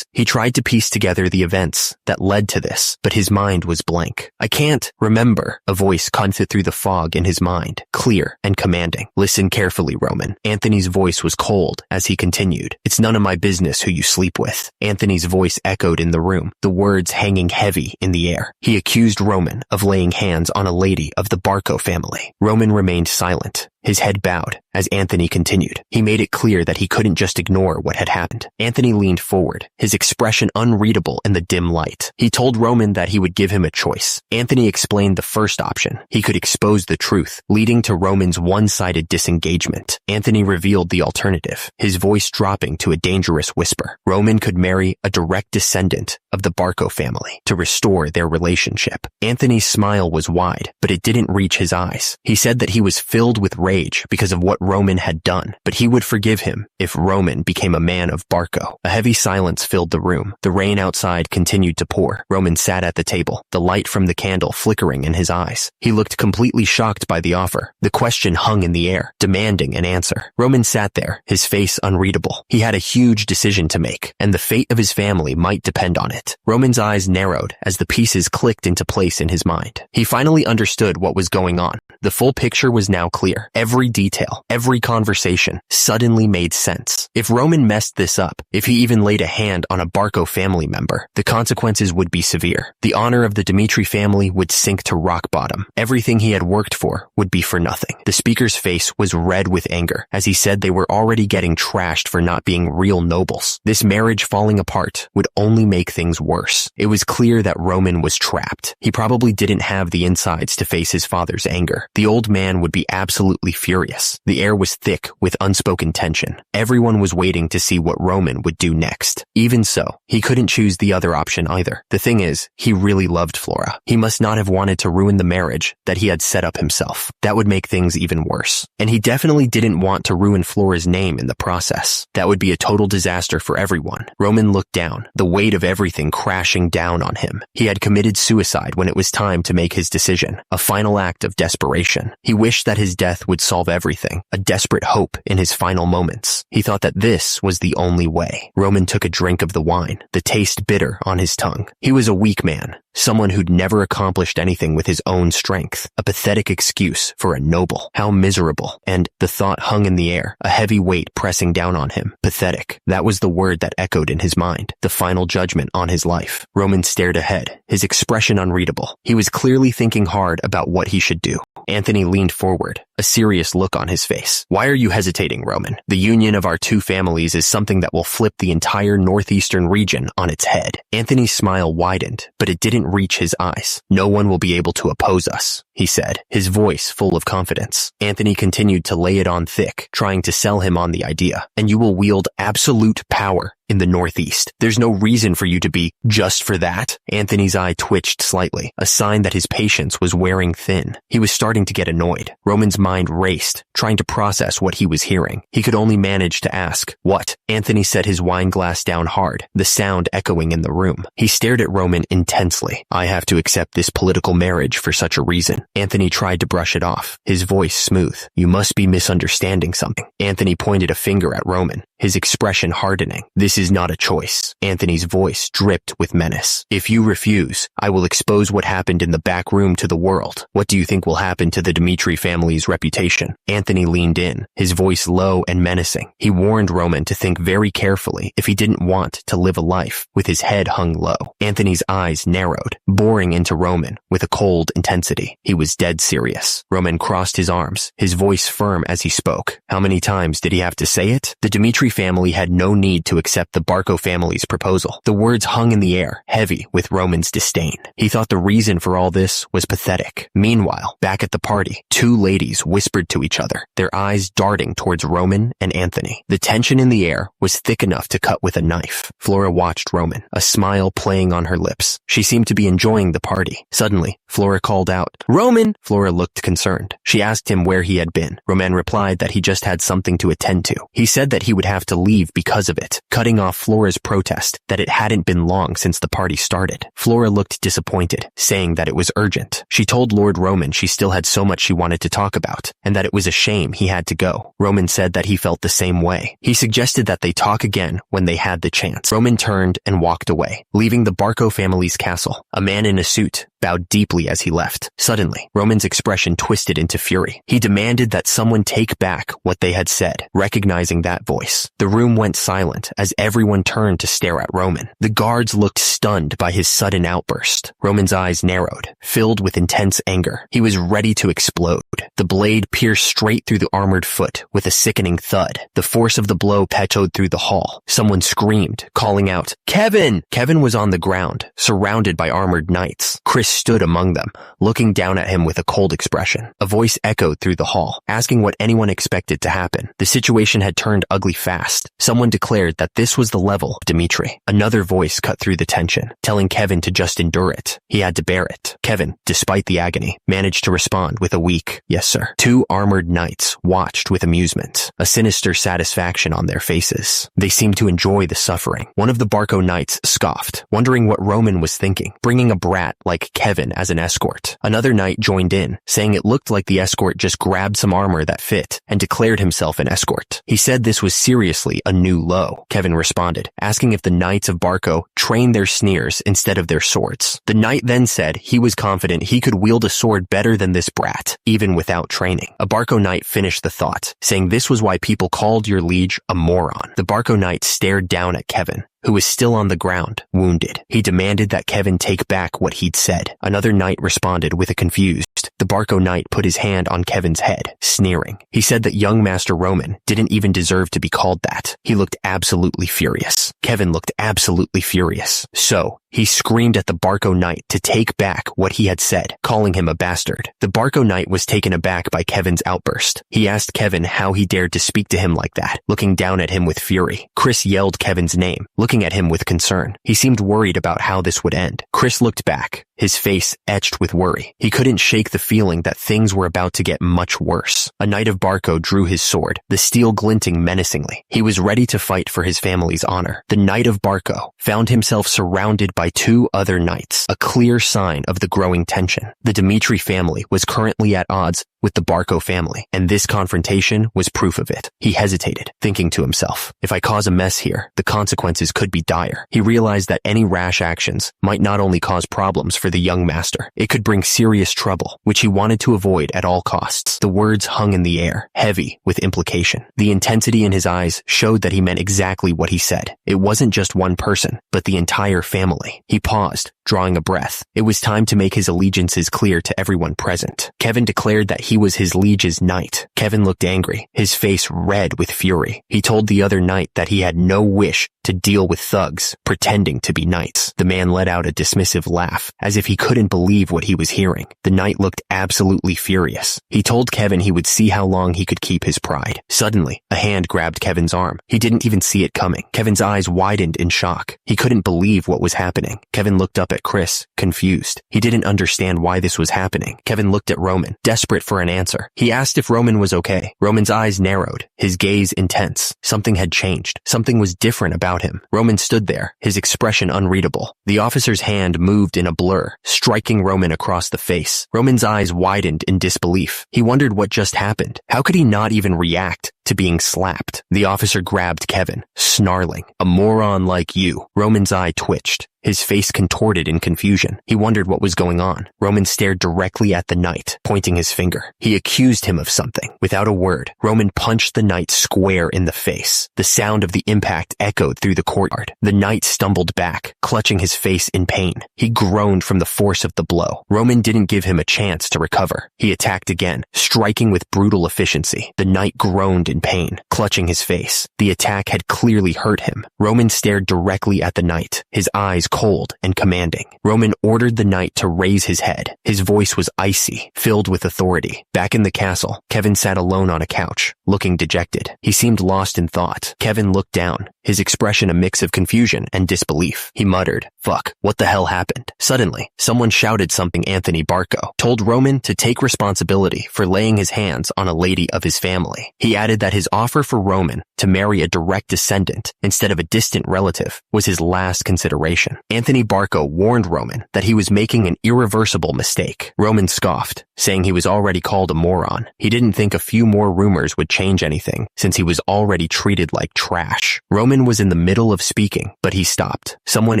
He tried to piece together the events that led to this, but his mind was blank. "I can't remember," a voice cut through the fog in his mind, clear and commanding. "Listen carefully, Roman." Anthony's voice was cold as he continued. "It's none of my business who you sleep with." Anthony's voice echoed in the room, the words hanging heavy in the air. He accused Roman of laying hands on a lady of the Barco family. Roman remained silent, his head bowed, as Anthony continued. He made it clear that he couldn't just ignore what had happened. Anthony leaned forward, his expression unreadable in the dim light. He told Roman that he would give him a choice. Anthony explained the first option. He could expose the truth, leading to Roman's one-sided disengagement. Anthony revealed the alternative, his voice dropping to a dangerous whisper. Roman could marry a direct descendant of the Barco family to restore their relationship. Anthony's smile was wide, but it didn't reach his eyes. He said that he was filled with rage because of what Roman had done, but he would forgive him if Roman became a man of Barco. A heavy silence filled the room. The rain outside continued to pour. Roman sat at the table, the light from the candle flickering in his eyes. He looked completely shocked by the offer. The question hung in the air, demanding an answer. Roman sat there, his face unreadable. He had a huge decision to make, and the fate of his family might depend on it. Roman's eyes narrowed as the pieces clicked into place in his mind. He finally understood what was going on. The full picture was now clear. Every detail, every conversation suddenly made sense. If Roman messed this up, if he even laid a hand on a Barco family member, the consequences would be severe. The honor of the Dmitri family would sink to rock bottom. Everything he had worked for would be for nothing. The speaker's face was red with anger as he said they were already getting trashed for not being real nobles. This marriage falling apart would only make things worse. It was clear that Roman was trapped. He probably didn't have the insides to face his father's anger. The old man would be absolutely furious. The air was thick with unspoken tension. Everyone was waiting to see what Roman would do next. Even so, he couldn't choose the other option either. The thing is, he really loved Flora. He must not have wanted to ruin the marriage that he had set up himself. That would make things even worse. And he definitely didn't want to ruin Flora's name in the process. That would be a total disaster for everyone. Roman looked down, the weight of everything crashing down on him. He had committed suicide when it was time to make his decision, a final act of desperation. He wished that his death would solve everything, a desperate hope in his final moments. He thought that this was the only way. Roman took a drink of the wine, the taste bitter on his tongue. He was a weak man, someone who'd never accomplished anything with his own strength, a pathetic excuse for a noble. How miserable. And the thought hung in the air, a heavy weight pressing down on him. Pathetic. That was the word that echoed in his mind, the final judgment on his life. Roman stared ahead, his expression unreadable. He was clearly thinking hard about what he should do. Anthony leaned forward, a serious look on his face. Why are you hesitating, Roman? The union of our two families is something that will flip the entire northeastern region on its head. Anthony's smile widened, but it didn't reach his eyes. No one will be able to oppose us, he said, his voice full of confidence. Anthony continued to lay it on thick, trying to sell him on the idea. And you will wield absolute power in the Northeast. There's no reason for you to be just for that. Anthony's eye twitched slightly, a sign that his patience was wearing thin. He was starting to get annoyed. Roman's mind raced, trying to process what he was hearing. He could only manage to ask, what? Anthony set his wine glass down hard, the sound echoing in the room. He stared at Roman intensely. I have to accept this political marriage for such a reason. Anthony tried to brush it off, his voice smooth. You must be misunderstanding something. Anthony pointed a finger at Roman, his expression hardening. This is not a choice. Anthony's voice dripped with menace. If you refuse, I will expose what happened in the back room to the world. What do you think will happen to the Dmitri family's reputation? Anthony leaned in, his voice low and menacing. He warned Roman to think very carefully if he didn't want to live a life with his head hung low. Anthony's eyes narrowed, boring into Roman with a cold intensity. He was dead serious. Roman crossed his arms, his voice firm as he spoke. How many times did he have to say it? The Dmitri family had no need to accept the Barco family's proposal. The words hung in the air, heavy with Roman's disdain. He thought the reason for all this was pathetic. Meanwhile, back at the party, two ladies whispered to each other, their eyes darting towards Roman and Anthony. The tension in the air was thick enough to cut with a knife. Flora watched Roman, a smile playing on her lips. She seemed to be enjoying the party. Suddenly, Flora called out, Roman! Flora looked concerned. She asked him where he had been. Roman replied that he just had something to attend to. He said that he would have to leave because of it, cutting off Flora's protest that it hadn't been long since the party started. Flora looked disappointed, saying that it was urgent. She told Lord Roman she still had so much she wanted to talk about, and that it was a shame he had to go. Roman said that he felt the same way. He suggested that they talk again when they had the chance. Roman turned and walked away, leaving the Barco family's castle. A man in a suit bowed deeply as he left. Suddenly, Roman's expression twisted into fury. He demanded that someone take back what they had said, recognizing that voice. The room went silent as everyone turned to stare at Roman. The guards looked stunned by his sudden outburst. Roman's eyes narrowed, filled with intense anger. He was ready to explode. The blade pierced straight through the armored foot with a sickening thud. The force of the blow echoed through the hall. Someone screamed, calling out, Kevin! Kevin was on the ground, surrounded by armored knights. Chris stood among them, looking down at him with a cold expression. A voice echoed through the hall, asking what anyone expected to happen. The situation had turned ugly fast. Someone declared that this was the level of Dmitri. Another voice cut through the tension, telling Kevin to just endure it. He had to bear it. Kevin, despite the agony, managed to respond with a weak, yes sir. Two armored knights watched with amusement, a sinister satisfaction on their faces. They seemed to enjoy the suffering. One of the Barco knights scoffed, wondering what Roman was thinking, bringing a brat like Kevin as an escort. Another knight joined in, saying it looked like the escort just grabbed some armor that fit and declared himself an escort. He said this was seriously a new low. Kevin responded, asking if the knights of Barco trained their sneers instead of their swords. The knight then said he was confident he could wield a sword better than this brat, even without training. A Barco knight finished the thought, saying this was why people called your liege a moron. The Barco knight stared down at Kevin, who was still on the ground, wounded. He demanded that Kevin take back what he'd said. Another knight responded with a confused. The Barco knight put his hand on Kevin's head, sneering. He said that young Master Roman didn't even deserve to be called that. He looked absolutely furious. Kevin looked absolutely furious. So, He screamed at the Barco Knight to take back what he had said, calling him a bastard. The Barco Knight was taken aback by Kevin's outburst. He asked Kevin how he dared to speak to him like that, looking down at him with fury. Chris yelled Kevin's name, looking at him with concern. He seemed worried about how this would end. Chris looked back, his face etched with worry. He couldn't shake the feeling that things were about to get much worse. A knight of Barco drew his sword, the steel glinting menacingly. He was ready to fight for his family's honor. The knight of Barco found himself surrounded by two other knights, a clear sign of the growing tension. The Dimitri family was currently at odds with the Barco family, and this confrontation was proof of it. He hesitated, thinking to himself, if I cause a mess here, the consequences could be dire. He realized that any rash actions might not only cause problems for the young master, it could bring serious trouble, which he wanted to avoid at all costs. The words hung in the air, heavy with implication. The intensity in his eyes showed that he meant exactly what he said. It wasn't just one person, but the entire family. He paused, drawing a breath. It was time to make his allegiances clear to everyone present. Kevin declared that he was his liege's knight. Kevin looked angry, his face red with fury. He told the other knight that he had no wish to deal with thugs pretending to be knights. The man let out a dismissive laugh, as if he couldn't believe what he was hearing. The knight looked absolutely furious. He told Kevin he would see how long he could keep his pride. Suddenly, a hand grabbed Kevin's arm. He didn't even see it coming. Kevin's eyes widened in shock. He couldn't believe what was happening. Kevin looked up at Chris, confused. He didn't understand why this was happening. Kevin looked at Roman, desperate for an answer. He asked if Roman was okay. Roman's eyes narrowed, his gaze intense. Something had changed. Something was different about him. Roman stood there, his expression unreadable. The officer's hand moved in a blur, striking Roman across the face. Roman's eyes widened in disbelief. He wondered what just happened. How could he not even react to being slapped? The officer grabbed Kevin, snarling, "A moron like you." Roman's eye twitched. His face contorted in confusion. He wondered what was going on. Roman stared directly at the knight, pointing his finger. He accused him of something. Without a word, Roman punched the knight square in the face. The sound of the impact echoed through the courtyard. The knight stumbled back, clutching his face in pain. He groaned from the force of the blow. Roman didn't give him a chance to recover. He attacked again, striking with brutal efficiency. The knight groaned in pain, clutching his face. The attack had clearly hurt him. Roman stared directly at the knight, his eyes cold and commanding. Roman ordered the knight to raise his head. His voice was icy, filled with authority. Back in the castle, Kevin sat alone on a couch, looking dejected. He seemed lost in thought. Kevin looked down, his expression a mix of confusion and disbelief. He muttered, "Fuck, what the hell happened?" Suddenly, someone shouted something. Anthony Barco told Roman to take responsibility for laying his hands on a lady of his family. He added that his offer for Roman to marry a direct descendant instead of a distant relative was his last consideration. Anthony Barco warned Roman that he was making an irreversible mistake. Roman scoffed, saying he was already called a moron. He didn't think a few more rumors would change anything, since he was already treated like trash. Roman was in the middle of speaking, but he stopped. Someone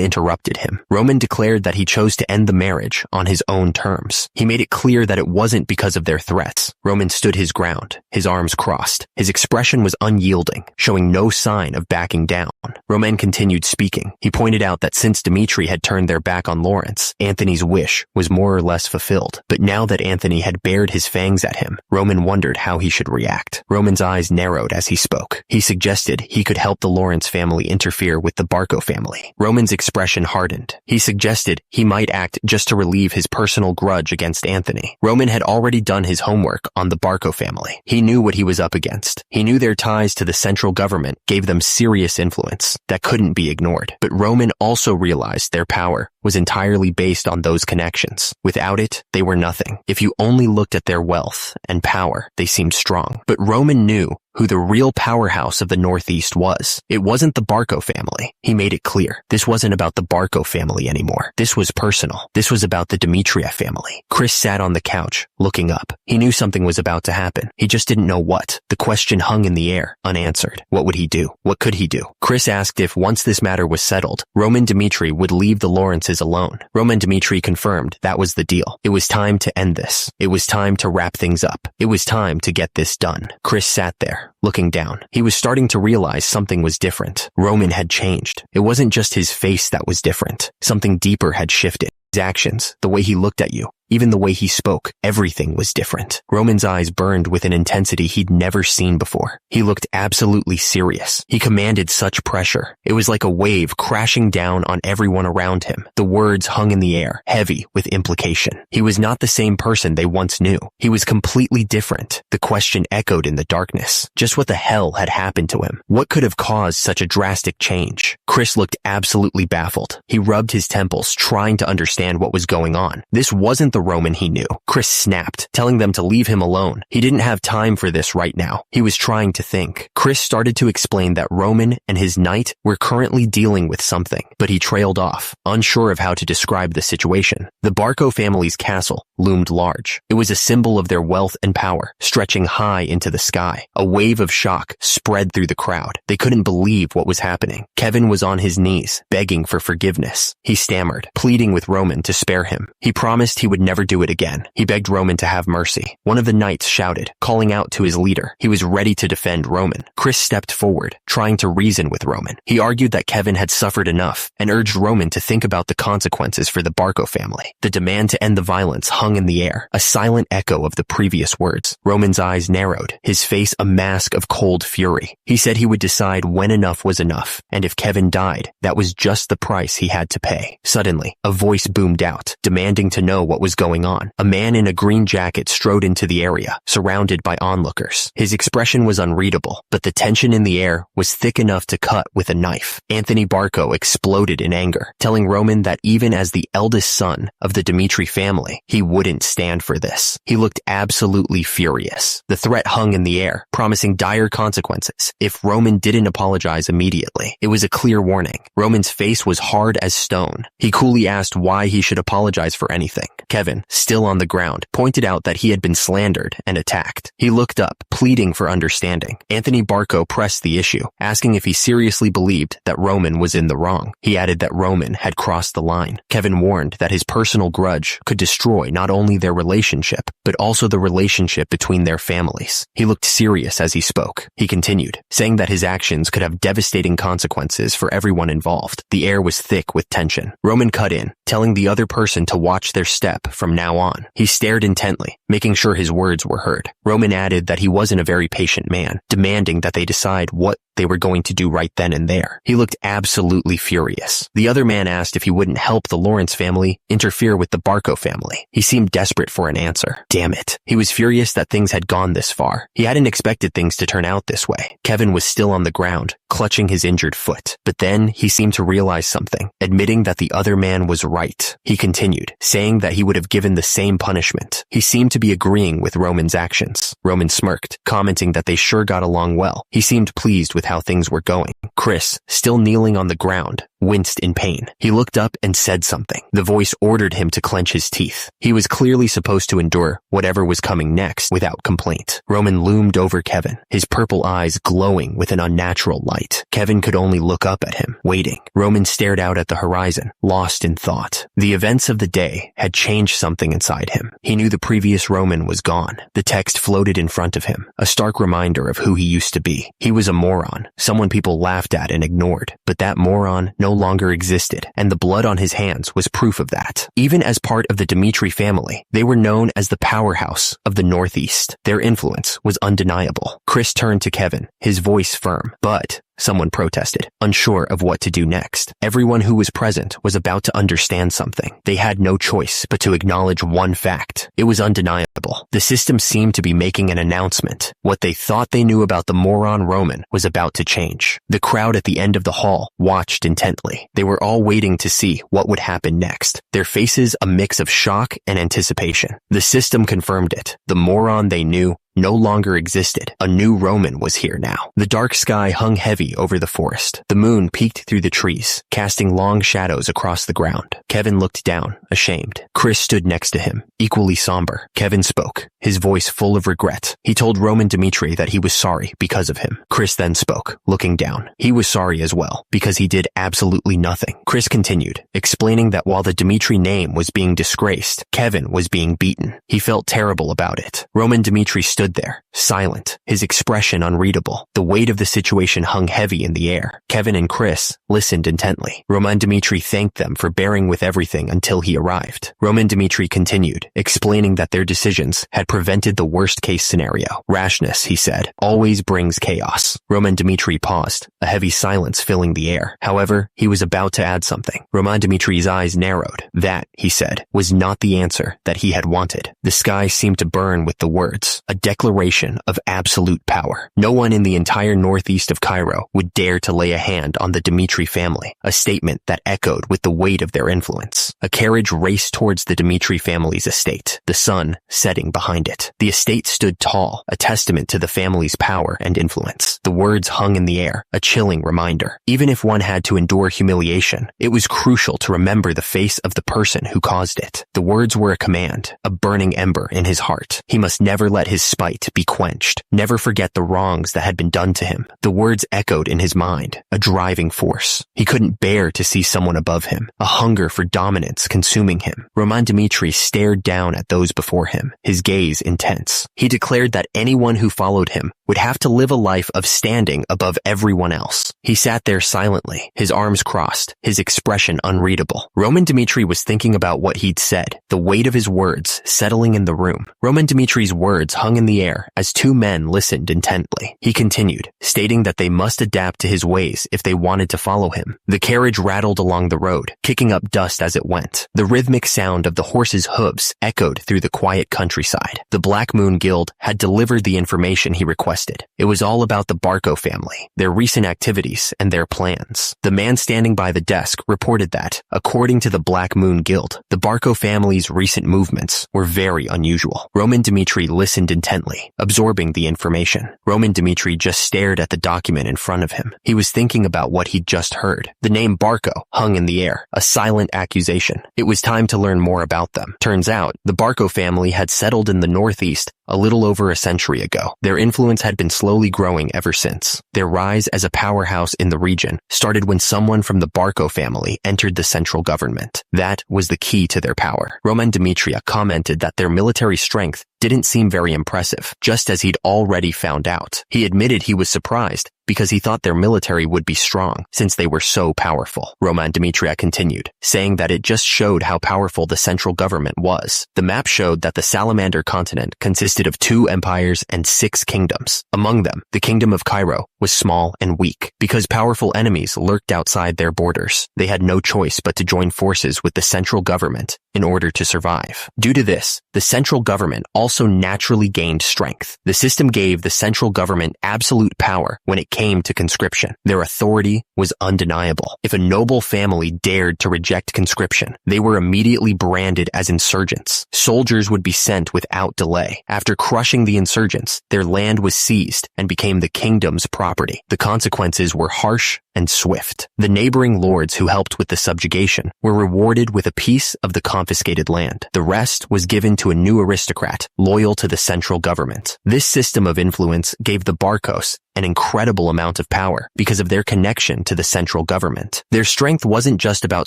interrupted him. Roman declared that he chose to end the marriage on his own terms. He made it clear that it wasn't because of their threats. Roman stood his ground, his arms crossed. His expression was unyielding, showing no sign of backing down. Roman continued speaking. He pointed out that since Dimitri had turned their back on Lawrence, Anthony's wish was more or less fulfilled. But now that Anthony had bared his fangs at him, Roman wondered how he should react. Roman's eyes narrowed as he spoke. He suggested he could help the Lawrence family interfere with the Barco family. Roman's expression hardened. He suggested he might act just to relieve his personal grudge against Anthony. Roman had already done his homework on the Barco family. He knew what he was up against. He knew their ties to the central government gave them serious influence that couldn't be ignored. But Roman also realized their power was entirely based on those connections. Without it, they were nothing. If you only looked at their wealth and power, they seemed strong. But Roman knew who the real powerhouse of the Northeast was. It wasn't the Barco family. He made it clear. This wasn't about the Barco family anymore. This was personal. This was about the Dimitria family. Chris sat on the couch, looking up. He knew something was about to happen. He just didn't know what. The question hung in the air, unanswered. What would he do? What could he do? Chris asked if once this matter was settled, Roman Dimitri would leave the Lawrences alone. Roman Dimitri confirmed that was the deal. It was time to end this. It was time to wrap things up. It was time to get this done. Chris sat there, looking down. He was starting to realize something was different. Roman had changed. It wasn't just his face that was different. Something deeper had shifted. His actions, the way he looked at you, Even the way he spoke, everything was different. Roman's eyes burned with an intensity he'd never seen before. He looked absolutely serious. He commanded such pressure. It was like a wave crashing down on everyone around him. The words hung in the air, heavy with implication. He was not the same person they once knew. He was completely different. The question echoed in the darkness. Just what the hell had happened to him? What could have caused such a drastic change? Chris looked absolutely baffled. He rubbed his temples, trying to understand what was going on. This wasn't the Roman he knew. Chris snapped, telling them to leave him alone. He didn't have time for this right now. He was trying to think. Chris started to explain that Roman and his knight were currently dealing with something, but he trailed off, unsure of how to describe the situation. The Barco family's castle loomed large. It was a symbol of their wealth and power, stretching high into the sky. A wave of shock spread through the crowd. They couldn't believe what was happening. Kevin was on his knees, begging for forgiveness. He stammered, pleading with Roman to spare him. He promised he would never do it again. He begged Roman to have mercy. One of the knights shouted, calling out to his leader. He was ready to defend Roman. Chris stepped forward, trying to reason with Roman. He argued that Kevin had suffered enough and urged Roman to think about the consequences for the Barco family. The demand to end the violence hung in the air, a silent echo of the previous words. Roman's eyes narrowed, his face a mask of cold fury. He said he would decide when enough was enough, and if Kevin died, that was just the price he had to pay. Suddenly, a voice boomed out, demanding to know what was going on. A man in a green jacket strode into the area, surrounded by onlookers. His expression was unreadable, but the tension in the air was thick enough to cut with a knife. Anthony Barco exploded in anger, telling Roman that even as the eldest son of the Dimitri family, he wouldn't stand for this. He looked absolutely furious. The threat hung in the air, promising dire consequences if Roman didn't apologize immediately. It was a clear warning. Roman's face was hard as stone. He coolly asked why he should apologize for anything. Kevin, still on the ground, pointed out that he had been slandered and attacked. He looked up, pleading for understanding. Anthony Barco pressed the issue, asking if he seriously believed that Roman was in the wrong. He added that Roman had crossed the line. Kevin warned that his personal grudge could destroy not only their relationship, but also the relationship between their families. He looked serious as he spoke. He continued, saying that his actions could have devastating consequences for everyone involved. The air was thick with tension. Roman cut in, telling the other person to watch their step from now on. He stared intently, making sure his words were heard. Roman added that he wasn't a very patient man, demanding that they decide what they were going to do right then and there. He looked absolutely furious. The other man asked if he wouldn't help the Lawrence family interfere with the Barco family. He seemed desperate for an answer. Damn it. He was furious that things had gone this far. He hadn't expected things to turn out this way. Kevin was still on the ground, clutching his injured foot. But then he seemed to realize something, admitting that the other man was right. He continued, saying that he would have given the same punishment. He seemed to be agreeing with Roman's actions. Roman smirked, commenting that they sure got along well. He seemed pleased with how things were going. Chris, still kneeling on the ground, winced in pain. He looked up and said something. The voice ordered him to clench his teeth. He was clearly supposed to endure whatever was coming next without complaint. Roman loomed over Kevin, his purple eyes glowing with an unnatural light. Kevin could only look up at him, waiting. Roman stared out at the horizon, lost in thought. The events of the day had changed something inside him. He knew the previous Roman was gone. The text floated in front of him, a stark reminder of who he used to be. He was a moron, someone people laughed at and ignored, but that moron no longer existed, and the blood on his hands was proof of that. Even as part of the Dimitri family, they were known as the powerhouse of the Northeast. Their influence was undeniable. Chris turned to Kevin, his voice firm, but someone protested, unsure of what to do next. Everyone who was present was about to understand something. They had no choice but to acknowledge one fact. It was undeniable. The system seemed to be making an announcement. What they thought they knew about the moron Roman was about to change. The crowd at the end of the hall watched intently. They were all waiting to see what would happen next. Their faces a mix of shock and anticipation. The system confirmed it. The moron they knew no longer existed. A new Roman was here now. The dark sky hung heavy over the forest. The moon peeked through the trees, casting long shadows across the ground. Kevin looked down, ashamed. Chris stood next to him, equally somber. Kevin spoke, his voice full of regret. He told Roman Dimitri that he was sorry because of him. Chris then spoke, looking down. He was sorry as well, because he did absolutely nothing. Chris continued, explaining that while the Dimitri name was being disgraced, Kevin was being beaten. He felt terrible about it. Roman Dimitri stood there, silent, his expression unreadable. The weight of the situation hung heavy in the air. Kevin and Chris listened intently. Roman Dmitri thanked them for bearing with everything until he arrived. Roman Dmitri continued, explaining that their decisions had prevented the worst-case scenario. Rashness, he said, always brings chaos. Roman Dmitri paused, a heavy silence filling the air. However, he was about to add something. Roman Dmitri's eyes narrowed. That, he said, was not the answer that he had wanted. The sky seemed to burn with the words, a declaration of absolute power. No one in the entire northeast of Cairo would dare to lay a hand on the Dmitri family, a statement that echoed with the weight of their influence. A carriage raced towards the Dmitri family's estate, the sun setting behind it. The estate stood tall, a testament to the family's power and influence. The words hung in the air, a chilling reminder. Even if one had to endure humiliation, it was crucial to remember the face of the person who caused it. The words were a command, a burning ember in his heart. He must never let his spite be quenched, never forget the wrongs that had been done to him. The words echoed in his mind, a driving force. He couldn't bear to see someone above him, a hunger for dominance consuming him. Roman Dmitri stared down at those before him, his gaze intense. He declared that anyone who followed him would have to live a life of standing above everyone else. He sat there silently, his arms crossed, his expression unreadable. Roman Dmitri was thinking about what he'd said, the weight of his words settling in the room. Roman Dmitri's words hung in the air as two men listened intently. He continued, stating that they must adapt to his ways if they wanted to follow him. The carriage rattled along the road, kicking up dust as it went. The rhythmic sound of the horses' hooves echoed through the quiet countryside. The Black Moon Guild had delivered the information he requested. It was all about the Barco family, their recent activities, and their plans. The man standing by the desk reported that, according to the Black Moon Guild, the Barco family's recent movements were very unusual. Roman Dmitri listened intently, absorbing the information. Roman Dmitri just stared at the document in front of him. He was thinking about what he'd just heard. The name Barco hung in the air, a silent accusation. It was time to learn more about them. Turns out, the Barco family had settled in the northeast a little over a century ago. Their influence had been slowly growing ever since. Their rise as a powerhouse in the region started when someone from the Barco family entered the central government. That was the key to their power. Roman Dmitri commented that their military strength didn't seem very impressive, just as he'd already found out. He admitted he was surprised because he thought their military would be strong since they were so powerful. Roman Dmitri continued, saying that it just showed how powerful the central government was. The map showed that the Salamander continent consisted of 2 empires and 6 kingdoms. Among them, the kingdom of Cairo was small and weak. Because powerful enemies lurked outside their borders, they had no choice but to join forces with the central government in order to survive. Due to this, the central government also naturally gained strength. The system gave the central government absolute power when it came to conscription. Their authority was undeniable. If a noble family dared to reject conscription, they were immediately branded as insurgents. Soldiers would be sent without delay. After crushing the insurgents, their land was seized and became the kingdom's property. The consequences were harsh and swift. The neighboring lords who helped with the subjugation were rewarded with a piece of the confiscated land. The rest was given to a new aristocrat loyal to the central government. This system of influence gave the Barcos an incredible amount of power because of their connection to the central government. Their strength wasn't just about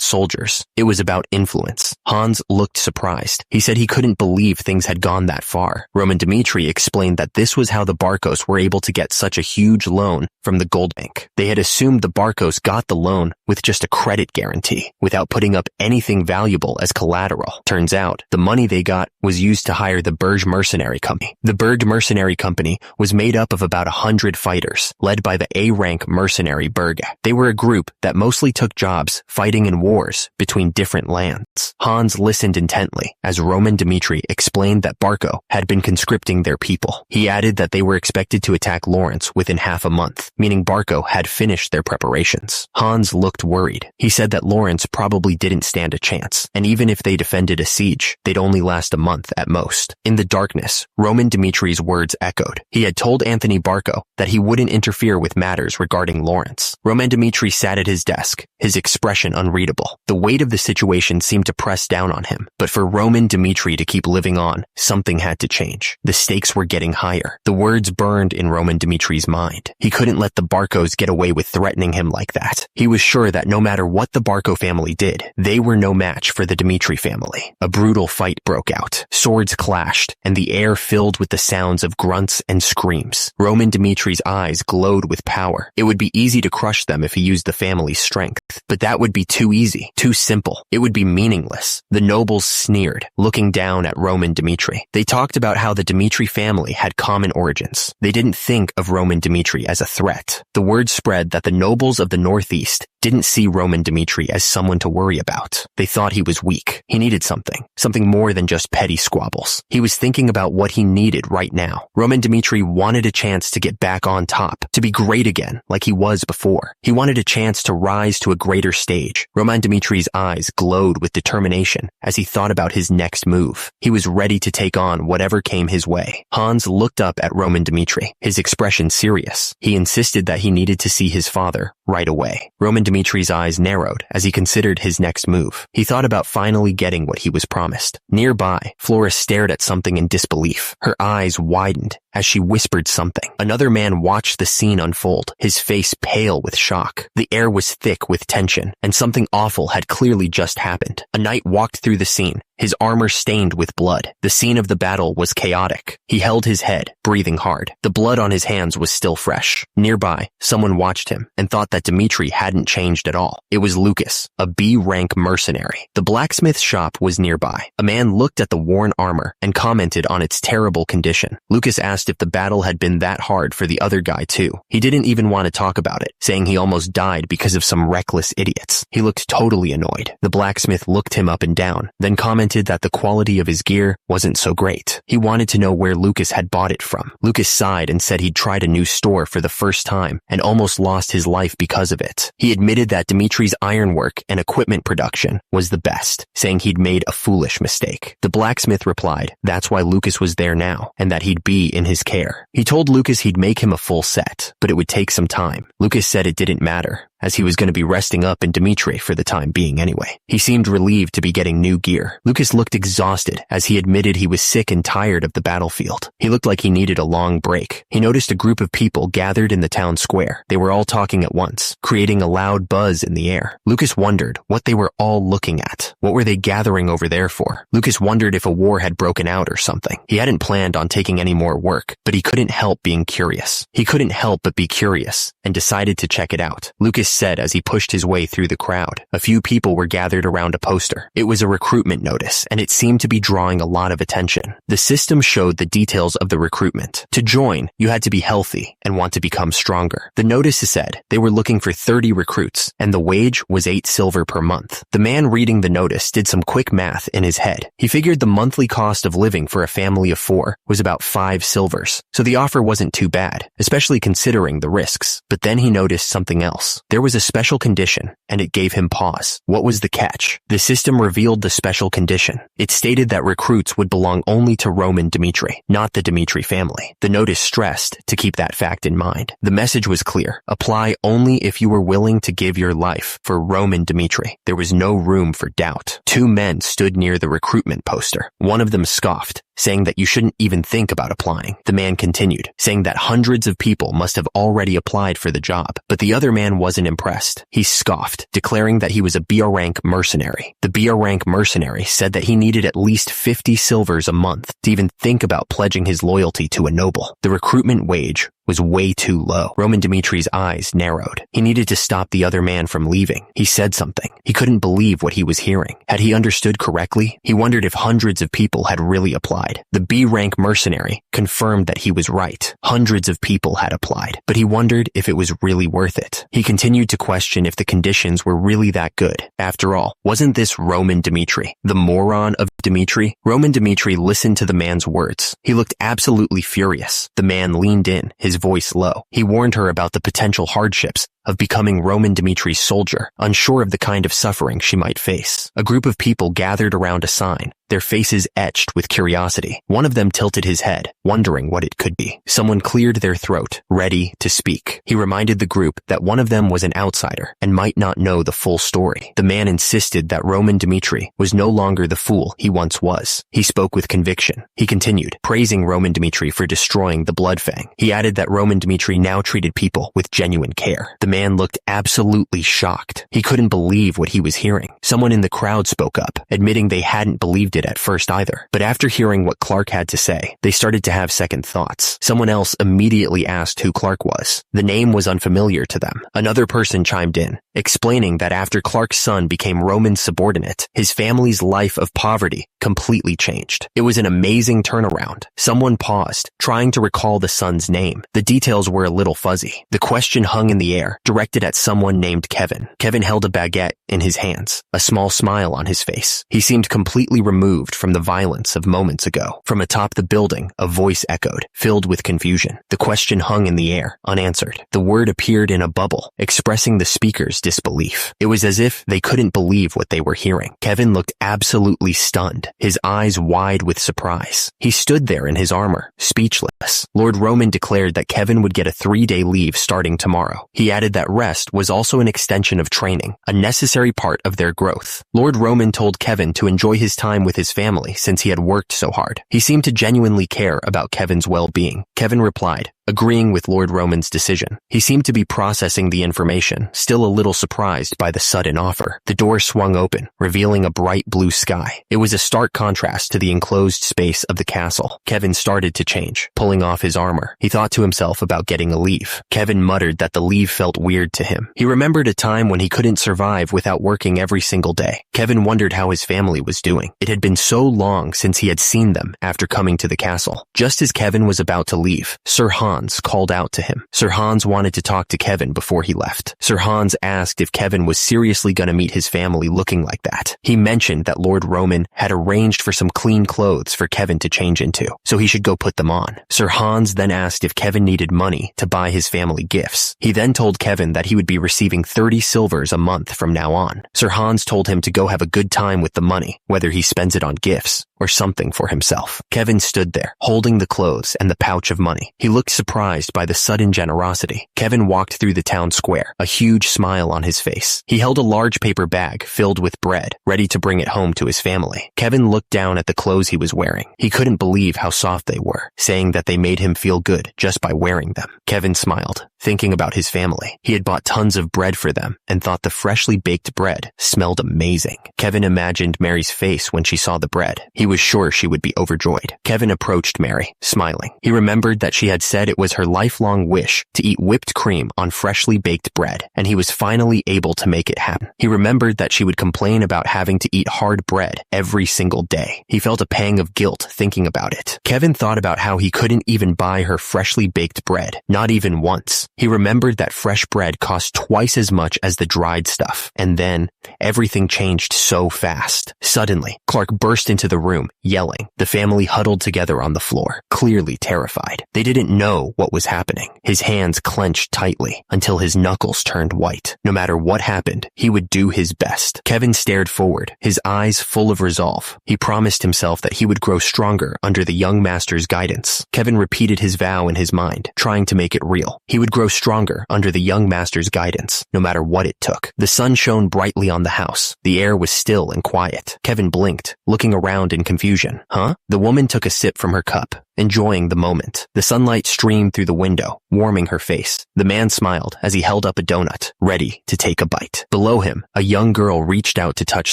soldiers, it was about influence. Hans looked surprised. He said he couldn't believe things had gone that far. Roman Dmitri explained that this was how the Barcos were able to get such a huge loan from the gold bank. They had assumed the Barcos got the loan with just a credit guarantee, without putting up anything valuable as collateral. Turns out, the money they got was used to hire the Berg Mercenary Company. The Berg Mercenary Company was made up of about 100 fighters, led by the A-rank mercenary Berg. They were a group that mostly took jobs fighting in wars between different lands. Hans listened intently as Roman Dmitri explained that Barco had been conscripting their people. He added that they were expected to attack Lawrence within half a month, meaning Barco had finished their preparations. Hans looked worried. He said that Lawrence probably didn't stand a chance, and even if they defended a siege, they'd only last a month at most. In the darkness, Roman Dmitri's words echoed. He had told Anthony Barco that he wouldn't interfere with matters regarding Lawrence. Roman Dmitri sat at his desk, his expression unreadable. The weight of the situation seemed to press down on him. But for Roman Dmitri to keep living on, something had to change. The stakes were getting higher. The words burned in Roman Dmitri's mind. He couldn't let the Barkos get away with threatening him like that. He was sure that no matter what the Barko family did, they were no match for the Dmitri family. A brutal fight broke out. Swords clashed, and the air filled with the sounds of grunts and screams. Roman Dmitri's eyes glowed with power. It would be easy to crush them if he used the family's strength. But that would be too easy, too simple. It would be meaningless. The nobles sneered, looking down at Roman Dmitri. They talked about how the Dmitri family had common origins. They didn't think of Roman Dmitri as a threat. The word spread that the nobles of the Northeast didn't see Roman Dmitri as someone to worry about. They thought he was weak. He needed something more than just petty squabbles. He was thinking about what he needed right now. Roman Dmitri wanted a chance to get back on top, to be great again, like he was before. He wanted a chance to rise to a greater stage. Roman Dmitri's eyes glowed with determination as he thought about his next move. He was ready to take on whatever came his way. Hans looked up at Roman Dmitri, his expression serious. He insisted that he needed to see his father right away. Roman Dmitri's eyes narrowed as he considered his next move. He thought about finally getting what he was promised. Nearby, Flora stared at something in disbelief. Her eyes widened as she whispered something. Another man watched the scene unfold, his face pale with shock. The air was thick with tension, and something awful had clearly just happened. A knight walked through the scene, his armor stained with blood. The scene of the battle was chaotic. He held his head, breathing hard. The blood on his hands was still fresh. Nearby, someone watched him and thought that Dmitri hadn't changed at all. It was Lucas, a B-rank mercenary. The blacksmith shop was nearby. A man looked at the worn armor and commented on its terrible condition. Lucas asked if the battle had been that hard for the other guy too. He didn't even want to talk about it, saying he almost died because of some reckless idiots. He looked totally annoyed. The blacksmith looked him up and down, then commented that the quality of his gear wasn't so great. He wanted to know where Lucas had bought it from. Lucas sighed and said he'd tried a new store for the first time and almost lost his life because of it. He admitted that Dmitri's ironwork and equipment production was the best, saying he'd made a foolish mistake. The blacksmith replied that's why Lucas was there now and that he'd be in his care. He told Lucas he'd make him a full set, but it would take some time. Lucas said it didn't matter, as he was going to be resting up in Dmitri for the time being anyway. He seemed relieved to be getting new gear. Lucas looked exhausted as he admitted he was sick and tired of the battlefield. He looked like he needed a long break. He noticed a group of people gathered in the town square. They were all talking at once, creating a loud buzz in the air. Lucas wondered what they were all looking at. What were they gathering over there for? Lucas wondered if a war had broken out or something. He hadn't planned on taking any more work, but he couldn't help being curious. He couldn't help but be curious and decided to check it out. Lucas said as he pushed his way through the crowd. A few people were gathered around a poster. It was a recruitment notice, and it seemed to be drawing a lot of attention. The system showed the details of the recruitment. To join, you had to be healthy and want to become stronger. The notice said they were looking for 30 recruits, and the wage was 8 silver per month. The man reading the notice did some quick math in his head. He figured the monthly cost of living for a family of 4 was about 5 silvers, so the offer wasn't too bad, especially considering the risks. But then he noticed something else. There was a special condition, and it gave him pause. What was the catch? The system revealed the special condition. It stated that recruits would belong only to Roman Dmitri, not the Dmitri family. The notice stressed to keep that fact in mind. The message was clear. Apply only if you were willing to give your life for Roman Dmitri. There was no room for doubt. 2 men stood near the recruitment poster. One of them scoffed, saying that you shouldn't even think about applying. The man continued, saying that hundreds of people must have already applied for the job, but the other man wasn't impressed. He scoffed, declaring that he was a BR-rank mercenary. The BR-rank mercenary said that he needed at least 50 silvers a month to even think about pledging his loyalty to a noble. The recruitment wage was way too low. Roman Dmitri's eyes narrowed. He needed to stop the other man from leaving. He said something. He couldn't believe what he was hearing. Had he understood correctly? He wondered if hundreds of people had really applied. The B-rank mercenary confirmed that he was right. Hundreds of people had applied, but he wondered if it was really worth it. He continued to question if the conditions were really that good. After all, wasn't this Roman Dmitri, the moron of Dmitri? Roman Dmitri listened to the man's words. He looked absolutely furious. The man leaned in, his voice low. He warned her about the potential hardships of becoming Roman Dimitri's soldier, unsure of the kind of suffering she might face. A group of people gathered around a sign, their faces etched with curiosity. One of them tilted his head, wondering what it could be. Someone cleared their throat, ready to speak. He reminded the group that one of them was an outsider and might not know the full story. The man insisted that Roman Dimitri was no longer the fool he once was. He spoke with conviction. He continued, praising Roman Dimitri for destroying the Blood Fang. He added that Roman Dimitri now treated people with genuine care. The man looked absolutely shocked. He couldn't believe what he was hearing. Someone in the crowd spoke up, admitting they hadn't believed it at first either. But after hearing what Clark had to say, they started to have second thoughts. Someone else immediately asked who Clark was. The name was unfamiliar to them. Another person chimed in, explaining that after Clark's son became Roman's subordinate, his family's life of poverty completely changed. It was an amazing turnaround. Someone paused, trying to recall the son's name. The details were a little fuzzy. The question hung in the air, directed at someone named Kevin. Kevin held a baguette in his hands, a small smile on his face. He seemed completely removed from the violence of moments ago. From atop the building, a voice echoed, filled with confusion. The question hung in the air, unanswered. The word appeared in a bubble, expressing the speaker's disbelief. It was as if they couldn't believe what they were hearing. Kevin looked absolutely stunned, his eyes wide with surprise. He stood there in his armor, speechless. Lord Roman declared that Kevin would get a 3-day leave starting tomorrow. He added that rest was also an extension of training, a necessary part of their growth. Lord Roman told Kevin to enjoy his time with his family since he had worked so hard. He seemed to genuinely care about Kevin's well-being. Kevin replied, agreeing with Lord Roman's decision. He seemed to be processing the information, still a little surprised by the sudden offer. The door swung open, revealing a bright blue sky. It was a stark contrast to the enclosed space of the castle. Kevin started to change, pulling off his armor. He thought to himself about getting a leave. Kevin muttered that the leave felt weird to him. He remembered a time when he couldn't survive without working every single day. Kevin wondered how his family was doing. It had been so long since he had seen them after coming to the castle. Just as Kevin was about to leave, Sir Hans called out to him. Sir Hans wanted to talk to Kevin before he left. Sir Hans asked if Kevin was seriously going to meet his family looking like that. He mentioned that Lord Roman had arranged for some clean clothes for Kevin to change into, so he should go put them on. Sir Hans then asked if Kevin needed money to buy his family gifts. He then told Kevin that he would be receiving 30 silvers a month from now on. Sir Hans told him to go have a good time with the money, whether he spends it on gifts or something for himself. Kevin stood there, holding the clothes and the pouch of money. He looked surprised by the sudden generosity. Kevin walked through the town square, a huge smile on his face. He held a large paper bag filled with bread, ready to bring it home to his family. Kevin looked down at the clothes he was wearing. He couldn't believe how soft they were, saying that they made him feel good just by wearing them. Kevin smiled, thinking about his family. He had bought tons of bread for them and thought the freshly baked bread smelled amazing. Kevin imagined Mary's face when she saw the bread. He was sure she would be overjoyed. Kevin approached Mary, smiling. He remembered that she had said it was her lifelong wish to eat whipped cream on freshly baked bread, and he was finally able to make it happen. He remembered that she would complain about having to eat hard bread every single day. He felt a pang of guilt thinking about it. Kevin thought about how he couldn't even buy her freshly baked bread, not even once. He remembered that fresh bread cost twice as much as the dried stuff, and then everything changed so fast. Suddenly, Clark burst into the room, yelling. The family huddled together on the floor, clearly terrified. They didn't know what was happening. His hands clenched tightly until his knuckles turned white. No matter what happened, he would do his best. Kevin stared forward, his eyes full of resolve. He promised himself that he would grow stronger under the young master's guidance. Kevin repeated his vow in his mind, trying to make it real. He would grow stronger under the young master's guidance, no matter what it took. The sun shone brightly on the house. The air was still and quiet. Kevin blinked, looking around in confusion. Huh? The woman took a sip from her cup, enjoying the moment. The sunlight streamed through the window, warming her face. The man smiled as he held up a donut, ready to take a bite. Below him, a young girl reached out to touch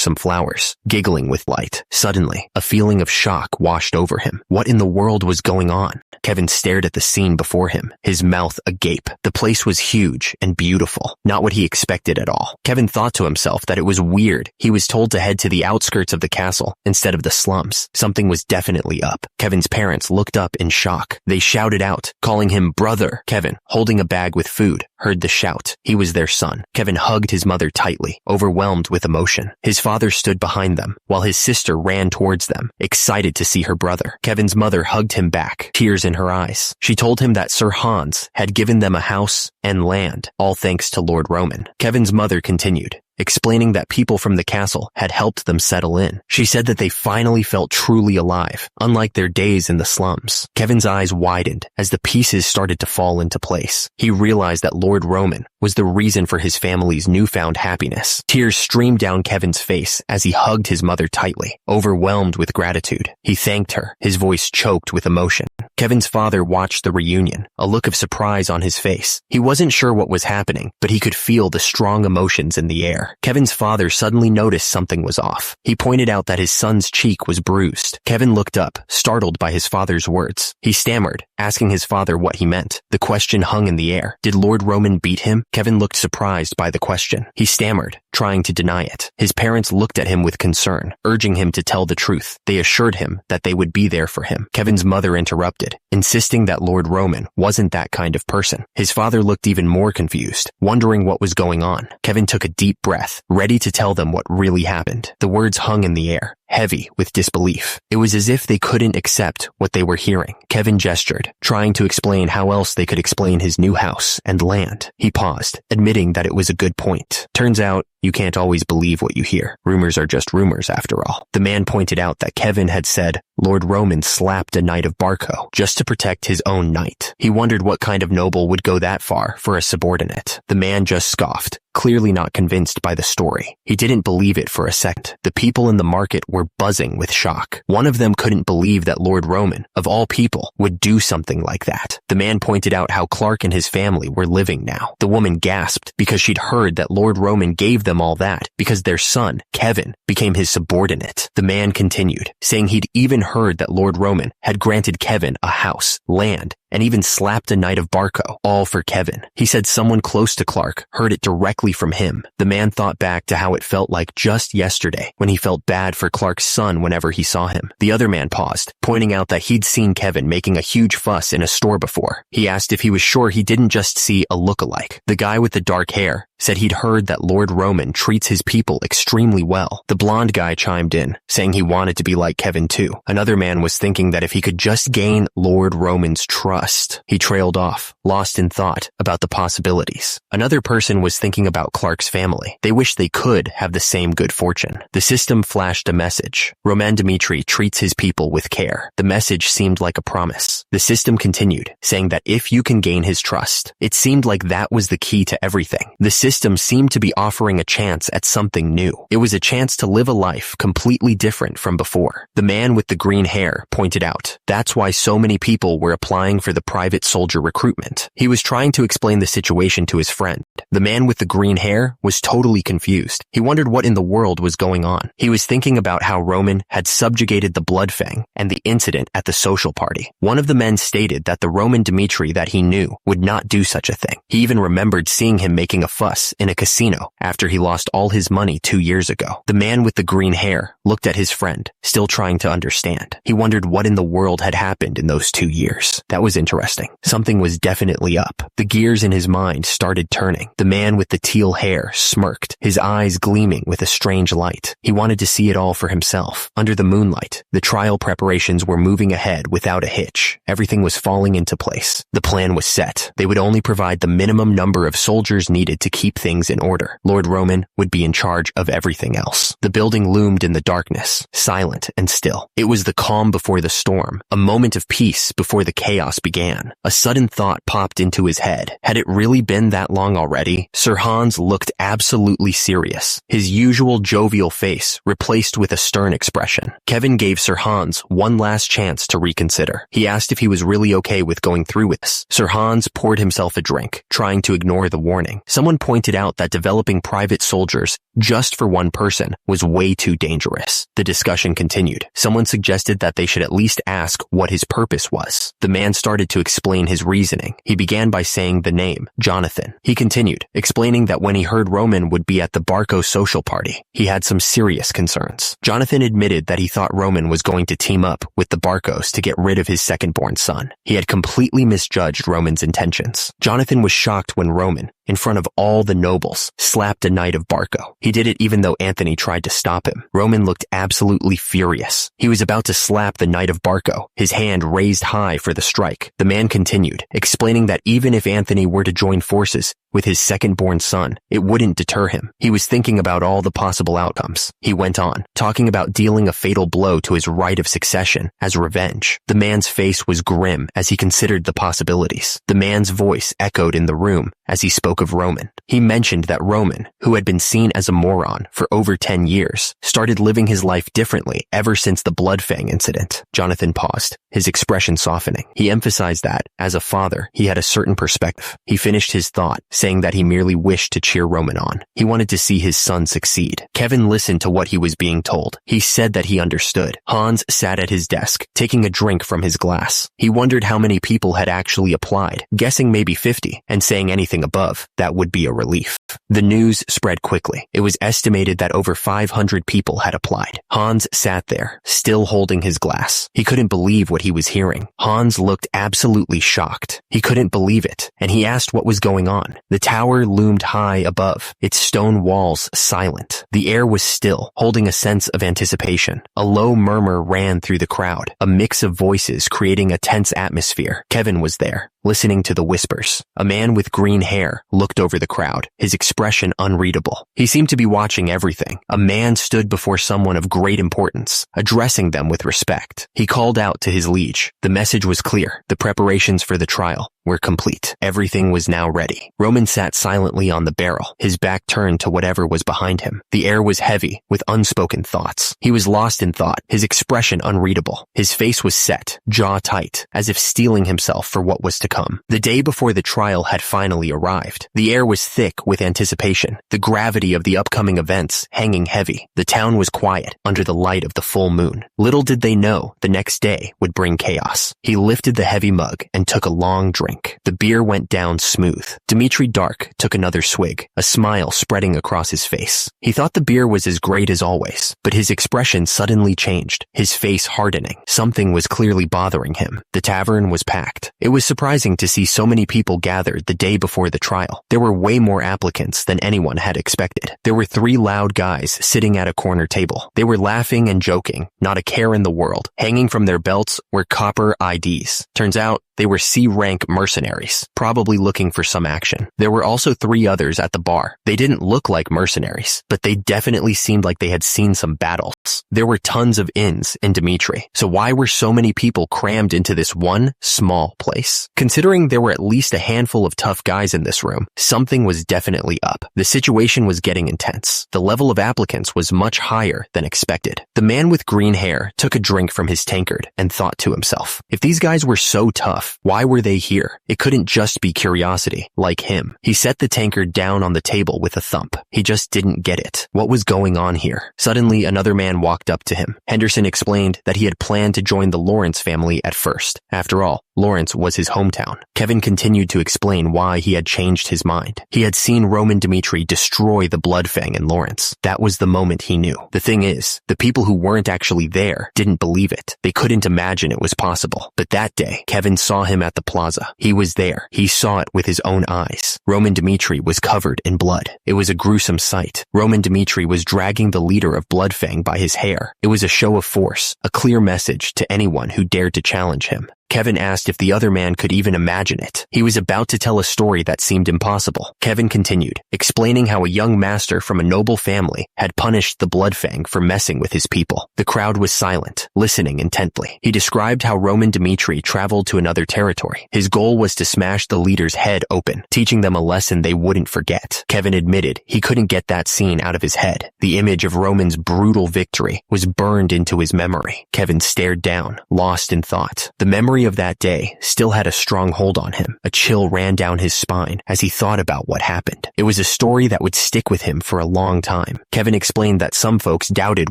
some flowers, giggling with light. Suddenly, a feeling of shock washed over him. What in the world was going on? Kevin stared at the scene before him, his mouth agape. The place was huge and beautiful, not what he expected at all. Kevin thought to himself that it was weird. He was told to head to the outskirts of the castle instead of the slums. Something was definitely up. Kevin's parents looked up in shock. They shouted out, calling him brother. Kevin, holding a bag with food, heard the shout. He was their son. Kevin hugged his mother tightly, overwhelmed with emotion. His father stood behind them, while his sister ran towards them, excited to see her brother. Kevin's mother hugged him back, tears in her eyes. She told him that Sir Hans had given them a house and land, all thanks to Lord Roman. Kevin's mother continued, explaining that people from the castle had helped them settle in. She said that they finally felt truly alive, unlike their days in the slums. Kevin's eyes widened as the pieces started to fall into place. He realized that Lord Roman was the reason for his family's newfound happiness. Tears streamed down Kevin's face as he hugged his mother tightly, overwhelmed with gratitude. He thanked her, his voice choked with emotion. Kevin's father watched the reunion, a look of surprise on his face. He wasn't sure what was happening, but he could feel the strong emotions in the air. Kevin's father suddenly noticed something was off. He pointed out that his son's cheek was bruised. Kevin looked up, startled by his father's words. He stammered, asking his father what he meant. The question hung in the air. Did Lord Roman beat him? Kevin looked surprised by the question. He stammered, trying to deny it. His parents looked at him with concern, urging him to tell the truth. They assured him that they would be there for him. Kevin's mother interrupted, insisting that Lord Roman wasn't that kind of person. His father looked even more confused, wondering what was going on. Kevin took a deep breath, ready to tell them what really happened. The words hung in the air, heavy with disbelief. It was as if they couldn't accept what they were hearing. Kevin gestured, trying to explain how else they could explain his new house and land. He paused, admitting that it was a good point. Turns out, you can't always believe what you hear. Rumors are just rumors after all. The man pointed out that Kevin had said Lord Roman slapped a knight of Barco just to protect his own knight. He wondered what kind of noble would go that far for a subordinate. The man just scoffed, clearly not convinced by the story. He didn't believe it for a second. The people in the market were buzzing with shock. One of them couldn't believe that Lord Roman, of all people, would do something like that. The man pointed out how Clark and his family were living now. The woman gasped because she'd heard that Lord Roman gave them all that because their son, Kevin, became his subordinate. The man continued, saying he'd even heard that Lord Roman had granted Kevin a house, land, and even slapped a knight of Barco, all for Kevin. He said someone close to Clark heard it directly from him. The man thought back to how it felt like just yesterday when he felt bad for Clark's son whenever he saw him. The other man paused, pointing out that he'd seen Kevin making a huge fuss in a store before. He asked if he was sure he didn't just see a look-alike. The guy with the dark hair said he'd heard that Lord Roman treats his people extremely well. The blonde guy chimed in, saying he wanted to be like Kevin too. Another man was thinking that if he could just gain Lord Roman's trust. He trailed off, lost in thought about the possibilities. Another person was thinking about Clark's family. They wished they could have the same good fortune. The system flashed a message. Roman Dmitri treats his people with care. The message seemed like a promise. The system continued, saying that if you can gain his trust, it seemed like that was the key to everything. The system seemed to be offering a chance at something new. It was a chance to live a life completely different from before. The man with the green hair pointed out, that's why so many people were applying for the private soldier recruitment. He was trying to explain the situation to his friend. The man with the green hair was totally confused. He wondered what in the world was going on. He was thinking about how Roman had subjugated the Bloodfang and the incident at the social party. One of the men stated that the Roman Dmitri that he knew would not do such a thing. He even remembered seeing him making a fuss in a casino after he lost all his money 2 years ago. The man with the green hair looked at his friend, still trying to understand. He wondered what in the world had happened in those 2 years. That was interesting. Something was definitely up. The gears in his mind started turning. The man with the teal hair smirked, his eyes gleaming with a strange light. He wanted to see it all for himself. Under the moonlight, the trial preparations were moving ahead without a hitch. Everything was falling into place. The plan was set. They would only provide the minimum number of soldiers needed to keep things in order. Lord Roman would be in charge of everything else. The building loomed in the darkness, silent and still. It was the calm before the storm, a moment of peace before the chaos began. A sudden thought popped into his head. Had it really been that long already? Sir Hans looked absolutely serious, his usual jovial face replaced with a stern expression. Kevin gave Sir Hans one last chance to reconsider. He asked if he was really okay with going through with this. Sir Hans poured himself a drink, trying to ignore the warning. Someone pointed pointed out that developing private soldiers just for one person was way too dangerous. The discussion continued. Someone suggested that they should at least ask what his purpose was. The man started to explain his reasoning. He began by saying the name, Jonathan. He continued, explaining that when he heard Roman would be at the Barco social party, he had some serious concerns. Jonathan admitted that he thought Roman was going to team up with the Barcos to get rid of his second-born son. He had completely misjudged Roman's intentions. Jonathan was shocked when Roman, in front of all the nobles, slapped a knight of Barco. He did it even though Anthony tried to stop him. Roman looked absolutely furious. He was about to slap the knight of Barco, his hand raised high for the strike. The man continued, explaining that even if Anthony were to join forces with his second-born son, it wouldn't deter him. He was thinking about all the possible outcomes. He went on, talking about dealing a fatal blow to his right of succession as revenge. The man's face was grim as he considered the possibilities. The man's voice echoed in the room as he spoke of Roman. He mentioned that Roman, who had been seen as a moron for over 10 years, started living his life differently ever since the Bloodfang incident. Jonathan paused, his expression softening. He emphasized that, as a father, he had a certain perspective. He finished his thought, saying that he merely wished to cheer Roman on. He wanted to see his son succeed. Kevin listened to what he was being told. He said that he understood. Hans sat at his desk, taking a drink from his glass. He wondered how many people had actually applied, guessing maybe 50, and saying anything above, that would be a relief. The news spread quickly. It was estimated that over 500 people had applied. Hans sat there, still holding his glass. He couldn't believe what he was hearing. Hans looked absolutely shocked. He couldn't believe it, and he asked what was going on. The tower loomed high above, its stone walls silent. The air was still, holding a sense of anticipation. A low murmur ran through the crowd, a mix of voices creating a tense atmosphere. Kevin was there, listening to the whispers. A man with green hair looked over the crowd, his expression unreadable. He seemed to be watching everything. A man stood before someone of great importance, addressing them with respect. He called out to his liege. The message was clear. The preparations for the trial were complete. Everything was now ready. Roman sat silently on the barrel, his back turned to whatever was behind him. The air was heavy with unspoken thoughts. He was lost in thought, his expression unreadable. His face was set, jaw tight, as if steeling himself for what was to come. The day before the trial had finally arrived. The air was thick with anticipation, the gravity of the upcoming events hanging heavy. The town was quiet under the light of the full moon. Little did they know the next day would bring chaos. He lifted the heavy mug and took a long drink. The beer went down smooth. Dmitri Dark took another swig, a smile spreading across his face. He thought the beer was as great as always, but his expression suddenly changed, his face hardening. Something was clearly bothering him. The tavern was packed. It was surprising to see so many people gathered the day before the trial. There were way more applicants than anyone had expected. There were 3 loud guys sitting at a corner table. They were laughing and joking, not a care in the world. Hanging from their belts were copper IDs. Turns out, they were C-rank mercenaries, probably looking for some action. There were also 3 others at the bar. They didn't look like mercenaries, but they definitely seemed like they had seen some battles. There were tons of inns in Dmitri, so why were so many people crammed into this one small place? Considering there were at least a handful of tough guys in this room, something was definitely up. The situation was getting intense. The level of applicants was much higher than expected. The man with green hair took a drink from his tankard and thought to himself, if these guys were so tough, why were they here? It couldn't just be curiosity, like him. He set the tankard down on the table with a thump. He just didn't get it. What was going on here? Suddenly, another man walked up to him. Henderson explained that he had planned to join the Lawrence family at first. After all, Lawrence was his hometown. Kevin continued to explain why he had changed his mind. He had seen Roman Dmitri destroy the Bloodfang in Lawrence. That was the moment he knew. The thing is, the people who weren't actually there didn't believe it. They couldn't imagine it was possible. But that day, Kevin saw him at the plaza. He was there. He saw it with his own eyes. Roman Dmitri was covered in blood. It was a gruesome sight. Roman Dmitri was dragging the leader of Bloodfang by his hair. It was a show of force, a clear message to anyone who dared to challenge him. Kevin asked if the other man could even imagine it. He was about to tell a story that seemed impossible. Kevin continued, explaining how a young master from a noble family had punished the Bloodfang for messing with his people. The crowd was silent, listening intently. He described how Roman Dmitri traveled to another territory. His goal was to smash the leader's head open, teaching them a lesson they wouldn't forget. Kevin admitted he couldn't get that scene out of his head. The image of Roman's brutal victory was burned into his memory. Kevin stared down, lost in thought. The memory memory of that day still had a strong hold on him. A chill ran down his spine as he thought about what happened. It was a story that would stick with him for a long time. Kevin explained that some folks doubted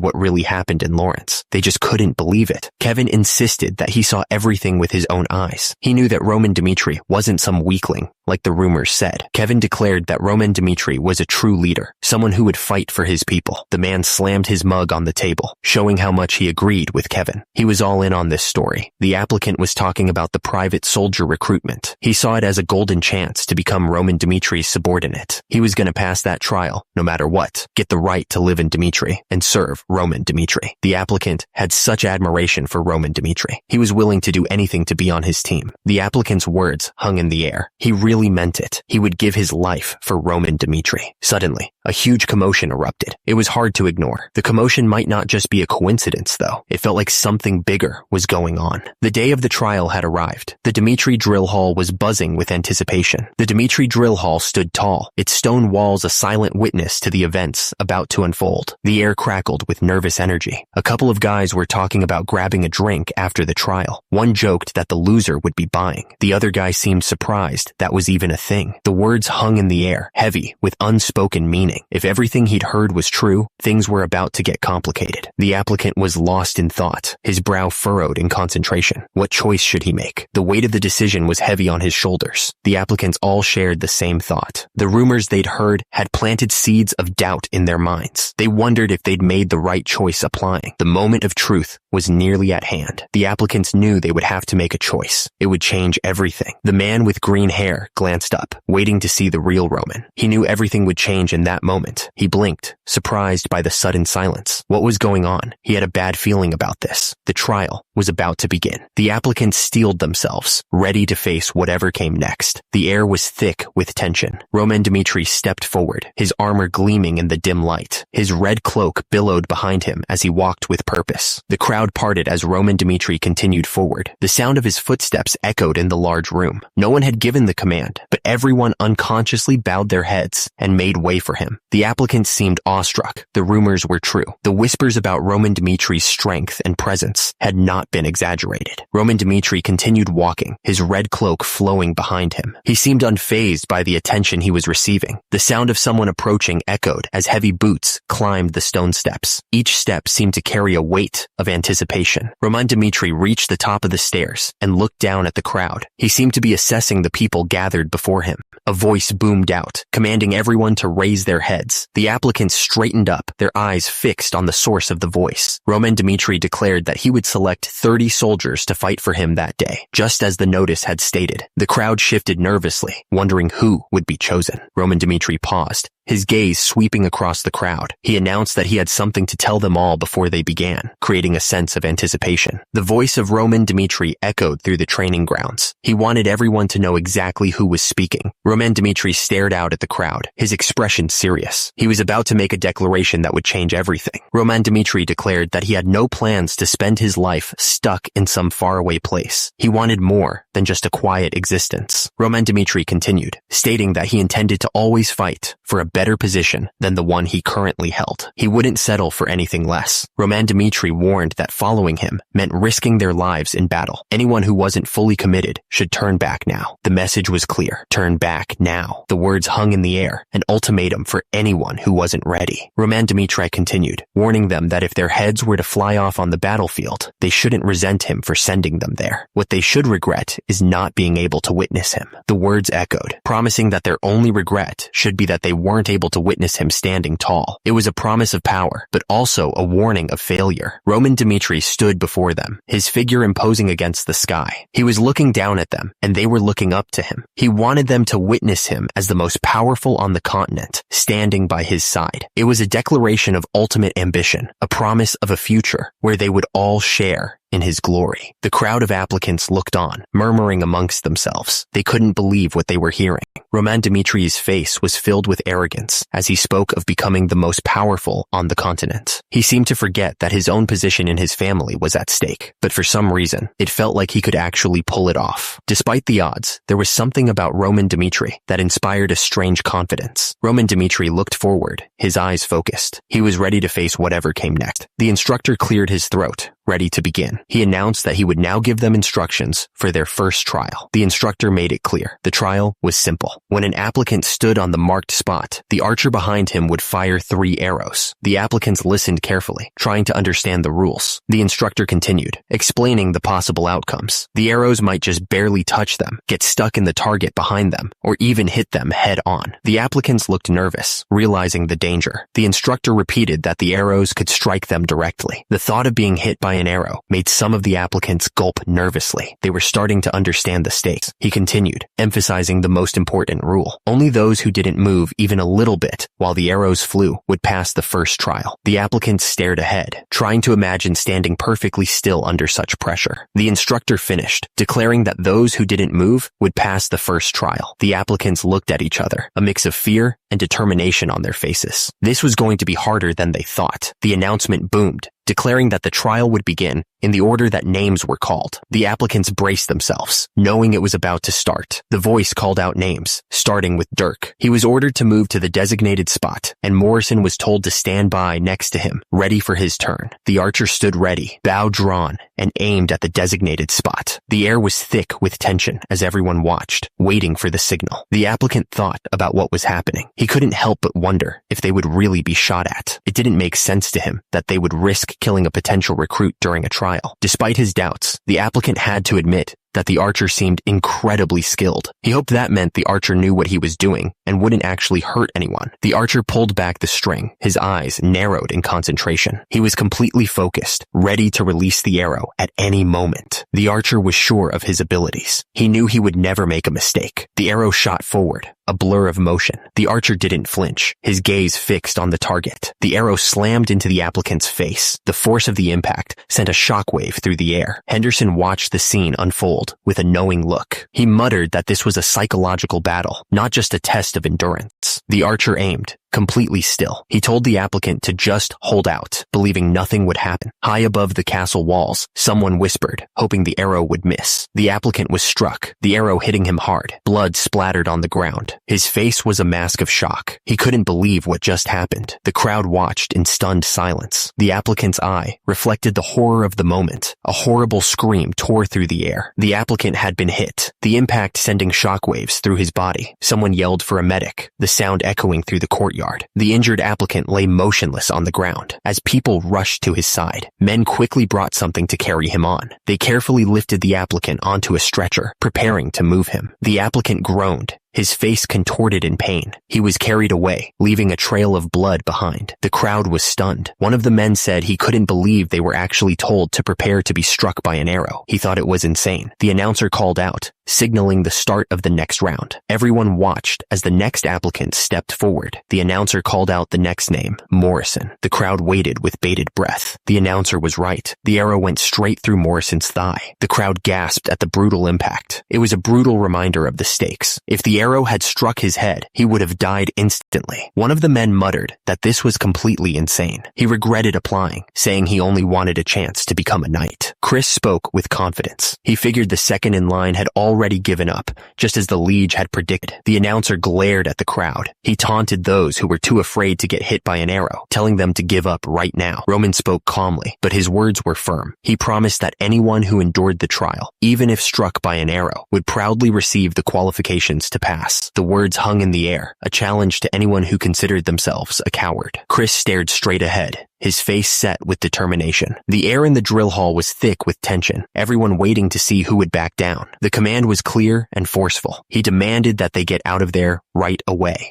what really happened in Lawrence. They just couldn't believe it. Kevin insisted that he saw everything with his own eyes. He knew that Roman Dmitri wasn't some weakling, like the rumors said. Kevin declared that Roman Dmitri was a true leader, someone who would fight for his people. The man slammed his mug on the table, showing how much he agreed with Kevin. He was all in on this story. The applicant was talking about the private soldier recruitment. He saw it as a golden chance to become Roman Dmitri's subordinate. He was going to pass that trial, no matter what, get the right to live in Dmitri, and serve Roman Dmitri. The applicant had such admiration for Roman Dmitri. He was willing to do anything to be on his team. The applicant's words hung in the air. He really meant it. He would give his life for Roman Dmitri. Suddenly, a huge commotion erupted. It was hard to ignore. The commotion might not just be a coincidence, though. It felt like something bigger was going on. The day of the trial had arrived. The Dmitri drill hall was buzzing with anticipation. The Dmitri drill hall stood tall, its stone walls a silent witness to the events about to unfold. The air crackled with nervous energy. A couple of guys were talking about grabbing a drink after the trial. One joked that the loser would be buying. The other guy seemed surprised that was even a thing. The words hung in the air, heavy, with unspoken meaning. If everything he'd heard was true, things were about to get complicated. The applicant was lost in thought, his brow furrowed in concentration. What choice should he make? The weight of the decision was heavy on his shoulders. The applicants all shared the same thought. The rumors they'd heard had planted seeds of doubt in their minds. They wondered if they'd made the right choice applying. The moment of truth was nearly at hand. The applicants knew they would have to make a choice. It would change everything. The man with green hair glanced up, waiting to see the real Roman. He knew everything would change in that moment. He blinked, surprised by the sudden silence. What was going on? He had a bad feeling about this. The trial was about to begin. The applicants steeled themselves, ready to face whatever came next. The air was thick with tension. Roman Dmitri stepped forward, his armor gleaming in the dim light. His red cloak billowed behind him as he walked with purpose. The crowd parted as Roman Dmitri continued forward. The sound of his footsteps echoed in the large room. No one had given the command, but everyone unconsciously bowed their heads and made way for him. The applicants seemed awestruck. The rumors were true. The whispers about Roman Dmitri's strength and presence had not been exaggerated. Roman Dmitri continued walking, his red cloak flowing behind him. He seemed unfazed by the attention he was receiving. The sound of someone approaching echoed as heavy boots climbed the stone steps. Each step seemed to carry a weight of anticipation. Roman Dmitri reached the top of the stairs and looked down at the crowd. He seemed to be assessing the people gathered before him. A voice boomed out, commanding everyone to raise their heads. The applicants straightened up, their eyes fixed on the source of the voice. Roman Dmitri declared that he would select 30 soldiers to fight for him that day, just as the notice had stated. The crowd shifted nervously, wondering who would be chosen. Roman Dmitri paused, his gaze sweeping across the crowd. He announced that he had something to tell them all before they began, creating a sense of anticipation. The voice of Roman Dmitri echoed through the training grounds. He wanted everyone to know exactly who was speaking. Roman Dmitri stared out at the crowd, his expression serious. He was about to make a declaration that would change everything. Roman Dmitri declared that he had no plans to spend his life stuck in some faraway place. He wanted more than just a quiet existence. Roman Dmitri continued, stating that he intended to always fight for a better position than the one he currently held. He wouldn't settle for anything less. Roman Dmitri warned that following him meant risking their lives in battle. Anyone who wasn't fully committed should turn back now. The message was clear. Turn back now. The words hung in the air, an ultimatum for anyone who wasn't ready. Roman Dmitri continued, warning them that if their heads were to fly off on the battlefield, they shouldn't resent him for sending them there. What they should regret is not being able to witness him. The words echoed, promising that their only regret should be that they weren't able to witness him standing tall. It was a promise of power, but also a warning of failure. Roman Dmitri stood before them, his figure imposing against the sky. He was looking down at them, and they were looking up to him. He wanted them to witness him as the most powerful on the continent, standing by his side. It was a declaration of ultimate ambition, a promise of a future where they would all share in his glory. The crowd of applicants looked on, murmuring amongst themselves. They couldn't believe what they were hearing. Roman Dmitri's face was filled with arrogance as he spoke of becoming the most powerful on the continent. He seemed to forget that his own position in his family was at stake, but for some reason, it felt like he could actually pull it off. Despite the odds, there was something about Roman Dmitri that inspired a strange confidence. Roman Dmitri looked forward, his eyes focused. He was ready to face whatever came next. The instructor cleared his throat, ready to begin. Morrison. He announced that he would now give them instructions for their first trial. The instructor made it clear. The trial was simple. When an applicant stood on the marked spot, the archer behind him would fire 3 arrows. The applicants listened carefully, trying to understand the rules. The instructor continued, explaining the possible outcomes. The arrows might just barely touch them, get stuck in the target behind them, or even hit them head on. The applicants looked nervous, realizing the danger. The instructor repeated that the arrows could strike them directly. The thought of being hit by an arrow made some of the applicants gulp nervously. They were starting to understand the stakes. He continued, emphasizing the most important rule. Only those who didn't move even a little bit while the arrows flew would pass the first trial. The applicants stared ahead, trying to imagine standing perfectly still under such pressure. The instructor finished, declaring that those who didn't move would pass the first trial. The applicants looked at each other, a mix of fear and determination on their faces. This was going to be harder than they thought. The announcement boomed, declaring that the trial would begin in the order that names were called. The applicants braced themselves, knowing it was about to start. The voice called out names, starting with Dirk. He was ordered to move to the designated spot, and Morrison was told to stand by next to him, ready for his turn. The archer stood ready, bow drawn, and aimed at the designated spot. The air was thick with tension as everyone watched, waiting for the signal. The applicant thought about what was happening. He couldn't help but wonder if they would really be shot at. It didn't make sense to him that they would risk killing a potential recruit during a trial. Despite his doubts, the applicant had to admit that the archer seemed incredibly skilled. He hoped that meant the archer knew what he was doing and wouldn't actually hurt anyone. The archer pulled back the string, his eyes narrowed in concentration. He was completely focused, ready to release the arrow at any moment. The archer was sure of his abilities. He knew he would never make a mistake. The arrow shot forward, a blur of motion. The archer didn't flinch, his gaze fixed on the target. The arrow slammed into the applicant's face. The force of the impact sent a shockwave through the air. Henderson watched the scene unfold with a knowing look. He muttered that this was a psychological battle, not just a test of endurance. The archer aimed, completely still. He told the applicant to just hold out, believing nothing would happen. High above the castle walls, someone whispered, hoping the arrow would miss. The applicant was struck, the arrow hitting him hard. Blood splattered on the ground. His face was a mask of shock. He couldn't believe what just happened. The crowd watched in stunned silence. The applicant's eye reflected the horror of the moment. A horrible scream tore through the air. The applicant had been hit, the impact sending shockwaves through his body. Someone yelled for a medic, the sound echoing through the courtyard. The injured applicant lay motionless on the ground. As people rushed to his side, men quickly brought something to carry him on. They carefully lifted the applicant onto a stretcher, preparing to move him. The applicant groaned, his face contorted in pain. He was carried away, leaving a trail of blood behind. The crowd was stunned. One of the men said he couldn't believe they were actually told to prepare to be struck by an arrow. He thought it was insane. The announcer called out, signaling the start of the next round. Everyone watched as the next applicant stepped forward. The announcer called out the next name, Morrison. The crowd waited with bated breath. The announcer was right. The arrow went straight through Morrison's thigh. The crowd gasped at the brutal impact. It was a brutal reminder of the stakes. If the arrow had struck his head, he would have died instantly. One of the men muttered that this was completely insane. He regretted applying, saying he only wanted a chance to become a knight. Chris spoke with confidence. He figured the second in line had already given up, just as the liege had predicted. The announcer glared at the crowd. He taunted those who were too afraid to get hit by an arrow, telling them to give up right now. Roman spoke calmly, but his words were firm. He promised that anyone who endured the trial, even if struck by an arrow, would proudly receive the qualifications to pass. The words hung in the air, a challenge to anyone who considered themselves a coward. Chris stared straight ahead, his face set with determination. The air in the drill hall was thick with tension, everyone waiting to see who would back down. The command was clear and forceful. He demanded that they get out of there right away.